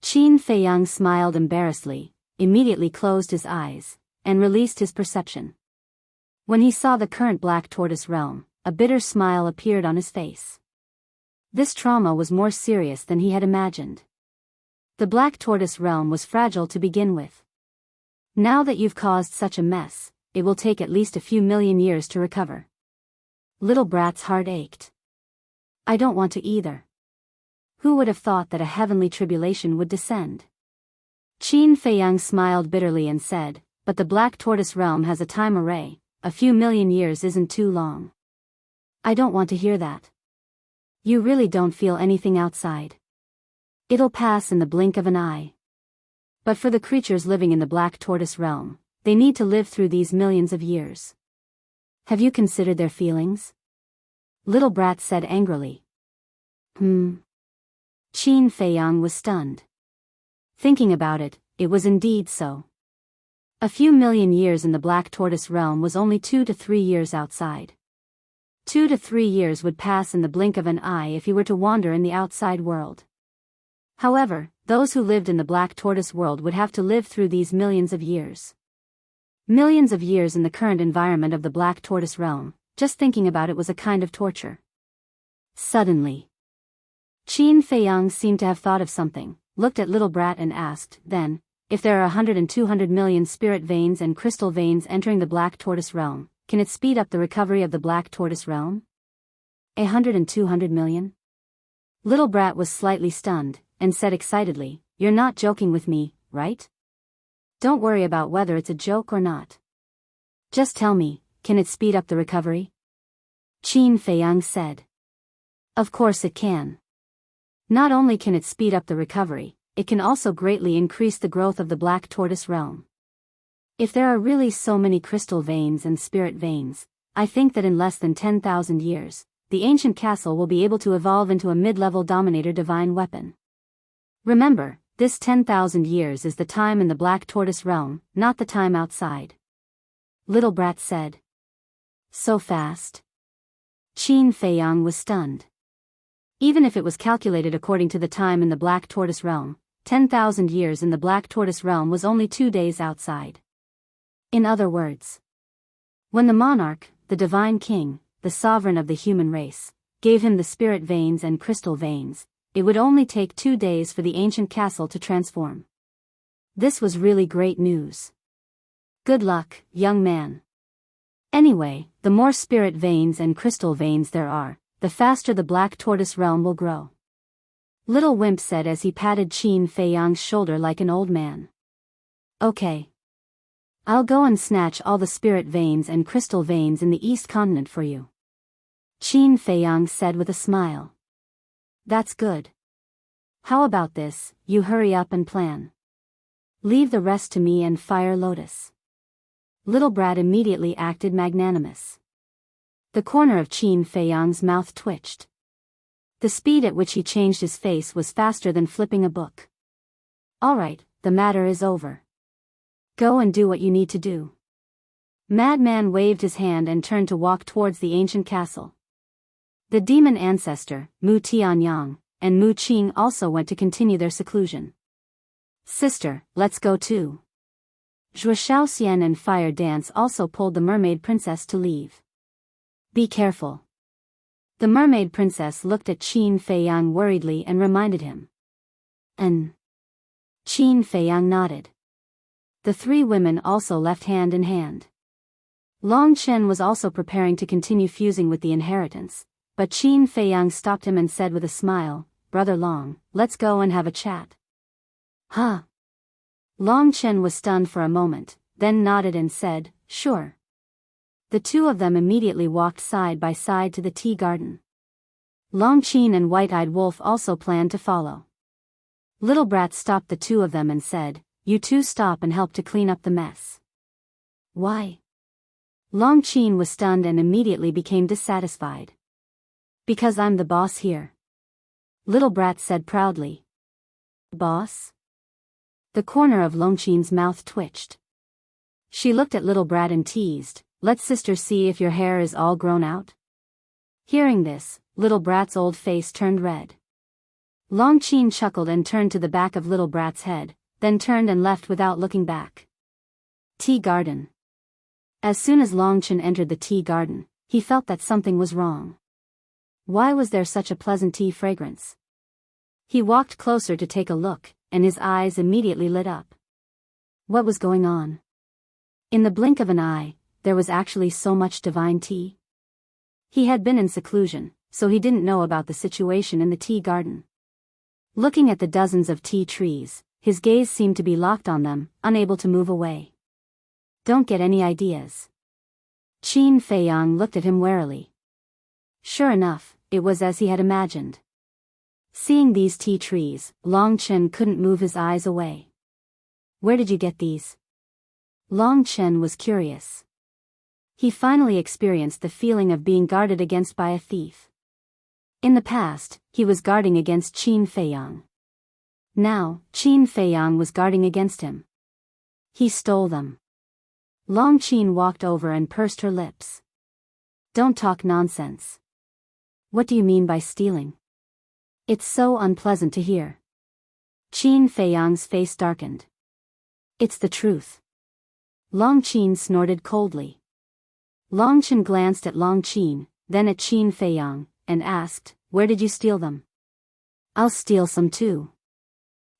A: Qin Feiyang smiled embarrassedly, immediately closed his eyes, and released his perception. When he saw the current Black Tortoise realm, a bitter smile appeared on his face. This trauma was more serious than he had imagined. The Black Tortoise realm was fragile to begin with. Now that you've caused such a mess, it will take at least a few million years to recover. Little Brat's heart ached. I don't want to either. Who would have thought that a heavenly tribulation would descend? Qin Feiyang smiled bitterly and said, but the Black Tortoise realm has a time array, a few million years isn't too long. I don't want to hear that. You really don't feel anything outside. It'll pass in the blink of an eye. But for the creatures living in the Black Tortoise realm, they need to live through these millions of years. Have you considered their feelings? Little Brat said angrily. Qin Feiyang was stunned. Thinking about it, it was indeed so. A few million years in the Black Tortoise realm was only 2 to 3 years outside. 2 to 3 years would pass in the blink of an eye if he were to wander in the outside world. However, those who lived in the Black Tortoise world would have to live through these millions of years. Millions of years in the current environment of the Black Tortoise realm, just thinking about it was a kind of torture. Suddenly, Qin Feiyang seemed to have thought of something, looked at Little Brat and asked, then, if there are 100 and 200 million spirit veins and crystal veins entering the Black Tortoise realm, can it speed up the recovery of the Black Tortoise realm? 100 and 200 million? Little Brat was slightly stunned, and said excitedly, "You're not joking with me, right? Don't worry about whether it's a joke or not. Just tell me, can it speed up the recovery?" Qin Feiyang said. Of course it can. Not only can it speed up the recovery, it can also greatly increase the growth of the Black Tortoise realm. If there are really so many crystal veins and spirit veins, I think that in less than 10,000 years, the ancient castle will be able to evolve into a mid-level dominator divine weapon. Remember, this 10,000 years is the time in the Black Tortoise realm, not the time outside. Little Brat said. So fast? Qin Feiyang was stunned. Even if it was calculated according to the time in the Black Tortoise realm, 10,000 years in the Black Tortoise realm was only 2 days outside. In other words, when the monarch, the divine king, the sovereign of the human race, gave him the spirit veins and crystal veins, it would only take 2 days for the ancient castle to transform. This was really great news. Good luck, young man. Anyway, the more spirit veins and crystal veins there are, the faster the Black Tortoise realm will grow. Little Wimp said as he patted Qin Feiyang's shoulder like an old man. Okay. I'll go and snatch all the spirit veins and crystal veins in the East Continent for you. Qin Feiyang said with a smile. That's good. How about this, you hurry up and plan. Leave the rest to me and Fire Lotus. Little Brat immediately acted magnanimous. The corner of Qin Feiyang's mouth twitched. The speed at which he changed his face was faster than flipping a book. All right, the matter is over. Go and do what you need to do. Madman waved his hand and turned to walk towards the ancient castle. The demon ancestor, Mu Tianyang, and Mu Qing also went to continue their seclusion. Sister, let's go too. Zhuo Shaoxian and Fire Dance also pulled the mermaid princess to leave. Be careful. The mermaid princess looked at Qin Feiyang worriedly and reminded him. Qin Feiyang nodded. The 3 women also left hand in hand. Long Chen was also preparing to continue fusing with the inheritance, but Qin Feiyang stopped him and said with a smile, Brother Long, let's go and have a chat. Huh? Long Chen was stunned for a moment, then nodded and said, sure. The 2 of them immediately walked side by side to the tea garden. Long Qin and White-Eyed Wolf also planned to follow. Little Brat stopped the 2 of them and said, you 2 stop and help to clean up the mess. Why? Long Qin was stunned and immediately became dissatisfied. Because I'm the boss here. Little Brat said proudly. Boss? The corner of Long Qin's mouth twitched. She looked at Little Brat and teased, let sister see if your hair is all grown out. Hearing this, Little Brat's old face turned red. Long Qin chuckled and turned to the back of Little Brat's head, then turned and left without looking back. Tea garden. As soon as Long Qin entered the tea garden, he felt that something was wrong. Why was there such a pleasant tea fragrance? He walked closer to take a look, and his eyes immediately lit up. What was going on? In the blink of an eye, there was actually so much divine tea. He had been in seclusion, so he didn't know about the situation in the tea garden. Looking at the dozens of tea trees, his gaze seemed to be locked on them, unable to move away. Don't get any ideas. Qin Feiyang looked at him warily. Sure enough, it was as he had imagined. Seeing these tea trees, Long Chen couldn't move his eyes away. Where did you get these? Long Chen was curious. He finally experienced the feeling of being guarded against by a thief. In the past, he was guarding against Qin Feiyang. Now, Qin Feiyang was guarding against him. He stole them. Long Qin walked over and pursed her lips. Don't talk nonsense. What do you mean by stealing? It's so unpleasant to hear. Qin Feiyang's face darkened. It's the truth. Long Qin snorted coldly. Long Qin glanced at Long Qin, then at Qin Feiyang, and asked, where did you steal them? I'll steal some too.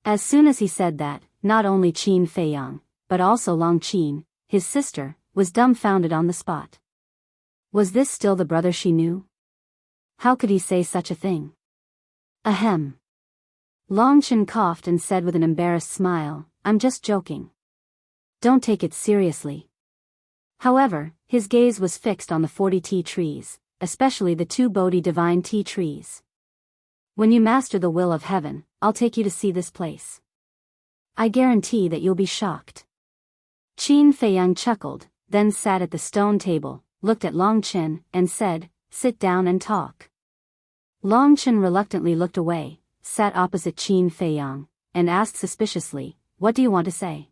A: As soon as he said that, not only Qin Feiyang, but also Long Qin, his sister, was dumbfounded on the spot. Was this still the brother she knew? How could he say such a thing? Ahem. Long Qin coughed and said with an embarrassed smile, I'm just joking. Don't take it seriously. However, his gaze was fixed on the 40 tea trees, especially the 2 Bodhi divine tea trees. When you master the will of heaven, I'll take you to see this place. I guarantee that you'll be shocked. Qin Feiyang chuckled, then sat at the stone table, looked at Long Qin, and said, sit down and talk. Long Qin reluctantly looked away, sat opposite Qin Feiyang, and asked suspiciously, what do you want to say?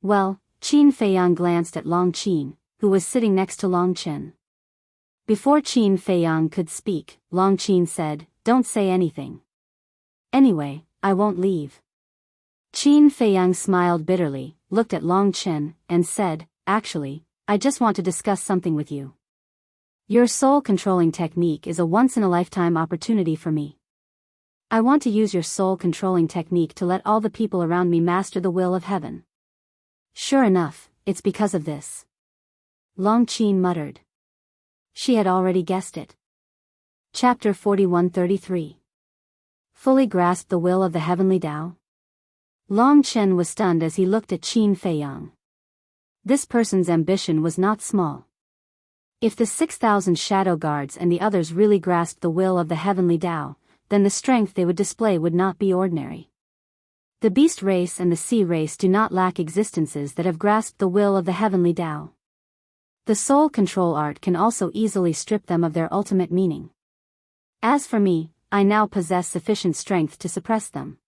A: Well, Qin Feiyang glanced at Long Qin, who was sitting next to Long Qin. Before Qin Feiyang could speak, Long Qin said, don't say anything. Anyway, I won't leave. Qin Feiyang smiled bitterly, looked at Long Qin, and said, actually, I just want to discuss something with you. Your soul-controlling technique is a once-in-a-lifetime opportunity for me. I want to use your soul-controlling technique to let all the people around me master the will of heaven. Sure enough, it's because of this. Long Qin muttered. She had already guessed it. Chapter 41-33. Fully grasp the will of the heavenly Tao? Long Qin was stunned as he looked at Qin Feiyang. This person's ambition was not small. If the 6,000 shadow guards and the others really grasped the will of the heavenly Tao, then the strength they would display would not be ordinary. The beast race and the sea race do not lack existences that have grasped the will of the heavenly Tao. The soul control art can also easily strip them of their ultimate meaning. As for me, I now possess sufficient strength to suppress them.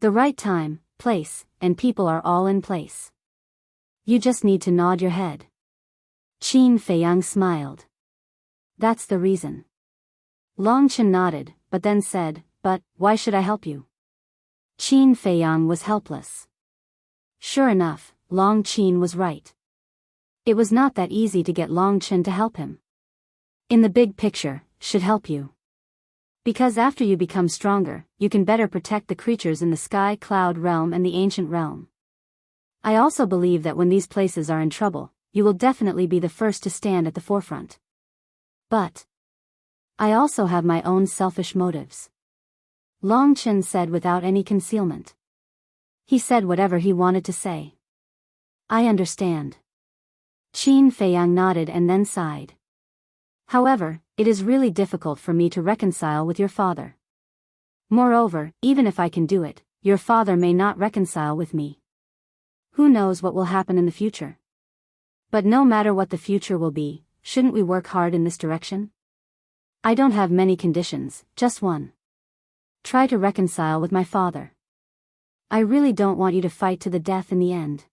A: The right time, place, and people are all in place. You just need to nod your head. Qin Feiyang smiled. That's the reason. Long Qin nodded, but then said, but, why should I help you? Qin Feiyang was helpless. Sure enough, Long Qin was right. It was not that easy to get Long Qin to help him. In the big picture, should help you. Because after you become stronger, you can better protect the creatures in the sky cloud realm and the ancient realm. I also believe that when these places are in trouble, you will definitely be the first to stand at the forefront. But I also have my own selfish motives. Long Qin said without any concealment. He said whatever he wanted to say. I understand. Qin Feiyang nodded and then sighed. However, it is really difficult for me to reconcile with your father. Moreover, even if I can do it, your father may not reconcile with me. Who knows what will happen in the future? But no matter what the future will be, shouldn't we work hard in this direction? I don't have many conditions, just one. Try to reconcile with my father. I really don't want you to fight to the death in the end.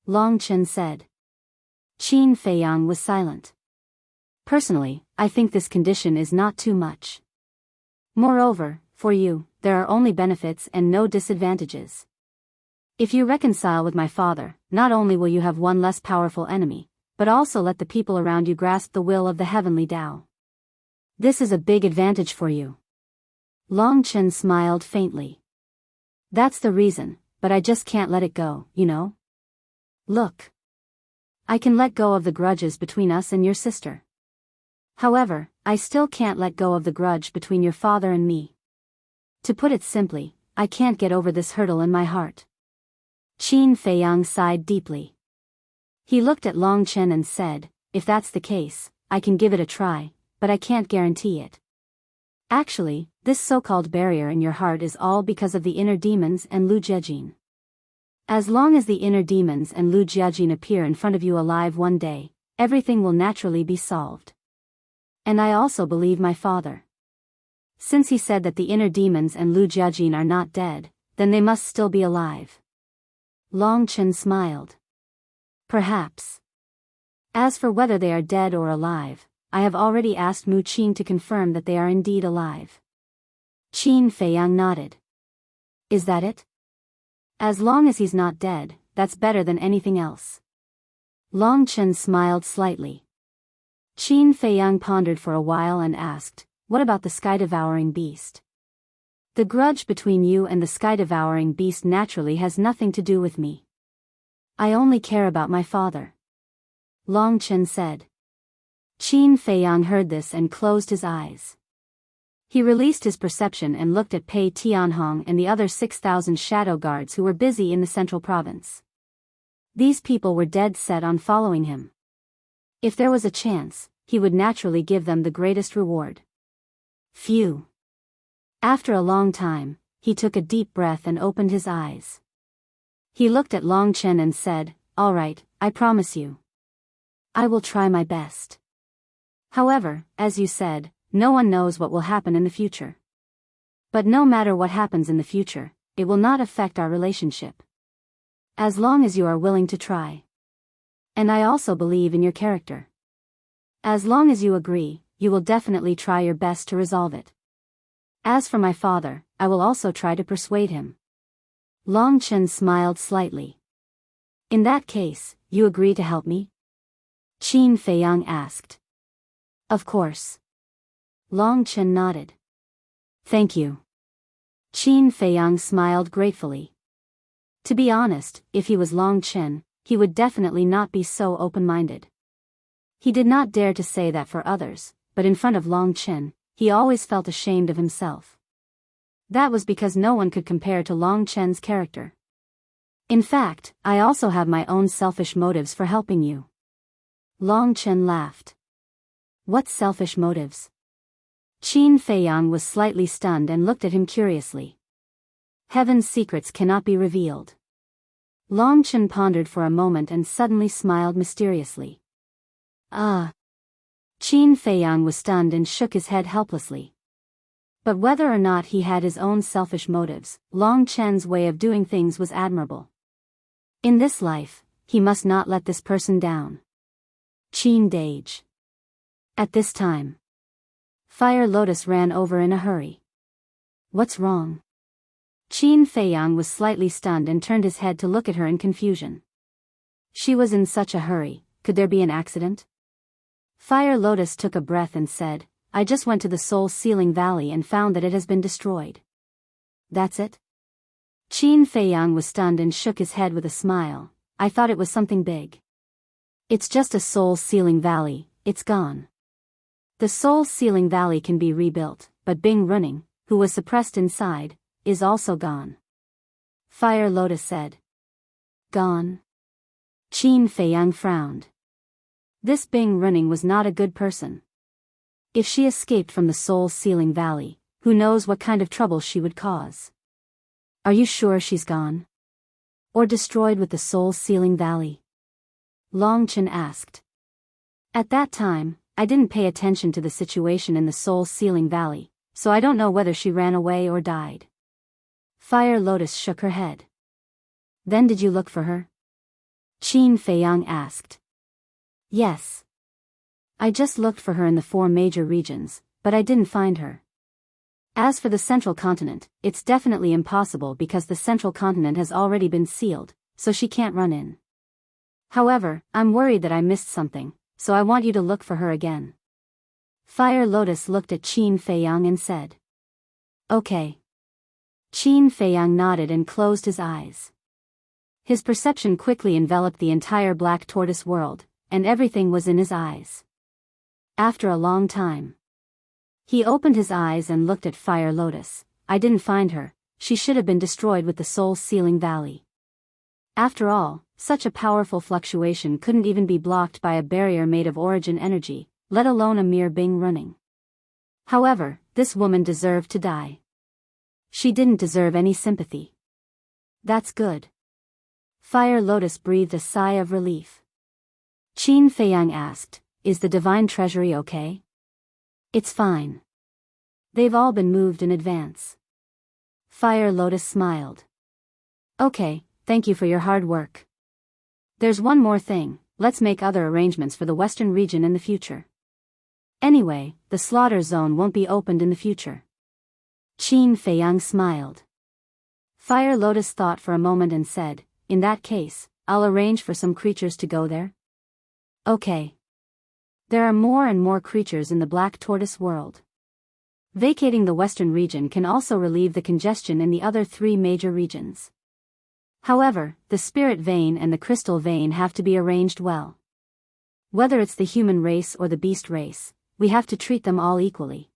A: Long Qin said. Qin Feiyang was silent. Personally, I think this condition is not too much. Moreover, for you, there are only benefits and no disadvantages. If you reconcile with my father, not only will you have one less powerful enemy, but also let the people around you grasp the will of the heavenly Tao. This is a big advantage for you. Long Qin smiled faintly. That's the reason, but I just can't let it go, you know? Look. I can let go of the grudges between us and your sister. However, I still can't let go of the grudge between your father and me. To put it simply, I can't get over this hurdle in my heart. Qin Feiyang sighed deeply. He looked at Long Qin and said, if that's the case, I can give it a try, but I can't guarantee it. Actually, this so-called barrier in your heart is all because of the inner demons and Lu Jiajin. As long as the inner demons and Lu Jiajin appear in front of you alive one day, everything will naturally be solved. And I also believe my father. Since he said that the inner demons and Lu Jiajin are not dead, then they must still be alive. Long Chen smiled. Perhaps. As for whether they are dead or alive, I have already asked Mu Qin to confirm that they are indeed alive. Qin Feiyang nodded. Is that it? As long as he's not dead, that's better than anything else. Long Chen smiled slightly. Qin Feiyang pondered for a while and asked, what about the sky-devouring beast? The grudge between you and the sky-devouring beast naturally has nothing to do with me. I only care about my father. Long Chen said. Qin Feiyang heard this and closed his eyes. He released his perception and looked at Pei Tianhong and the other 6,000 shadow guards who were busy in the central province. These people were dead set on following him. If there was a chance, he would naturally give them the greatest reward. Phew. After a long time, he took a deep breath and opened his eyes. He looked at Long Chen and said, all right, I promise you. I will try my best. However, as you said, no one knows what will happen in the future. But no matter what happens in the future, it will not affect our relationship. As long as you are willing to try. And I also believe in your character. As long as you agree, you will definitely try your best to resolve it. As for my father, I will also try to persuade him. Long Chen smiled slightly. In that case, you agree to help me? Qin Feiyang asked. Of course. Long Chen nodded. Thank you. Qin Feiyang smiled gratefully. To be honest, if he was Long Chen, he would definitely not be so open-minded. He did not dare to say that for others, but in front of Long Chen, he always felt ashamed of himself. That was because no one could compare to Long Chen's character. In fact, I also have my own selfish motives for helping you. Long Chen laughed. What selfish motives? Qin Feiyang was slightly stunned and looked at him curiously. Heaven's secrets cannot be revealed. Long Chen pondered for a moment and suddenly smiled mysteriously. Ah. Qin Feiyang was stunned and shook his head helplessly. But whether or not he had his own selfish motives, Long Chen's way of doing things was admirable. In this life, he must not let this person down. Qin Dage. At this time, Fire Lotus ran over in a hurry. What's wrong? Qin Feiyang was slightly stunned and turned his head to look at her in confusion. She was in such a hurry, could there be an accident? Fire Lotus took a breath and said, I just went to the Soul Sealing Valley and found that it has been destroyed. That's it? Qin Feiyang was stunned and shook his head with a smile. I thought it was something big. It's just a Soul Sealing Valley, it's gone. The Soul Sealing Valley can be rebuilt, but Bing Running, who was suppressed inside, is also gone. Fire Lotus said. Gone? Qin Feiyang frowned. This Bing Running was not a good person. If she escaped from the Soul Sealing Valley, who knows what kind of trouble she would cause. Are you sure she's gone? Or destroyed with the Soul Sealing Valley? Long Chen asked. At that time, I didn't pay attention to the situation in the Soul Sealing Valley, so I don't know whether she ran away or died. Fire Lotus shook her head. Then did you look for her? Qin Feiyang asked. Yes. I just looked for her in the 4 major regions, but I didn't find her. As for the central continent, it's definitely impossible because the central continent has already been sealed, so she can't run in. However, I'm worried that I missed something, so I want you to look for her again. Fire Lotus looked at Qin Feiyang and said. Okay. Qin Feiyang nodded and closed his eyes. His perception quickly enveloped the entire Black Tortoise world, and everything was in his eyes. After a long time, he opened his eyes and looked at Fire Lotus. I didn't find her, she should have been destroyed with the Soul Sealing Valley. After all, such a powerful fluctuation couldn't even be blocked by a barrier made of origin energy, let alone a mere Bing Running. However, this woman deserved to die. She didn't deserve any sympathy. That's good. Fire Lotus breathed a sigh of relief. Qin Feiyang asked, is the Divine Treasury okay? It's fine. They've all been moved in advance. Fire Lotus smiled. Okay, thank you for your hard work. There's one more thing, let's make other arrangements for the western region in the future. Anyway, the slaughter zone won't be opened in the future. Qin Feiyang smiled. Fire Lotus thought for a moment and said, in that case, I'll arrange for some creatures to go there. Okay. There are more and more creatures in the Black Tortoise world. Vacating the western region can also relieve the congestion in the other 3 major regions. However, the spirit vein and the crystal vein have to be arranged well. Whether it's the human race or the beast race, we have to treat them all equally.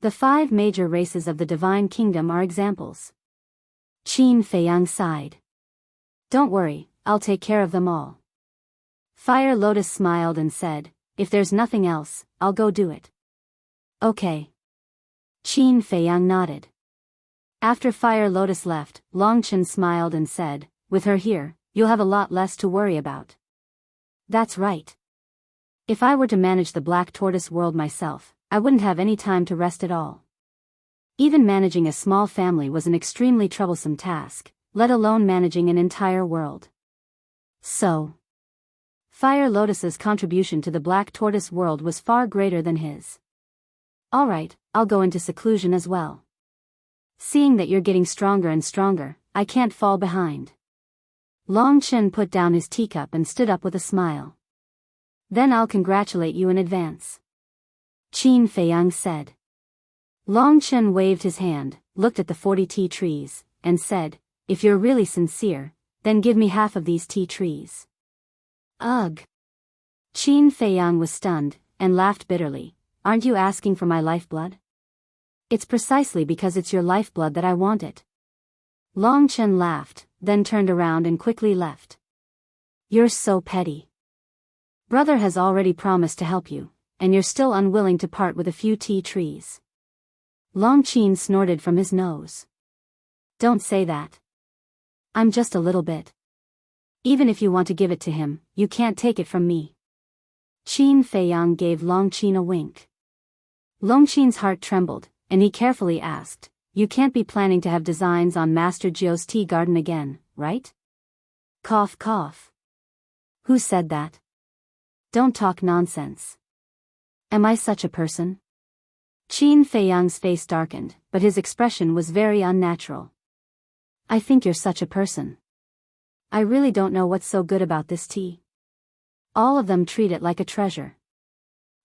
A: The 5 major races of the Divine Kingdom are examples. Qin Feiyang sighed. Don't worry, I'll take care of them all. Fire Lotus smiled and said, if there's nothing else, I'll go do it. Okay. Qin Feiyang nodded. After Fire Lotus left, Longchen smiled and said, with her here, you'll have a lot less to worry about. That's right. If I were to manage the Black Tortoise world myself, I wouldn't have any time to rest at all. Even managing a small family was an extremely troublesome task, let alone managing an entire world. So, Fire Lotus's contribution to the Black Tortoise world was far greater than his. Alright, I'll go into seclusion as well. Seeing that you're getting stronger and stronger, I can't fall behind. Longchen put down his teacup and stood up with a smile. Then I'll congratulate you in advance. Qin Feiyang said. Longchen waved his hand, looked at the 40 tea trees, and said, if you're really sincere, then give me half of these tea trees. Ugh. Qin Feiyang was stunned, and laughed bitterly. Aren't you asking for my lifeblood? It's precisely because it's your lifeblood that I want it. Longchen laughed, then turned around and quickly left. You're so petty. Brother has already promised to help you, and you're still unwilling to part with a few tea trees. Longchen snorted from his nose. Don't say that. I'm just a little bit. Even if you want to give it to him, you can't take it from me. Qin Feiyang gave Longchen a wink. Longchen's heart trembled, and he carefully asked, you can't be planning to have designs on Master Jiu's tea garden again, right? Cough cough. Who said that? Don't talk nonsense. Am I such a person? Qin Feiyang's face darkened, but his expression was very unnatural. I think you're such a person. I really don't know what's so good about this tea. All of them treat it like a treasure.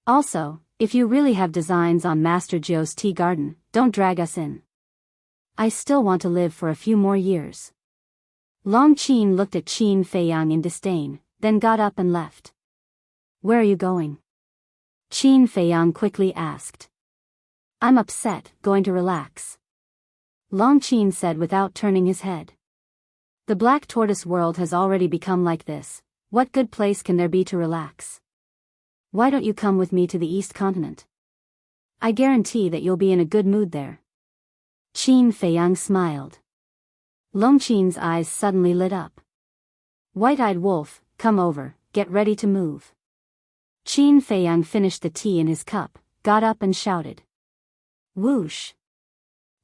A: Also, if you really have designs on Master Jiu's tea garden, don't drag us in. I still want to live for a few more years. Longchen looked at Qin Feiyang in disdain, then got up and left. Where are you going? Qin Feiyang quickly asked. I'm upset, going to relax. Longchen said without turning his head. The Black Tortoise world has already become like this. What good place can there be to relax? Why don't you come with me to the East Continent? I guarantee that you'll be in a good mood there. Qin Feiyang smiled. Longchen's eyes suddenly lit up. White-eyed wolf, come over, get ready to move. Qin Feiyang finished the tea in his cup, got up and shouted. Whoosh!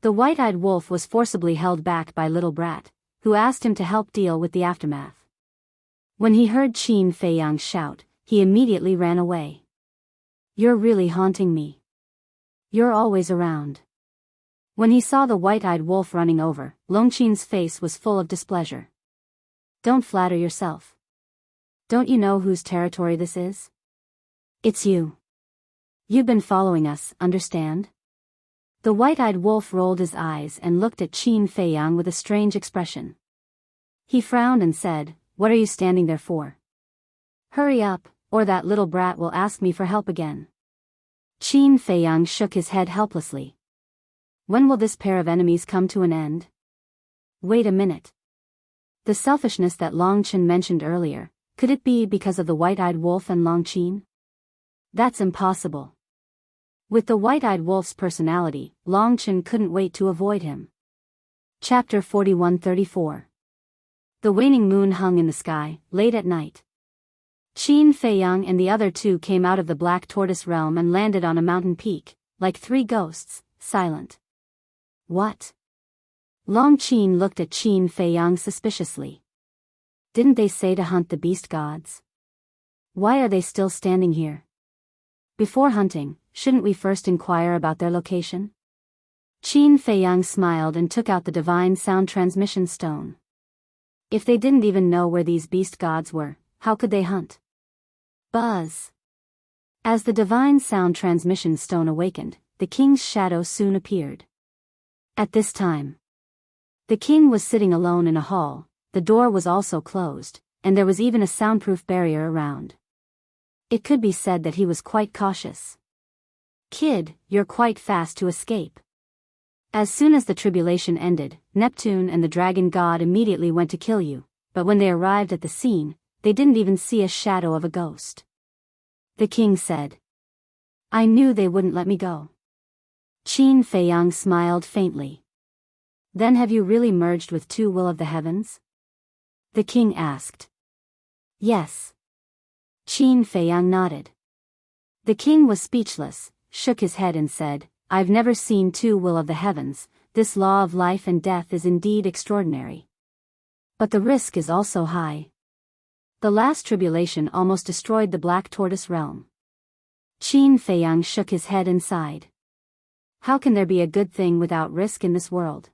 A: The white-eyed wolf was forcibly held back by Little Brat, who asked him to help deal with the aftermath. When he heard Qin Feiyang shout, he immediately ran away. You're really haunting me. You're always around. When he saw the white-eyed wolf running over, Longchen's face was full of displeasure. Don't flatter yourself. Don't you know whose territory this is? It's you. You've been following us, understand? The white-eyed wolf rolled his eyes and looked at Qin Feiyang with a strange expression. He frowned and said, what are you standing there for? Hurry up, or that little brat will ask me for help again. Qin Feiyang shook his head helplessly. When will this pair of enemies come to an end? Wait a minute. The selfishness that Longchen mentioned earlier, could it be because of the white-eyed wolf and Longchen? That's impossible. With the white-eyed wolf's personality, Longchen couldn't wait to avoid him. Chapter 41-34. The waning moon hung in the sky, late at night. Qin Feiyang and the other two came out of the Black Tortoise realm and landed on a mountain peak, like 3 ghosts, silent. What? Long Qin looked at Qin Feiyang suspiciously. Didn't they say to hunt the beast gods? Why are they still standing here? Before hunting, shouldn't we first inquire about their location? Qin Feiyang smiled and took out the divine sound transmission stone. If they didn't even know where these beast gods were, how could they hunt? Buzz. As the divine sound transmission stone awakened, the king's shadow soon appeared. At this time, the king was sitting alone in a hall, the door was also closed, and there was even a soundproof barrier around. It could be said that he was quite cautious. Kid, you're quite fast to escape. As soon as the tribulation ended, Neptune and the dragon god immediately went to kill you, but when they arrived at the scene, they didn't even see a shadow of a ghost. The king said. I knew they wouldn't let me go. Qin Feiyang smiled faintly. Then have you really merged with two will of the heavens? The king asked. Yes. Qin Feiyang nodded. The king was speechless, shook his head and said, I've never seen two will of the heavens, this law of life and death is indeed extraordinary. But the risk is also high. The last tribulation almost destroyed the Black Tortoise realm. Qin Feiyang shook his head and sighed. How can there be a good thing without risk in this world?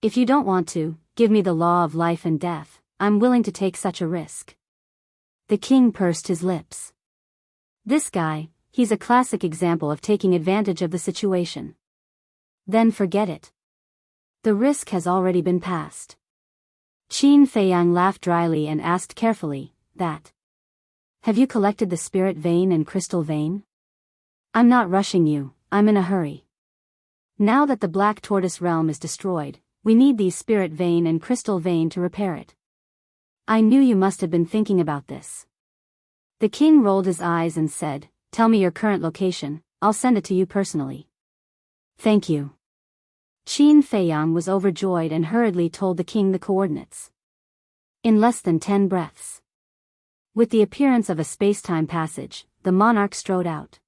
A: If you don't want to, give me the law of life and death, I'm willing to take such a risk. The king pursed his lips. This guy, he's a classic example of taking advantage of the situation. Then forget it. The risk has already been passed. Qin Feiyang laughed dryly and asked carefully, that. Have you collected the spirit vein and crystal vein? I'm not rushing you, I'm in a hurry. Now that the Black Tortoise realm is destroyed, we need these spirit vein and crystal vein to repair it. I knew you must have been thinking about this. The king rolled his eyes and said, Tell me your current location, I'll send it to you personally. Thank you. Qin Feiyang was overjoyed and hurriedly told the king the coordinates. In less than 10 breaths. With the appearance of a space-time passage, the monarch strode out.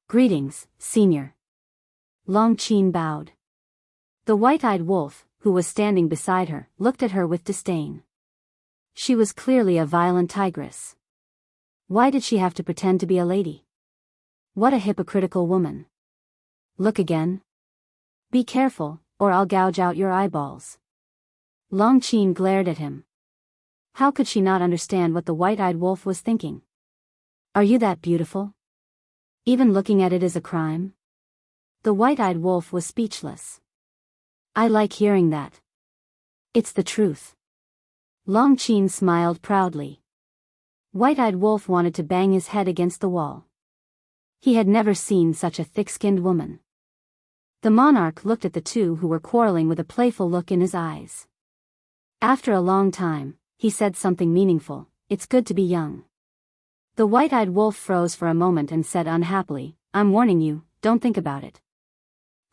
A: Greetings, senior. Long Qin bowed. The white-eyed wolf, who was standing beside her, looked at her with disdain. She was clearly a violent tigress. Why did she have to pretend to be a lady? What a hypocritical woman. Look again. Be careful, or I'll gouge out your eyeballs. Long Qin glared at him. How could she not understand what the white-eyed wolf was thinking? Are you that beautiful? Even looking at it is a crime? The white-eyed wolf was speechless. I like hearing that. It's the truth. Long Qin smiled proudly. White-eyed wolf wanted to bang his head against the wall. He had never seen such a thick-skinned woman. The monarch looked at the two who were quarreling with a playful look in his eyes. After a long time, he said something meaningful, It's good to be young. The white-eyed wolf froze for a moment and said unhappily, I'm warning you, don't think about it.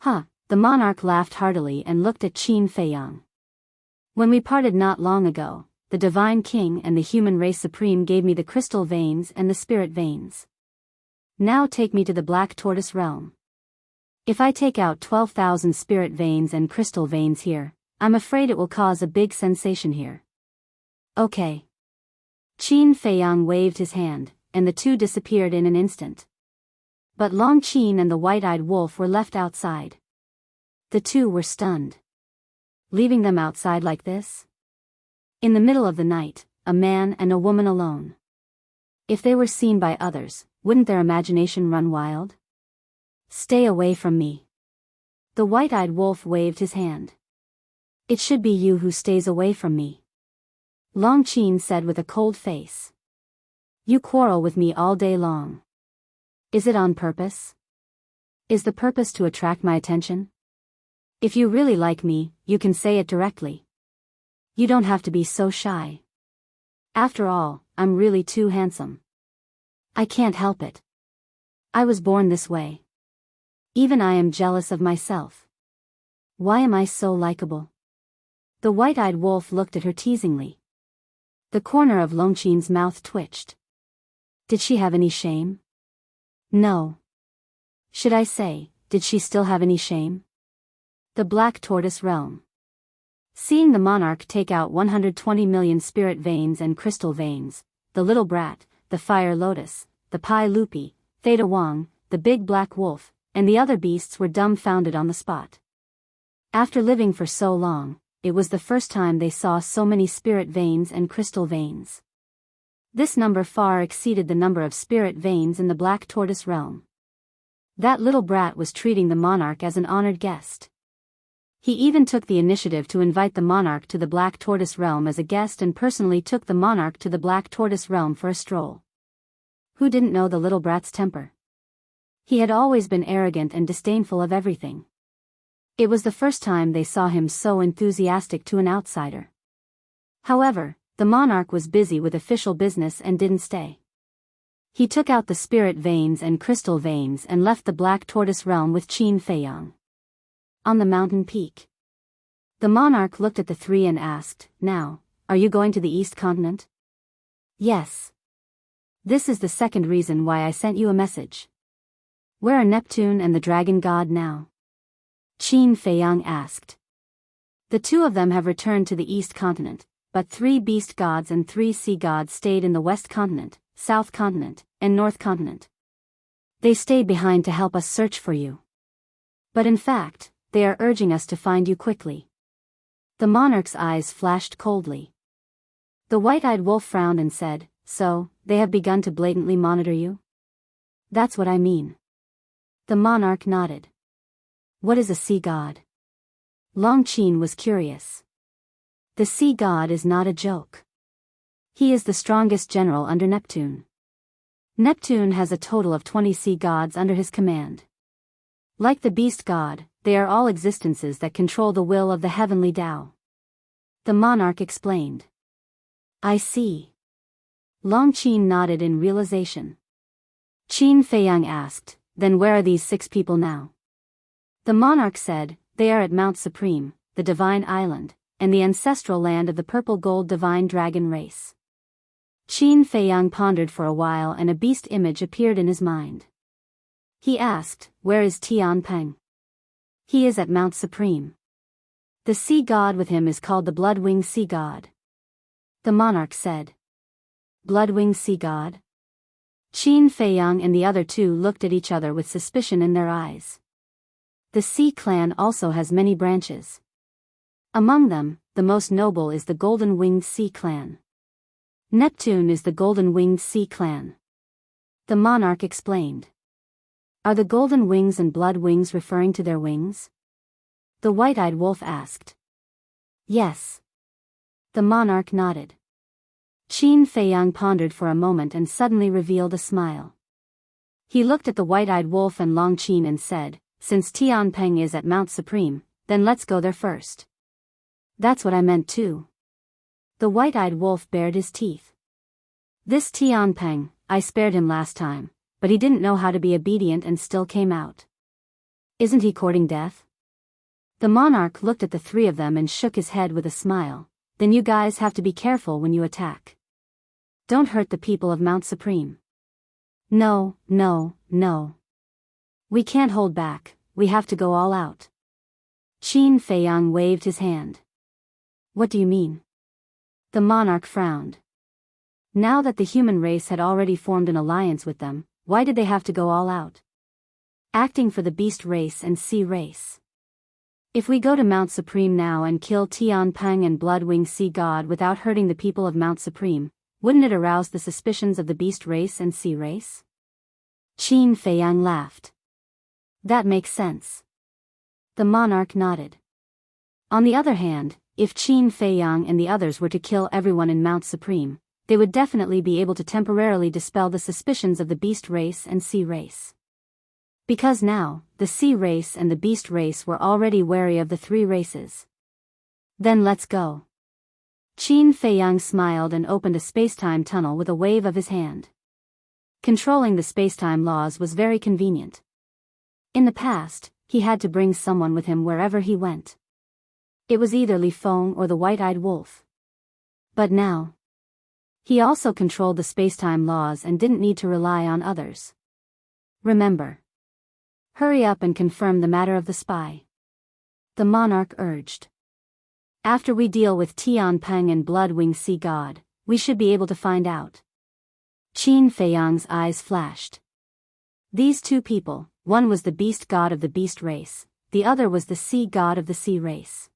A: Huh, the monarch laughed heartily and looked at Qin Feiyang. When we parted not long ago, the divine king and the human race supreme gave me the crystal veins and the spirit veins. Now take me to the Black Tortoise realm. If I take out 12,000 spirit veins and crystal veins here, I'm afraid it will cause a big sensation here. Okay. Qin Feiyang waved his hand, and the two disappeared in an instant. But Long Qin and the white-eyed wolf were left outside. The two were stunned. Leaving them outside like this? In the middle of the night, a man and a woman alone. If they were seen by others, wouldn't their imagination run wild? Stay away from me. The white-eyed wolf waved his hand. It should be you who stays away from me. Long Qin said with a cold face. You quarrel with me all day long. Is it on purpose? Is the purpose to attract my attention? If you really like me, you can say it directly. You don't have to be so shy. After all, I'm really too handsome. I can't help it. I was born this way. Even I am jealous of myself. Why am I so likable? The white-eyed wolf looked at her teasingly. The corner of Long Qin's mouth twitched. Did she have any shame? No. Should I say, did she still have any shame? The Black Tortoise Realm. Seeing the monarch take out 120 million spirit veins and crystal veins, the little brat, the fire lotus, the Pai Lupi, Theta Wang, the big black wolf, and the other beasts were dumbfounded on the spot. After living for so long, it was the first time they saw so many spirit veins and crystal veins. This number far exceeded the number of spirit veins in the Black Tortoise Realm. That little brat was treating the monarch as an honored guest. He even took the initiative to invite the monarch to the Black Tortoise Realm as a guest and personally took the monarch to the Black Tortoise Realm for a stroll. Who didn't know the little brat's temper? He had always been arrogant and disdainful of everything. It was the first time they saw him so enthusiastic to an outsider. However, the monarch was busy with official business and didn't stay. He took out the spirit veins and crystal veins and left the Black Tortoise Realm with Qin Feiyang. On the mountain peak. The monarch looked at the three and asked, "Now, are you going to the East Continent?" "Yes. This is the second reason why I sent you a message." "Where are Neptune and the dragon god now?" Qin Feiyang asked. "The two of them have returned to the East Continent, but 3 beast gods and 3 sea gods stayed in the West Continent, South Continent, and North Continent. They stayed behind to help us search for you. But in fact, they are urging us to find you quickly." The monarch's eyes flashed coldly. The white-eyed wolf frowned and said, "So, they have begun to blatantly monitor you?" "That's what I mean." The monarch nodded. "What is a sea god?" Long Qin was curious. The sea god is not a joke. He is the strongest general under Neptune. Neptune has a total of 20 sea gods under his command. Like the beast god, they are all existences that control the will of the heavenly Tao. The monarch explained. "I see." Long Qin nodded in realization. Qin Feiyang asked, "Then where are these 6 people now?" The monarch said, "They are at Mount Supreme, the Divine Island, and the ancestral land of the purple gold divine dragon race." Qin Feiyang pondered for a while and a beast image appeared in his mind. He asked, "Where is Tian Peng?" "He is at Mount Supreme. The sea god with him is called the Bloodwing Sea God." The monarch said. "Bloodwing Sea God?" Qin Feiyang and the other 2 looked at each other with suspicion in their eyes. The Sea clan also has many branches. Among them, the most noble is the Golden-Winged Sea clan. Neptune is the Golden-Winged Sea clan. The monarch explained. "Are the golden wings and blood wings referring to their wings?" The white-eyed wolf asked. "Yes." The monarch nodded. Qin Feiyang pondered for a moment and suddenly revealed a smile. He looked at the white-eyed wolf and Long Qin and said, "Since Tian Peng is at Mount Supreme, then let's go there first." "That's what I meant too." The white-eyed wolf bared his teeth. "This Tian Peng, I spared him last time, but he didn't know how to be obedient and still came out. Isn't he courting death?" The monarch looked at the 3 of them and shook his head with a smile. "Then you guys have to be careful when you attack. Don't hurt the people of Mount Supreme." No. "We can't hold back, we have to go all out." Qin Feiyang waved his hand. "What do you mean?" The monarch frowned. Now that the human race had already formed an alliance with them, why did they have to go all out? Acting for the beast race and sea race. If we go to Mount Supreme now and kill Tian Peng and Bloodwing Sea God without hurting the people of Mount Supreme, wouldn't it arouse the suspicions of the beast race and sea race? Qin Feiyang laughed. "That makes sense." The monarch nodded. On the other hand, if Qin Feiyang and the others were to kill everyone in Mount Supreme, they would definitely be able to temporarily dispel the suspicions of the beast race and sea race. Because now, the sea race and the beast race were already wary of the 3 races. "Then let's go." Qin Feiyang smiled and opened a spacetime tunnel with a wave of his hand. Controlling the spacetime laws was very convenient. In the past, he had to bring someone with him wherever he went. It was either Li Feng or the white-eyed wolf. But now, he also controlled the spacetime laws and didn't need to rely on others. Remember, Hurry up and confirm the matter of the spy. The monarch urged. After we deal with Tian Peng and Bloodwing Sea God, we should be able to find out. Qin Feiyang's eyes flashed. These two people, one was the beast god of the beast race, the other was the sea god of the sea race.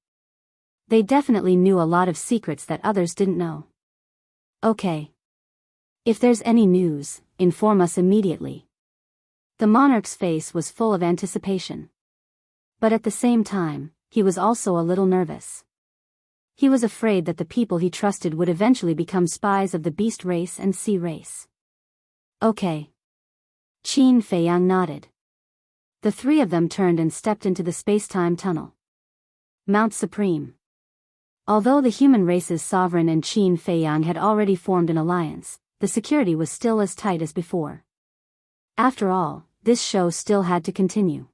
A: They definitely knew a lot of secrets that others didn't know. Okay. If there's any news, inform us immediately. The monarch's face was full of anticipation. But at the same time, he was also a little nervous. He was afraid that the people he trusted would eventually become spies of the beast race and sea race. Okay. Qin Feiyang nodded. The three of them turned and stepped into the space-time tunnel. Mount Supreme. Although the human race's sovereign and Qin Feiyang had already formed an alliance, the security was still as tight as before. After all, this show still had to continue.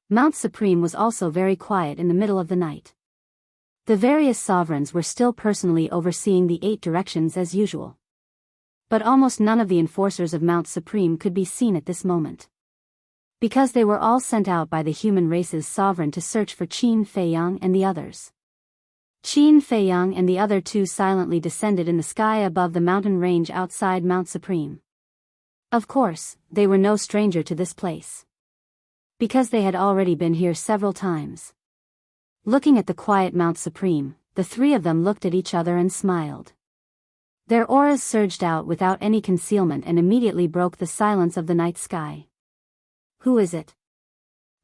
A: Mount Supreme was also very quiet in the middle of the night. The various sovereigns were still personally overseeing the 8 directions as usual. But almost none of the enforcers of Mount Supreme could be seen at this moment. Because they were all sent out by the human race's sovereign to search for Qin Feiyang and the others. Qin Feiyang and the other two silently descended in the sky above the mountain range outside Mount Supreme. Of course, they were no stranger to this place. Because they had already been here several times. Looking at the quiet Mount Supreme, the three of them looked at each other and smiled. Their auras surged out without any concealment and immediately broke the silence of the night sky. Who is it?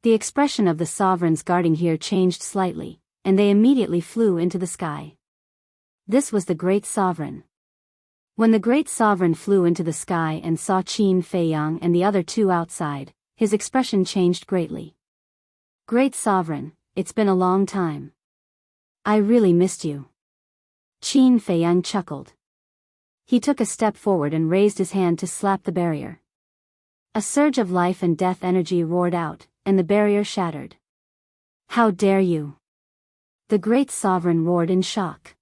A: The expression of the sovereigns guarding here changed slightly, and they immediately flew into the sky. This was the Great Sovereign. When the Great Sovereign flew into the sky and saw Qin Feiyang and the other two outside, his expression changed greatly. Great Sovereign, it's been a long time. I really missed you. Qin Feiyang chuckled. He took a step forward and raised his hand to slap the barrier. A surge of life and death energy roared out, and the barrier shattered. How dare you! The Great Sovereign roared in shock.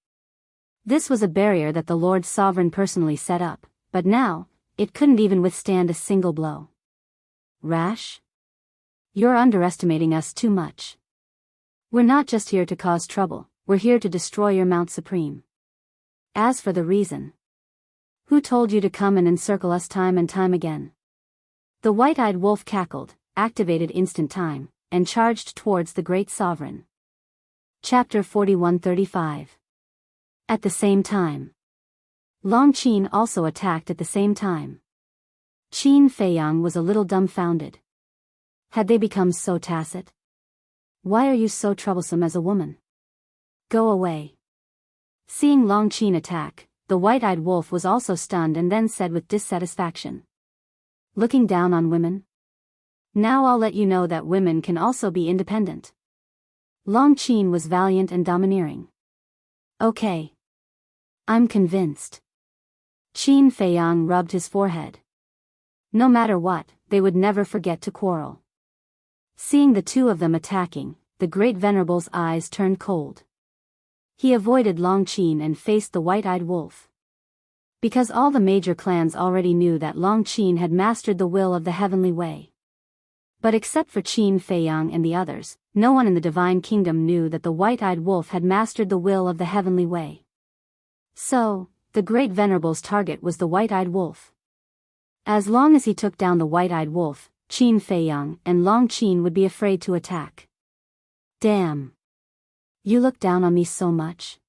A: This was a barrier that the Lord Sovereign personally set up, but now, it couldn't even withstand a single blow. Rash? You're underestimating us too much. We're not just here to cause trouble, we're here to destroy your Mount Supreme. As for the reason, who told you to come and encircle us time and time again? The white-eyed wolf cackled, activated instant time, and charged towards the Great Sovereign. Chapter 4135. At the same time. Long Qin also attacked at the same time. Qin Feiyang was a little dumbfounded. Had they become so tacit? Why are you so troublesome as a woman? Go away. Seeing Long Qin attack, the white-eyed wolf was also stunned and then said with dissatisfaction. Looking down on women? Now I'll let you know that women can also be independent. Long Qin was valiant and domineering. Okay. I'm convinced. Qin Feiyang rubbed his forehead. No matter what, they would never forget to quarrel. Seeing the two of them attacking, the Great Venerable's eyes turned cold. He avoided Long Qin and faced the white-eyed wolf. Because all the major clans already knew that Long Qin had mastered the will of the heavenly way. But except for Qin Feiyang and the others, no one in the Divine Kingdom knew that the white-eyed wolf had mastered the will of the heavenly way. So, the Great Venerable's target was the white-eyed wolf. As long as he took down the white-eyed wolf, Qin Feiyang and Long Qin would be afraid to attack. Damn. You look down on me so much?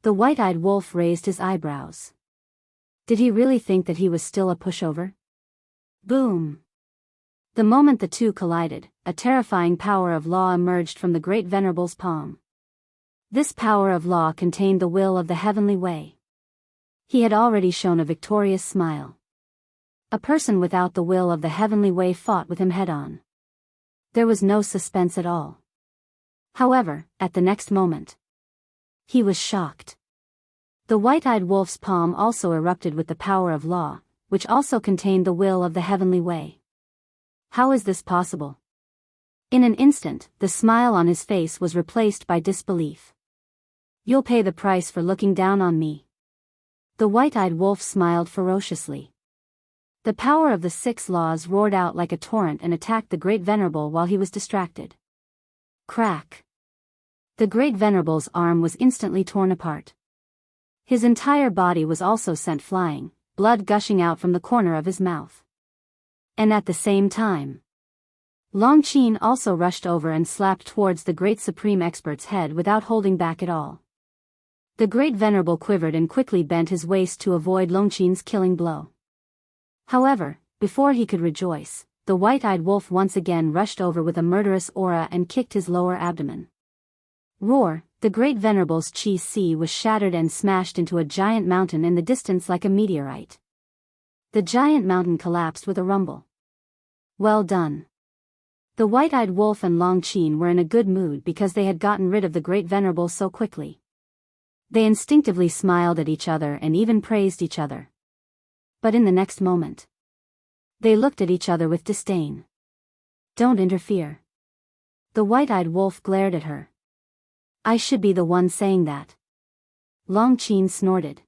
A: The white-eyed wolf raised his eyebrows. Did he really think that he was still a pushover? Boom. The moment the two collided, a terrifying power of law emerged from the Great Venerable's palm. This power of law contained the will of the heavenly way. He had already shown a victorious smile. A person without the will of the heavenly way fought with him head-on. There was no suspense at all. However, at the next moment, he was shocked. The white-eyed wolf's palm also erupted with the power of law, which also contained the will of the heavenly way. How is this possible? In an instant, the smile on his face was replaced by disbelief. You'll pay the price for looking down on me. The white-eyed wolf smiled ferociously. The power of the 6 laws roared out like a torrent and attacked the Great Venerable while he was distracted. Crack! The Great Venerable's arm was instantly torn apart. His entire body was also sent flying, blood gushing out from the corner of his mouth. And at the same time, Longqin also rushed over and slapped towards the Great Supreme Expert's head without holding back at all. The Great Venerable quivered and quickly bent his waist to avoid Longqin's killing blow. However, before he could rejoice, the white-eyed wolf once again rushed over with a murderous aura and kicked his lower abdomen. Roar! The Great Venerable's chi was shattered and smashed into a giant mountain in the distance like a meteorite. The giant mountain collapsed with a rumble. Well done. The white-eyed wolf and Longqin were in a good mood because they had gotten rid of the Great Venerable so quickly. They instinctively smiled at each other and even praised each other. But in the next moment, they looked at each other with disdain. Don't interfere. The white-eyed wolf glared at her. I should be the one saying that. Longqin snorted.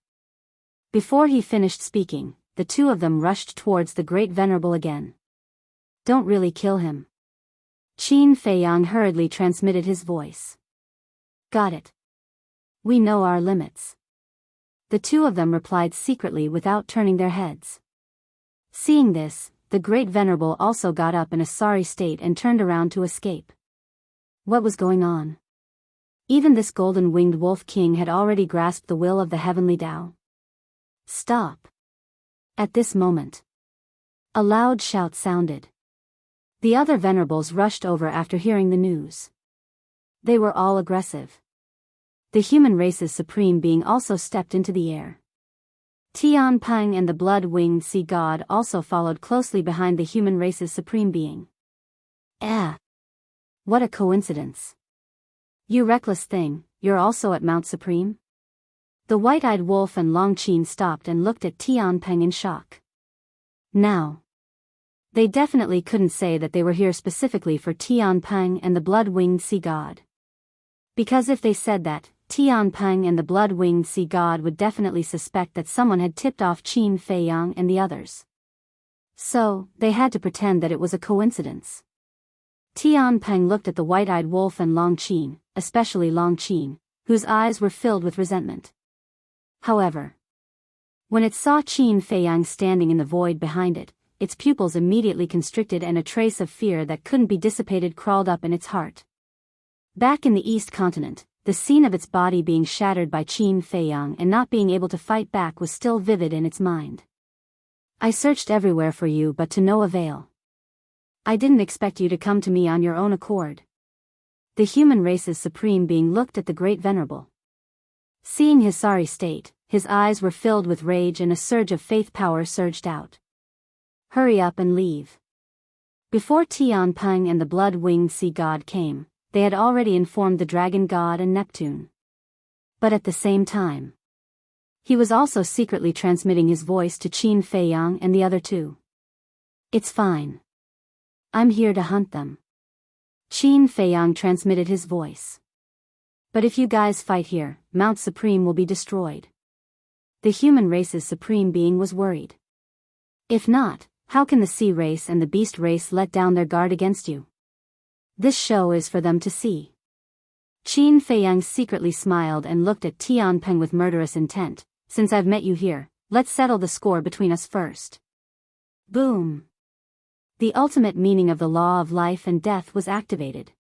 A: Before he finished speaking, the two of them rushed towards the Great Venerable again. Don't really kill him. Qin Feiyang hurriedly transmitted his voice. Got it. We know our limits. The two of them replied secretly without turning their heads. Seeing this, the Great Venerable also got up in a sorry state and turned around to escape. What was going on? Even this golden-winged wolf king had already grasped the will of the heavenly Tao. Stop. At this moment, a loud shout sounded. The other venerables rushed over after hearing the news. They were all aggressive. The human race's supreme being also stepped into the air. Tianpeng and the blood-winged sea god also followed closely behind the human race's supreme being. What a coincidence. You reckless thing, you're also at Mount Supreme? The white-eyed wolf and Longqin stopped and looked at Tianpeng in shock. Now, they definitely couldn't say that they were here specifically for Tianpeng and the blood-winged sea god. Because if they said that, Tianpeng and the blood-winged sea god would definitely suspect that someone had tipped off Qin Feiyang and the others. So, they had to pretend that it was a coincidence. Tianpeng looked at the white-eyed wolf and Longqin, especially Longqin, whose eyes were filled with resentment. However, when it saw Qin Feiyang standing in the void behind it, its pupils immediately constricted and a trace of fear that couldn't be dissipated crawled up in its heart. Back in the East Continent, the scene of its body being shattered by Qin Feiyang and not being able to fight back was still vivid in its mind. I searched everywhere for you but to no avail. I didn't expect you to come to me on your own accord. The human race's supreme being looked at the Great Venerable. Seeing his sorry state, his eyes were filled with rage and a surge of faith power surged out. Hurry up and leave. Before Tianpeng and the blood-winged sea god came, they had already informed the dragon god and Neptune. But at the same time, he was also secretly transmitting his voice to Qin Feiyang and the other two. It's fine. I'm here to hunt them. Qin Feiyang transmitted his voice. But if you guys fight here, Mount Supreme will be destroyed. The human race's supreme being was worried. If not, how can the sea race and the beast race let down their guard against you? This show is for them to see. Qin Feiyang secretly smiled and looked at Tianpeng with murderous intent. Since I've met you here, let's settle the score between us first. Boom. The ultimate meaning of the law of life and death was activated.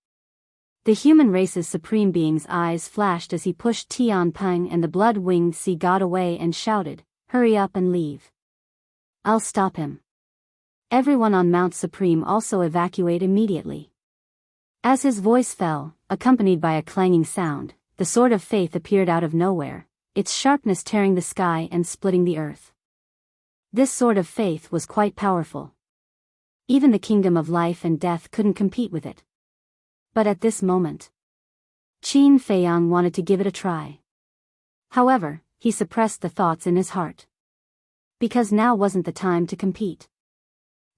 A: The human race's supreme being's eyes flashed as he pushed Tianpeng and the blood-winged sea god away and shouted, "Hurry up and leave. I'll stop him." Everyone on Mount Supreme also evacuate immediately. As his voice fell, accompanied by a clanging sound, the sword of faith appeared out of nowhere, its sharpness tearing the sky and splitting the earth. This sword of faith was quite powerful. Even the kingdom of life and death couldn't compete with it. But at this moment, Qin Feiyang wanted to give it a try. However, he suppressed the thoughts in his heart. Because now wasn't the time to compete.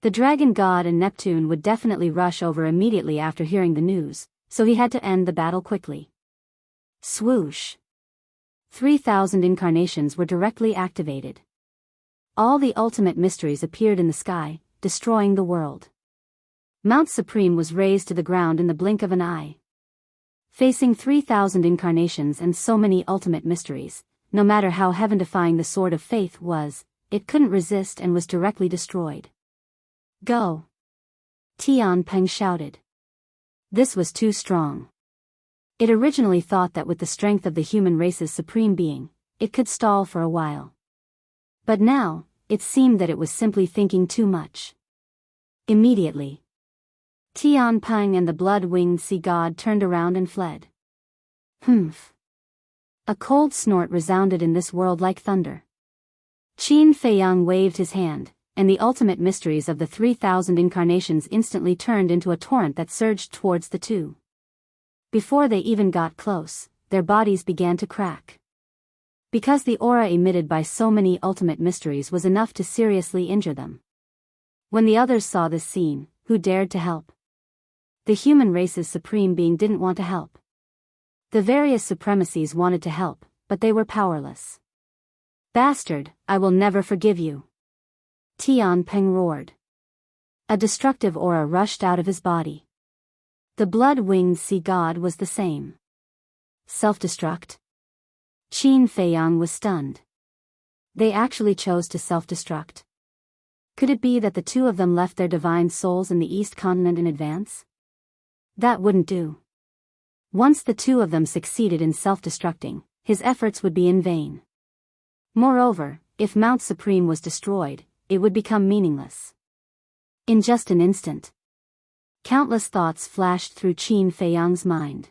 A: The dragon god and Neptune would definitely rush over immediately after hearing the news, so he had to end the battle quickly. Swoosh! 3,000 incarnations were directly activated. all the ultimate mysteries appeared in the sky, destroying the world. Mount Supreme was razed to the ground in the blink of an eye. Facing 3,000 incarnations and so many ultimate mysteries, no matter how heaven-defying the Sword of Faith was, it couldn't resist and was directly destroyed. Go! Tian Peng shouted. This was too strong. It originally thought that with the strength of the human race's supreme being, it could stall for a while. But now, it seemed that it was simply thinking too much. Immediately, Tian Peng and the blood-winged sea god turned around and fled. Humph! A cold snort resounded in this world like thunder. Qin Feiyang waved his hand, and the ultimate mysteries of the 3,000 incarnations instantly turned into a torrent that surged towards the two. Before they even got close, their bodies began to crack. Because the aura emitted by so many ultimate mysteries was enough to seriously injure them. When the others saw this scene, who dared to help? The human race's supreme being didn't want to help. The various supremacies wanted to help, but they were powerless. Bastard, I will never forgive you! Tian Peng roared. A destructive aura rushed out of his body. The blood-winged sea god was the same. Self-destruct? Qin Feiyang was stunned. They actually chose to self-destruct. Could it be that the two of them left their divine souls in the East Continent in advance? That wouldn't do. Once the two of them succeeded in self-destructing, his efforts would be in vain. Moreover, if Mount Supreme was destroyed, it would become meaningless. In just an instant, countless thoughts flashed through Qin Feiyang's mind.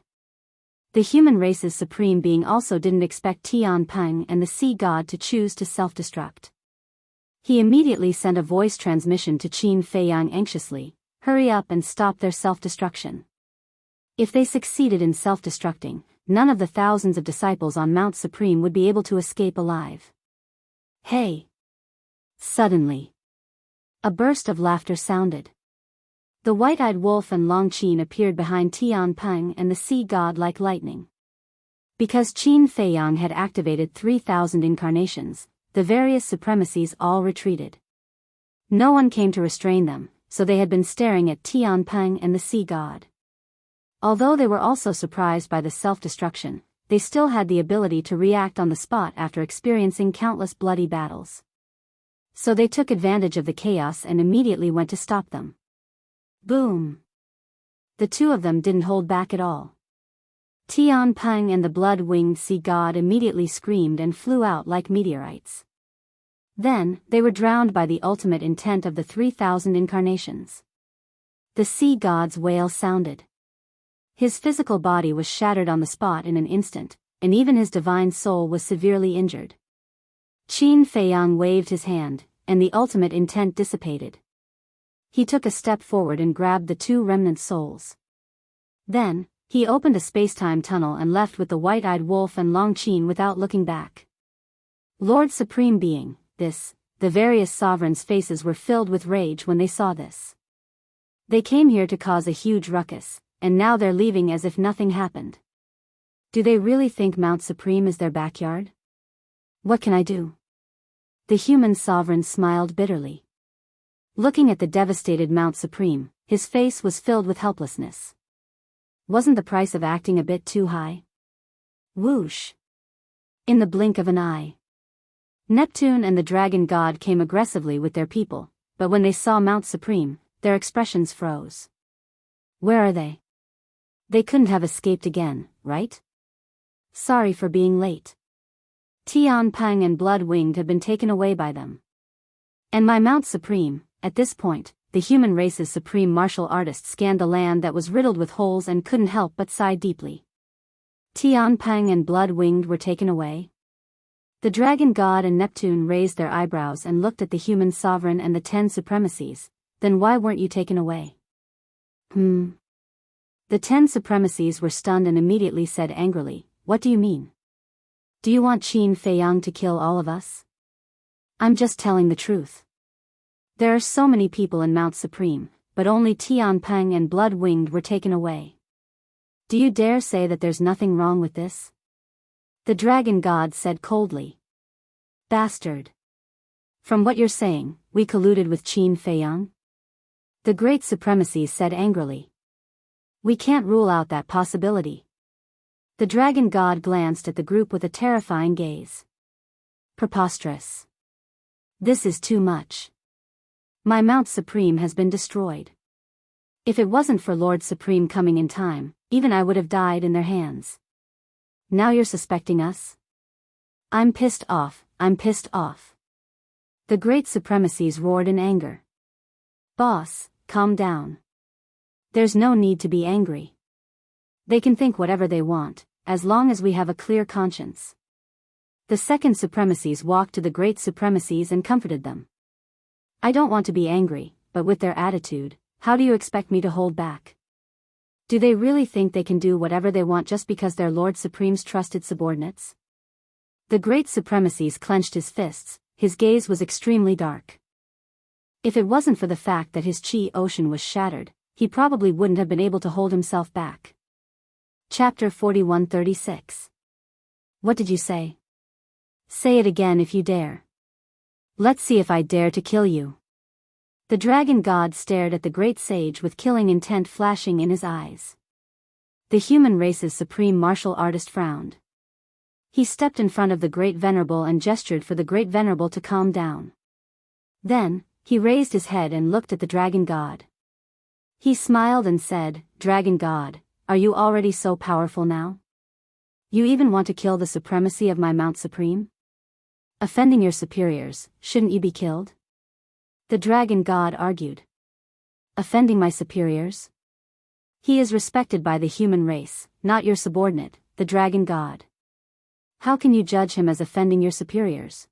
A: The human race's supreme being also didn't expect Tian Peng and the sea god to choose to self-destruct. He immediately sent a voice transmission to Qin Feiyang anxiously, hurry up and stop their self-destruction. If they succeeded in self-destructing, none of the thousands of disciples on Mount Supreme would be able to escape alive. Hey! Suddenly, a burst of laughter sounded. The white-eyed wolf and Long Qin appeared behind Tian Peng and the sea god like lightning. Because Qin Feiyang had activated 3,000 incarnations, the various supremacies all retreated. No one came to restrain them, so they had been staring at Tian Peng and the sea god. Although they were also surprised by the self-destruction, they still had the ability to react on the spot after experiencing countless bloody battles. So they took advantage of the chaos and immediately went to stop them. Boom! The two of them didn't hold back at all. Tian Peng and the blood-winged sea god immediately screamed and flew out like meteorites. Then, they were drowned by the ultimate intent of the 3,000 incarnations. The sea god's wail sounded. His physical body was shattered on the spot in an instant, and even his divine soul was severely injured. Qin Feiyang waved his hand, and the ultimate intent dissipated. He took a step forward and grabbed the two remnant souls. Then, he opened a space-time tunnel and left with the white-eyed wolf and Long Qin without looking back. Lord Supreme Being, the various sovereigns' faces were filled with rage when they saw this. They came here to cause a huge ruckus, and now they're leaving as if nothing happened. Do they really think Mount Supreme is their backyard? What can I do? The human sovereign smiled bitterly. Looking at the devastated Mount Supreme, his face was filled with helplessness. Wasn't the price of acting a bit too high? Whoosh! In the blink of an eye, Neptune and the dragon god came aggressively with their people, but when they saw Mount Supreme, their expressions froze. Where are they? They couldn't have escaped again, right? Sorry for being late. Tian Peng and Blood-Winged have been taken away by them. And my Mount Supreme. At this point, the human race's supreme martial artist scanned the land that was riddled with holes and couldn't help but sigh deeply. Tian Peng and Blood-Winged were taken away? The dragon god and Neptune raised their eyebrows and looked at the human sovereign and the 10 supremacies. Then why weren't you taken away? The 10 supremacies were stunned and immediately said angrily, what do you mean? Do you want Qin Feiyang to kill all of us? I'm just telling the truth. There are so many people in Mount Supreme, but only Tian Peng and Blood-Winged were taken away. Do you dare say that there's nothing wrong with this? The dragon god said coldly. Bastard. From what you're saying, we colluded with Qin Feiyang? The Great Supremacies said angrily. We can't rule out that possibility. The dragon god glanced at the group with a terrifying gaze. Preposterous. This is too much. My Mount Supreme has been destroyed. If it wasn't for Lord Supreme coming in time, even I would have died in their hands. Now you're suspecting us? I'm pissed off, I'm pissed off. The Great Supremacies roared in anger. Boss, calm down. There's no need to be angry. They can think whatever they want, as long as we have a clear conscience. The Second Supremacies walked to the Great Supremacies and comforted them. I don't want to be angry, but with their attitude, how do you expect me to hold back? Do they really think they can do whatever they want just because they're Lord Supreme's trusted subordinates? The Great Supremacies clenched his fists, his gaze was extremely dark. If it wasn't for the fact that his chi ocean was shattered, he probably wouldn't have been able to hold himself back. Chapter 4136. What did you say? Say it again if you dare. Let's see if I dare to kill you. The dragon god stared at the great sage with killing intent flashing in his eyes. The human race's supreme martial artist frowned. He stepped in front of the Great Venerable and gestured for the Great Venerable to calm down. Then, he raised his head and looked at the dragon god. He smiled and said, Dragon god, are you already so powerful now? You even want to kill the supremacy of my Mount Supreme? Offending your superiors, shouldn't you be killed? The dragon god argued. Offending my superiors? He is respected by the human race, not your subordinate, the dragon god. How can you judge him as offending your superiors?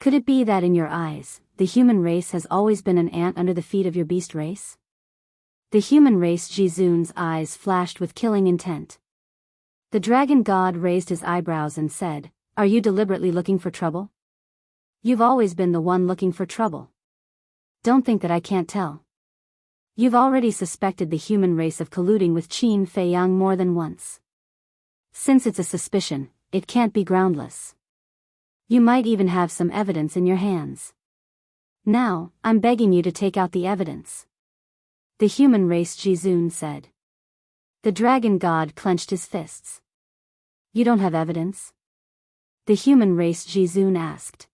A: Could it be that in your eyes, the human race has always been an ant under the feet of your beast race? The human race Jizun's eyes flashed with killing intent. The dragon god raised his eyebrows and said, Are you deliberately looking for trouble? You've always been the one looking for trouble. Don't think that I can't tell. You've already suspected the human race of colluding with Qin Feiyang more than once. Since it's a suspicion, it can't be groundless. You might even have some evidence in your hands. Now, I'm begging you to take out the evidence. The human race Jizun said. The dragon god clenched his fists. You don't have evidence? The human race Jizun asked.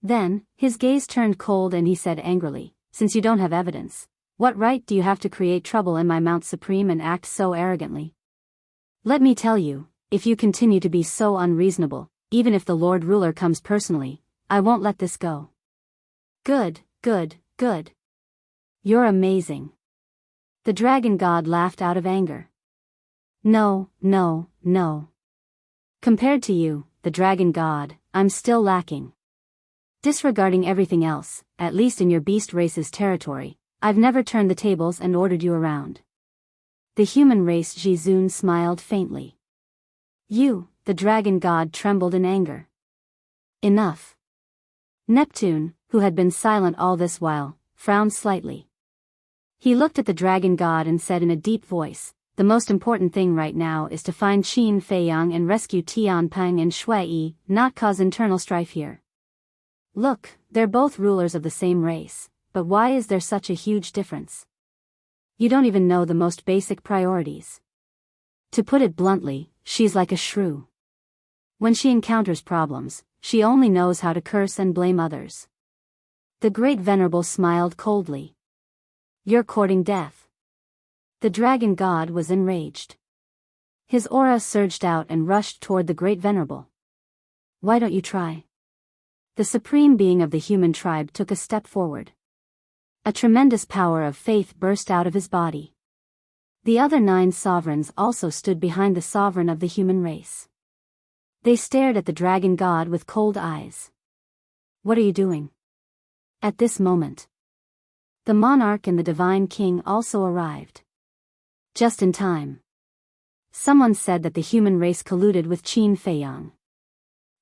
A: Then, his gaze turned cold and he said angrily, Since you don't have evidence, what right do you have to create trouble in my Mount Supreme and act so arrogantly? Let me tell you, if you continue to be so unreasonable, even if the Lord Ruler comes personally, I won't let this go. Good, good, good. You're amazing. The dragon god laughed out of anger. No, no, no. Compared to you, the dragon god, I'm still lacking. Disregarding everything else, at least in your beast race's territory, I've never turned the tables and ordered you around. The human race Jizun smiled faintly. You, the dragon god trembled in anger. Enough. Neptune, who had been silent all this while, frowned slightly. He looked at the dragon god and said in a deep voice, The most important thing right now is to find Qin Feiyang and rescue Tianpeng and Shui Yi, not cause internal strife here. Look, they're both rulers of the same race, but why is there such a huge difference? You don't even know the most basic priorities. To put it bluntly, she's like a shrew. When she encounters problems, she only knows how to curse and blame others. The Great Venerable smiled coldly. You're courting death. The dragon god was enraged. His aura surged out and rushed toward the Great Venerable. Why don't you try? The supreme being of the human tribe took a step forward. A tremendous power of faith burst out of his body. The other 9 sovereigns also stood behind the sovereign of the human race. They stared at the dragon god with cold eyes. What are you doing? At this moment, the monarch and the divine king also arrived. Just in time. Someone said that the human race colluded with Qin Feiyang.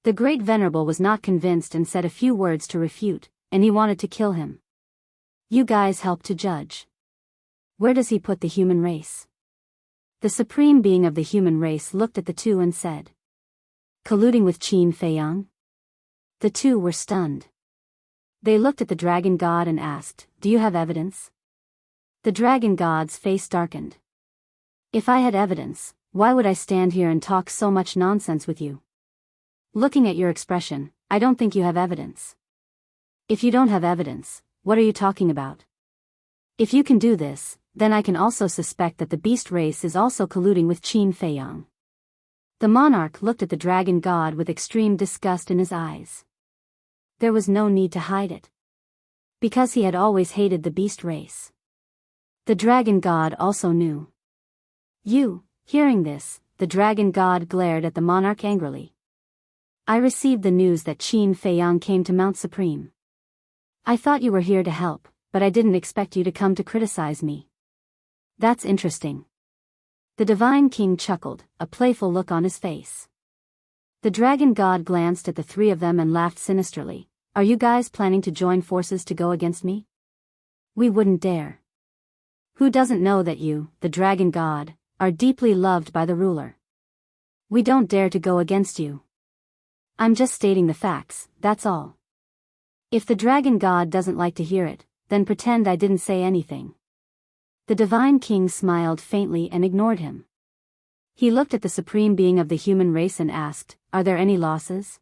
A: The Great Venerable was not convinced and said a few words to refute, and he wanted to kill him. You guys help to judge. Where does he put the human race? The supreme being of the human race looked at the two and said. Colluding with Qin Feiyang? The two were stunned. They looked at the dragon god and asked, "Do you have evidence?" The dragon god's face darkened. "If I had evidence, why would I stand here and talk so much nonsense with you? Looking at your expression, I don't think you have evidence. If you don't have evidence, what are you talking about? If you can do this, then I can also suspect that the beast race is also colluding with Qin Feiyang." The monarch looked at the dragon god with extreme disgust in his eyes. There was no need to hide it, because he had always hated the beast race. The dragon god also knew. Hearing this, the dragon god glared at the monarch angrily. "I received the news that Qin Feiyang came to Mount Supreme. I thought you were here to help, but I didn't expect you to come to criticize me. That's interesting." The divine king chuckled, a playful look on his face. The dragon god glanced at the three of them and laughed sinisterly. "Are you guys planning to join forces to go against me? We wouldn't dare. Who doesn't know that you, the dragon god, are deeply loved by the ruler? We don't dare to go against you. I'm just stating the facts, that's all. If the dragon god doesn't like to hear it, then pretend I didn't say anything." The divine king smiled faintly and ignored him. He looked at the supreme being of the human race and asked, "Are there any losses?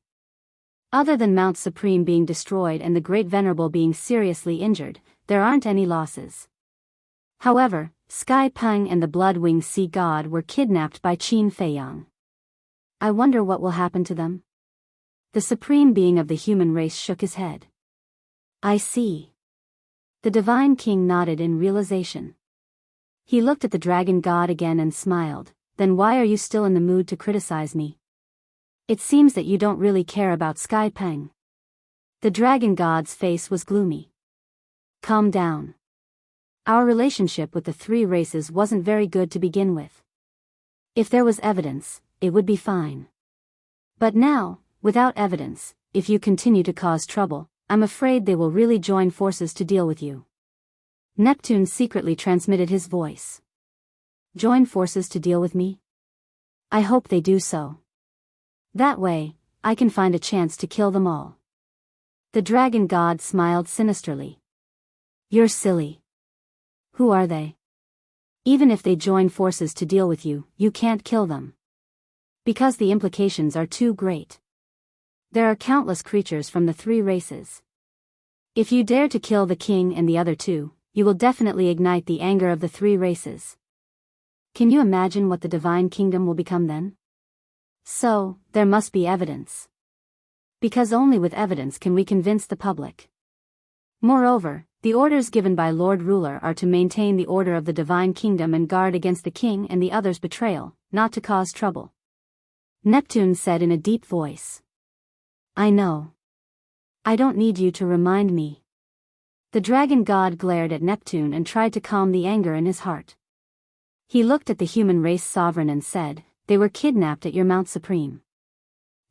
A: Other than Mount Supreme being destroyed and the Great Venerable being seriously injured, there aren't any losses. However, Sky Peng and the Blood-Winged Sea God were kidnapped by Qin Feiyang. I wonder what will happen to them?" The supreme being of the human race shook his head. "I see." The divine king nodded in realization. He looked at the dragon god again and smiled. "Then why are you still in the mood to criticize me? It seems that you don't really care about Sky Peng." The dragon god's face was gloomy. "Calm down. Our relationship with the three races wasn't very good to begin with. If there was evidence, it would be fine. But now, without evidence, if you continue to cause trouble, I'm afraid they will really join forces to deal with you." Neptune secretly transmitted his voice. "Join forces to deal with me? I hope they do so. That way, I can find a chance to kill them all." The dragon god smiled sinisterly. "You're silly. Who are they? Even if they join forces to deal with you, you can't kill them. Because the implications are too great. There are countless creatures from the three races. If you dare to kill the king and the other two, you will definitely ignite the anger of the three races. Can you imagine what the divine kingdom will become then? So, there must be evidence. Because only with evidence can we convince the public. Moreover, the orders given by Lord Ruler are to maintain the order of the divine kingdom and guard against the king and the others' betrayal, not to cause trouble." Neptune said in a deep voice. "I know. I don't need you to remind me." The dragon god glared at Neptune and tried to calm the anger in his heart. He looked at the human race sovereign and said, "They were kidnapped at your Mount Supreme.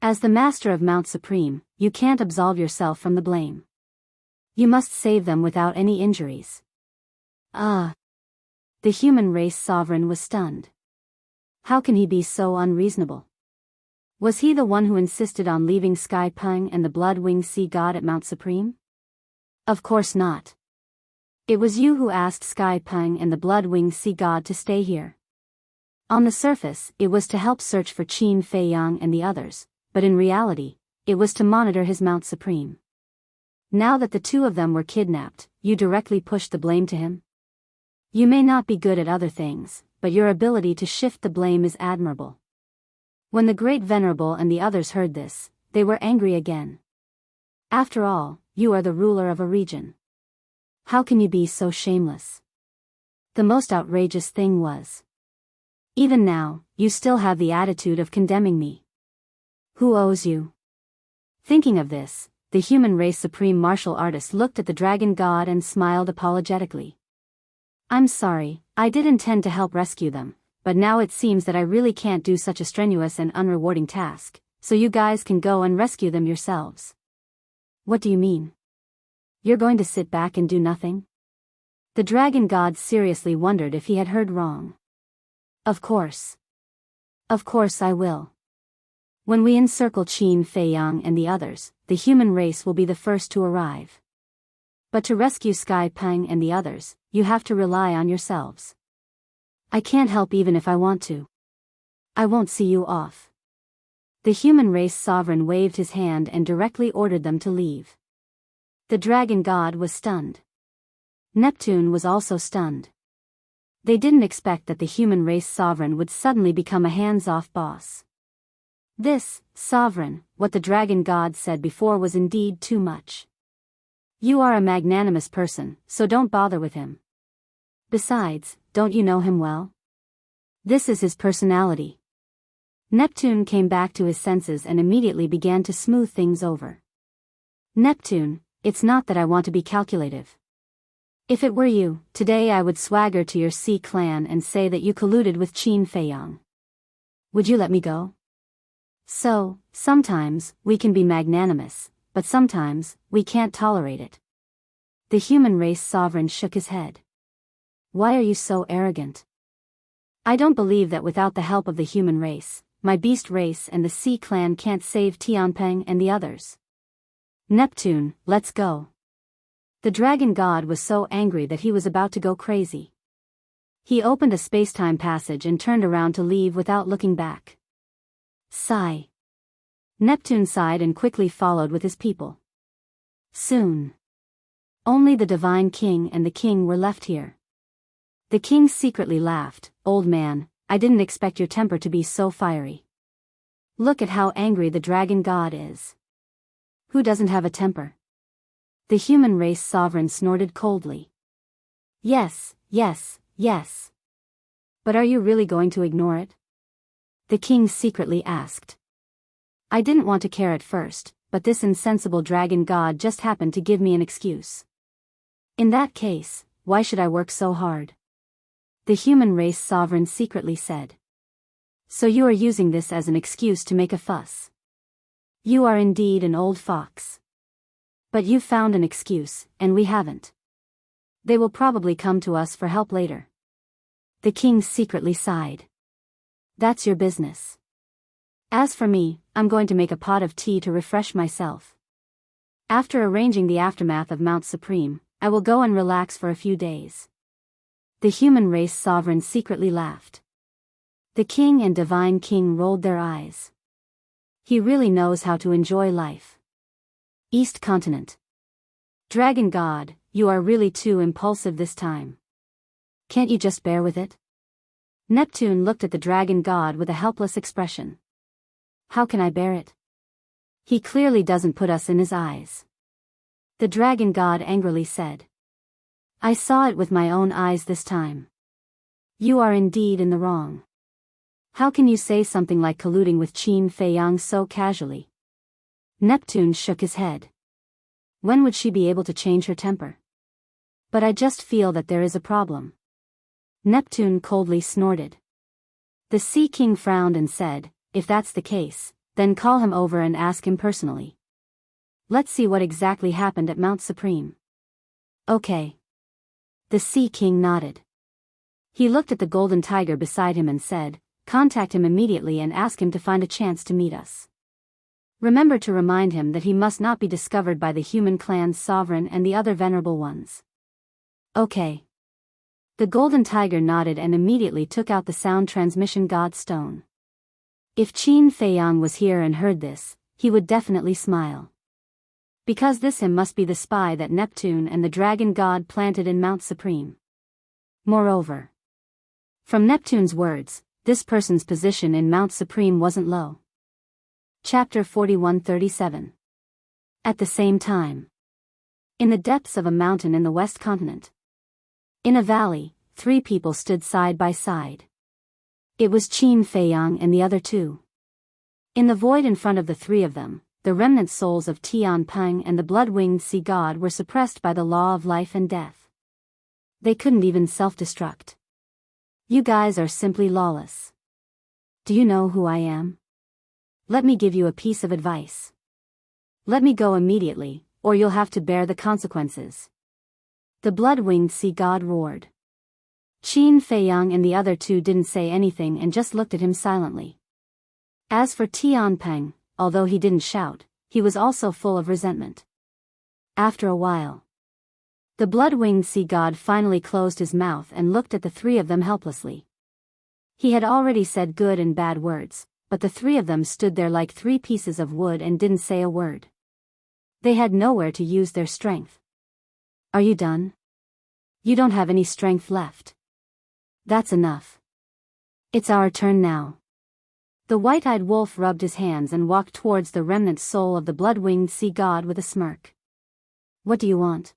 A: As the master of Mount Supreme, you can't absolve yourself from the blame. You must save them without any injuries." The human race sovereign was stunned. How can he be so unreasonable? Was he the one who insisted on leaving Sky Peng and the Blood-Winged Sea God at Mount Supreme? Of course not. It was you who asked Sky Peng and the Blood-Winged Sea God to stay here. On the surface, it was to help search for Qin Feiyang and the others, but in reality, it was to monitor his Mount Supreme. Now that the two of them were kidnapped, you directly pushed the blame to him? You may not be good at other things, but your ability to shift the blame is admirable. When the Great Venerable and the others heard this, they were angry again. After all, you are the ruler of a region. How can you be so shameless? The most outrageous thing was, even now, you still have the attitude of condemning me. Who owes you? Thinking of this, the human race supreme martial artist looked at the dragon god and smiled apologetically. I'm sorry, I did intend to help rescue them, but now it seems that I really can't do such a strenuous and unrewarding task, so you guys can go and rescue them yourselves. What do you mean? You're going to sit back and do nothing? The dragon god seriously wondered if he had heard wrong. Of course. Of course I will. When we encircle Qin Feiyang and the others, the human race will be the first to arrive. But to rescue Sky Peng and the others, you have to rely on yourselves. I can't help even if I want to. I won't see you off. The human race sovereign waved his hand and directly ordered them to leave. The dragon god was stunned. Neptune was also stunned. They didn't expect that the human race sovereign would suddenly become a hands-off boss. This, sovereign, what the dragon god said before was indeed too much. You are a magnanimous person, so don't bother with him. Besides, don't you know him well? This is his personality. Neptune came back to his senses and immediately began to smooth things over. Neptune, it's not that I want to be calculative. If it were you, today I would swagger to your Sea clan and say that you colluded with Qin Feiyang. Would you let me go? So, sometimes, we can be magnanimous, but sometimes, we can't tolerate it. The human race sovereign shook his head. Why are you so arrogant? I don't believe that without the help of the human race, my beast race and the Sea clan can't save Tianpeng and the others. Neptune, let's go. The dragon god was so angry that he was about to go crazy. He opened a space-time passage and turned around to leave without looking back. Sigh. Neptune sighed and quickly followed with his people. Soon. Only the divine king and the king were left here. The king secretly laughed. Old man, I didn't expect your temper to be so fiery. Look at how angry the dragon god is. Who doesn't have a temper? The human race sovereign snorted coldly. Yes, yes, yes. But are you really going to ignore it? The king secretly asked. I didn't want to care at first, but this insensible dragon god just happened to give me an excuse. In that case, why should I work so hard? The human race sovereign secretly said. So you are using this as an excuse to make a fuss. You are indeed an old fox. But you found an excuse, and we haven't. They will probably come to us for help later. The king secretly sighed. That's your business. As for me, I'm going to make a pot of tea to refresh myself. After arranging the aftermath of Mount Supreme, I will go and relax for a few days. The human race sovereign secretly laughed. The king and divine king rolled their eyes. He really knows how to enjoy life. East Continent. Dragon God, you are really too impulsive this time. Can't you just bear with it? Neptune looked at the dragon god with a helpless expression. How can I bear it? He clearly doesn't put us in his eyes. The dragon god angrily said. I saw it with my own eyes this time. You are indeed in the wrong. How can you say something like colluding with Qin Feiyang so casually? Neptune shook his head. When would she be able to change her temper? But I just feel that there is a problem. Neptune coldly snorted. The Sea King frowned and said, if that's the case, then call him over and ask him personally. Let's see what exactly happened at Mount Supreme. Okay. The Sea King nodded. He looked at the golden tiger beside him and said, contact him immediately and ask him to find a chance to meet us. Remember to remind him that he must not be discovered by the human clan's sovereign and the other venerable ones. Okay. The golden tiger nodded and immediately took out the sound transmission god stone. If Qin Feiyang was here and heard this, he would definitely smile. Because this him must be the spy that Neptune and the dragon god planted in Mount Supreme. Moreover, from Neptune's words, this person's position in Mount Supreme wasn't low. Chapter 4137. At the same time. In the depths of a mountain in the West Continent. In a valley, 3 people stood side by side. It was Qin Feiyang and the other 2. In the void in front of the 3 of them, the remnant souls of Tianpeng and the blood-winged sea god were suppressed by the law of life and death. They couldn't even self-destruct. You guys are simply lawless. Do you know who I am? Let me give you a piece of advice. Let me go immediately, or you'll have to bear the consequences. The blood-winged sea god roared. Qin Feiyang and the other 2 didn't say anything and just looked at him silently. As for Tianpeng, although he didn't shout, he was also full of resentment. After a while, The blood-winged sea god finally closed his mouth and looked at the three of them helplessly. He had already said good and bad words, but the three of them stood there like three pieces of wood and didn't say a word. They had nowhere to use their strength. Are you done? You don't have any strength left. That's enough. It's our turn now. The white-eyed wolf rubbed his hands and walked towards the remnant soul of the blood-winged sea god with a smirk. What do you want?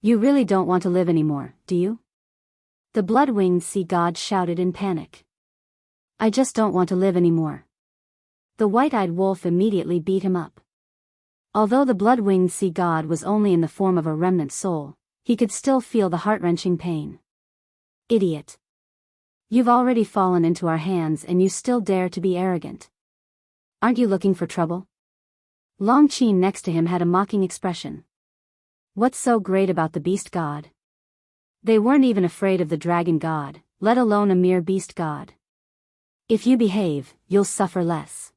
A: You really don't want to live anymore, do you? The blood-winged sea god shouted in panic. I just don't want to live anymore. The white-eyed wolf immediately beat him up. Although the blood-winged sea god was only in the form of a remnant soul, he could still feel the heart-wrenching pain. Idiot. You've already fallen into our hands and you still dare to be arrogant. Aren't you looking for trouble? Long Qin next to him had a mocking expression. What's so great about the beast god? They weren't even afraid of the dragon god, let alone a mere beast god. If you behave, you'll suffer less.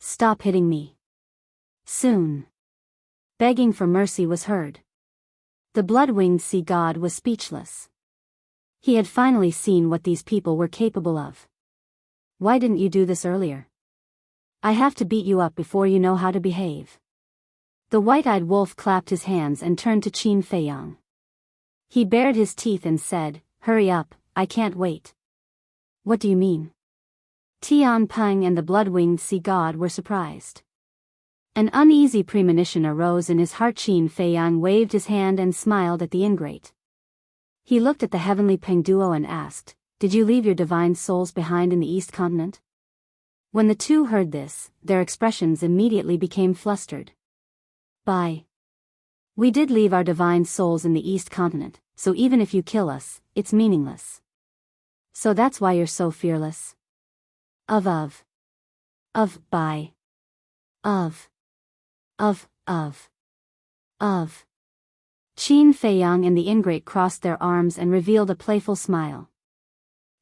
A: Stop hitting me. Soon. Begging for mercy was heard. The blood-winged sea god was speechless. He had finally seen what these people were capable of. Why didn't you do this earlier? I have to beat you up before you know how to behave. The white-eyed wolf clapped his hands and turned to Qin Feiyang. He bared his teeth and said, Hurry up, I can't wait. What do you mean? Tian Peng and the blood-winged sea god were surprised. An uneasy premonition arose in his heart. Qin Feiyang waved his hand and smiled at the ingrate. He looked at the heavenly Peng duo and asked, Did you leave your divine souls behind in the East Continent? When the two heard this, their expressions immediately became flustered. Bye. We did leave our divine souls in the East Continent, so even if you kill us, it's meaningless. So that's why you're so fearless? Bye. Qin Feiyang and the ingrate crossed their arms and revealed a playful smile.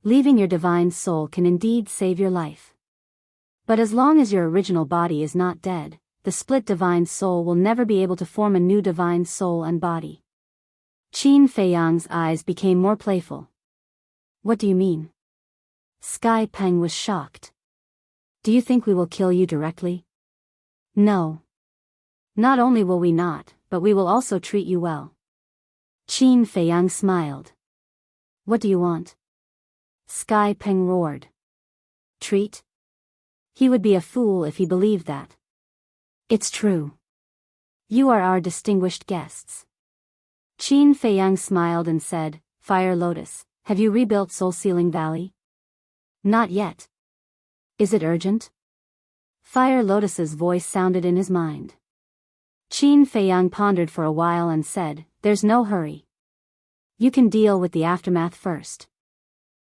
A: Leaving your divine soul can indeed save your life. But as long as your original body is not dead, the split divine soul will never be able to form a new divine soul and body. Qin Feiyang's eyes became more playful. What do you mean? Sky Peng was shocked. Do you think we will kill you directly? No. Not only will we not, but we will also treat you well. Qin Feiyang smiled. What do you want? Sky Peng roared. Treat? He would be a fool if he believed that. It's true. You are our distinguished guests. Qin Feiyang smiled and said, Fire Lotus, have you rebuilt Soul Sealing Valley? Not yet. Is it urgent? Fire Lotus's voice sounded in his mind. Qin Feiyang pondered for a while and said, There's no hurry. You can deal with the aftermath first.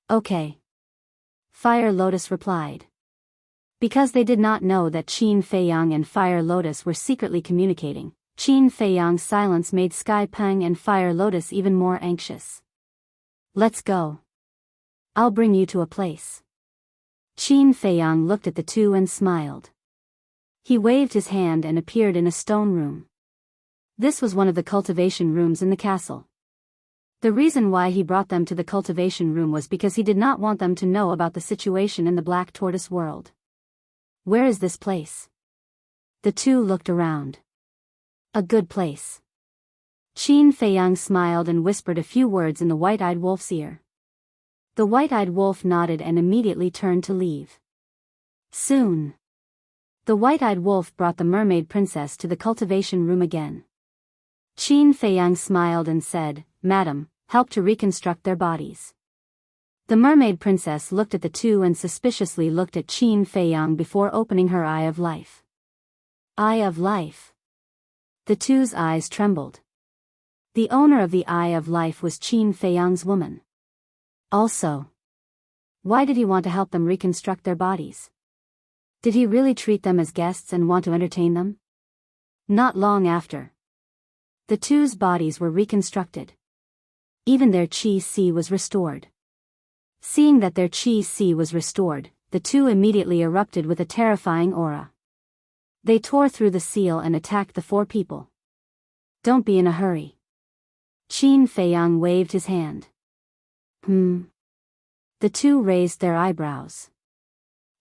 A: Okay. Fire Lotus replied. Because they did not know that Qin Feiyang and Fire Lotus were secretly communicating, Qin Feiyang's silence made Sky Peng and Fire Lotus even more anxious. Let's go. I'll bring you to a place. Qin Feiyang looked at the two and smiled. He waved his hand and appeared in a stone room. This was one of the cultivation rooms in the castle. The reason why he brought them to the cultivation room was because he did not want them to know about the situation in the Black Tortoise world. Where is this place? The two looked around. A good place. Qin Feiyang smiled and whispered a few words in the white-eyed wolf's ear. The white-eyed wolf nodded and immediately turned to leave. Soon. The white-eyed wolf brought the mermaid princess to the cultivation room again. Qin Feiyang smiled and said, Madam, help to reconstruct their bodies. The mermaid princess looked at the two and suspiciously looked at Qin Feiyang before opening her Eye of Life. Eye of Life. The two's eyes trembled. The owner of the Eye of Life was Qin Feiyang's woman. Also, why did he want to help them reconstruct their bodies? Did he really treat them as guests and want to entertain them? Not long after, the two's bodies were reconstructed. Even their Qi was restored. Seeing that their Qi was restored, the two immediately erupted with a terrifying aura. They tore through the seal and attacked the four people. Don't be in a hurry. Qin Feiyang waved his hand. The two raised their eyebrows.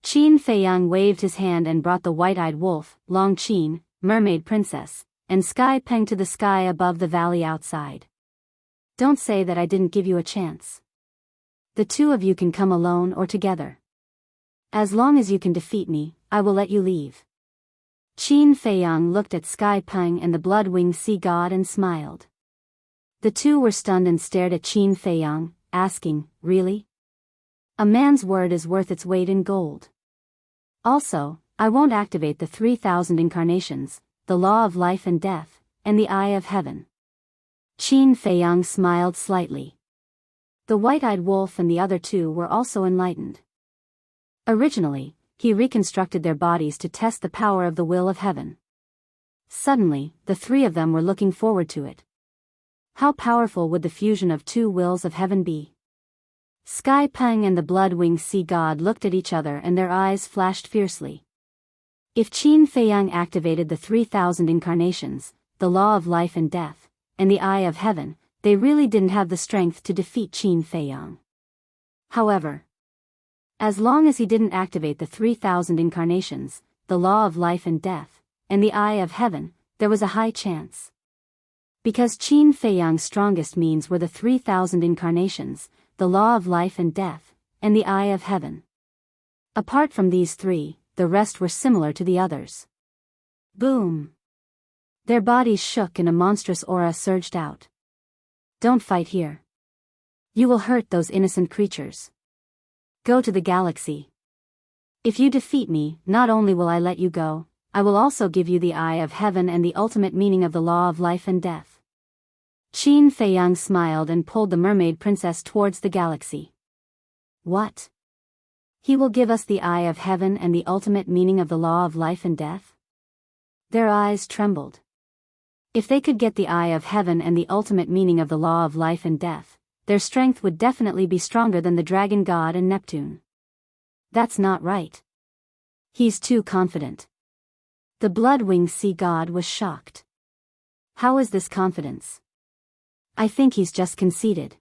A: Qin Feiyang waved his hand and brought the white-eyed wolf, Long Qin, mermaid princess, and Sky Peng to the sky above the valley outside. Don't say that I didn't give you a chance. The two of you can come alone or together. As long as you can defeat me, I will let you leave. Qin Feiyang looked at Sky Peng and the blood-winged sea god and smiled. The two were stunned and stared at Qin Feiyang, asking, really? A man's word is worth its weight in gold. Also, I won't activate the 3,000 incarnations, the law of life and death, and the eye of heaven. Qin Feiyang smiled slightly. The white-eyed wolf and the other two were also enlightened. Originally, he reconstructed their bodies to test the power of the will of heaven. Suddenly, the three of them were looking forward to it. How powerful would the fusion of two wills of heaven be? Sky Peng and the blood-winged sea god looked at each other and their eyes flashed fiercely. If Qin Feiyang activated the 3,000 incarnations, the law of life and death, and the eye of heaven, they really didn't have the strength to defeat Qin Feiyang. However, as long as he didn't activate the 3,000 incarnations, the law of life and death, and the eye of heaven, there was a high chance. Because Qin Feiyang's strongest means were the 3,000 incarnations, the law of life and death, and the eye of heaven. Apart from these three, the rest were similar to the others. Boom! Their bodies shook and a monstrous aura surged out. Don't fight here. You will hurt those innocent creatures. Go to the galaxy. If you defeat me, not only will I let you go, I will also give you the eye of heaven and the ultimate meaning of the law of life and death. Qin Feiyang smiled and pulled the mermaid princess towards the galaxy. What? He will give us the eye of heaven and the ultimate meaning of the law of life and death? Their eyes trembled. If they could get the eye of heaven and the ultimate meaning of the law of life and death, their strength would definitely be stronger than the dragon god and Neptune. That's not right. He's too confident. The blood-winged sea god was shocked. How is this confidence? I think he's just conceited.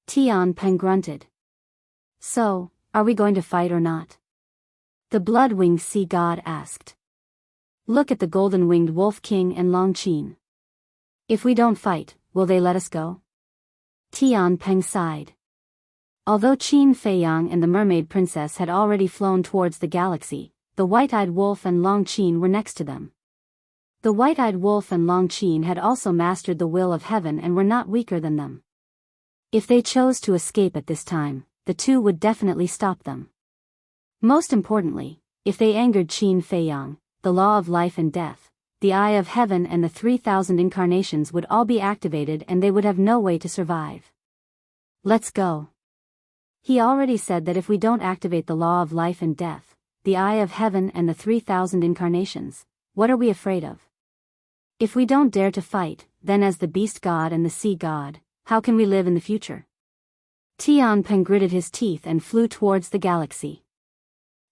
A: Tian Peng grunted. So, are we going to fight or not? The blood-winged sea god asked. Look at the golden-winged wolf king and Long Qin. If we don't fight, will they let us go? Tian Peng sighed. Although Qin Feiyang and the mermaid princess had already flown towards the galaxy, the white-eyed wolf and Long Qin were next to them. The white-eyed wolf and Long Qin had also mastered the will of heaven and were not weaker than them. If they chose to escape at this time, the two would definitely stop them. Most importantly, if they angered Qin Feiyang, the law of life and death, the eye of heaven and the 3,000 incarnations would all be activated and they would have no way to survive. Let's go. He already said that if we don't activate the law of life and death, the eye of heaven and the 3,000 incarnations, what are we afraid of? If we don't dare to fight, then as the beast god and the sea god, how can we live in the future? Tian Peng gritted his teeth and flew towards the galaxy.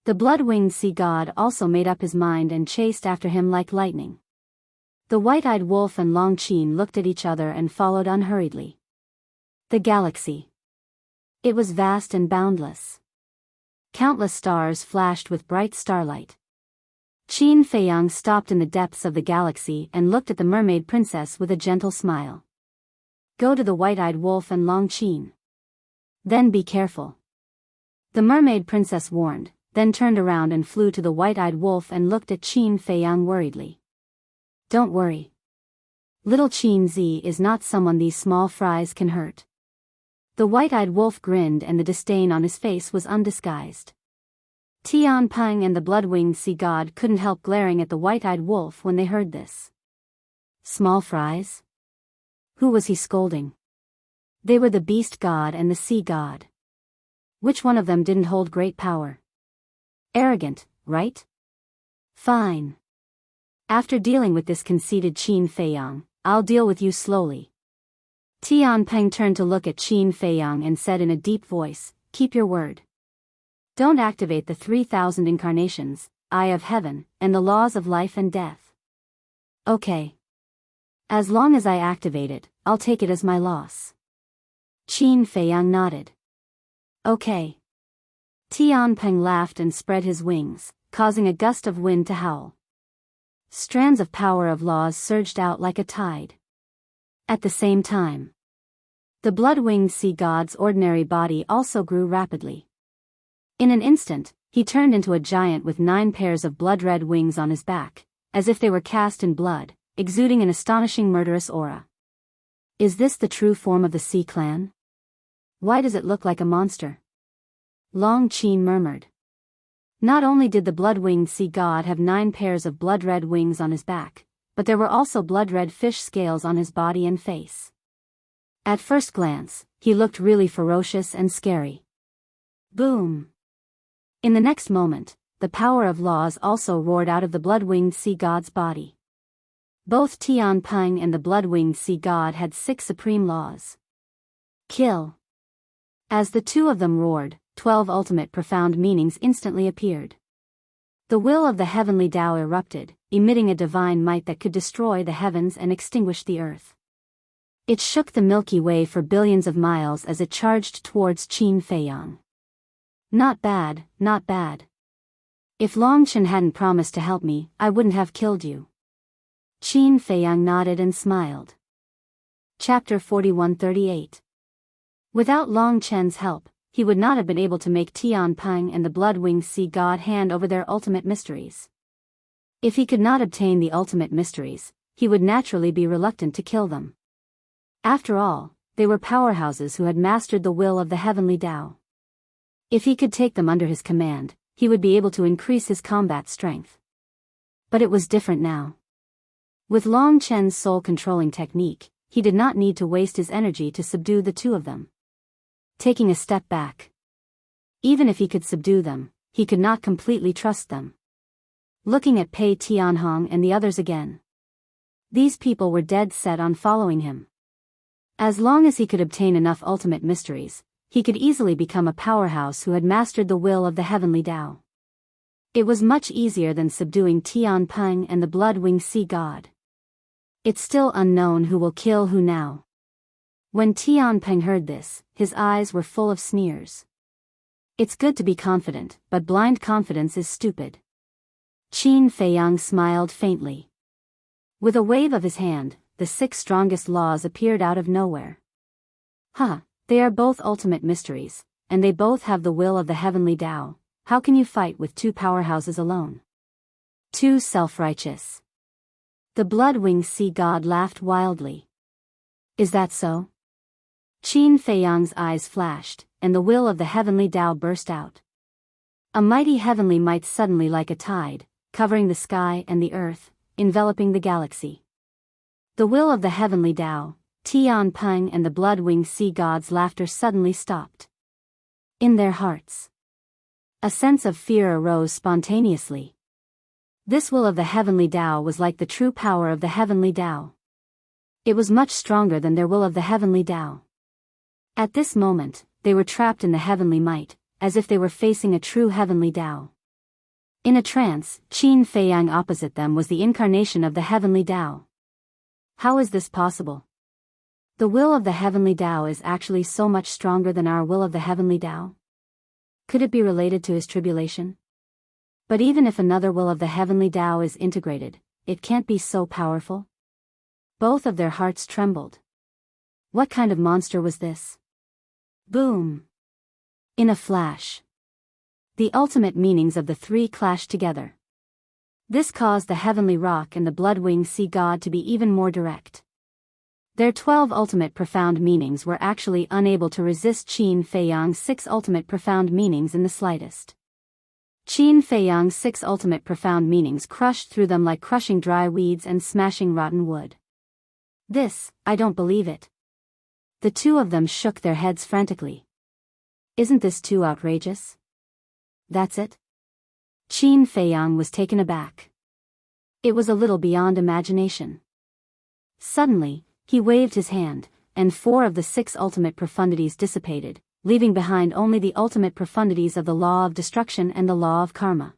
A: The blood-winged sea god also made up his mind and chased after him like lightning. The white-eyed wolf and Long Qin looked at each other and followed unhurriedly. The galaxy. It was vast and boundless. Countless stars flashed with bright starlight. Qin Feiyang stopped in the depths of the galaxy and looked at the mermaid princess with a gentle smile. Go to the white-eyed wolf and Long Qin. Then be careful. The mermaid princess warned, then turned around and flew to the white-eyed wolf and looked at Qin Feiyang worriedly. Don't worry. Little Qin Zi is not someone these small fries can hurt. The white-eyed wolf grinned and the disdain on his face was undisguised. Tian Peng and the blood-winged sea god couldn't help glaring at the white-eyed wolf when they heard this. Small fries? Who was he scolding? They were the beast god and the sea god. Which one of them didn't hold great power? Arrogant, right? Fine. After dealing with this conceited Qin Feiyang, I'll deal with you slowly. Tian Peng turned to look at Qin Feiyang and said in a deep voice, keep your word. Don't activate the 3,000 incarnations, eye of heaven, and the laws of life and death. Okay. As long as I activate it, I'll take it as my loss. Qin Feiyang nodded. Okay. Tianpeng laughed and spread his wings, causing a gust of wind to howl. Strands of power of laws surged out like a tide. At the same time, the blood-winged sea god's ordinary body also grew rapidly. In an instant, he turned into a giant with 9 pairs of blood-red wings on his back, as if they were cast in blood, exuding an astonishing murderous aura. Is this the true form of the Sea Clan? Why does it look like a monster? Long Qin murmured. Not only did the blood-winged sea god have 9 pairs of blood-red wings on his back, but there were also blood-red fish scales on his body and face. At first glance, he looked really ferocious and scary. Boom! In the next moment, the power of laws also roared out of the blood-winged sea god's body. Both Tianpeng and the blood-winged sea god had 6 supreme laws. Kill. As the two of them roared, 12 ultimate profound meanings instantly appeared. The will of the heavenly Tao erupted, emitting a divine might that could destroy the heavens and extinguish the earth. It shook the Milky Way for billions of miles as it charged towards Qin Feiyang. Not bad, not bad. If Longchen hadn't promised to help me, I wouldn't have killed you. Qin Feiyang nodded and smiled. Chapter 4138. Without Longchen's help, he would not have been able to make Tianpeng and the blood-winged sea god hand over their ultimate mysteries. If he could not obtain the ultimate mysteries, he would naturally be reluctant to kill them. After all, they were powerhouses who had mastered the will of the heavenly Tao. If he could take them under his command, he would be able to increase his combat strength. But it was different now. With Long Chen's soul-controlling technique, he did not need to waste his energy to subdue the two of them. Taking a step back. Even if he could subdue them, he could not completely trust them. Looking at Pei Tianhong and the others again. These people were dead set on following him. As long as he could obtain enough ultimate mysteries, he could easily become a powerhouse who had mastered the will of the heavenly Tao. It was much easier than subduing Tianpeng and the blood-winged sea god. It's still unknown who will kill who now. When Tianpeng heard this, his eyes were full of sneers. It's good to be confident, but blind confidence is stupid. Qin Feiyang smiled faintly. With a wave of his hand, the 6 strongest laws appeared out of nowhere. They are both ultimate mysteries, and they both have the will of the heavenly Tao. How can you fight with 2 powerhouses alone? Too self-righteous. The blood-winged sea god laughed wildly. Is that so? Qin Feiyang's eyes flashed, and the will of the heavenly Tao burst out. A mighty heavenly might suddenly like a tide, covering the sky and the earth, enveloping the galaxy. The will of the heavenly Tao. Tianpeng and the blood-winged sea god's laughter suddenly stopped. In their hearts, a sense of fear arose spontaneously. This will of the heavenly Tao was like the true power of the heavenly Tao. It was much stronger than their will of the heavenly Tao. At this moment, they were trapped in the heavenly might, as if they were facing a true heavenly Tao. In a trance, Qin Feiyang opposite them was the incarnation of the heavenly Tao. How is this possible? The will of the heavenly Tao is actually so much stronger than our will of the heavenly Tao? Could it be related to his tribulation? But even if another will of the heavenly Tao is integrated, it can't be so powerful? Both of their hearts trembled. What kind of monster was this? Boom! In a flash, the ultimate meanings of the 3 clashed together. This caused the heavenly rock and the blood-winged sea god to be even more direct. Their 12 ultimate profound meanings were actually unable to resist Qin Feiyang's 6 ultimate profound meanings in the slightest. Qin Feiyang's 6 ultimate profound meanings crushed through them like crushing dry weeds and smashing rotten wood. I don't believe it. The two of them shook their heads frantically. Isn't this too outrageous? That's it? Qin Feiyang was taken aback. It was a little beyond imagination. Suddenly, he waved his hand, and 4 of the 6 ultimate profundities dissipated, leaving behind only the ultimate profundities of the law of destruction and the law of karma.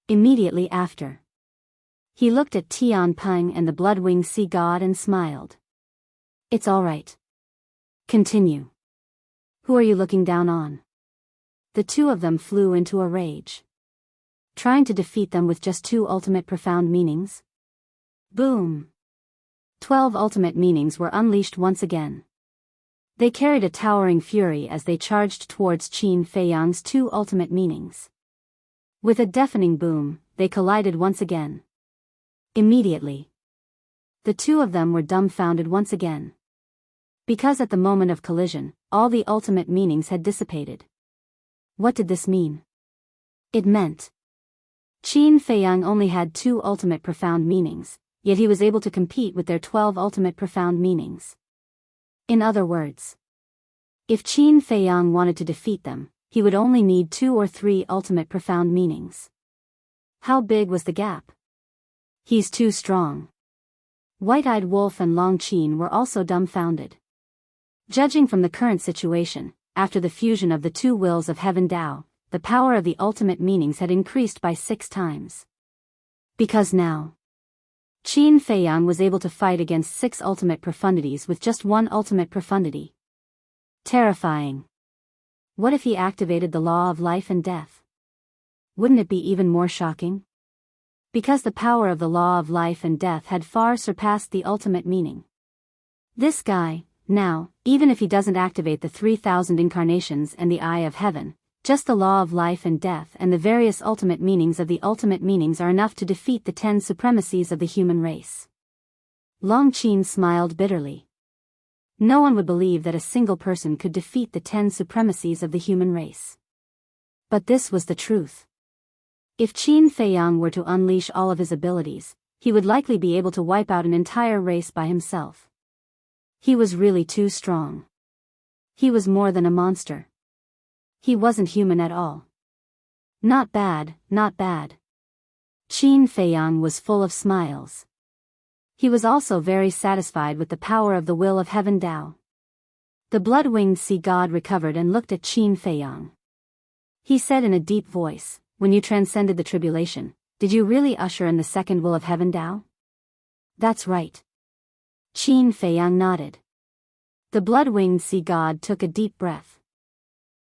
A: Immediately after, He looked at Tian Peng and the blood-winged sea god and smiled. It's all right. Continue. Who are you looking down on? The two of them flew into a rage. Trying to defeat them with just 2 ultimate profound meanings? Boom! 12 ultimate meanings were unleashed once again. They carried a towering fury as they charged towards Qin Feiyang's 2 ultimate meanings. With a deafening boom, they collided once again. Immediately, the two of them were dumbfounded once again. Because at the moment of collision, all the ultimate meanings had dissipated. What did this mean? It meant Qin Feiyang only had 2 ultimate profound meanings, yet he was able to compete with their 12 ultimate profound meanings. In other words, if Qin Feiyang wanted to defeat them, he would only need 2 or 3 ultimate profound meanings. How big was the gap? He's too strong. White-Eyed Wolf and Long Qin were also dumbfounded. Judging from the current situation, after the fusion of the 2 wills of Heaven Dao, the power of the ultimate meanings had increased by 6 times. Because now, Qin Feiyang was able to fight against 6 ultimate profundities with just 1 ultimate profundity. Terrifying. What if he activated the law of life and death? Wouldn't it be even more shocking? Because the power of the law of life and death had far surpassed the ultimate meaning. This guy, now, even if he doesn't activate the 3,000 incarnations and the Eye of Heaven, just the law of life and death and the various ultimate meanings of the ultimate meanings are enough to defeat the 10 supremacies of the human race. Long Qin smiled bitterly. No one would believe that a single person could defeat the 10 supremacies of the human race. But this was the truth. If Qin Feiyang were to unleash all of his abilities, he would likely be able to wipe out an entire race by himself. He was really too strong. He was more than a monster. He wasn't human at all. Not bad, not bad. Qin Feiyang was full of smiles. He was also very satisfied with the power of the will of Heaven Dao. The blood-winged sea god recovered and looked at Qin Feiyang. He said in a deep voice, "When you transcended the tribulation, did you really usher in the second will of Heaven Dao?" "That's right." Qin Feiyang nodded. The blood-winged sea god took a deep breath.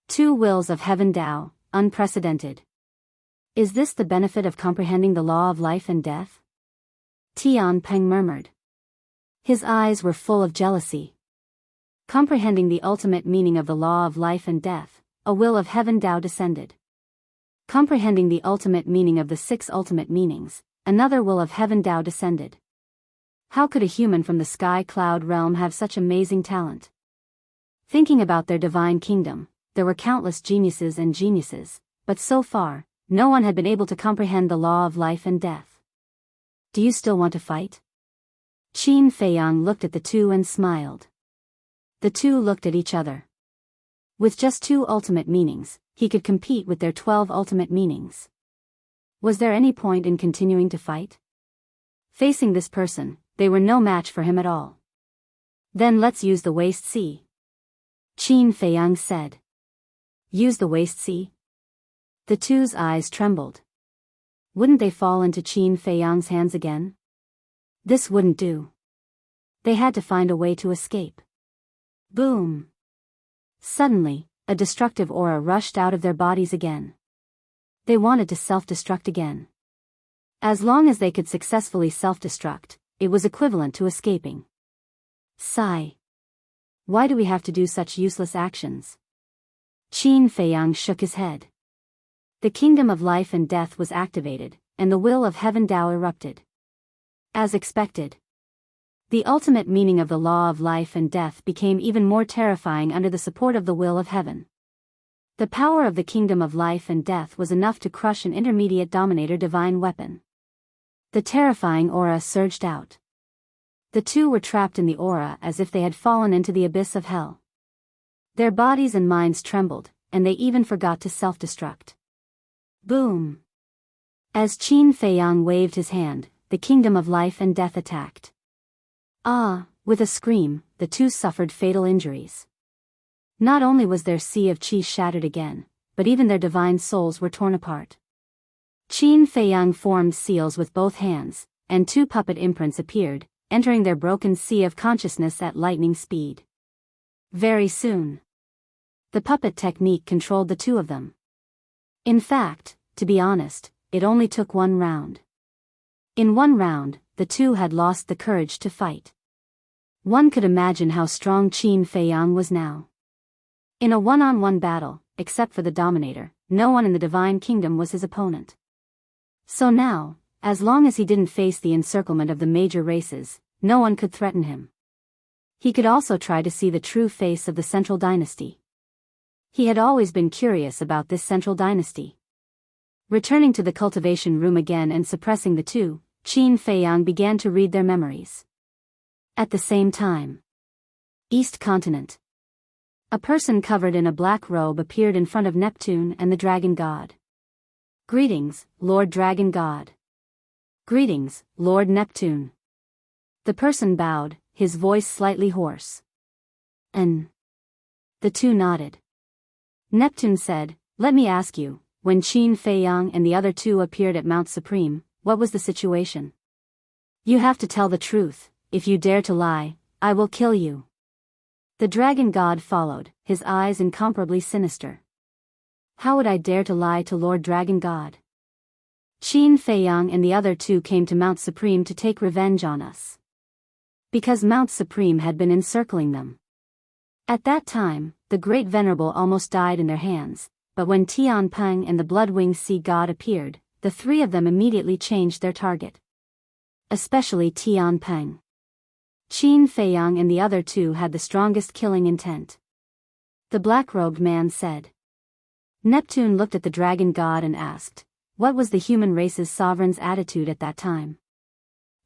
A: 2 wills of Heaven Dao, unprecedented. Is this the benefit of comprehending the law of life and death? Tian Peng murmured. His eyes were full of jealousy. Comprehending the ultimate meaning of the law of life and death, a will of Heaven Dao descended. Comprehending the ultimate meaning of the 6 ultimate meanings, another will of Heaven Dao descended. How could a human from the sky cloud realm have such amazing talent? Thinking about their divine kingdom, there were countless geniuses and geniuses, but so far, no one had been able to comprehend the law of life and death. Do you still want to fight? Qin Feiyang looked at the two and smiled. The two looked at each other. With just 2 ultimate meanings, he could compete with their 12 ultimate meanings. Was there any point in continuing to fight? Facing this person, they were no match for him at all. Then let's use the Waste Sea. Qin Feiyang said. Use the Waste Sea? The two's eyes trembled. Wouldn't they fall into Qin Feiyang's hands again? This wouldn't do. They had to find a way to escape. Boom! Suddenly, a destructive aura rushed out of their bodies again. They wanted to self-destruct again. As long as they could successfully self-destruct, it was equivalent to escaping. Sigh. Why do we have to do such useless actions? Qin Feiyang shook his head. The kingdom of life and death was activated, and the will of Heaven Dao erupted. As expected. The ultimate meaning of the law of life and death became even more terrifying under the support of the will of heaven. The power of the kingdom of life and death was enough to crush an intermediate dominator divine weapon. The terrifying aura surged out. The two were trapped in the aura as if they had fallen into the abyss of hell. Their bodies and minds trembled, and they even forgot to self-destruct. Boom! As Qin Feiyang waved his hand, the kingdom of life and death attacked. With a scream, the two suffered fatal injuries. Not only was their sea of qi shattered again, but even their divine souls were torn apart. Qin Feiyang formed seals with both hands, and 2 puppet imprints appeared, entering their broken sea of consciousness at lightning speed. Very soon, the puppet technique controlled the 2 of them. In fact, to be honest, it only took 1 round. In 1 round, the 2 had lost the courage to fight. One could imagine how strong Qin Feiyang was now. In a one-on-one battle, except for the Dominator, no one in the Divine Kingdom was his opponent. So now, as long as he didn't face the encirclement of the major races, no one could threaten him. He could also try to see the true face of the Central Dynasty. He had always been curious about this Central Dynasty. Returning to the cultivation room again and suppressing the 2, Qin Feiyang began to read their memories. At the same time, East Continent. A person covered in a black robe appeared in front of Neptune and the Dragon God. "Greetings, Lord Dragon God." "Greetings, Lord Neptune." The person bowed, his voice slightly hoarse. "And?" The 2 nodded. Neptune said, "Let me ask you, when Qin Feiyang and the other 2 appeared at Mount Supreme, what was the situation?" "You have to tell the truth. If you dare to lie, I will kill you." The Dragon God followed, his eyes incomparably sinister. "How would I dare to lie to Lord Dragon God? Qin Feiyang and the other 2 came to Mount Supreme to take revenge on us. Because Mount Supreme had been encircling them. At that time, the Great Venerable almost died in their hands, but when Tian Peng and the Bloodwing Sea God appeared, the 3 of them immediately changed their target. Especially Tian Peng. Qin Feiyang and the other 2 had the strongest killing intent." The black-robed man said. Neptune looked at the Dragon God and asked, what was the human race's sovereign's attitude at that time?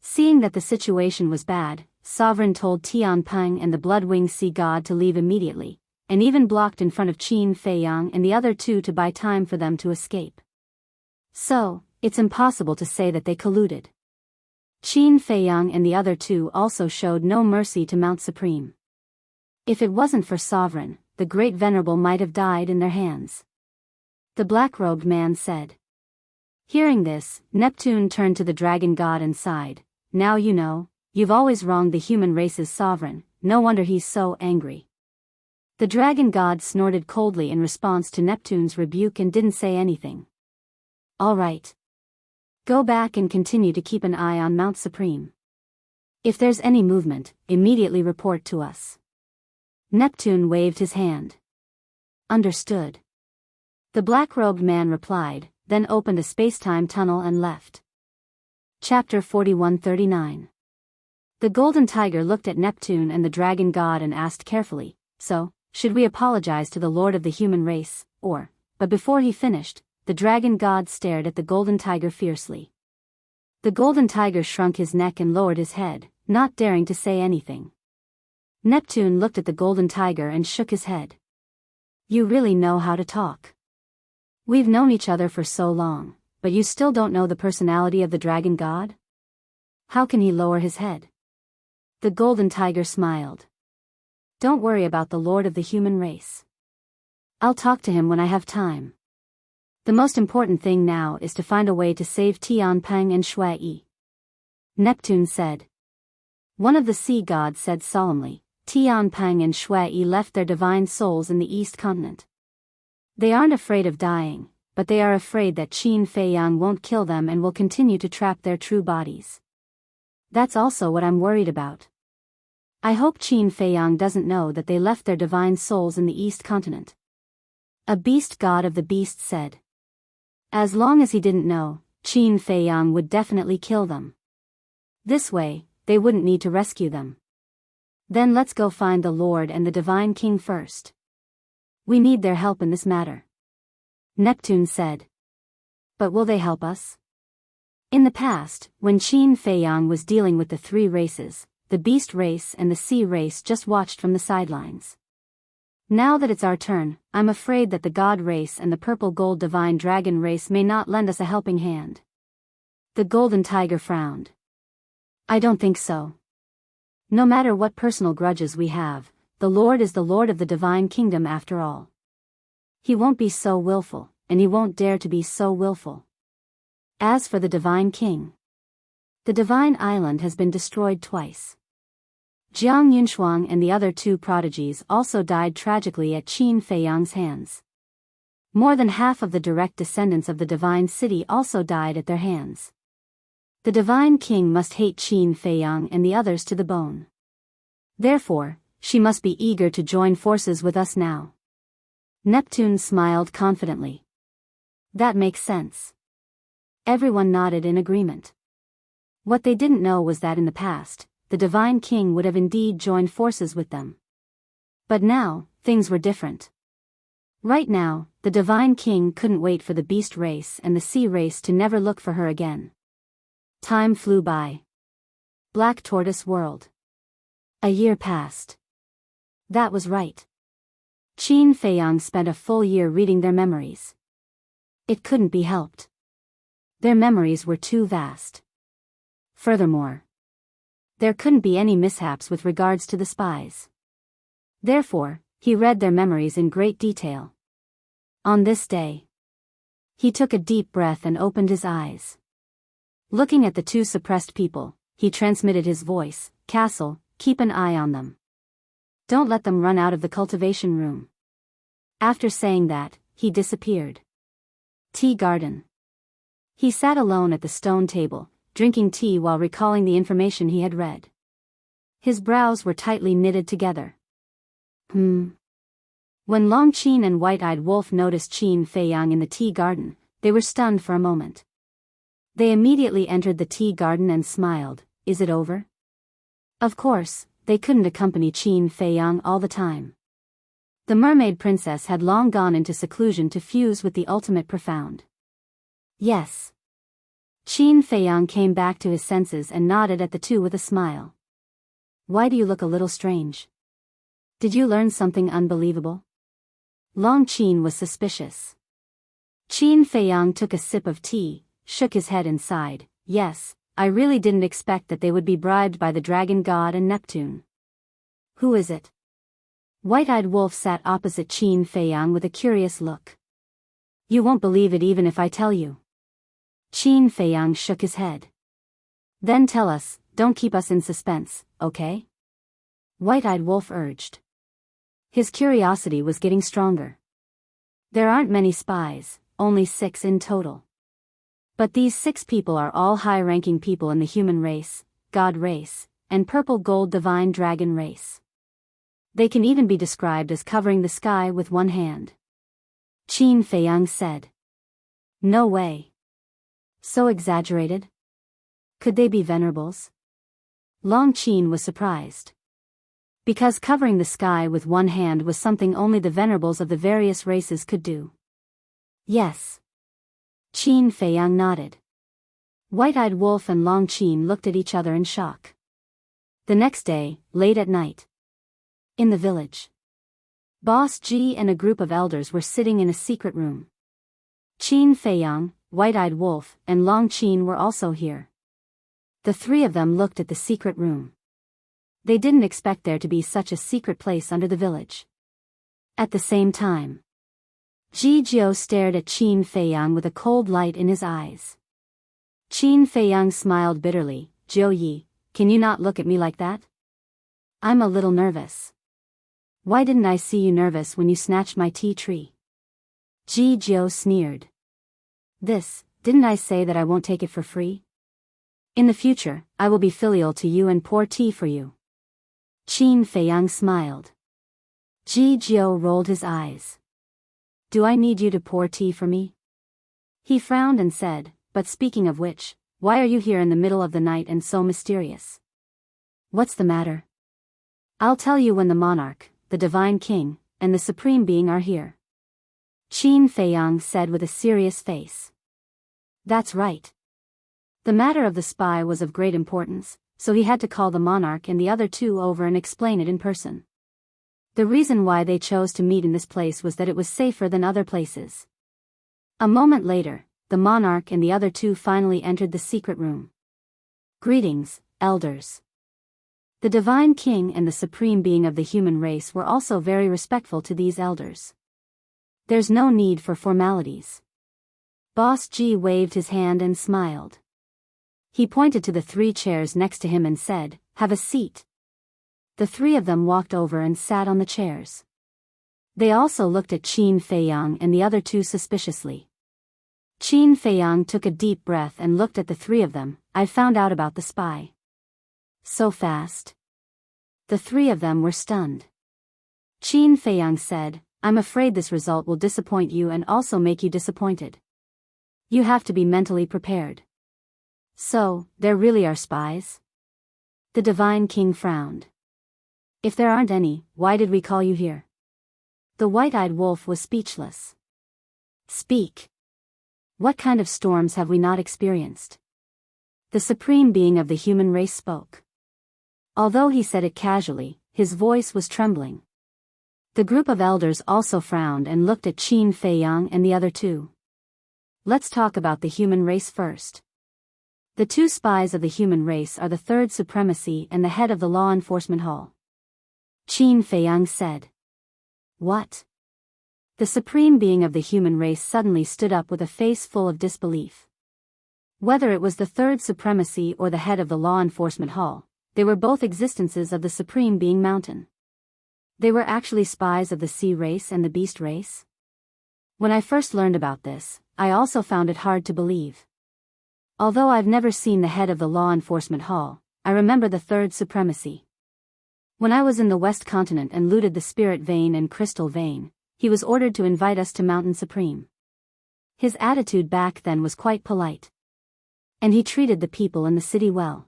A: Seeing that the situation was bad, Sovereign told Tian Peng and the Bloodwing Sea God to leave immediately, and even blocked in front of Qin Feiyang and the other 2 to buy time for them to escape. So, it's impossible to say that they colluded. Qin Feiyang and the other 2 also showed no mercy to Mount Supreme. If it wasn't for Sovereign, the Great Venerable might have died in their hands. The black-robed man said. Hearing this, Neptune turned to the Dragon God and sighed, "Now you know, you've always wronged the human race's sovereign, no wonder he's so angry." The Dragon God snorted coldly in response to Neptune's rebuke and didn't say anything. "All right. Go back and continue to keep an eye on Mount Supreme. If there's any movement, immediately report to us." Neptune waved his hand. "Understood." The black-robed man replied, then opened a space-time tunnel and left. Chapter 4139. The Golden Tiger looked at Neptune and the Dragon God and asked carefully, "So, should we apologize to the Lord of the human race, or?" But before he finished, the Dragon God stared at the Golden Tiger fiercely. The Golden Tiger shrunk his neck and lowered his head, not daring to say anything. Neptune looked at the Golden Tiger and shook his head. "You really know how to talk. We've known each other for so long, but you still don't know the personality of the Dragon God? How can he lower his head?" The Golden Tiger smiled. "Don't worry about the Lord of the human race. I'll talk to him when I have time. The most important thing now is to find a way to save Tian Peng and Shui Yi." Neptune said. One of the sea gods said solemnly, "Tian Peng and Shui Yi left their divine souls in the East Continent. They aren't afraid of dying, but they are afraid that Qin Feiyang won't kill them and will continue to trap their true bodies. That's also what I'm worried about. I hope Qin Feiyang doesn't know that they left their divine souls in the East Continent." A beast god of the beasts said. As long as he didn't know, Qin Feiyang would definitely kill them. This way, they wouldn't need to rescue them. Then let's go find the Lord and the Divine King first. We need their help in this matter. Neptune said. But will they help us? In the past, when Qin Feiyang was dealing with the 3 races, the beast race and the sea race just watched from the sidelines. Now that it's our turn, I'm afraid that the God race and the purple gold divine dragon race may not lend us a helping hand. The Golden Tiger frowned. I don't think so. No matter what personal grudges we have, the Lord is the Lord of the Divine Kingdom after all. He won't be so willful, and he won't dare to be so willful. As for the Divine King, The divine island has been destroyed twice. Jiang Yunshuang and the other two prodigies also died tragically at Qin Feiyang's hands. More than half of the direct descendants of the divine city also died at their hands. The divine king must hate Qin Feiyang and the others to the bone. Therefore, she must be eager to join forces with us now. Neptune smiled confidently. That makes sense. Everyone nodded in agreement. What they didn't know was that in the past, the divine king would have indeed joined forces with them. But now, things were different. Right now, the divine king couldn't wait for the beast race and the sea race to never look for her again. Time flew by. Black Tortoise World. A year passed. That was right. Qin Feiyang spent a full year reading their memories. It couldn't be helped. Their memories were too vast. Furthermore, there couldn't be any mishaps with regards to the spies. Therefore, he read their memories in great detail. On this day, he took a deep breath and opened his eyes. Looking at the two suppressed people, he transmitted his voice, "Castle, keep an eye on them. Don't let them run out of the cultivation room." After saying that, he disappeared. Tea garden. He sat alone at the stone table, drinking tea while recalling the information he had read. His brows were tightly knitted together. When Long Qin and White-Eyed Wolf noticed Qin Feiyang in the tea garden, they were stunned for a moment. They immediately entered the tea garden and smiled. Is it over? Of course, they couldn't accompany Qin Feiyang all the time. The mermaid princess had long gone into seclusion to fuse with the ultimate profound. Yes. Qin Feiyang came back to his senses and nodded at the two with a smile. Why do you look a little strange? Did you learn something unbelievable? Long Qin was suspicious. Qin Feiyang took a sip of tea, shook his head and sighed. Yes, I really didn't expect that they would be bribed by the dragon god and Neptune. Who is it? White-Eyed Wolf sat opposite Qin Feiyang with a curious look. You won't believe it even if I tell you. Qin Feiyang shook his head. Then tell us, don't keep us in suspense, okay? White-Eyed Wolf urged. His curiosity was getting stronger. There aren't many spies, only 6 in total. But these 6 people are all high-ranking people in the human race, god race, and purple-gold divine dragon race. They can even be described as covering the sky with one hand. Qin Feiyang said. No way. So exaggerated? Could they be venerables? Long Qin was surprised. Because covering the sky with one hand was something only the venerables of the various races could do. Yes. Qin Feiyang nodded. White-Eyed Wolf and Long Qin looked at each other in shock. The next day, late at night. In the village. Boss Ji and a group of elders were sitting in a secret room. Qin Feiyang, White-Eyed Wolf, and Long Qin were also here. The 3 of them looked at the secret room. They didn't expect there to be such a secret place under the village. At the same time, Ji Jiao stared at Qin Feiyang with a cold light in his eyes. Qin Feiyang smiled bitterly. Jiao Yi, can you not look at me like that? I'm a little nervous. Why didn't I see you nervous when you snatched my tea tree? Ji Jiao sneered. Didn't I say that I won't take it for free? In the future, I will be filial to you and pour tea for you. Qin Feiyang smiled. Ji Jiao rolled his eyes. Do I need you to pour tea for me? He frowned and said, but speaking of which, why are you here in the middle of the night and so mysterious? What's the matter? I'll tell you when the monarch, the divine king, and the supreme being are here. Qin Feiyang said with a serious face. That's right. The matter of the spy was of great importance, so he had to call the monarch and the other 2 over and explain it in person. The reason why they chose to meet in this place was that it was safer than other places. A moment later, the monarch and the other 2 finally entered the secret room. Greetings, elders. The divine king and the supreme being of the human race were also very respectful to these elders. There's no need for formalities. Boss Ji waved his hand and smiled. He pointed to the 3 chairs next to him and said, "Have a seat." The 3 of them walked over and sat on the chairs. They also looked at Qin Feiyang and the other 2 suspiciously. Qin Feiyang took a deep breath and looked at the 3 of them. "I found out about the spy." "So fast?" The 3 of them were stunned. Qin Feiyang said, "I'm afraid this result will disappoint you and also make you disappointed. You have to be mentally prepared." "So, there really are spies?" The Divine King frowned. "If there aren't any, why did we call you here?" The white-eyed wolf was speechless. "Speak. What kind of storms have we not experienced?" The supreme being of the human race spoke. Although he said it casually, his voice was trembling. The group of elders also frowned and looked at Qin Feiyang and the other 2. "Let's talk about the human race first. The 2 spies of the human race are the 3rd Supremacy and the head of the Law Enforcement Hall." Qin Feiyang said. "What?" The supreme being of the human race suddenly stood up with a face full of disbelief. Whether it was the 3rd Supremacy or the head of the Law Enforcement Hall, they were both existences of the supreme being mountain. They were actually spies of the sea race and the beast race? When I first learned about this, I also found it hard to believe. Although I've never seen the head of the Law Enforcement Hall, I remember the 3rd Supremacy. When I was in the West Continent and looted the Spirit Vein and Crystal Vein, he was ordered to invite us to Mountain Supreme. His attitude back then was quite polite. And he treated the people in the city well.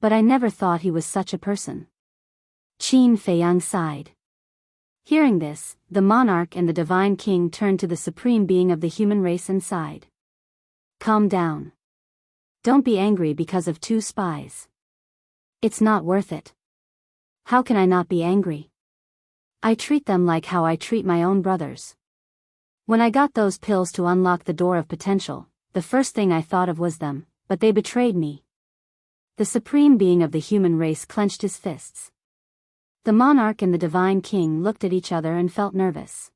A: But I never thought he was such a person. Qin Feiyang sighed. Hearing this, the monarch and the divine king turned to the supreme being of the human race and sighed. "Calm down. Don't be angry because of 2 spies. It's not worth it." "How can I not be angry? I treat them like how I treat my own brothers. When I got those pills to unlock the door of potential, the first thing I thought of was them, but they betrayed me." The supreme being of the human race clenched his fists. The monarch and the divine king looked at each other and felt nervous.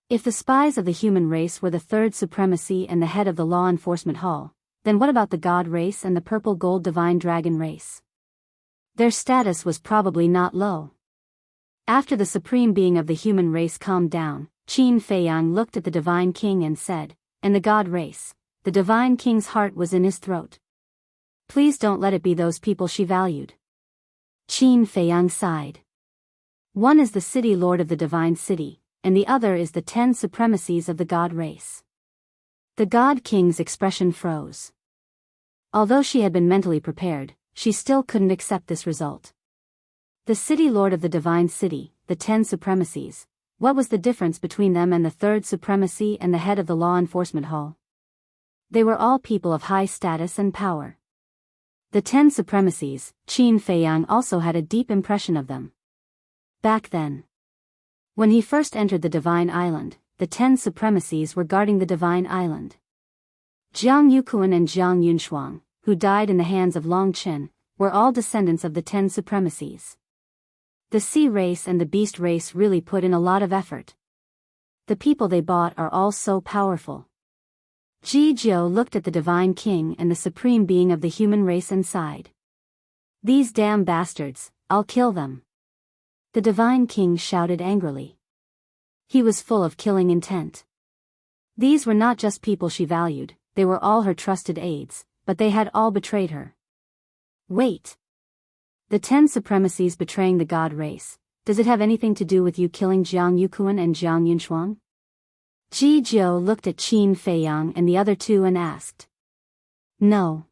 A: If the spies of the human race were the 3rd Supremacy and the head of the Law Enforcement Hall, then what about the God race and the purple gold divine dragon race? Their status was probably not low. After the supreme being of the human race calmed down, Qin Feiyang looked at the divine king and said, "And the God race?" The divine king's heart was in his throat. "Please don't let it be those people she valued." Qin Feiyang sighed. "One is the city lord of the divine city, and the other is the 10 supremacies of the God race." The God King's expression froze. Although she had been mentally prepared, she still couldn't accept this result. The city lord of the divine city, the 10 supremacies, what was the difference between them and the 3rd Supremacy and the head of the Law Enforcement Hall? They were all people of high status and power. The 10 supremacies, Qin Feiyang also had a deep impression of them. Back then, when he first entered the Divine Island, the 10 supremacies were guarding the Divine Island. Jiang Yuquan and Jiang Yunshuang, who died in the hands of Long Chen, were all descendants of the 10 supremacies. The sea race and the beast race really put in a lot of effort. The people they bought are all so powerful. Ji Jiao looked at the divine king and the supreme being of the human race and sighed. "These damn bastards, I'll kill them." The divine king shouted angrily. He was full of killing intent. These were not just people she valued, they were all her trusted aides, but they had all betrayed her. "Wait. The 10 supremacies betraying the God race, does it have anything to do with you killing Jiang Yuquan and Jiang Yunshuang?" Ji Jiao looked at Qin Feiyang and the other 2 and asked. "No.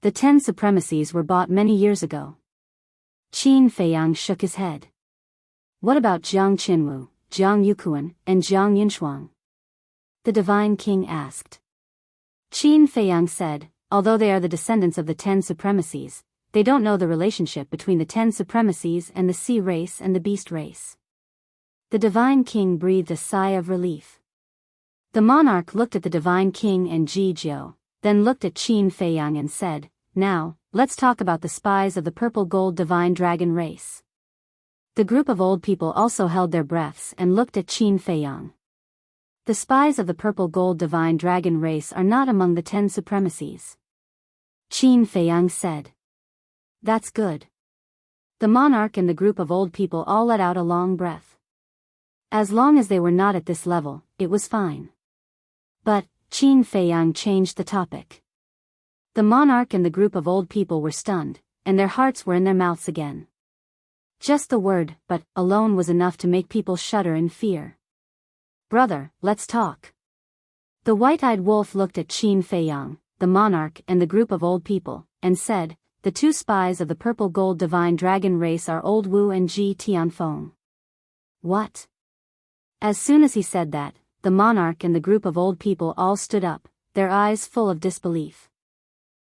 A: The 10 supremacies were bought many years ago." Qin Feiyang shook his head. "What about Jiang Qinwu, Jiang Yuquan, and Jiang Yunshuang?" The divine king asked. Qin Feiyang said, "Although they are the descendants of the 10 supremacies, they don't know the relationship between the 10 supremacies and the sea race and the beast race." The divine king breathed a sigh of relief. The monarch looked at the divine king and Ji Jiao, then looked at Qin Feiyang and said, "Now, let's talk about the spies of the purple gold divine dragon race." The group of old people also held their breaths and looked at Qin Feiyang. The spies of the purple gold divine dragon race are not among the 10 supremacies. Qin Feiyang said. That's good. The monarch and the group of old people all let out a long breath. As long as they were not at this level, it was fine. But, Qin Feiyang changed the topic. The monarch and the group of old people were stunned, and their hearts were in their mouths again. Just the word, but, alone was enough to make people shudder in fear. Brother, let's talk. The white-eyed wolf looked at Qin Feiyang, the monarch and the group of old people, and said, the two spies of the purple gold divine dragon race are Old Wu and Ji Tianfeng. What? As soon as he said that, the monarch and the group of old people all stood up, their eyes full of disbelief.